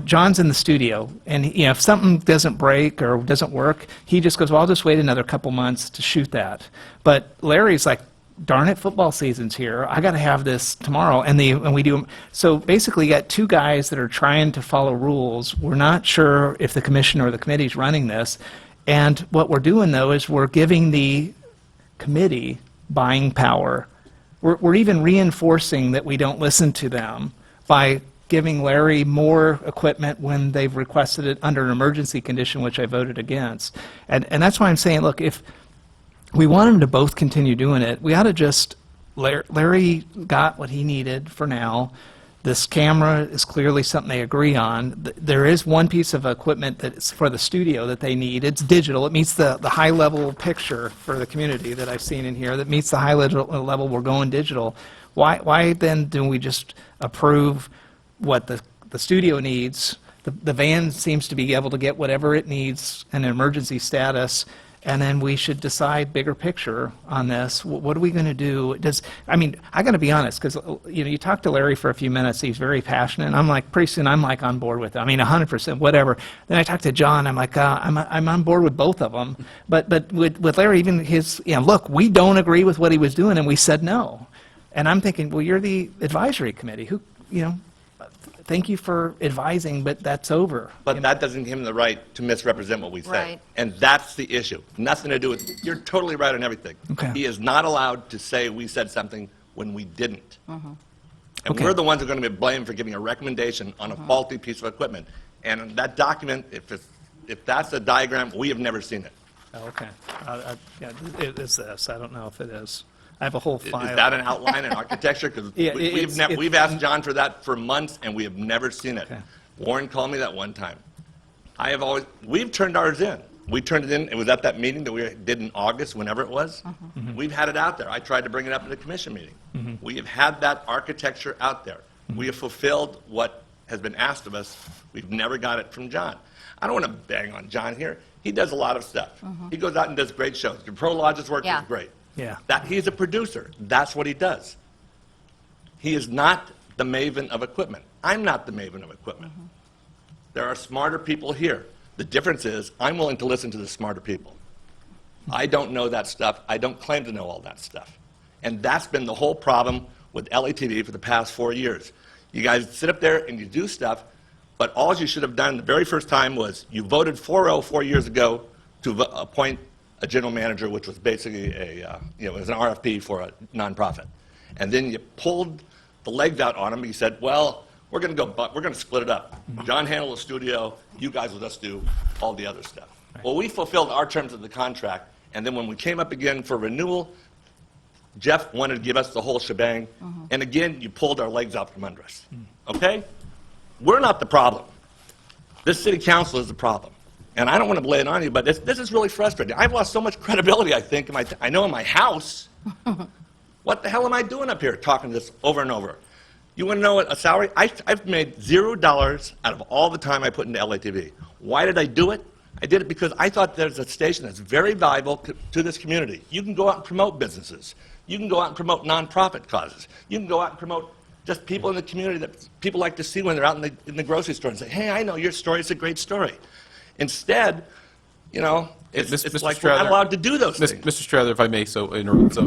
John's in the studio, and if something doesn't break or doesn't work, he just goes, well, I'll just wait another couple months to shoot that. But Larry's like, darn it, football season's here. I got to have this tomorrow, and we do. So basically, you got 2 guys that are trying to follow rules. We're not sure if the commission or the committee's running this. And what we're doing, though, is we're giving the committee buying power. We're even reinforcing that we don't listen to them by giving Larry more equipment when they've requested it under an emergency condition, which I voted against. And that's why I'm saying, look, if we want them to both continue doing it, we ought to just, Larry got what he needed for now. This camera is clearly something they agree on. There is one piece of equipment that's for the studio that they need. It's digital. It meets the high-level picture for the community that I've seen in here, that meets the high level. We're going digital. Why then do we just approve what the studio needs? The van seems to be able to get whatever it needs in an emergency status, and then we should decide bigger picture on this. What are we going to do? I got to be honest, because you talk to Larry for a few minutes, he's very passionate, and I'm like, pretty soon I'm like on board with it. 100%, whatever. Then I talk to John, I'm like, I'm on board with both of them. But with Larry, even his, look, we don't agree with what he was doing, and we said no. And I'm thinking, well, you're the advisory committee. Thank you for advising, but that's over. But that doesn't give him the right to misrepresent what we say. Right. And that's the issue. Nothing to do with, you're totally right on everything. Okay. He is not allowed to say we said something when we didn't. And Okay. we're the ones who are going to be blamed for giving a recommendation on a faulty piece of equipment. And that document, if that's a diagram, we have never seen it. Oh, okay. Yeah, it is this. I don't know if it is. I have a whole file. Is that an outline in architecture? Because Yeah, it's- we've asked John for that for months, and we have never seen it. Okay. Warren called me that one time. We've turned ours in. We turned it in, it was at that meeting that we did in August, whenever it was. We've had it out there. I tried to bring it up at the commission meeting. We have had that architecture out there. We have fulfilled what has been asked of us. We've never got it from John. I don't want to bang on John here. He does a lot of stuff. He goes out and does great shows. The ProLogic's work Yeah. is great. Yeah. He's a producer. That's what he does. He is not the maven of equipment. I'm not the maven of equipment. There are smarter people here. The difference is I'm willing to listen to the smarter people. I don't know that stuff. I don't claim to know all that stuff. And that's been the whole problem with LATV for the past 4 years. You guys sit up there and you do stuff, but all you should have done the very first time was you voted 4-0 4 years ago to appoint a general manager, which was basically it was an RFP for a nonprofit. And then you pulled the legs out on him. You said, well, we're going to split it up. John handle the studio, you guys will just do all the other stuff. Well, we fulfilled our terms of the contract, and then when we came up again for renewal, Jeff wanted to give us the whole shebang, and again, you pulled our legs out from under us. Okay? We're not the problem. This city council is the problem. And I don't want to blame it on you, but this is really frustrating. I've lost so much credibility, I think, I know in my house. What the hell am I doing up here talking this over and over? You want to know what a salary? I've made $0 out of all the time I put into LATV. Why did I do it? I did it because I thought there's a station that's very valuable to this community. You can go out and promote businesses. You can go out and promote nonprofit causes. You can go out and promote just people in the community that people like to see when they're out in the grocery store and say, hey, I know your story, it's a great story. Instead, it's like we're not allowed to do those things. Mr. Strather, if I may, so I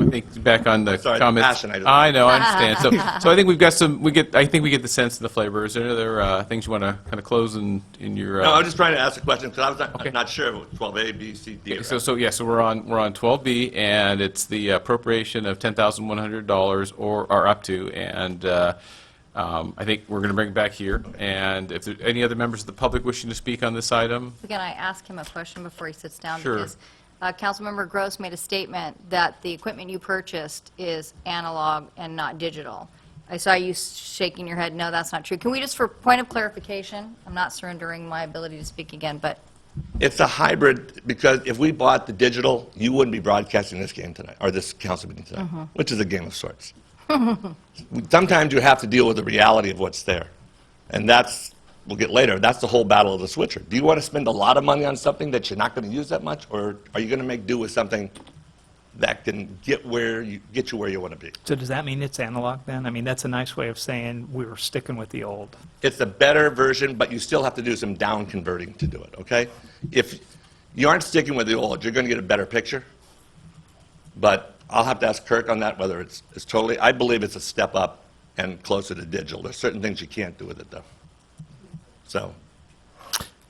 think back on the Sorry, the comments. passion, I don't- I know, I understand. So I think we get the sense of the flavor. Is there any other things you want to kind of close in your? No, I was just trying to ask a question because I was not sure what 12A, B, C, D. Okay, so we're on 12B, and it's the appropriation of $10,100 or up to, and I think we're going to bring it back here. And if there are any other members of the public wishing to speak on this item, Can I ask him a question before he sits down? Sure. Because Councilmember Gross made a statement that the equipment you purchased is analog and not digital. I saw you shaking your head, no, that's not true. Can we just, for point of clarification, I'm not surrendering my ability to speak again, but It's a hybrid because if we bought the digital, you wouldn't be broadcasting this game tonight, or this council meeting tonight, which is a game of sorts. Sometimes you have to deal with the reality of what's there. And we'll get later, that's the whole battle of the switcher. Do you want to spend a lot of money on something that you're not going to use that much, or are you going to make do with something that can get you where you want to be? So does that mean it's analog then? I mean, that's a nice way of saying we were sticking with the old. It's a better version, but you still have to do some down converting to do it, okay? If you aren't sticking with the old, you're going to get a better picture. But I'll have to ask Kirk on that, whether it's totally, I believe it's a step up and closer to digital. There's certain things you can't do with it, though. So,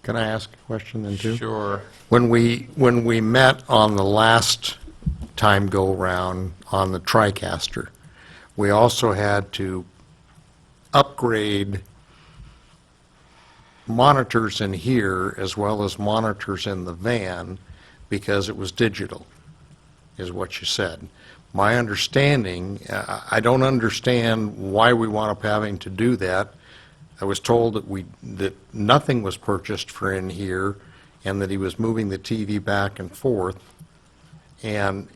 Can I ask a question then, too? Sure. When we met on the last time go-round on the TriCaster, we also had to upgrade monitors in here as well as monitors in the van because it was digital, is what you said. My understanding, I don't understand why we wound up having to do that. I was told that nothing was purchased for in here and that he was moving the TV back and forth. And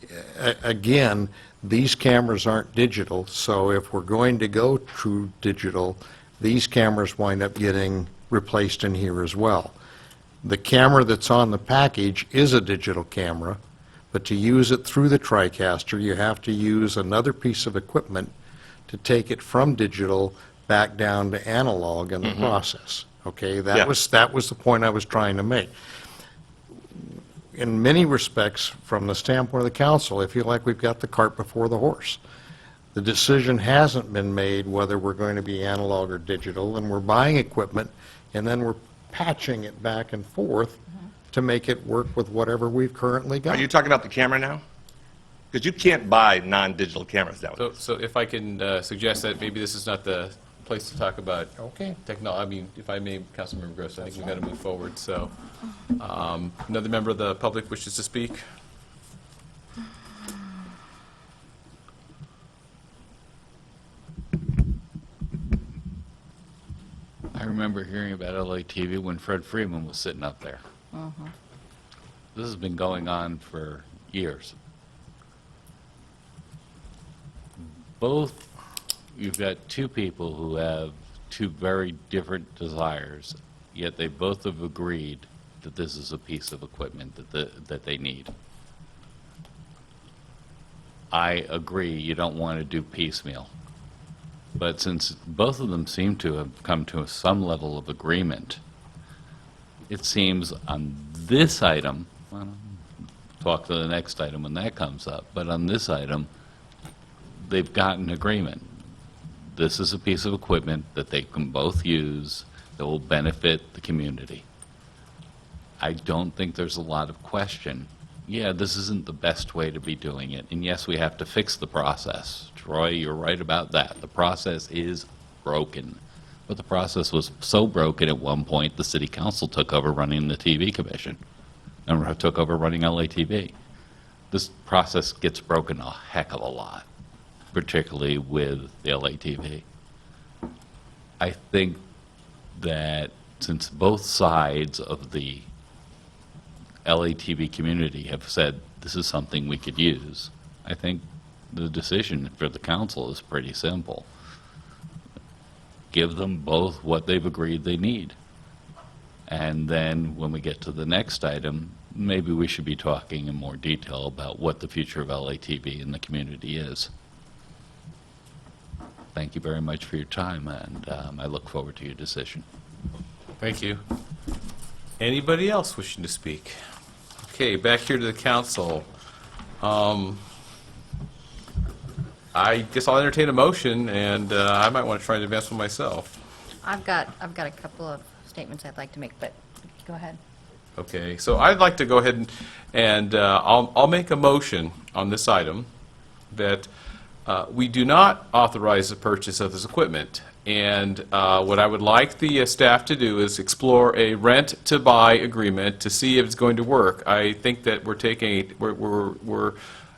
again, these cameras aren't digital, so if we're going to go true digital, these cameras wind up getting replaced in here as well. The camera that's on the package is a digital camera, but to use it through the TriCaster, you have to use another piece of equipment to take it from digital back down to analog in the process. Okay, that was the point I was trying to make. In many respects, from the standpoint of the council, I feel like we've got the cart before the horse. The decision hasn't been made whether we're going to be analog or digital, and we're buying equipment, and then we're patching it back and forth to make it work with whatever we've currently got. Are you talking about the camera now? Because you can't buy non-digital cameras nowadays. So if I can suggest that maybe this is not the place to talk about technology, I mean, if I may, Councilmember Gross, I think we've got to move forward, so. Another member of the public wishes to speak? I remember hearing about LATV when Fred Freeman was sitting up there. This has been going on for years. Both, you've got two people who have two very different desires, yet they both have agreed that this is a piece of equipment that they need. I agree, you don't want to do piecemeal. But since both of them seem to have come to some level of agreement, it seems on this item, well, talk to the next item when that comes up, but on this item, they've gotten agreement. This is a piece of equipment that they can both use that will benefit the community. I don't think there's a lot of question. Yeah, this isn't the best way to be doing it, and yes, we have to fix the process. Troy, you're right about that. The process is broken. But the process was so broken at one point, the city council took over running the TV commission and took over running LATV. This process gets broken a heck of a lot, particularly with the LATV. I think that since both sides of the LATV community have said this is something we could use, I think the decision for the council is pretty simple. Give them both what they've agreed they need. And then when we get to the next item, maybe we should be talking in more detail about what the future of LATV in the community is. Thank you very much for your time, and I look forward to your decision. Thank you. Anybody else wishing to speak? Okay, back here to the council. I guess I'll entertain a motion, and I might want to try and advance one myself. I've got a couple of statements I'd like to make, but go ahead. Okay, so I'd like to go ahead and I'll make a motion on this item that we do not authorize the purchase of this equipment. And what I would like the staff to do is explore a rent-to-buy agreement to see if it's going to work. I think that we're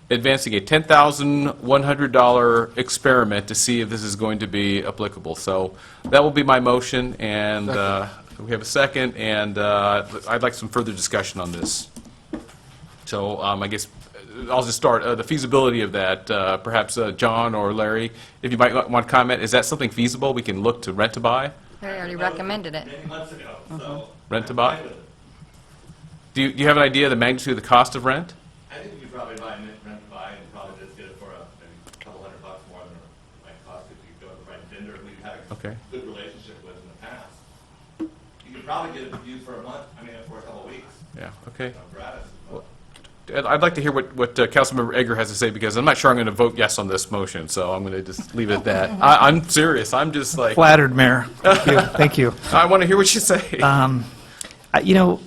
advancing a $10,100 experiment to see if this is going to be applicable. So that will be my motion, and we have a second, and I'd like some further discussion on this. So I guess I'll just start. The feasibility of that, perhaps John or Larry, if you might want to comment, is that something feasible we can look to rent to buy? Larry already recommended it. Many months ago, so. Rent to buy? Do you have an idea of the magnitude of the cost of rent? I think you could probably buy rent to buy and probably just get it for maybe a couple $100 more than it might cost if you go to the right vendor we've had a good relationship with in the past. You could probably get it used for a month, for a couple of weeks. Yeah, okay. Gratis. I'd like to hear what Councilmember Egger has to say, because I'm not sure I'm going to vote yes on this motion, so I'm going to just leave it at that. I'm serious. I'm just like... Flattered, Mayor. Thank you. Thank you. I want to hear what you say. The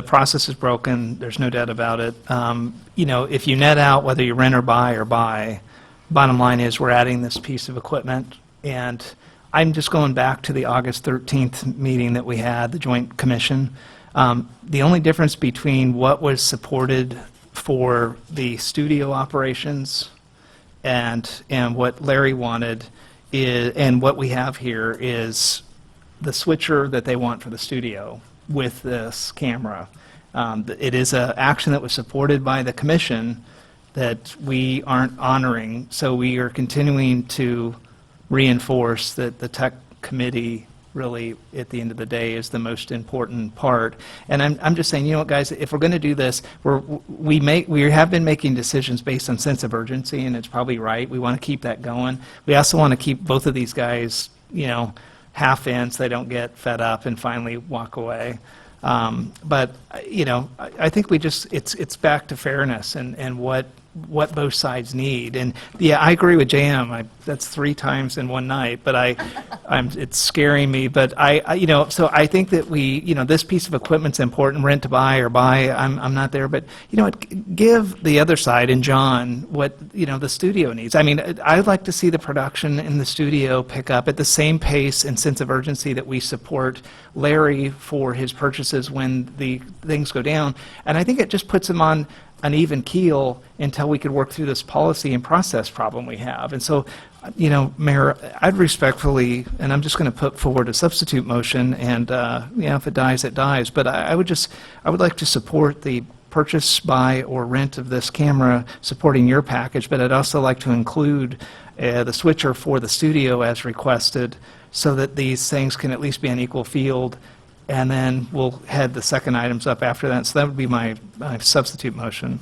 process is broken, there's no doubt about it. If you net out whether you rent or buy, bottom line is we're adding this piece of equipment, and I'm just going back to the August 13th meeting that we had, the Joint Commission. The only difference between what was supported for the studio operations and what Larry wanted is, and what we have here is the switcher that they want for the studio with this camera. It is an action that was supported by the commission that we aren't honoring, so we are continuing to reinforce that the tech committee really, at the end of the day, is the most important part. And I'm just saying, you know what, guys, if we're going to do this, we have been making decisions based on sense of urgency, and it's probably right. We want to keep that going. We also want to keep both of these guys, half in so they don't get fed up and finally walk away. But I think it's back to fairness and what both sides need. And yeah, I agree with JM. That's 3 times in one night, but it's scaring me. But so I think that this piece of equipment's important. Rent to buy or buy, I'm not there. But give the other side and John what the studio needs. I mean, I'd like to see the production in the studio pick up at the same pace and sense of urgency that we support Larry for his purchases when the things go down. And I think it just puts him on an even keel until we could work through this policy and process problem we have. And so, Mayor, I'd respectfully, and I'm just going to put forward a substitute motion, and if it dies, it dies. But I would like to support the purchase, buy, or rent of this camera, supporting your package. But I'd also like to include the switcher for the studio as requested, so that these things can at least be on equal field. And then we'll head the second items up after that. So that would be my substitute motion.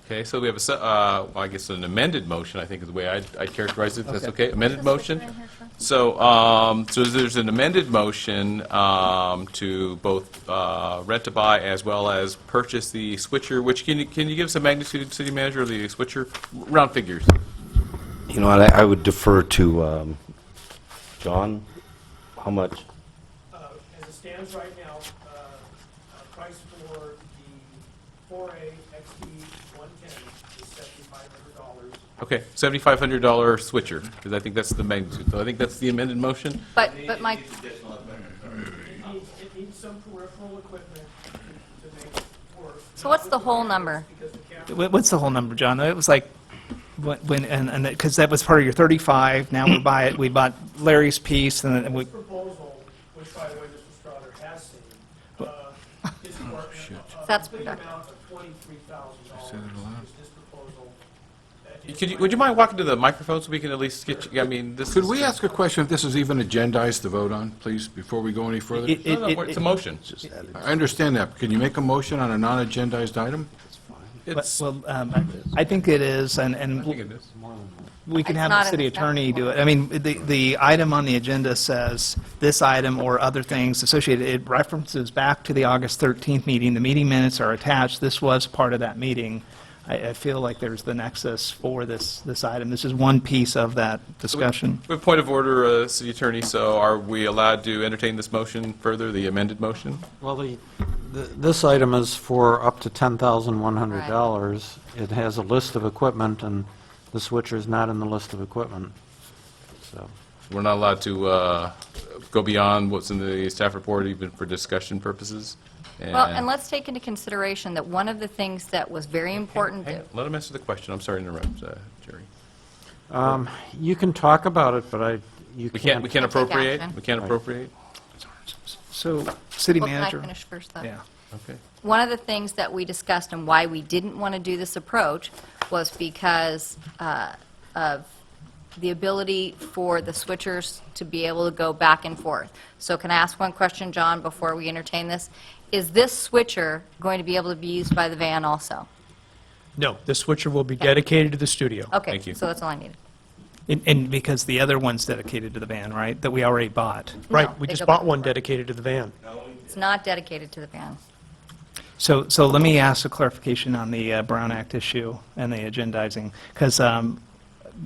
Okay, so we have I guess an amended motion, I think is the way I'd characterize it. If that's okay. Amended motion. So there's an amended motion to both rent to buy as well as purchase the switcher. Which can you give us a magnitude, City Manager, of the switcher? Round figures. I would defer to John. How much? As it stands right now, price for the 4A XT 110 is $7,500. Okay, $7,500 switcher, because I think that's the magnitude. So I think that's the amended motion. But Mike, It needs some peripheral equipment to make it work. so what's the whole number? What's the whole number, John? It was like, because that was part of your 35, now we bought Larry's piece, and then we... This proposal, which by the way Mr. Strother has seen, is for That's a big productive. amount of $23,000 is this proposal. Would you mind walking to the microphone so we can at least get you, Could we ask a question if this is even agendized to vote on, please, before we go any further? It's a motion. I understand that. Can you make a motion on a non-agendized item? I think it is, and we can It's have not the in city the attorney do it. I mean, the item on the agenda says this item or other things associated. It references back to the August 13th meeting. The meeting minutes are attached. This was part of that meeting. I feel like there's the nexus for this item. This is one piece of that discussion. We have point of order, City Attorney, so are we allowed to entertain this motion further, the amended motion? Well, this item is for up to $10,100. It has a list of equipment, and the switcher is not in the list of equipment. So We're not allowed to go beyond what's in the staff report, even for discussion purposes? Well, and let's take into consideration that one of the things that was very important. Let him answer the question. I'm sorry to interrupt, Jerry. you can talk about it, but you can't. We can't appropriate? action. We can't appropriate? So, city Well, can I manager. finish first, though? Yeah. Okay. One of the things that we discussed and why we didn't want to do this approach was because of the ability for the switchers to be able to go back and forth. So can I ask one question, John, before we entertain this? Is this switcher going to be able to be used by the van also? No, the switcher will be dedicated to the studio. Okay, Thank you. so that's all I needed. And because the other one's dedicated to the van, right, that we already bought? Right, No, we they just go bought back one and forth. dedicated to the van. It's not dedicated to the van. So let me ask a clarification on the Brown Act issue and the agendizing, because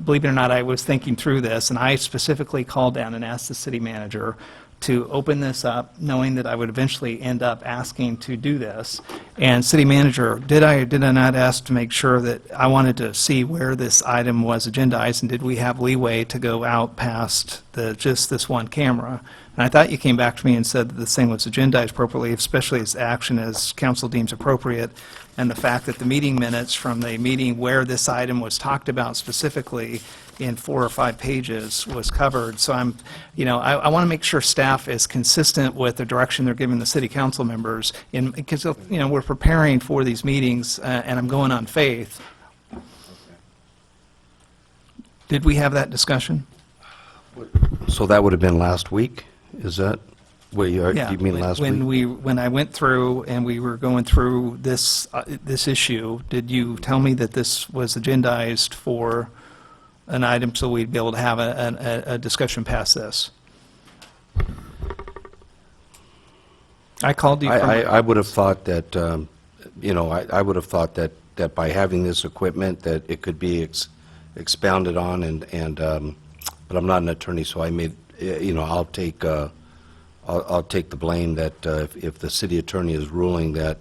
believe it or not, I was thinking through this, and I specifically called down and asked the city manager to open this up, knowing that I would eventually end up asking to do this. And city manager, did I or did I not ask to make sure that I wanted to see where this item was agendized, and did we have leeway to go out past just this one camera? And I thought you came back to me and said that this thing was agendized appropriately, especially as action as council deems appropriate, and the fact that the meeting minutes from the meeting where this item was talked about specifically in 4 or 5 pages was covered. So I want to make sure staff is consistent with the direction they're giving the city council members, because, we're preparing for these meetings, and I'm going on faith. Did we have that discussion? So that would have been last week? Is that what you mean last week? When I went through and we were going through this issue, did you tell me that this was agendized for an item so we'd be able to have a discussion past this? I called you from... I would have thought that, I would have thought that by having this equipment, that it could be expounded on, but I'm not an attorney, so I made, I'll take the blame that if the city attorney is ruling that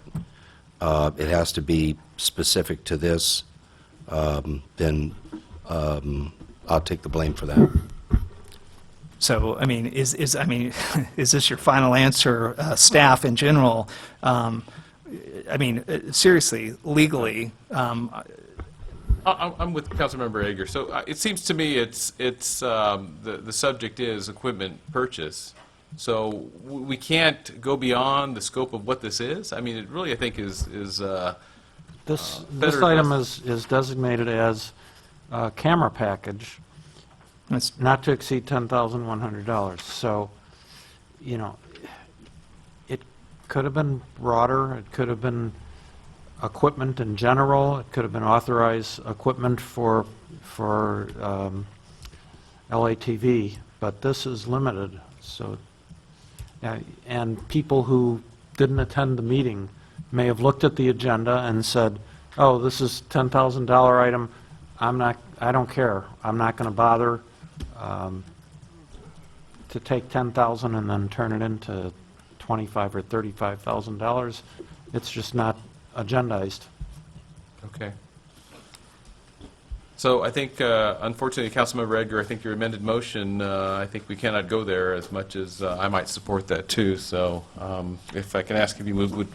it has to be specific to this, then I'll take the blame for that. So, is this your final answer, staff in general? Seriously, legally, I'm with Councilmember Egger. So it seems to me the subject is equipment purchase. So we can't go beyond the scope of what this is? It really, I think, is This better item addressed. is designated as a camera package, not to exceed $10,100. So, it could have been broader, it could have been equipment in general, it could have been authorized equipment for LATV, but this is limited, so, and people who didn't attend the meeting may have looked at the agenda and said, oh, this is $10,000 item, I don't care, I'm not going to bother to take $10,000 and then turn it into $25,000 or $35,000. It's just not agendized. Okay. So I think, unfortunately, Councilmember Edgar, I think your amended motion, I think we cannot go there as much as I might support that too. So if I can ask if you would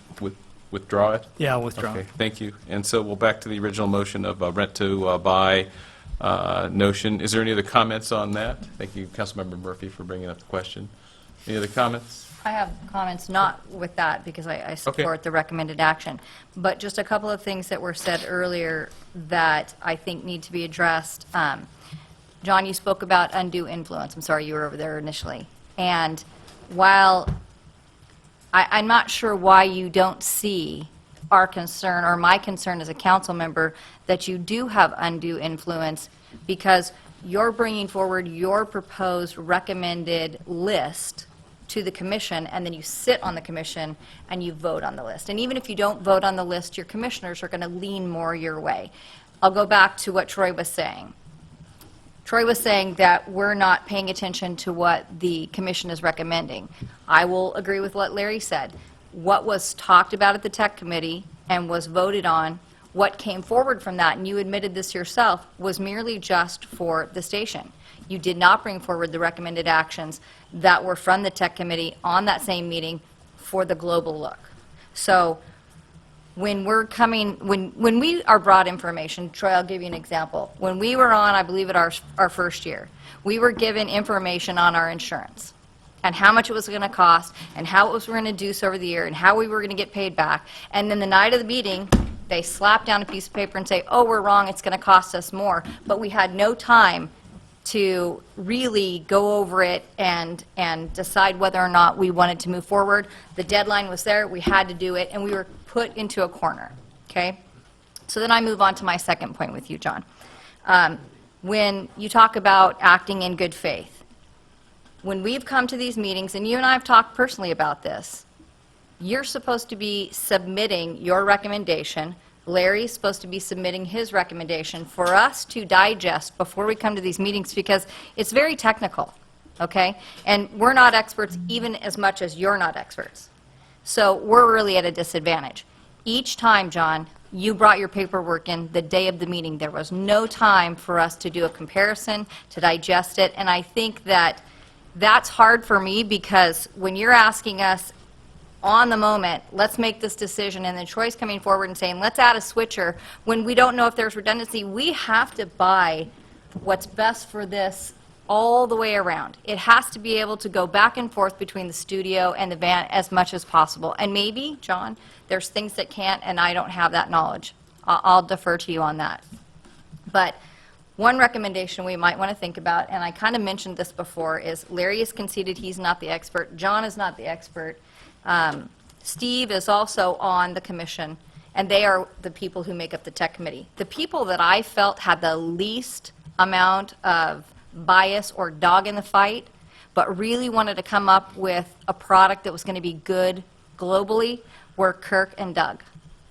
withdraw it? Yeah, I'll withdraw. Okay, thank you. And so we'll back to the original motion of rent to buy notion. Is there any other comments on that? Thank you, Councilmember Murphy, for bringing up the question. Any other comments? I have comments not with that because I support the recommended action. But just a couple of things that were said earlier that I think need to be addressed. John, you spoke about undue influence. I'm sorry, you were over there initially. And while I'm not sure why you don't see our concern or my concern as a council member that you do have undue influence, because you're bringing forward your proposed recommended list to the commission, and then you sit on the commission and you vote on the list. And even if you don't vote on the list, your commissioners are going to lean more your way. I'll go back to what Troy was saying. Troy was saying that we're not paying attention to what the commission is recommending. I will agree with what Larry said. What was talked about at the tech committee and was voted on, what came forward from that, and you admitted this yourself, was merely just for the station. You did not bring forward the recommended actions that were from the tech committee on that same meeting for the global look. So when we are brought information, Troy, I'll give you an example. When we were on, I believe at our first year, we were given information on our insurance and how much it was going to cost and how it was going to reduce over the year and how we were going to get paid back. And then the night of the meeting, they slap down a piece of paper and say, oh, we're wrong, it's going to cost us more. But we had no time to really go over it and decide whether or not we wanted to move forward. The deadline was there, we had to do it, and we were put into a corner, okay? So then I move on to my second point with you, John. When you talk about acting in good faith, when we've come to these meetings, and you and I have talked personally about this, you're supposed to be submitting your recommendation. Larry's supposed to be submitting his recommendation for us to digest before we come to these meetings, because it's very technical. okay? And we're not experts even as much as you're not experts. So we're really at a disadvantage. Each time, John, you brought your paperwork in the day of the meeting. There was no time for us to do a comparison, to digest it, and I think that that's hard for me because when you're asking us on the moment, let's make this decision, and then Troy's coming forward and saying, let's add a switcher, when we don't know if there's redundancy, we have to buy what's best for this all the way around. It has to be able to go back and forth between the studio and the van as much as possible. And maybe, John, there's things that can't, and I don't have that knowledge. I'll defer to you on that. But one recommendation we might want to think about, and I kind of mentioned this before, is Larry has conceded he's not the expert. John is not the expert. Steve is also on the commission, and they are the people who make up the tech committee. The people that I felt had the least amount of bias or dog in the fight, but really wanted to come up with a product that was going to be good globally, were Kirk and Doug.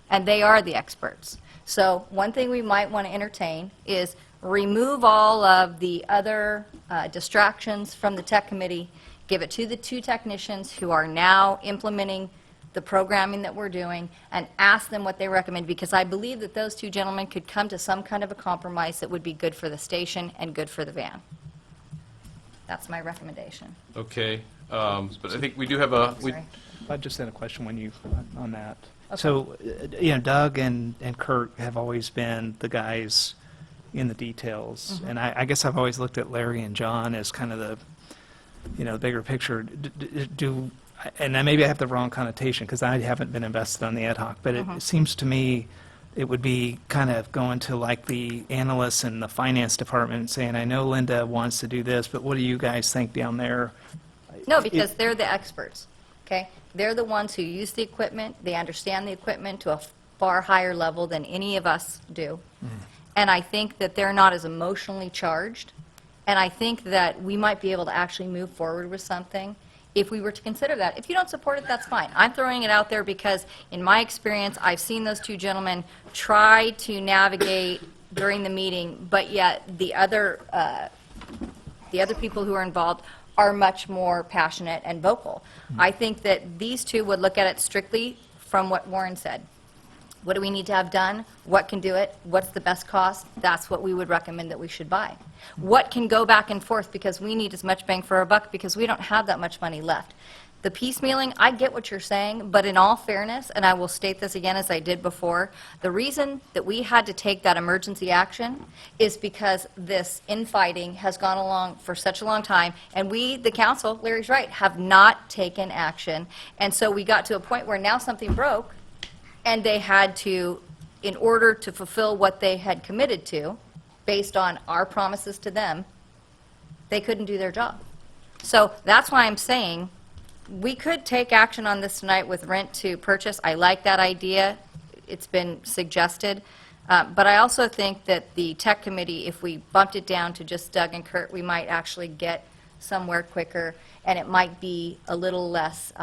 And they are the experts. So one thing we might want to entertain is remove all of the other distractions from the tech committee, give it to the two technicians who are now implementing the programming that we're doing, and ask them what they recommend, because I believe that those two gentlemen could come to some kind of a compromise that would be good for the station and good for the van. That's my recommendation. Okay, but I think we do have a, Sorry. I just had a question when you, on that. Okay. So, Doug and Kurt have always been the guys in the details, and I guess I've always looked at Larry and John as kind of the bigger picture. And maybe I have the wrong connotation because I haven't been invested on the ad hoc, but it seems to me it would be kind of going to like the analysts in the finance department and saying, I know Linda wants to do this, but what do you guys think down there? No, because they're the experts, okay? They're the ones who use the equipment, they understand the equipment to a far higher level than any of us do. And I think that they're not as emotionally charged, and I think that we might be able to actually move forward with something if we were to consider that. If you don't support it, that's fine. I'm throwing it out there because, in my experience, I've seen those two gentlemen try to navigate during the meeting, but yet the other people who are involved are much more passionate and vocal. I think that these two would look at it strictly from what Warren said. What do we need to have done? What can do it? What's the best cost? That's what we would recommend that we should buy. What can go back and forth because we need as much bang for our buck because we don't have that much money left. The piecemealing, I get what you're saying, but in all fairness, and I will state this again as I did before, the reason that we had to take that emergency action is because this infighting has gone along for such a long time, and we, the council, Larry's right, have not taken action. And so we got to a point where now something broke, and they had to, in order to fulfill what they had committed to, based on our promises to them, they couldn't do their job. So that's why I'm saying we could take action on this tonight with rent to purchase. I like that idea. It's been suggested. But I also think that the tech committee, if we bumped it down to just Doug and Kurt, we might actually get somewhere quicker, and it might be a little less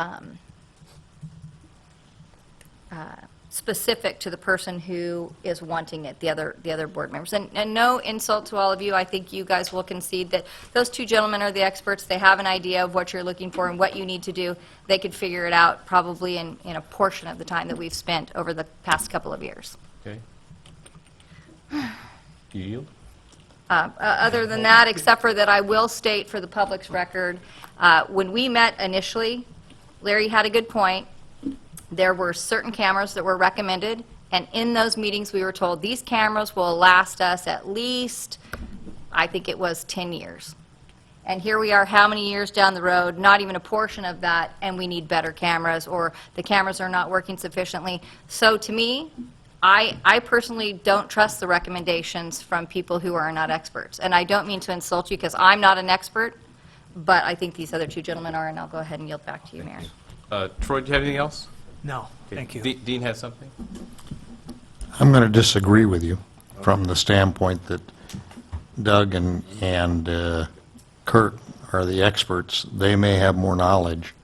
specific to the person who is wanting it, the other board members. And no insult to all of you, I think you guys will concede that those two gentlemen are the experts. They have an idea of what you're looking for and what you need to do. They could figure it out probably in a portion of the time that we've spent over the past couple of years. okay. You yield? Other than that, except for that I will state for the public's record, when we met initially, Larry had a good point. There were certain cameras that were recommended, and in those meetings we were told these cameras will last us at least, I think it was 10 years. And here we are, how many years down the road, not even a portion of that, and we need better cameras, or the cameras are not working sufficiently. So to me, I personally don't trust the recommendations from people who are not experts. And I don't mean to insult you because I'm not an expert, but I think these other two gentlemen are, and I'll go ahead and yield back to you, Mayor. Troy, do you have anything else? No, thank you. Dean has something? I'm going to disagree with you from the standpoint that Doug and Kurt are the experts. They may have more knowledge,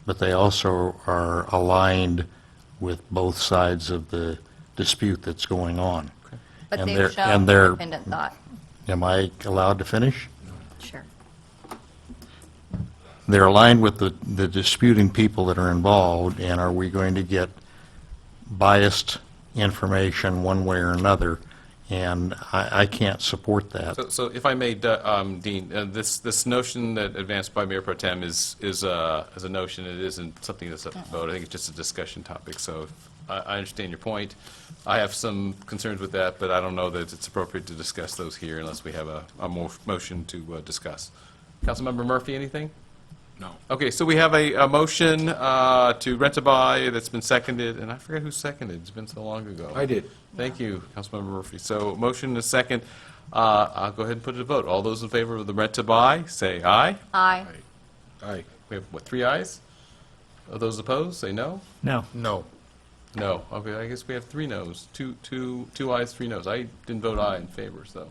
but they also are aligned with both sides of the dispute that's going on. But And they've they're- shown and they're- independent thought. Am I allowed to finish? Sure. they're aligned with the disputing people that are involved, and are we going to get biased information one way or another? And I can't support that. So if I may, Dean, this notion that advanced by Mayor Pro Tem is a notion, it isn't something that's up to vote. I think it's just a discussion topic, so I understand your point. I have some concerns with that, but I don't know that it's appropriate to discuss those here unless we have a motion to discuss. Councilmember Murphy, anything? No. Okay, so we have a motion to rent a buy that's been seconded, and I forget who seconded, it's been so long ago. I did. Thank you, Councilmember Murphy. So motion is second. I'll go ahead and put it to vote. All those in favor of the rent to buy, say aye. Aye. Aye. We have, what, 3 ayes? Are those opposed, say no? No. No. No. Okay, I guess we have 3 noes. Two ayes, 3 noes. I didn't vote aye in favor, so.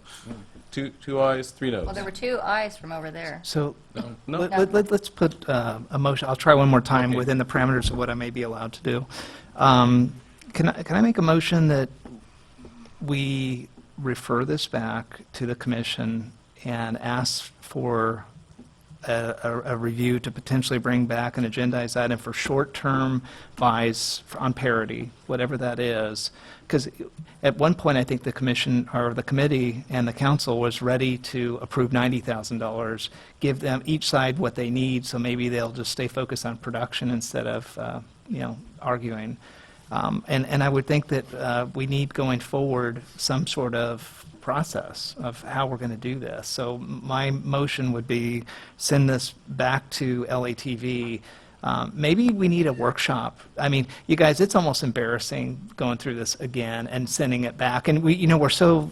Two ayes, 3 noes. Well, there were 2 ayes from over there. So No. let's put a motion, I'll try one more time Okay. within the parameters of what I may be allowed to do. Can I make a motion that we refer this back to the commission and ask for a review to potentially bring back an agendized item for short-term buys on parity, whatever that is? Because at one point, I think the commission, or the committee and the council was ready to approve $90,000, give them each side what they need, so maybe they'll just stay focused on production instead of, arguing. And I would think that we need going forward some sort of process of how we're going to do this. So my motion would be send this back to LATV. Maybe we need a workshop. I mean, you guys, it's almost embarrassing going through this again and sending it back. And we're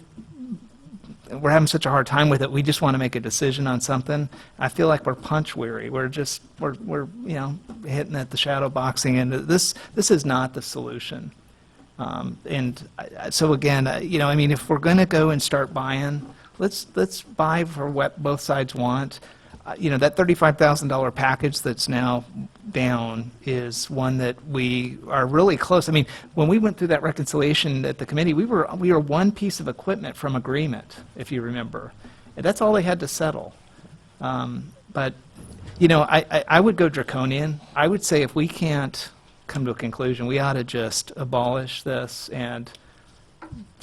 having such a hard time with it. We just want to make a decision on something. I feel like we're punch weary. We're hitting at the shadow boxing, and this is not the solution. So again, if we're going to go and start buying, let's buy for what both sides want. That $35,000 package that's now down is one that we are really close. I mean, when we went through that reconciliation at the committee, we were one piece of equipment from agreement, if you remember. And that's all they had to settle. But I would go draconian. I would say if we can't come to a conclusion, we ought to just abolish this and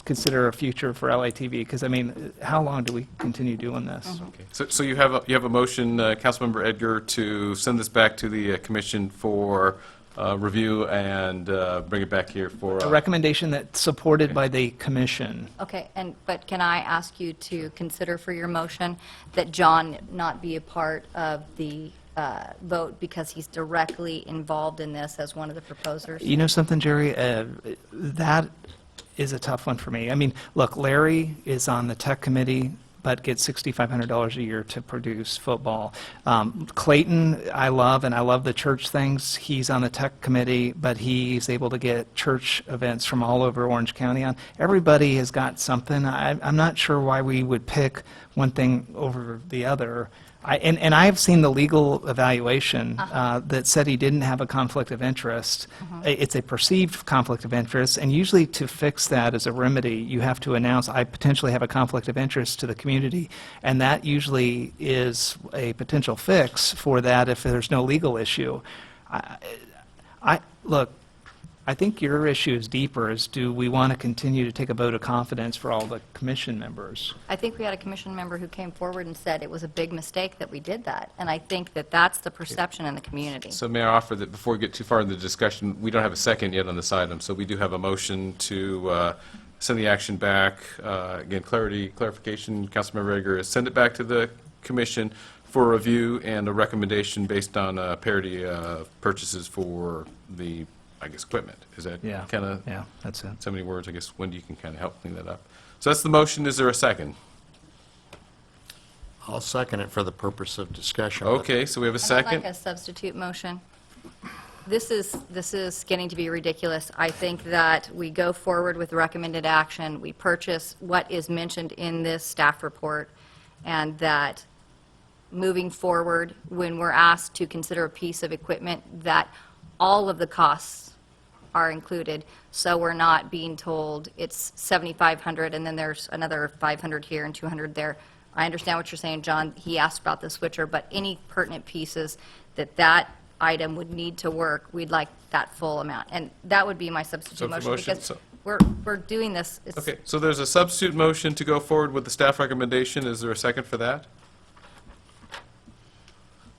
consider a future for LATV, because, how long do we continue doing this? Okay. So you have a motion, Councilmember Edgar, to send this back to the commission for review and bring it back here for... A recommendation that's supported by the commission. Okay, but can I ask you to consider for your motion that John not be a part of the vote because he's directly involved in this as one of the proposers? You know something, Jerry? That is a tough one for me. Look, Larry is on the tech committee, but gets $6,500 a year to produce football. Clayton, I love the church things. He's on the tech committee, but he's able to get church events from all over Orange County on. Everybody has got something. I'm not sure why we would pick one thing over the other. And I have seen the legal evaluation that said he didn't have a conflict of interest. It's a perceived conflict of interest, and usually to fix that as a remedy, you have to announce, I potentially have a conflict of interest to the community, and that usually is a potential fix for that if there's no legal issue. Look, I think your issue is deeper, is do we want to continue to take a vote of confidence for all the commission members? I think we had a commission member who came forward and said it was a big mistake that we did that, and I think that that's the perception in the community. So may I offer that before we get too far in the discussion, we don't have a second yet on this item, so we do have a motion to send the action back. Again, clarification, Councilmember Edgar, is send it back to the commission for review and a recommendation based on parity purchases for the, I guess, equipment. Is that kind of... Yeah, that's it. So many words, I guess Wendy can kind of help clean that up. So that's the motion. Is there a second? I'll second it for the purpose of discussion. Okay, so we have a I'd second. like a substitute motion. This is getting to be ridiculous. I think that we go forward with recommended action, we purchase what is mentioned in this staff report, and that moving forward, when we're asked to consider a piece of equipment, that all of the costs are included, so we're not being told it's $7,500 and then there's another $500 here and $200 there. I understand what you're saying, John. He asked about the switcher, but any pertinent pieces that item would need to work, we'd like that full amount. And that would be my substitute So it's a motion, because so- we're doing this. Okay, so there's a substitute motion to go forward with the staff recommendation. Is there a second for that?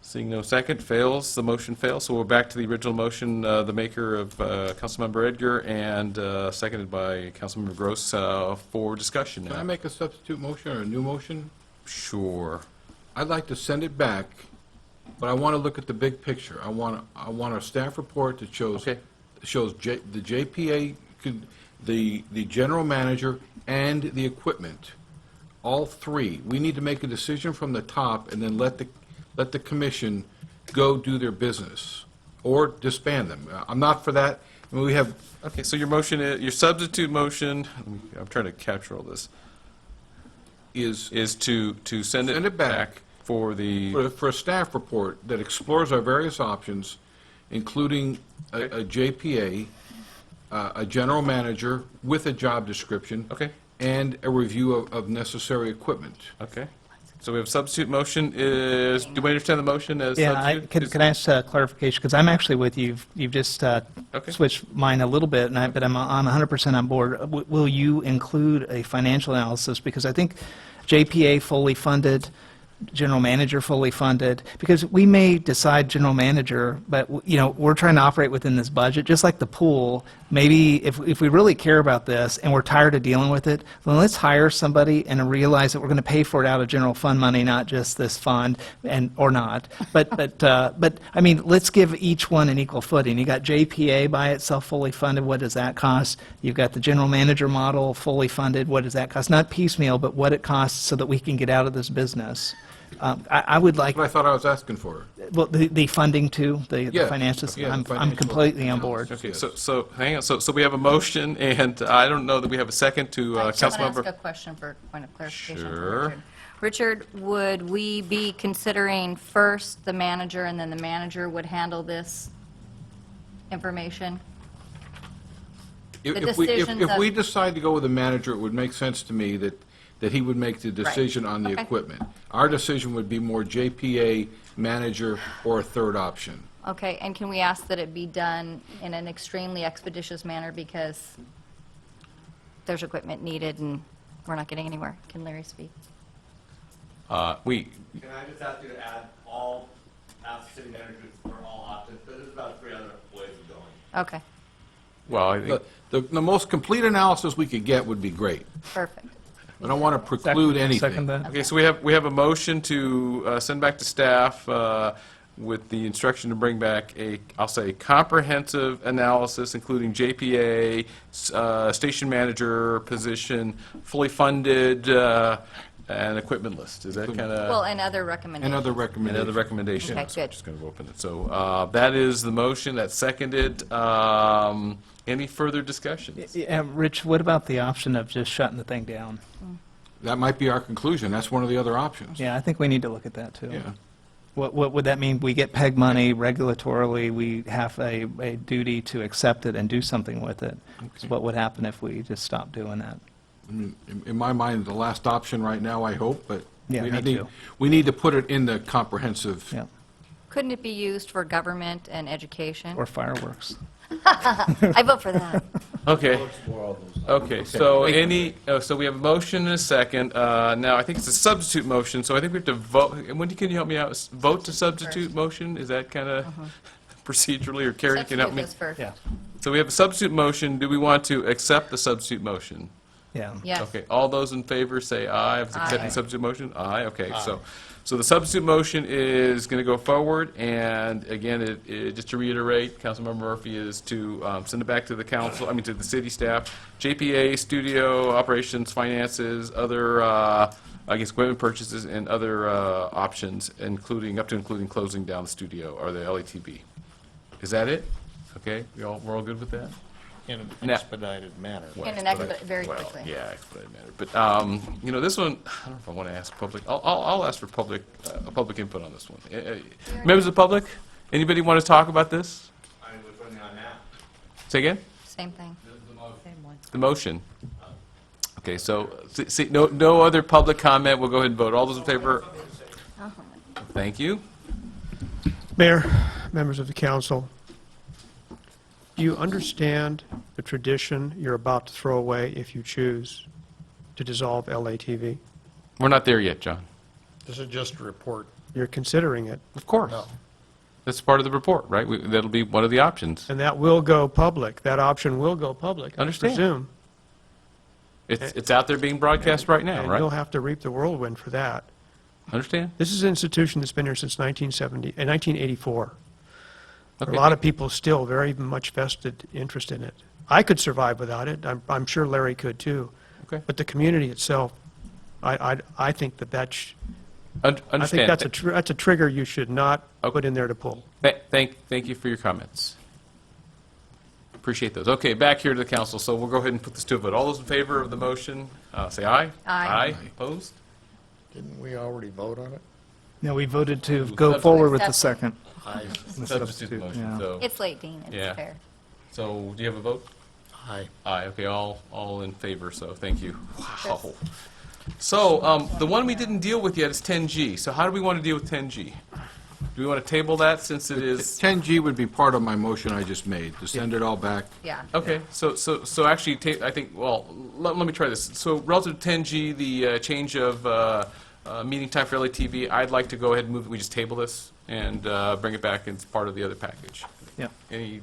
Seeing no second, fails, the motion fails. So we're back to the original motion, the maker of Councilmember Edgar and seconded by Councilmember Gross for discussion Can I now. make a substitute motion or a new motion? Sure. I'd like to send it back, but I want to look at the big picture. I want a staff report that shows, Okay. the JPA, the general manager, and the equipment. All three. We need to make a decision from the top and then let the commission go do their business, or disband them. I'm not for that. I mean, we have, Okay, so your motion, your substitute motion, I'm trying to capture all this, is to send Send it it back back for the, for a staff report that explores our various options, including a JPA, a general manager with a job description. Okay. And a review of necessary equipment. okay. So we have substitute motion is, do we understand the motion as Yeah, substitute? can I ask clarification? Because I'm actually with you. You've just switched mine a little bit, but I'm 100% on board. Will you include a financial analysis? Because I think JPA fully funded, general manager fully funded, because we may decide general manager, but, we're trying to operate within this budget, just like the pool. Maybe if we really care about this and we're tired of dealing with it, then let's hire somebody and realize that we're going to pay for it out of general fund money, not just this fund, or not. But I mean, let's give each one an equal footing. You got JPA by itself fully funded, what does that cost? You've got the general manager model fully funded, what does that cost? Not piecemeal, but what it costs so that we can get out of this business. I would like, That's what I thought I was asking for. well, the funding too, the Yeah, financial, yeah, the I'm financial completely on board. Okay, so hang on, so we have a motion, and I don't know that we have a second to I want to ask a Councilmember. question for point of clarification. for Sure. Richard, would we be considering first the manager, and then the manager would handle this information? If we decisions of- decide to go with a manager, it would make sense to me that he would make the decision on the Okay. equipment. Our decision would be more JPA, manager, or a third option. Okay, and can we ask that it be done in an extremely expeditious manner because there's equipment needed and we're not getting anywhere? Can Larry speak? Can I just ask you to ask city managers for all options? There's about 3 other ways of going. Okay, Well, I think, The most complete analysis we could get would be great. perfect. I don't want to preclude anything. Second that. okay, so we have a motion to send back to staff with the instruction to bring back I'll say, comprehensive analysis, including JPA, station manager position, fully funded, and equipment list. Is that kind of? Well, and other recommendations. And other And recommendations. other recommendations. Okay, good. I'm just going to open it. So that is the motion, that's seconded. Any further discussions? Yeah, Rich, what about the option of just shutting the thing down? That might be our conclusion. That's one of the other options. Yeah, I think we need to look at that, too. Yeah. What would that mean? We get PEG money regulatorily, we have a duty to accept it and do something with it. So what would happen if we just stopped doing that? I mean, in my mind, the last option right now, I hope, but Yeah, we me need- too. we need to put it in the comprehensive. Yeah, Couldn't it be used for government and education? or fireworks. I vote for that. Okay. Okay, so so we have a motion and a second. Now, I think it's a substitute motion, so I think we have to vote. Wendy, can you help me out? Vote to substitute motion? Is that kind of procedurally, or Carrie, can you help me? Substitute this first. Yeah, So we have a substitute motion. Do we want to accept the substitute motion? yeah. Yes. Okay, all those in favor say aye. Of accepting Aye. the substitute motion? Aye, okay. So the substitute motion is going to go forward, and again, just to reiterate, Councilmember Murphy is to send it back to the council, to the city staff, JPA, studio, operations, finances, other, equipment purchases, and other options, including closing down the studio or the LATV. Is that it? Okay, we're all good with that? In an Now- expedited manner. In an very Well, quickly. yeah, expedited manner. But, this one, I don't know if I want to ask public, I'll ask for public input on this one. Members of the public, anybody want to talk about this? Which one are you on now? Say again? Same thing. The motion. Okay, so, see, no other public comment, we'll go ahead and vote. All those in favor? Thank you. Mayor, members of the council, do you understand the tradition you're about to throw away if you choose to dissolve LATV? We're not there yet, John. This is just a report. You're considering it, Of course. That's part of the report, right? That'll be one of the options. and that will go public. That option will go public, I Understand. presume. It's out there being broadcast right now, And you'll right? have to reap the whirlwind for that. Understand? This is an institution that's been here since 1984. There are Okay. a lot of people still very much vested interest in it. I could survive without it. I'm sure Larry could too. Okay. But the community itself, I think that's I think Understand. that's a trigger you should not put in there to pull. Thank you for your comments. Appreciate those. Okay, back here to the council, so we'll go ahead and put this to a vote. All those in favor of the motion, say aye. Aye. Opposed? Didn't we already vote on it? No, we voted to go forward with the second. Substitute motion, yeah. so. It's late, Dean, Yeah. it's fair. So, do you have a vote? Aye. Aye, okay, all in favor, so thank you. Wow. So, the one we didn't deal with yet is 10G. So how do we want to deal with 10G? Do we want to table that since it is? 10G would be part of my motion I just made, to send it all back. Yeah. Okay, so actually, I think, well, let me try this. So relative to 10G, the change of meeting time for LATV, I'd like to go ahead and move, we just table this and bring it back as part of the other package. Yep. Any,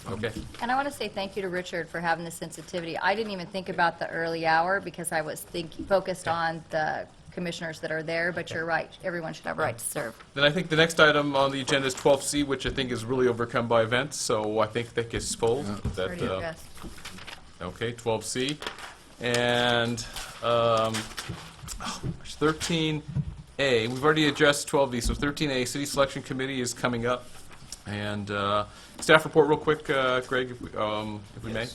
okay. And I want to say thank you to Richard for having the sensitivity. I didn't even think about the early hour because I was focused on the commissioners that are there, but you're right, everyone should have a right to serve. Then I think the next item on the agenda is 12C, which I think is really overcome by events, so I think that gets pulled. That, Already addressed. Okay, 12C. And 13A, we've already addressed 12D, so 13A, City Selection Committee is coming up. And staff report real quick, Greg, if we may.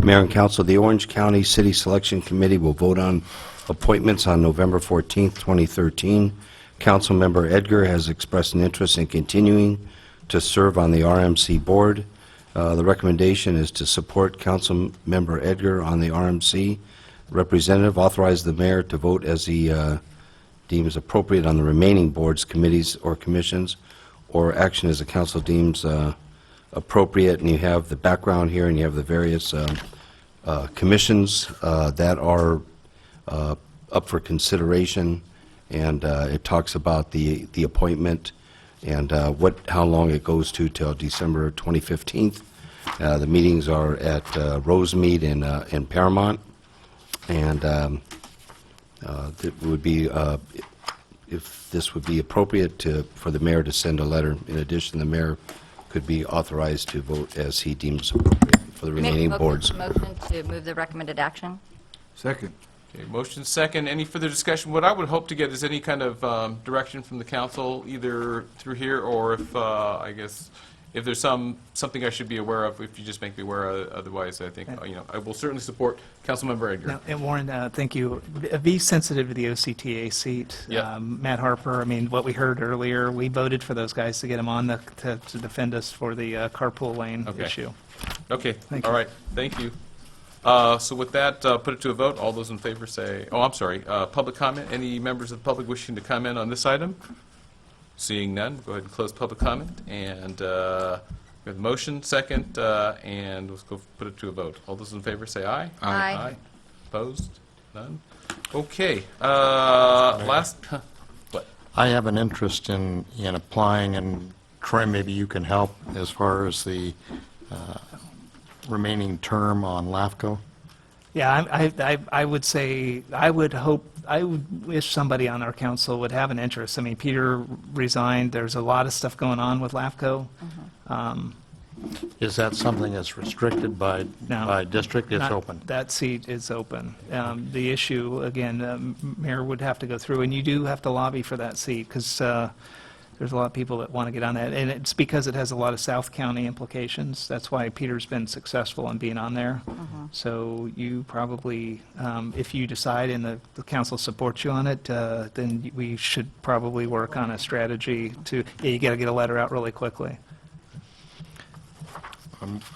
Mayor and Council, the Orange County City Selection Committee will vote on appointments on November 14th, 2013. Councilmember Edgar has expressed an interest in continuing to serve on the RMC board. The recommendation is to support Councilmember Edgar on the RMC. Representative, authorize the mayor to vote as he deems appropriate on the remaining boards, committees, or commissions, or action as the council deems appropriate. And you have the background here, and you have the various commissions that are up for consideration, and it talks about the appointment and how long it goes to till December 2015. The meetings are at Rosemead in Paramount, and it would be, if this would be appropriate for the mayor to send a letter. In addition, the mayor could be authorized to vote as he deems appropriate for the remaining boards. Motion to move the recommended action? Second. Okay, motion second. Any further discussion? What I would hope to get is any kind of direction from the council, either through here or if, I guess, if there's something I should be aware of, if you just make me aware, otherwise, I think, I will certainly support Councilmember Edgar. No, and Warren, thank you. Be sensitive to the OCTA seat. Yep. Matt Harper, I mean, what we heard earlier, we voted for those guys to get them on to defend us for the carpool lane Okay. issue. Okay, Thank all you. right, thank you. So with that, put it to a vote. All those in favor say, I'm sorry, public comment. Any members of the public wishing to comment on this item? Seeing none, go ahead and close public comment. And we have motion, second, and let's go put it to a vote. All those in favor say aye. Aye. Opposed? None? Okay, last, what? I have an interest in applying, and Troy, maybe you can help as far as the remaining term on LAFCO. Yeah, I would say, I would wish somebody on our council would have an interest. I mean, Peter resigned, there's a lot of stuff going on with LAFCO. Is that something that's restricted by district? It's Not- open. That seat is open. The issue, again, Mayor would have to go through, and you do have to lobby for that seat, because there's a lot of people that want to get on that, and it's because it has a lot of South County implications. That's why Peter's been successful in being on there. So you probably, if you decide and the council supports you on it, then we should probably work on a strategy to, you got to get a letter out really quickly.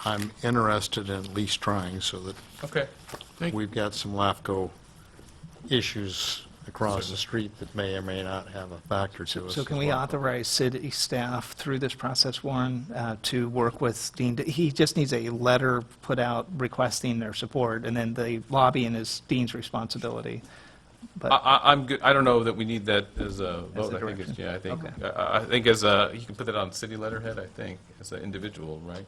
I'm interested in at least trying so that Okay. we've got some LAFCO issues across the street that may or may not have a factor to us. So can as we well. authorize city staff through this process, Warren, to work with Dean? He just needs a letter put out requesting their support, and then the lobbying is Dean's responsibility. But I'm good. I don't know that we need that as a As vote. a I think it's, direction. yeah, I think, Okay. I think as a, you can put that on city letterhead, I think, as an individual, right?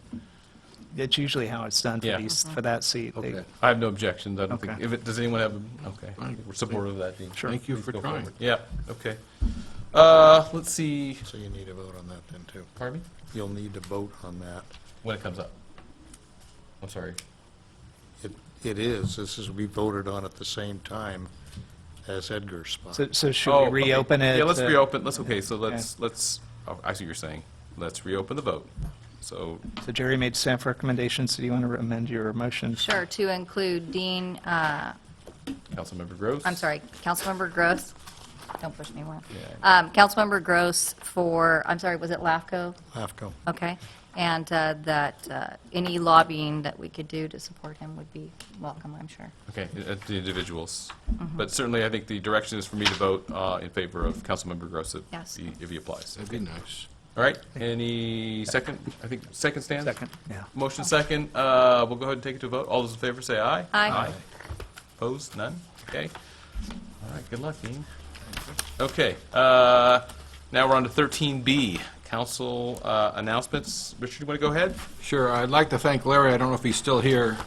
it's usually how it's done Yeah. for that seat. They- Okay. I have no objections. I don't think, Okay. if it, does anyone have, okay. We're supportive of that, Dean. Sure. Thank you Please for go trying. forward. Yeah, okay. Let's see, So you need a vote on that then, too. pardon me? You'll need to vote on that. When it comes up. I'm sorry. It is. This is, we voted on at the same time as Edgar's spot. So should Oh, we okay. reopen it? Yeah, let's uh, reopen, okay, so let's, oh, I see what you're saying. Let's reopen the vote. So, So Jerry made staff recommendations. Do you want to amend your motion? Sure, to include Dean, Councilmember Gross? I'm sorry, Councilmember Gross. Don't push me, Warren. Councilmember Gross for, I'm sorry, was it LAFCO? LAFCO. Okay. And that any lobbying that we could do to support him would be welcome, I'm sure. Okay, the individuals. But certainly, I think the direction is for me to vote in favor of Councilmember Gross Yes. if he applies. That'd be nice. All right, any second, I think, second stands? Second, yeah. Motion second, we'll go ahead and take it to a vote. All those in favor say aye. Aye. Opposed, none? Okay. All right, good luck, Dean. Okay, now we're on to 13B, council announcements. Richard, you want to go ahead? Sure, I'd like to thank Larry, I don't know if he's still here,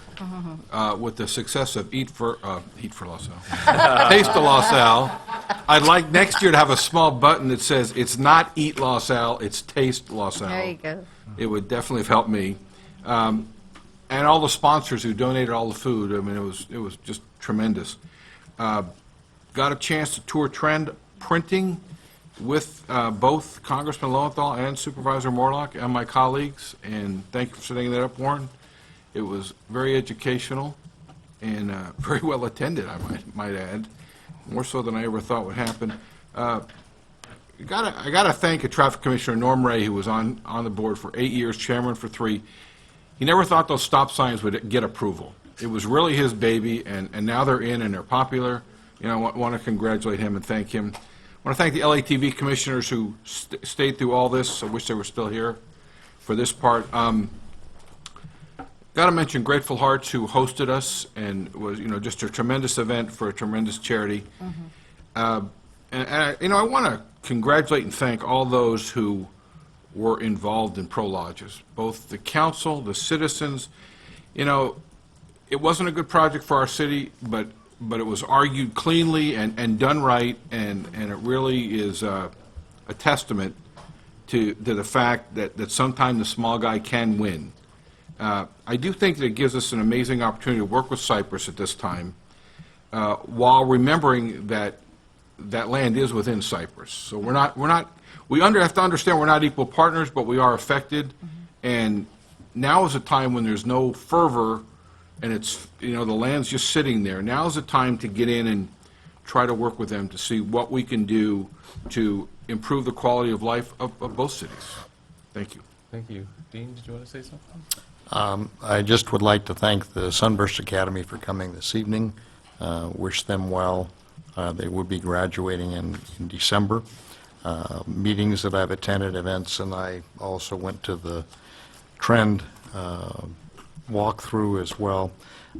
with the success of Eat for LaSalle. Taste of LaSalle. I'd like next year to have a small button that says, it's not Eat LaSalle, it's Taste LaSalle. There you go. It would definitely have helped me. And all the sponsors who donated all the food, I mean, it was just tremendous. Got a chance to tour Trend Printing with both Congressman Lowenthal and Supervisor Morlock and my colleagues, and thank you for setting that up, Warren. It was very educational and very well attended, I might add, more so than I ever thought would happen. I gotta thank a traffic commissioner, Norm Ray, who was on the board for 8 years, chairman for 3. He never thought those stop signs would get approval. It was really his baby, and now they're in and they're popular. You know, I want to congratulate him and thank him. I want to thank the LATV commissioners who stayed through all this. I wish they were still here for this part. Got to mention Grateful Hearts, who hosted us and was, just a tremendous event for a tremendous charity. And I want to congratulate and thank all those who were involved in Pro Lodges, both the council, the citizens. It wasn't a good project for our city, but it was argued cleanly and done right, and it really is a testament to the fact that sometimes the small guy can win. I do think that it gives us an amazing opportunity to work with Cypress at this time, while remembering that land is within Cypress. So we have to understand we're not equal partners, but we are affected, and now is a time when there's no fervor and it's, the land's just sitting there. Now's the time to get in and try to work with them to see what we can do to improve the quality of life of both cities. Thank you. Thank you. Dean, did you want to say something? I just would like to thank the Sunburst Academy for coming this evening. Wish them well. They will be graduating in December. Meetings that I've attended, events, and I also went to the Trend walkthrough as well,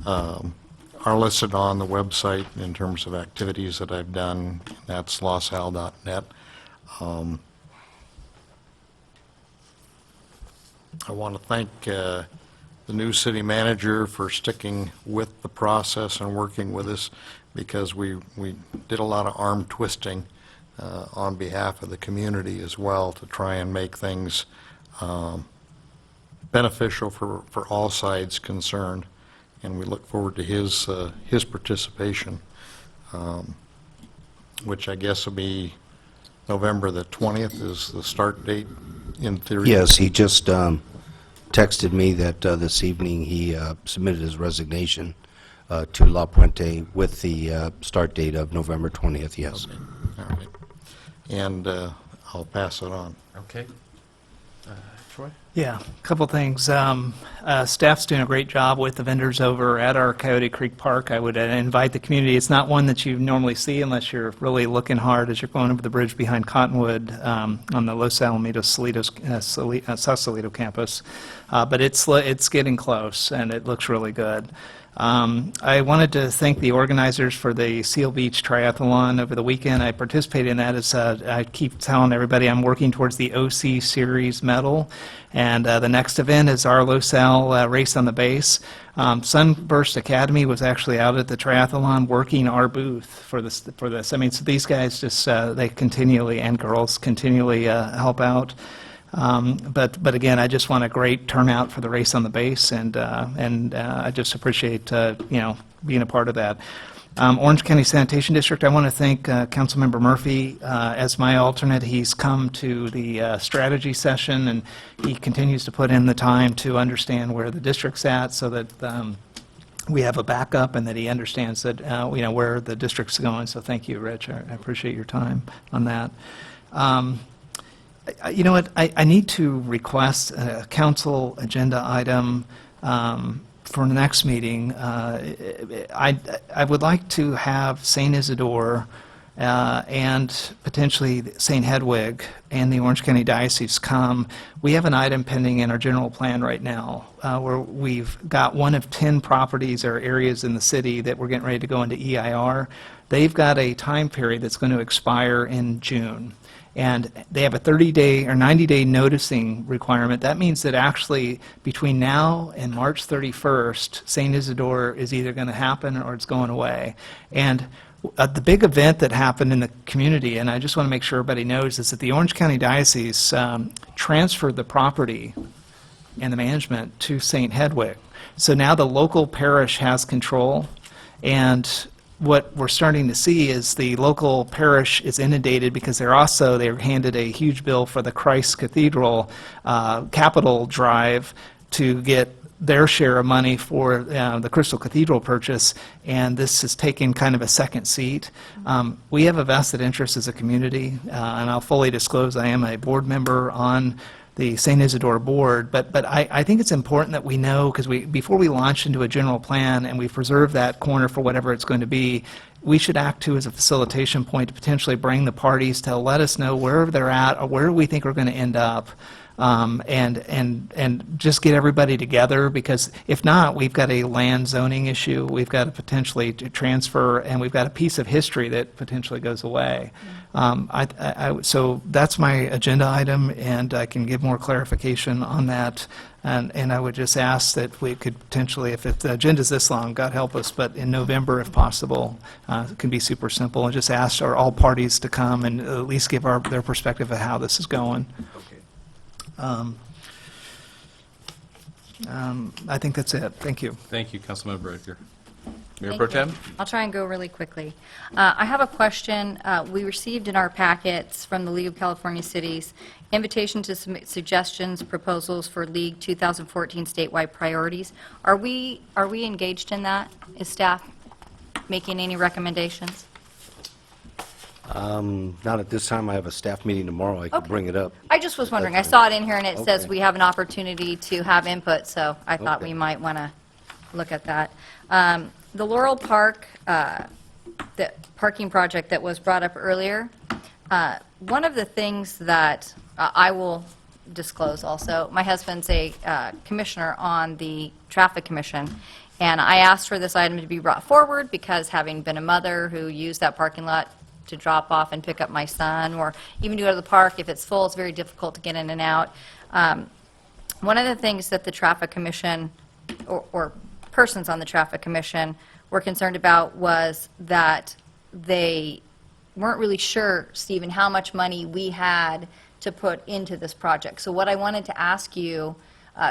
are listed on the website in terms of activities that I've done. That's losal.net. I want to thank the new city manager for sticking with the process and working with us, because we did a lot of arm twisting on behalf of the community as well to try and make things beneficial for all sides concerned, and we look forward to his participation, which I guess will be November the 20th is the start date in theory. Yes, he just texted me that this evening he submitted his resignation to La Puente with the start date of November 20th, yes. Okay. All right. And I'll pass it on. Okay. Troy? Yeah, a couple things. Staff's doing a great job with the vendors over at our Coyote Creek Park. I would invite the community. It's not one that you normally see unless you're really looking hard as you're going over the bridge behind Cottonwood on the Los Alamitos South Salito campus. But it's getting close, and it looks really good. I wanted to thank the organizers for the Seal Beach Triathlon over the weekend. I participated in that. I keep telling everybody I'm working towards the OC Series medal, and the next event is our LoSal Race on the Base. Sunburst Academy was actually out at the triathlon working our booth for this. I mean, so these guys just they continually, and girls continually help out. But again, I just want a great turnout for the Race on the Base, and I just appreciate being a part of that. Orange County Sanitation District, I want to thank Councilmember Murphy as my alternate. He's come to the strategy session, and he continues to put in the time to understand where the district's at, so that we have a backup, and that he understands that where the district's going. So thank you, Rich. I appreciate your time on that. You know what, I need to request a council agenda item for the next meeting. I would like to have St. Isidore and potentially St. Hedwig and the Orange County Diocese come. We have an item pending in our general plan right now where we've got one of 10 properties or areas in the city that we're getting ready to go into EIR. They've got a time period that's going to expire in June. And they have a 30-day or 90-day noticing requirement. That means that actually between now and March 31st, St. Isidore is either going to happen or it's going away. And the big event that happened in the community, and I just want to make sure everybody knows, is that the Orange County Diocese transferred the property and the management to St. Hedwig. So now the local parish has control, and what we're starting to see is the local parish is inundated because they're handed a huge bill for the Christ Cathedral capital drive to get their share of money for the Crystal Cathedral purchase, and this is taking kind of a second seat. We have a vested interest as a community, and I'll fully disclose I am a board member on the St. Isidore board, but I think it's important that we know, because before we launch into a general plan and we preserve that corner for whatever it's going to be, we should act too as a facilitation point to potentially bring the parties to let us know where they're at or where we think we're going to end up. And just get everybody together, because if not, we've got a land zoning issue, we've got to potentially transfer, and we've got a piece of history that potentially goes away. So that's my agenda item, and I can give more clarification on that. And I would just ask that we could potentially, if the agenda's this long, God help us, but in November, if possible, it can be super simple, and just ask all parties to come and at least give their perspective of how this is going. I think that's it. Thank you. Thank you, Councilmember Edgar. Mayor Thank Pro you. Tem? I'll try and go really quickly. I have a question. We received in our packets from the League of California Cities invitation to submit suggestions, proposals for League 2014 statewide priorities. Are we engaged in that? Is staff making any recommendations? Not at this time. I have a staff meeting tomorrow. I could bring it up. I just was wondering. I That's saw it in here, and it says Okay. we have an opportunity to have input, so I thought Okay. we might want to look at that. The Laurel Park, the parking project that was brought up earlier, one of the things that I will disclose also, my husband's a commissioner on the Traffic Commission, and I asked for this item to be brought forward because, having been a mother who used that parking lot to drop off and pick up my son, or even to go to the park, if it's full, it's very difficult to get in and out. One of the things that the Traffic Commission, or persons on the Traffic Commission, were concerned about was that they weren't really sure, Stephen, how much money we had to put into this project. So what I wanted to ask you,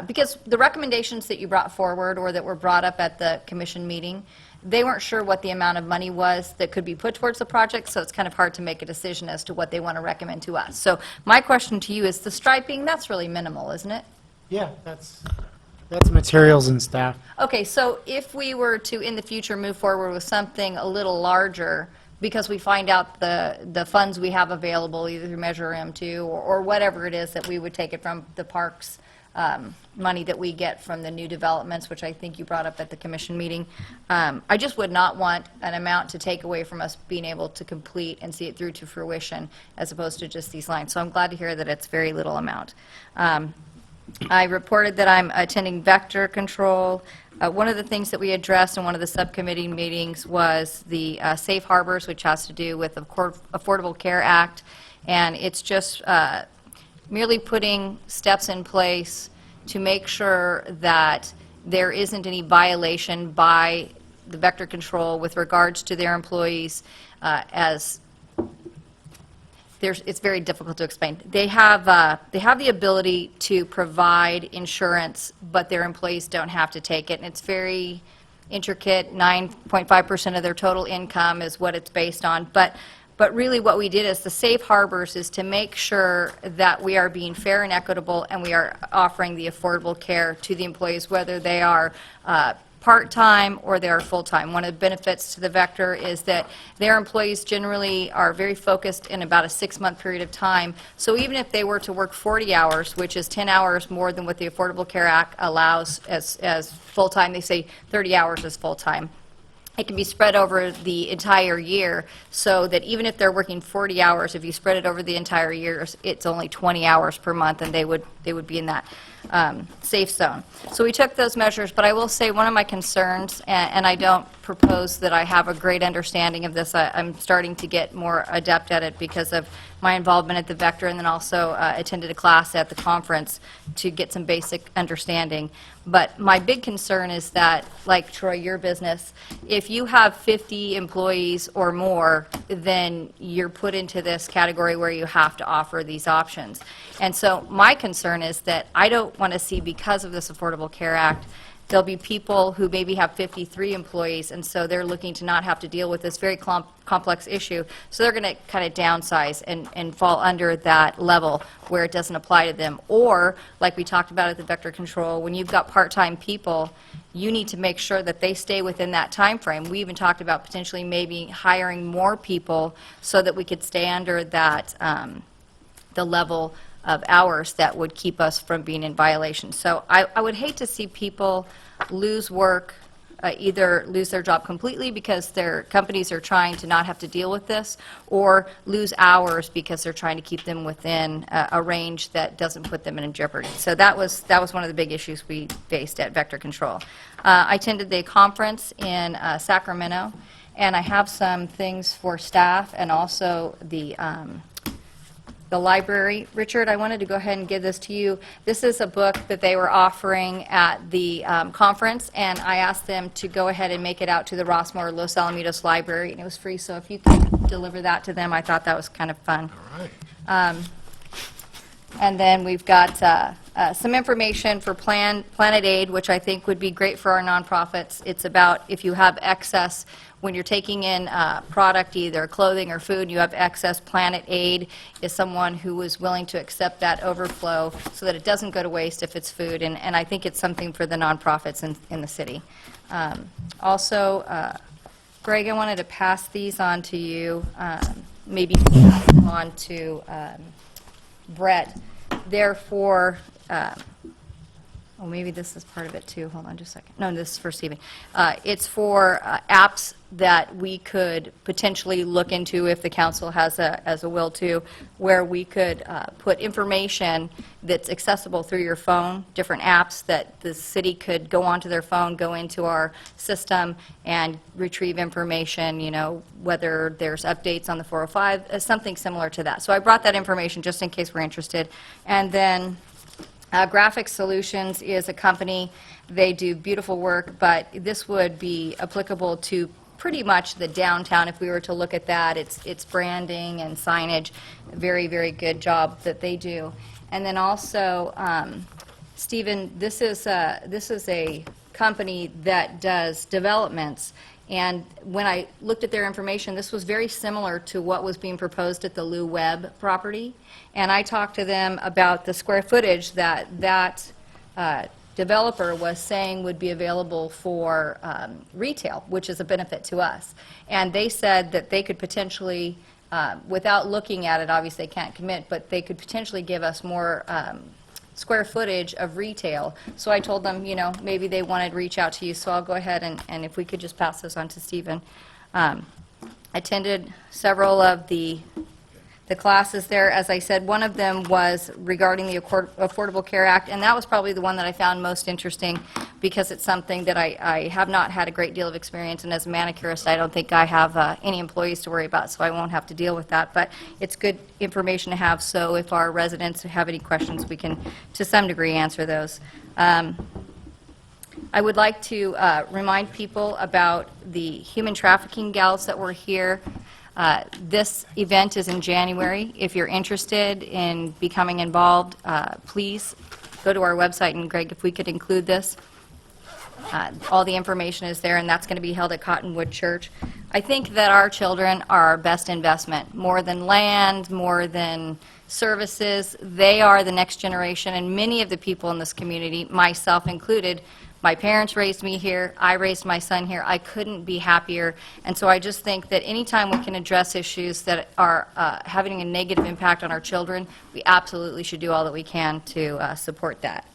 because the recommendations that you brought forward or that were brought up at the commission meeting, they weren't sure what the amount of money was that could be put towards the project, so it's kind of hard to make a decision as to what they want to recommend to us. So my question to you is, the striping, that's really minimal, isn't it? Yeah, that's materials and staff. Okay, so if we were to, in the future, move forward with something a little larger, because we find out the funds we have available, either through Measure M2 or whatever it is that we would take it from the parks money that we get from the new developments, which I think you brought up at the commission meeting. I just would not want an amount to take away from us being able to complete and see it through to fruition, as opposed to just these lines. So I'm glad to hear that it's very little amount. I reported that I'm attending vector control. One of the things that we addressed in one of the subcommittee meetings was the safe harbors, which has to do with the Affordable Care Act, and it's just merely putting steps in place to make sure that there isn't any violation by the vector control with regards to their employees, as it's very difficult to explain. They have the ability to provide insurance, but their employees don't have to take it, and it's very intricate. 9.5% of their total income is what it's based on. But really what we did is the safe harbors is to make sure that we are being fair and equitable, and we are offering the affordable care to the employees, whether they are part-time or they are full-time. One of the benefits to the Vector is that their employees generally are very focused in about a 6-month period of time. So even if they were to work 40 hours, which is 10 hours more than what the Affordable Care Act allows as full-time, they say 30 hours is full-time. It can be spread over the entire year, so that even if they're working 40 hours, if you spread it over the entire year, it's only 20 hours per month, and they would be in that safe zone. So we took those measures, but I will say one of my concerns, and I don't propose that I have a great understanding of this. I'm starting to get more adept at it because of my involvement at the Vector, and then also attended a class at the conference to get some basic understanding. But my big concern is that, like Troy, your business, if you have 50 employees or more, then you're put into this category where you have to offer these options. And so my concern is that I don't want to see, because of this Affordable Care Act, there'll be people who maybe have 53 employees, and so they're looking to not have to deal with this very complex issue. So they're going to kind of downsize and fall under that level where it doesn't apply to them. Or, like we talked about at the Vector Control, when you've got part-time people, you need to make sure that they stay within that time frame. We even talked about potentially maybe hiring more people so that we could stay under that, the level of hours that would keep us from being in violation. So I would hate to see people lose work, either lose their job completely because their companies are trying to not have to deal with this, or lose hours because they're trying to keep them within a range that doesn't put them in jeopardy. So that was one of the big issues we faced at Vector Control. I attended the conference in Sacramento, and I have some things for staff and also the library. Richard, I wanted to go ahead and give this to you. This is a book that they were offering at the conference, and I asked them to go ahead and make it out to the Rossmore Los Alamitos Library, and it was free, so if you could deliver that to them, I thought that was kind of fun. All right. And then we've got some information for Planet Aid, which I think would be great for our nonprofits. It's about if you have excess, when you're taking in product, either clothing or food, you have excess, Planet Aid is someone who is willing to accept that overflow so that it doesn't go to waste if it's food, and I think it's something for the nonprofits in the city. Also, Greg, I wanted to pass these on to you, maybe pass them on to Brett. Therefore, oh, maybe this is part of it too. Hold on just a second. No, this is for Stephen. It's for apps that we could potentially look into if the council has a will to, where we could put information that's accessible through your phone, different apps that the city could go onto their phone, go into our system and retrieve information, you know, whether there's updates on the 405, something similar to that. So I brought that information just in case we're interested. And then Graphic Solutions is a company. They do beautiful work, but this would be applicable to pretty much the downtown if we were to look at that. It's branding and signage. Very, very good job that they do. And then also, Stephen, this is a company that does developments. And when I looked at their information, this was very similar to what was being proposed at the Lou Webb property. And I talked to them about the square footage that developer was saying would be available for retail, which is a benefit to us. And they said that they could potentially, without looking at it, obviously they can't commit, but they could potentially give us more square footage of retail. So I told them, you know, maybe they wanted to reach out to you, so I'll go ahead and if we could just pass those on to Stephen. Attended several of the classes there. As I said, one of them was regarding the Affordable Care Act, and that was probably the one that I found most interesting because it's something that I have not had a great deal of experience, and as a manicurist, I don't think I have any employees to worry about, so I won't have to deal with that. But it's good information to have, so if our residents have any questions, we can, to some degree, answer those. I would like to remind people about the human trafficking gals that were here. This event is in January. If you're interested in becoming involved, please go to our website, and Greg, if we could include this. All the information is there, and that's going to be held at Cottonwood Church. I think that our children are our best investment. More than land, more than services, they are the next generation, and many of the people in this community, myself included, my parents raised me here, I raised my son here, I couldn't be happier, and so I just think that anytime we can address issues that are having a negative impact on our children, we absolutely should do all that we can to support that.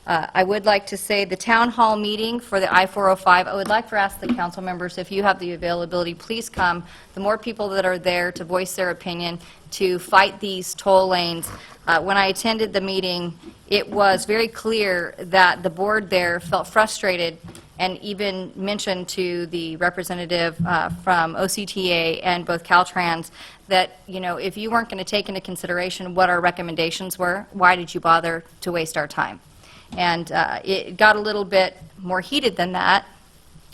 I would like to say the town hall meeting for the I-405, I would like to ask the council members, if you have the availability, please come. The more people that are there to voice their opinion, to fight these toll lanes. When I attended the meeting, it was very clear that the board there felt frustrated and even mentioned to the representative from OCTA and both Caltrans that, you know, if you weren't going to take into consideration what our recommendations were, why did you bother to waste our time? And it got a little bit more heated than that,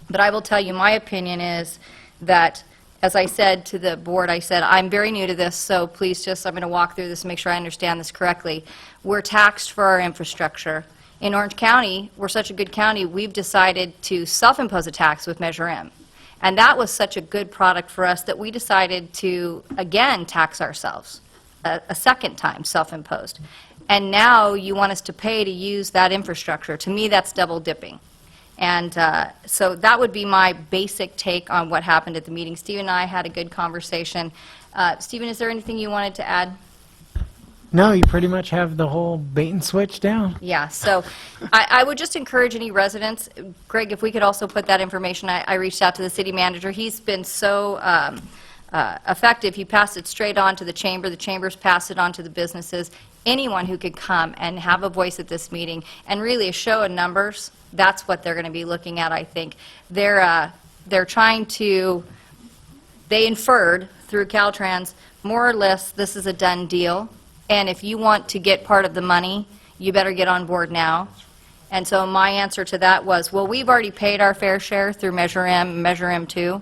but I will tell you my opinion is that, as I said to the board, I said, I'm very new to this, so please just, I'm going to walk through this and make sure I understand this correctly. We're taxed for our infrastructure. In Orange County, we're such a good county, we've decided to self-impose a tax with Measure M. And that was such a good product for us that we decided to, again, tax ourselves, a second time, self-imposed. And now you want us to pay to use that infrastructure. To me, that's double dipping. And so that would be my basic take on what happened at the meeting. Stephen and I had a good conversation. Stephen, is there anything you wanted to add? No, you pretty much have the whole bait and switch down. Yeah, so I would just encourage any residents, Greg, if we could also put that information, I reached out to the city manager. He's been so effective. He passed it straight on to the chamber's passed it on to the businesses. Anyone who could come and have a voice at this meeting and really a show of numbers, that's what they're going to be looking at, I think. They're trying to, they inferred through Caltrans, more or less, this is a done deal, and if you want to get part of the money, you better get on board now. And so my answer to that was, well, we've already paid our fair share through Measure M, Measure M2,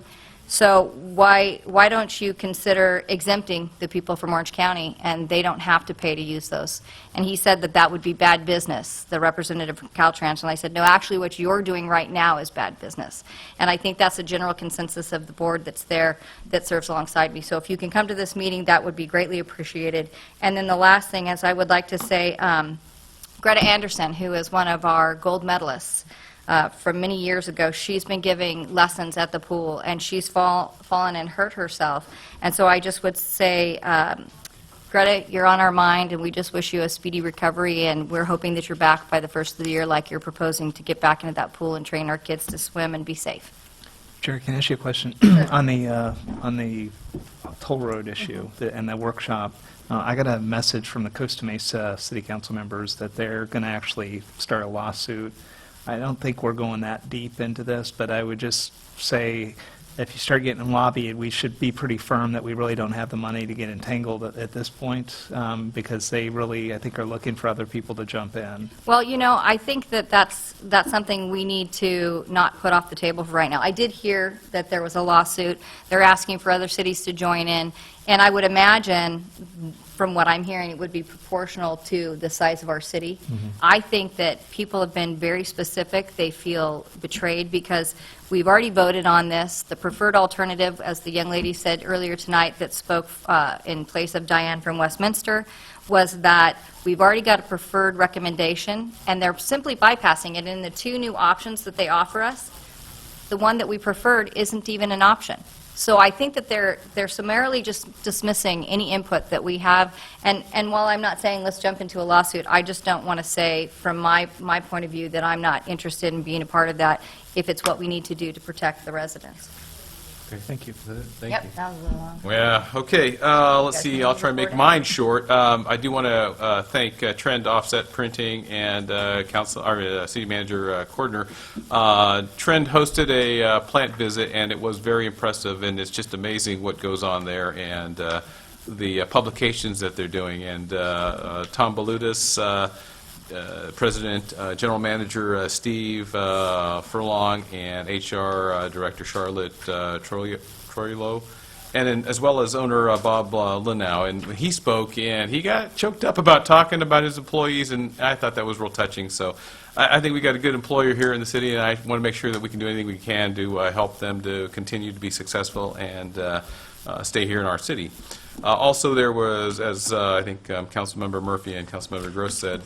so why don't you consider exempting the people from Orange County, and they don't have to pay to use those? And he said that that would be bad business, the representative from Caltrans, and I said, no, actually what you're doing right now is bad business. And I think that's a general consensus of the board that's there that serves alongside me. So if you can come to this meeting, that would be greatly appreciated. And then the last thing is I would like to say, Greta Anderson, who is one of our gold medalists, from many years ago, she's been giving lessons at the pool, and she's fallen and hurt herself. And so I just would say, Greta, you're on our mind, and we just wish you a speedy recovery, and we're hoping that you're back by the first of the year like you're proposing to get back into that pool and train our kids to swim and be safe. Jerry, can I ask you a question? On the toll road issue and the workshop, I got a message from the Costa Mesa City Council members that they're going to actually start a lawsuit. I don't think we're going that deep into this, but I would just say if you start getting lobbied, we should be pretty firm that we really don't have the money to get entangled at this point, because they really, I think, are looking for other people to jump in. Well, you know, I think that that's something we need to not put off the table for right now. I did hear that there was a lawsuit. They're asking for other cities to join in, and I would imagine, from what I'm hearing, it would be proportional to the size of our city. I think that people have been very specific. They feel betrayed because we've already voted on this. The preferred alternative, as the young lady said earlier tonight that spoke in place of Diane from Westminster, was that we've already got a preferred recommendation, and they're simply bypassing it. In the two new options that they offer us, the one that we preferred isn't even an option. So I think that they're summarily just dismissing any input that we have. And while I'm not saying let's jump into a lawsuit, I just don't want to say, from my point of view, that I'm not interested in being a part of that if it's what we need to do to protect the residents. Okay, thank you for that. Thank Yep, you. that was a little long. Yeah, okay, let's see, I'll try and make mine short. I do want to thank Trend Offset Printing and City Manager Cordner. Trend hosted a plant visit, and it was very impressive, and it's just amazing what goes on there, and the publications that they're doing. And Tom Balutis, President, General Manager Steve Furlong, and HR Director Charlotte Troilo, and then, as well as owner Bob Linnow. And he spoke, and he got choked up about talking about his employees, and I thought that was real touching. So I think we got a good employer here in the city, and I want to make sure that we can do anything we can to help them to continue to be successful and stay here in our city. Also, there was, as I think Councilmember Murphy and Councilmember Gross said,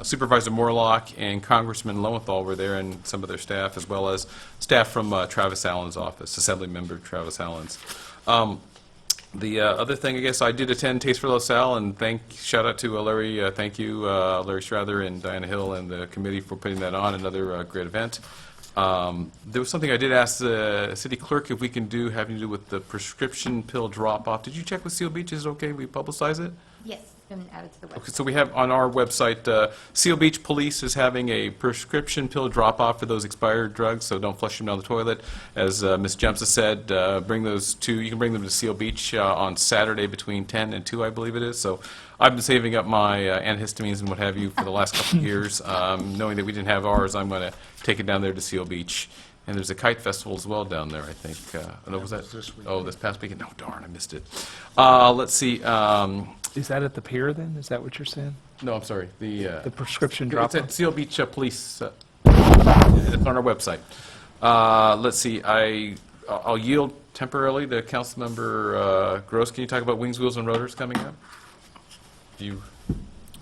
Supervisor Morlock and Congressman Lowenthal were there, and some of their staff, as well as staff from Travis Allen's office, Assemblymember Travis Allen's. The other thing, I guess, I did attend Taste for LaSalle, and shout out to Larry, thank you, Larry Strather and Diana Hill and the committee for putting that on, another great event. There was something I did ask the city clerk if we can do, having to do with the prescription pill drop-off. Did you check with Seal Beach? Is it okay we publicize it? Yes, it's been added to the website. Okay, so we have on our website, Seal Beach Police is having a prescription pill drop-off for those expired drugs, so don't flush them down the toilet. As Ms. Jemsa said, you can bring them to Seal Beach on Saturday between 10 and 2, I believe it is. So I've been saving up my antihistamines and what have you for the last couple of years. Knowing that we didn't have ours, I'm going to take it down there to Seal Beach. And there's a kite festival as well down there, I think. Was that this week? Oh, this past weekend? No, darn, I missed it. Let's see. Is that at the pier then? Is that what you're saying? No, I'm sorry. The prescription It's drop-off? at Seal Beach Police. It's on our website. Let's see. I'll yield temporarily to Councilmember Gross. Can you talk about Wings, Wheels, and Rotors coming up?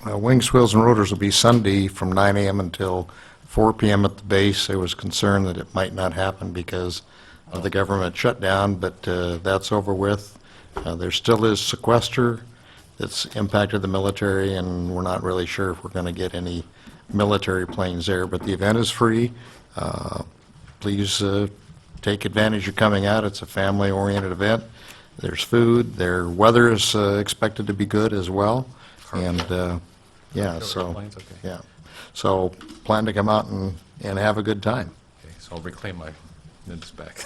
Wings, Wheels, and Rotors will be Sunday from 9 a.m. until 4 p.m. at the base. There was concern that it might not happen because of the government shutdown, but that's over with. There still is sequester that's impacted the military, and we're not really sure if we're going to get any military planes there, but the event is free. Please take advantage of coming out. It's a family-oriented event. There's food. Their weather is expected to be good as well. And, so plan to come out and have a good time. Okay, so I'll reclaim my minutes back.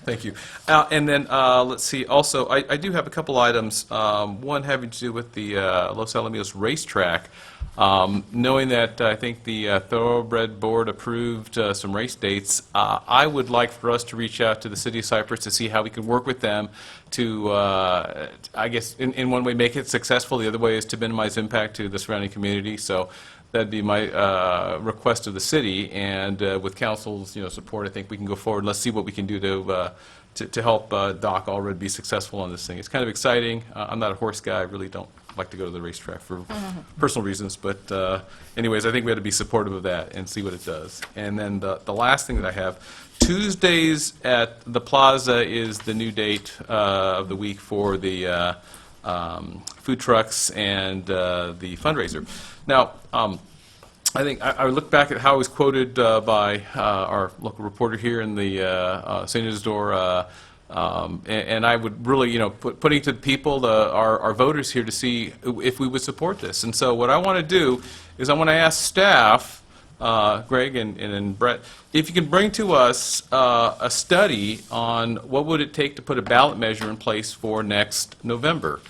Thank you. And then, let's see, also, I do have a couple items, one having to do with the Los Alamitos racetrack. Knowing that I think the Thoroughbred Board approved some race dates, I would like for us to reach out to the City of Cypress to see how we can work with them to, I guess, in one way, make it successful. The other way is to minimize impact to the surrounding community. So that'd be my request of the city, and with council's support, I think we can go forward. Let's see what we can do to help Doc Allred be successful on this thing. It's kind of exciting. I'm not a horse guy. I really don't like to go to the racetrack for personal reasons, but anyways, I think we have to be supportive of that and see what it does. And then the last thing that I have, Tuesdays at the Plaza is the new date of the week for the food trucks and the fundraiser. Now, I think I look back at how I was quoted by our local reporter here in the St. Isidore, and I would really, putting to the people, our voters here, to see if we would support this. And so what I want to do is I want to ask staff, Greg and Brett, if you can bring to us a study on what would it take to put a ballot measure in place for next November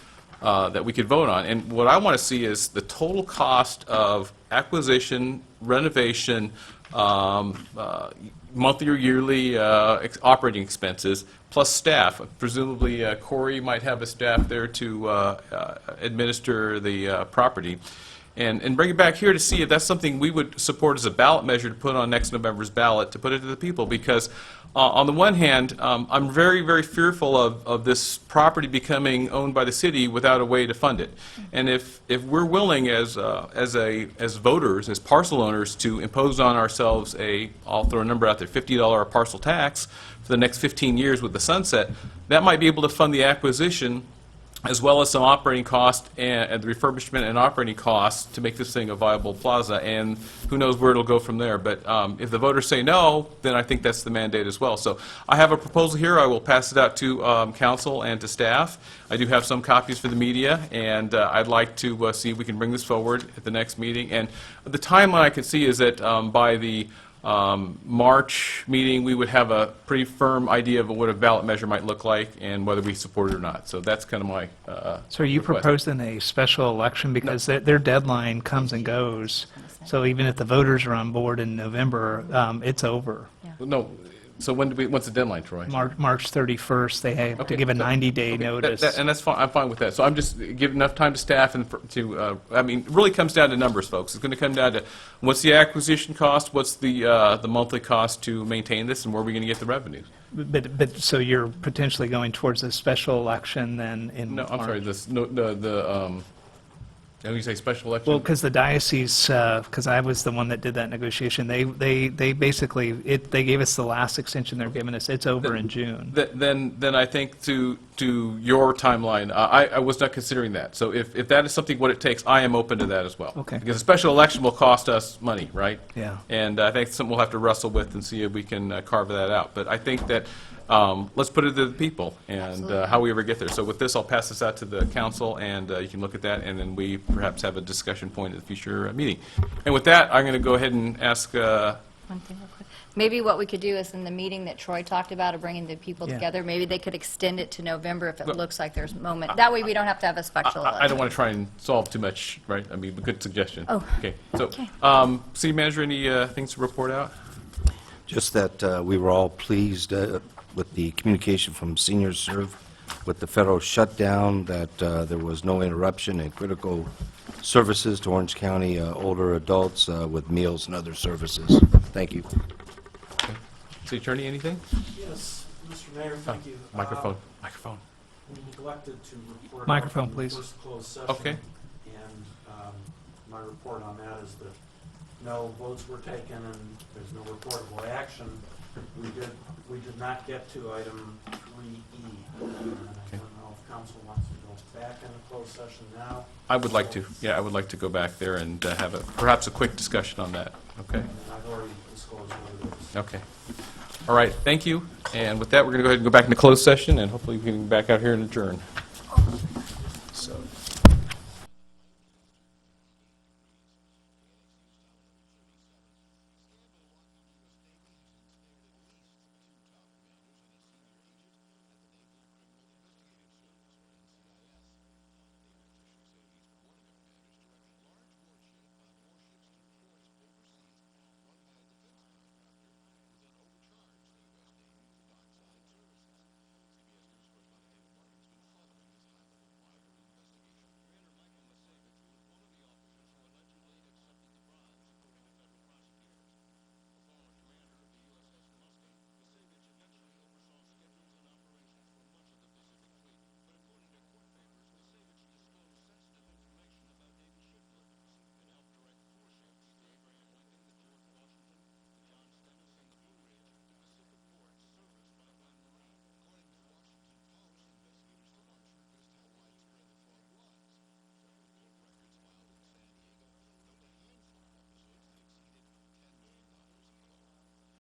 that we could vote on. And what I want to see is the total cost of acquisition, renovation, monthly or yearly operating expenses, plus staff. Presumably, Corey might have a staff there to administer the property. and bring it back here to see if that's something we would support as a ballot measure to put on next November's ballot, to put it to the people. Because on the one hand, I'm very, very fearful of this property becoming owned by the city without a way to fund it. And if we're willing as voters, as parcel owners, to impose on ourselves I'll throw a number out there, $50 a parcel tax for the next 15 years with the sunset, that might be able to fund the acquisition as well as some operating cost and the refurbishment and operating costs to make this thing a viable plaza, and who knows where it'll go from there. But if the voters say no, then I think that's the mandate as well. So I have a proposal here. I will pass it out to council and to staff. I do have some copies for the media, and I'd like to see if we can bring this forward at the next meeting. And the timeline I can see is that by the March meeting, we would have a pretty firm idea of what a ballot measure might look like and whether we support it or not. So that's kind of my So are you request. proposing a special election because their deadline comes and goes? So even if the voters are on board in November, it's over. No, so when's the deadline, Troy? March 31st, they have to Okay, give a so- 90-day okay, notice. and that's fine, I'm fine with that. So I'm just giving enough time to staff and I mean, it really comes down to numbers, folks. It's going to come down to what's the acquisition cost, what's the monthly cost to maintain this, and where are we going to get the revenues? But so you're potentially going towards a special election then in No, I'm sorry, March? when you say special election? Well, because the diocese, because I was the one that did that negotiation, they basically, they gave us the last extension they're giving us. It's over in June. Then I think to your timeline, I was not considering that. So if that is something what it takes, I am open to that as well. Okay. Because a special election will cost us money, right? Yeah. And I think it's something we'll have to wrestle with and see if we can carve that out. But I think that let's put it to the people and how we ever get there. So with this, I'll pass this out to the council, and you can look at that, and then we perhaps have a discussion point at the future meeting. And with that, I'm going to go ahead and ask One thing real quick. Maybe what we could do is in the meeting that Troy talked about of bringing the people Yeah. together, maybe they could extend it to November if it looks like there's a moment. That way we don't have to have a special election. I don't want to try and solve too much, right? I mean, good suggestion. Oh. Okay. So, Okay. City Manager, any things to report out? Just that we were all pleased with the communication from Seniors Serve with the federal shutdown, that there was no interruption in critical services to Orange County older adults with meals and other services. Thank you. City Attorney, anything? Yes, Mr. Mayor, thank you. Microphone. We neglected to report. out Microphone, from the please. first closed session. Okay. And my report on that is that no votes were taken and there's no reportable action. We did not get to item 3E. And I don't know if council wants to go back into closed session now. I would like to. Yeah, I would like to go back there and have perhaps a quick discussion on that. Okay. And I've already disclosed what it is. Okay. All right. Thank you. And with that, we're going to go ahead and go back into closed session, and hopefully we can get back out here and adjourn.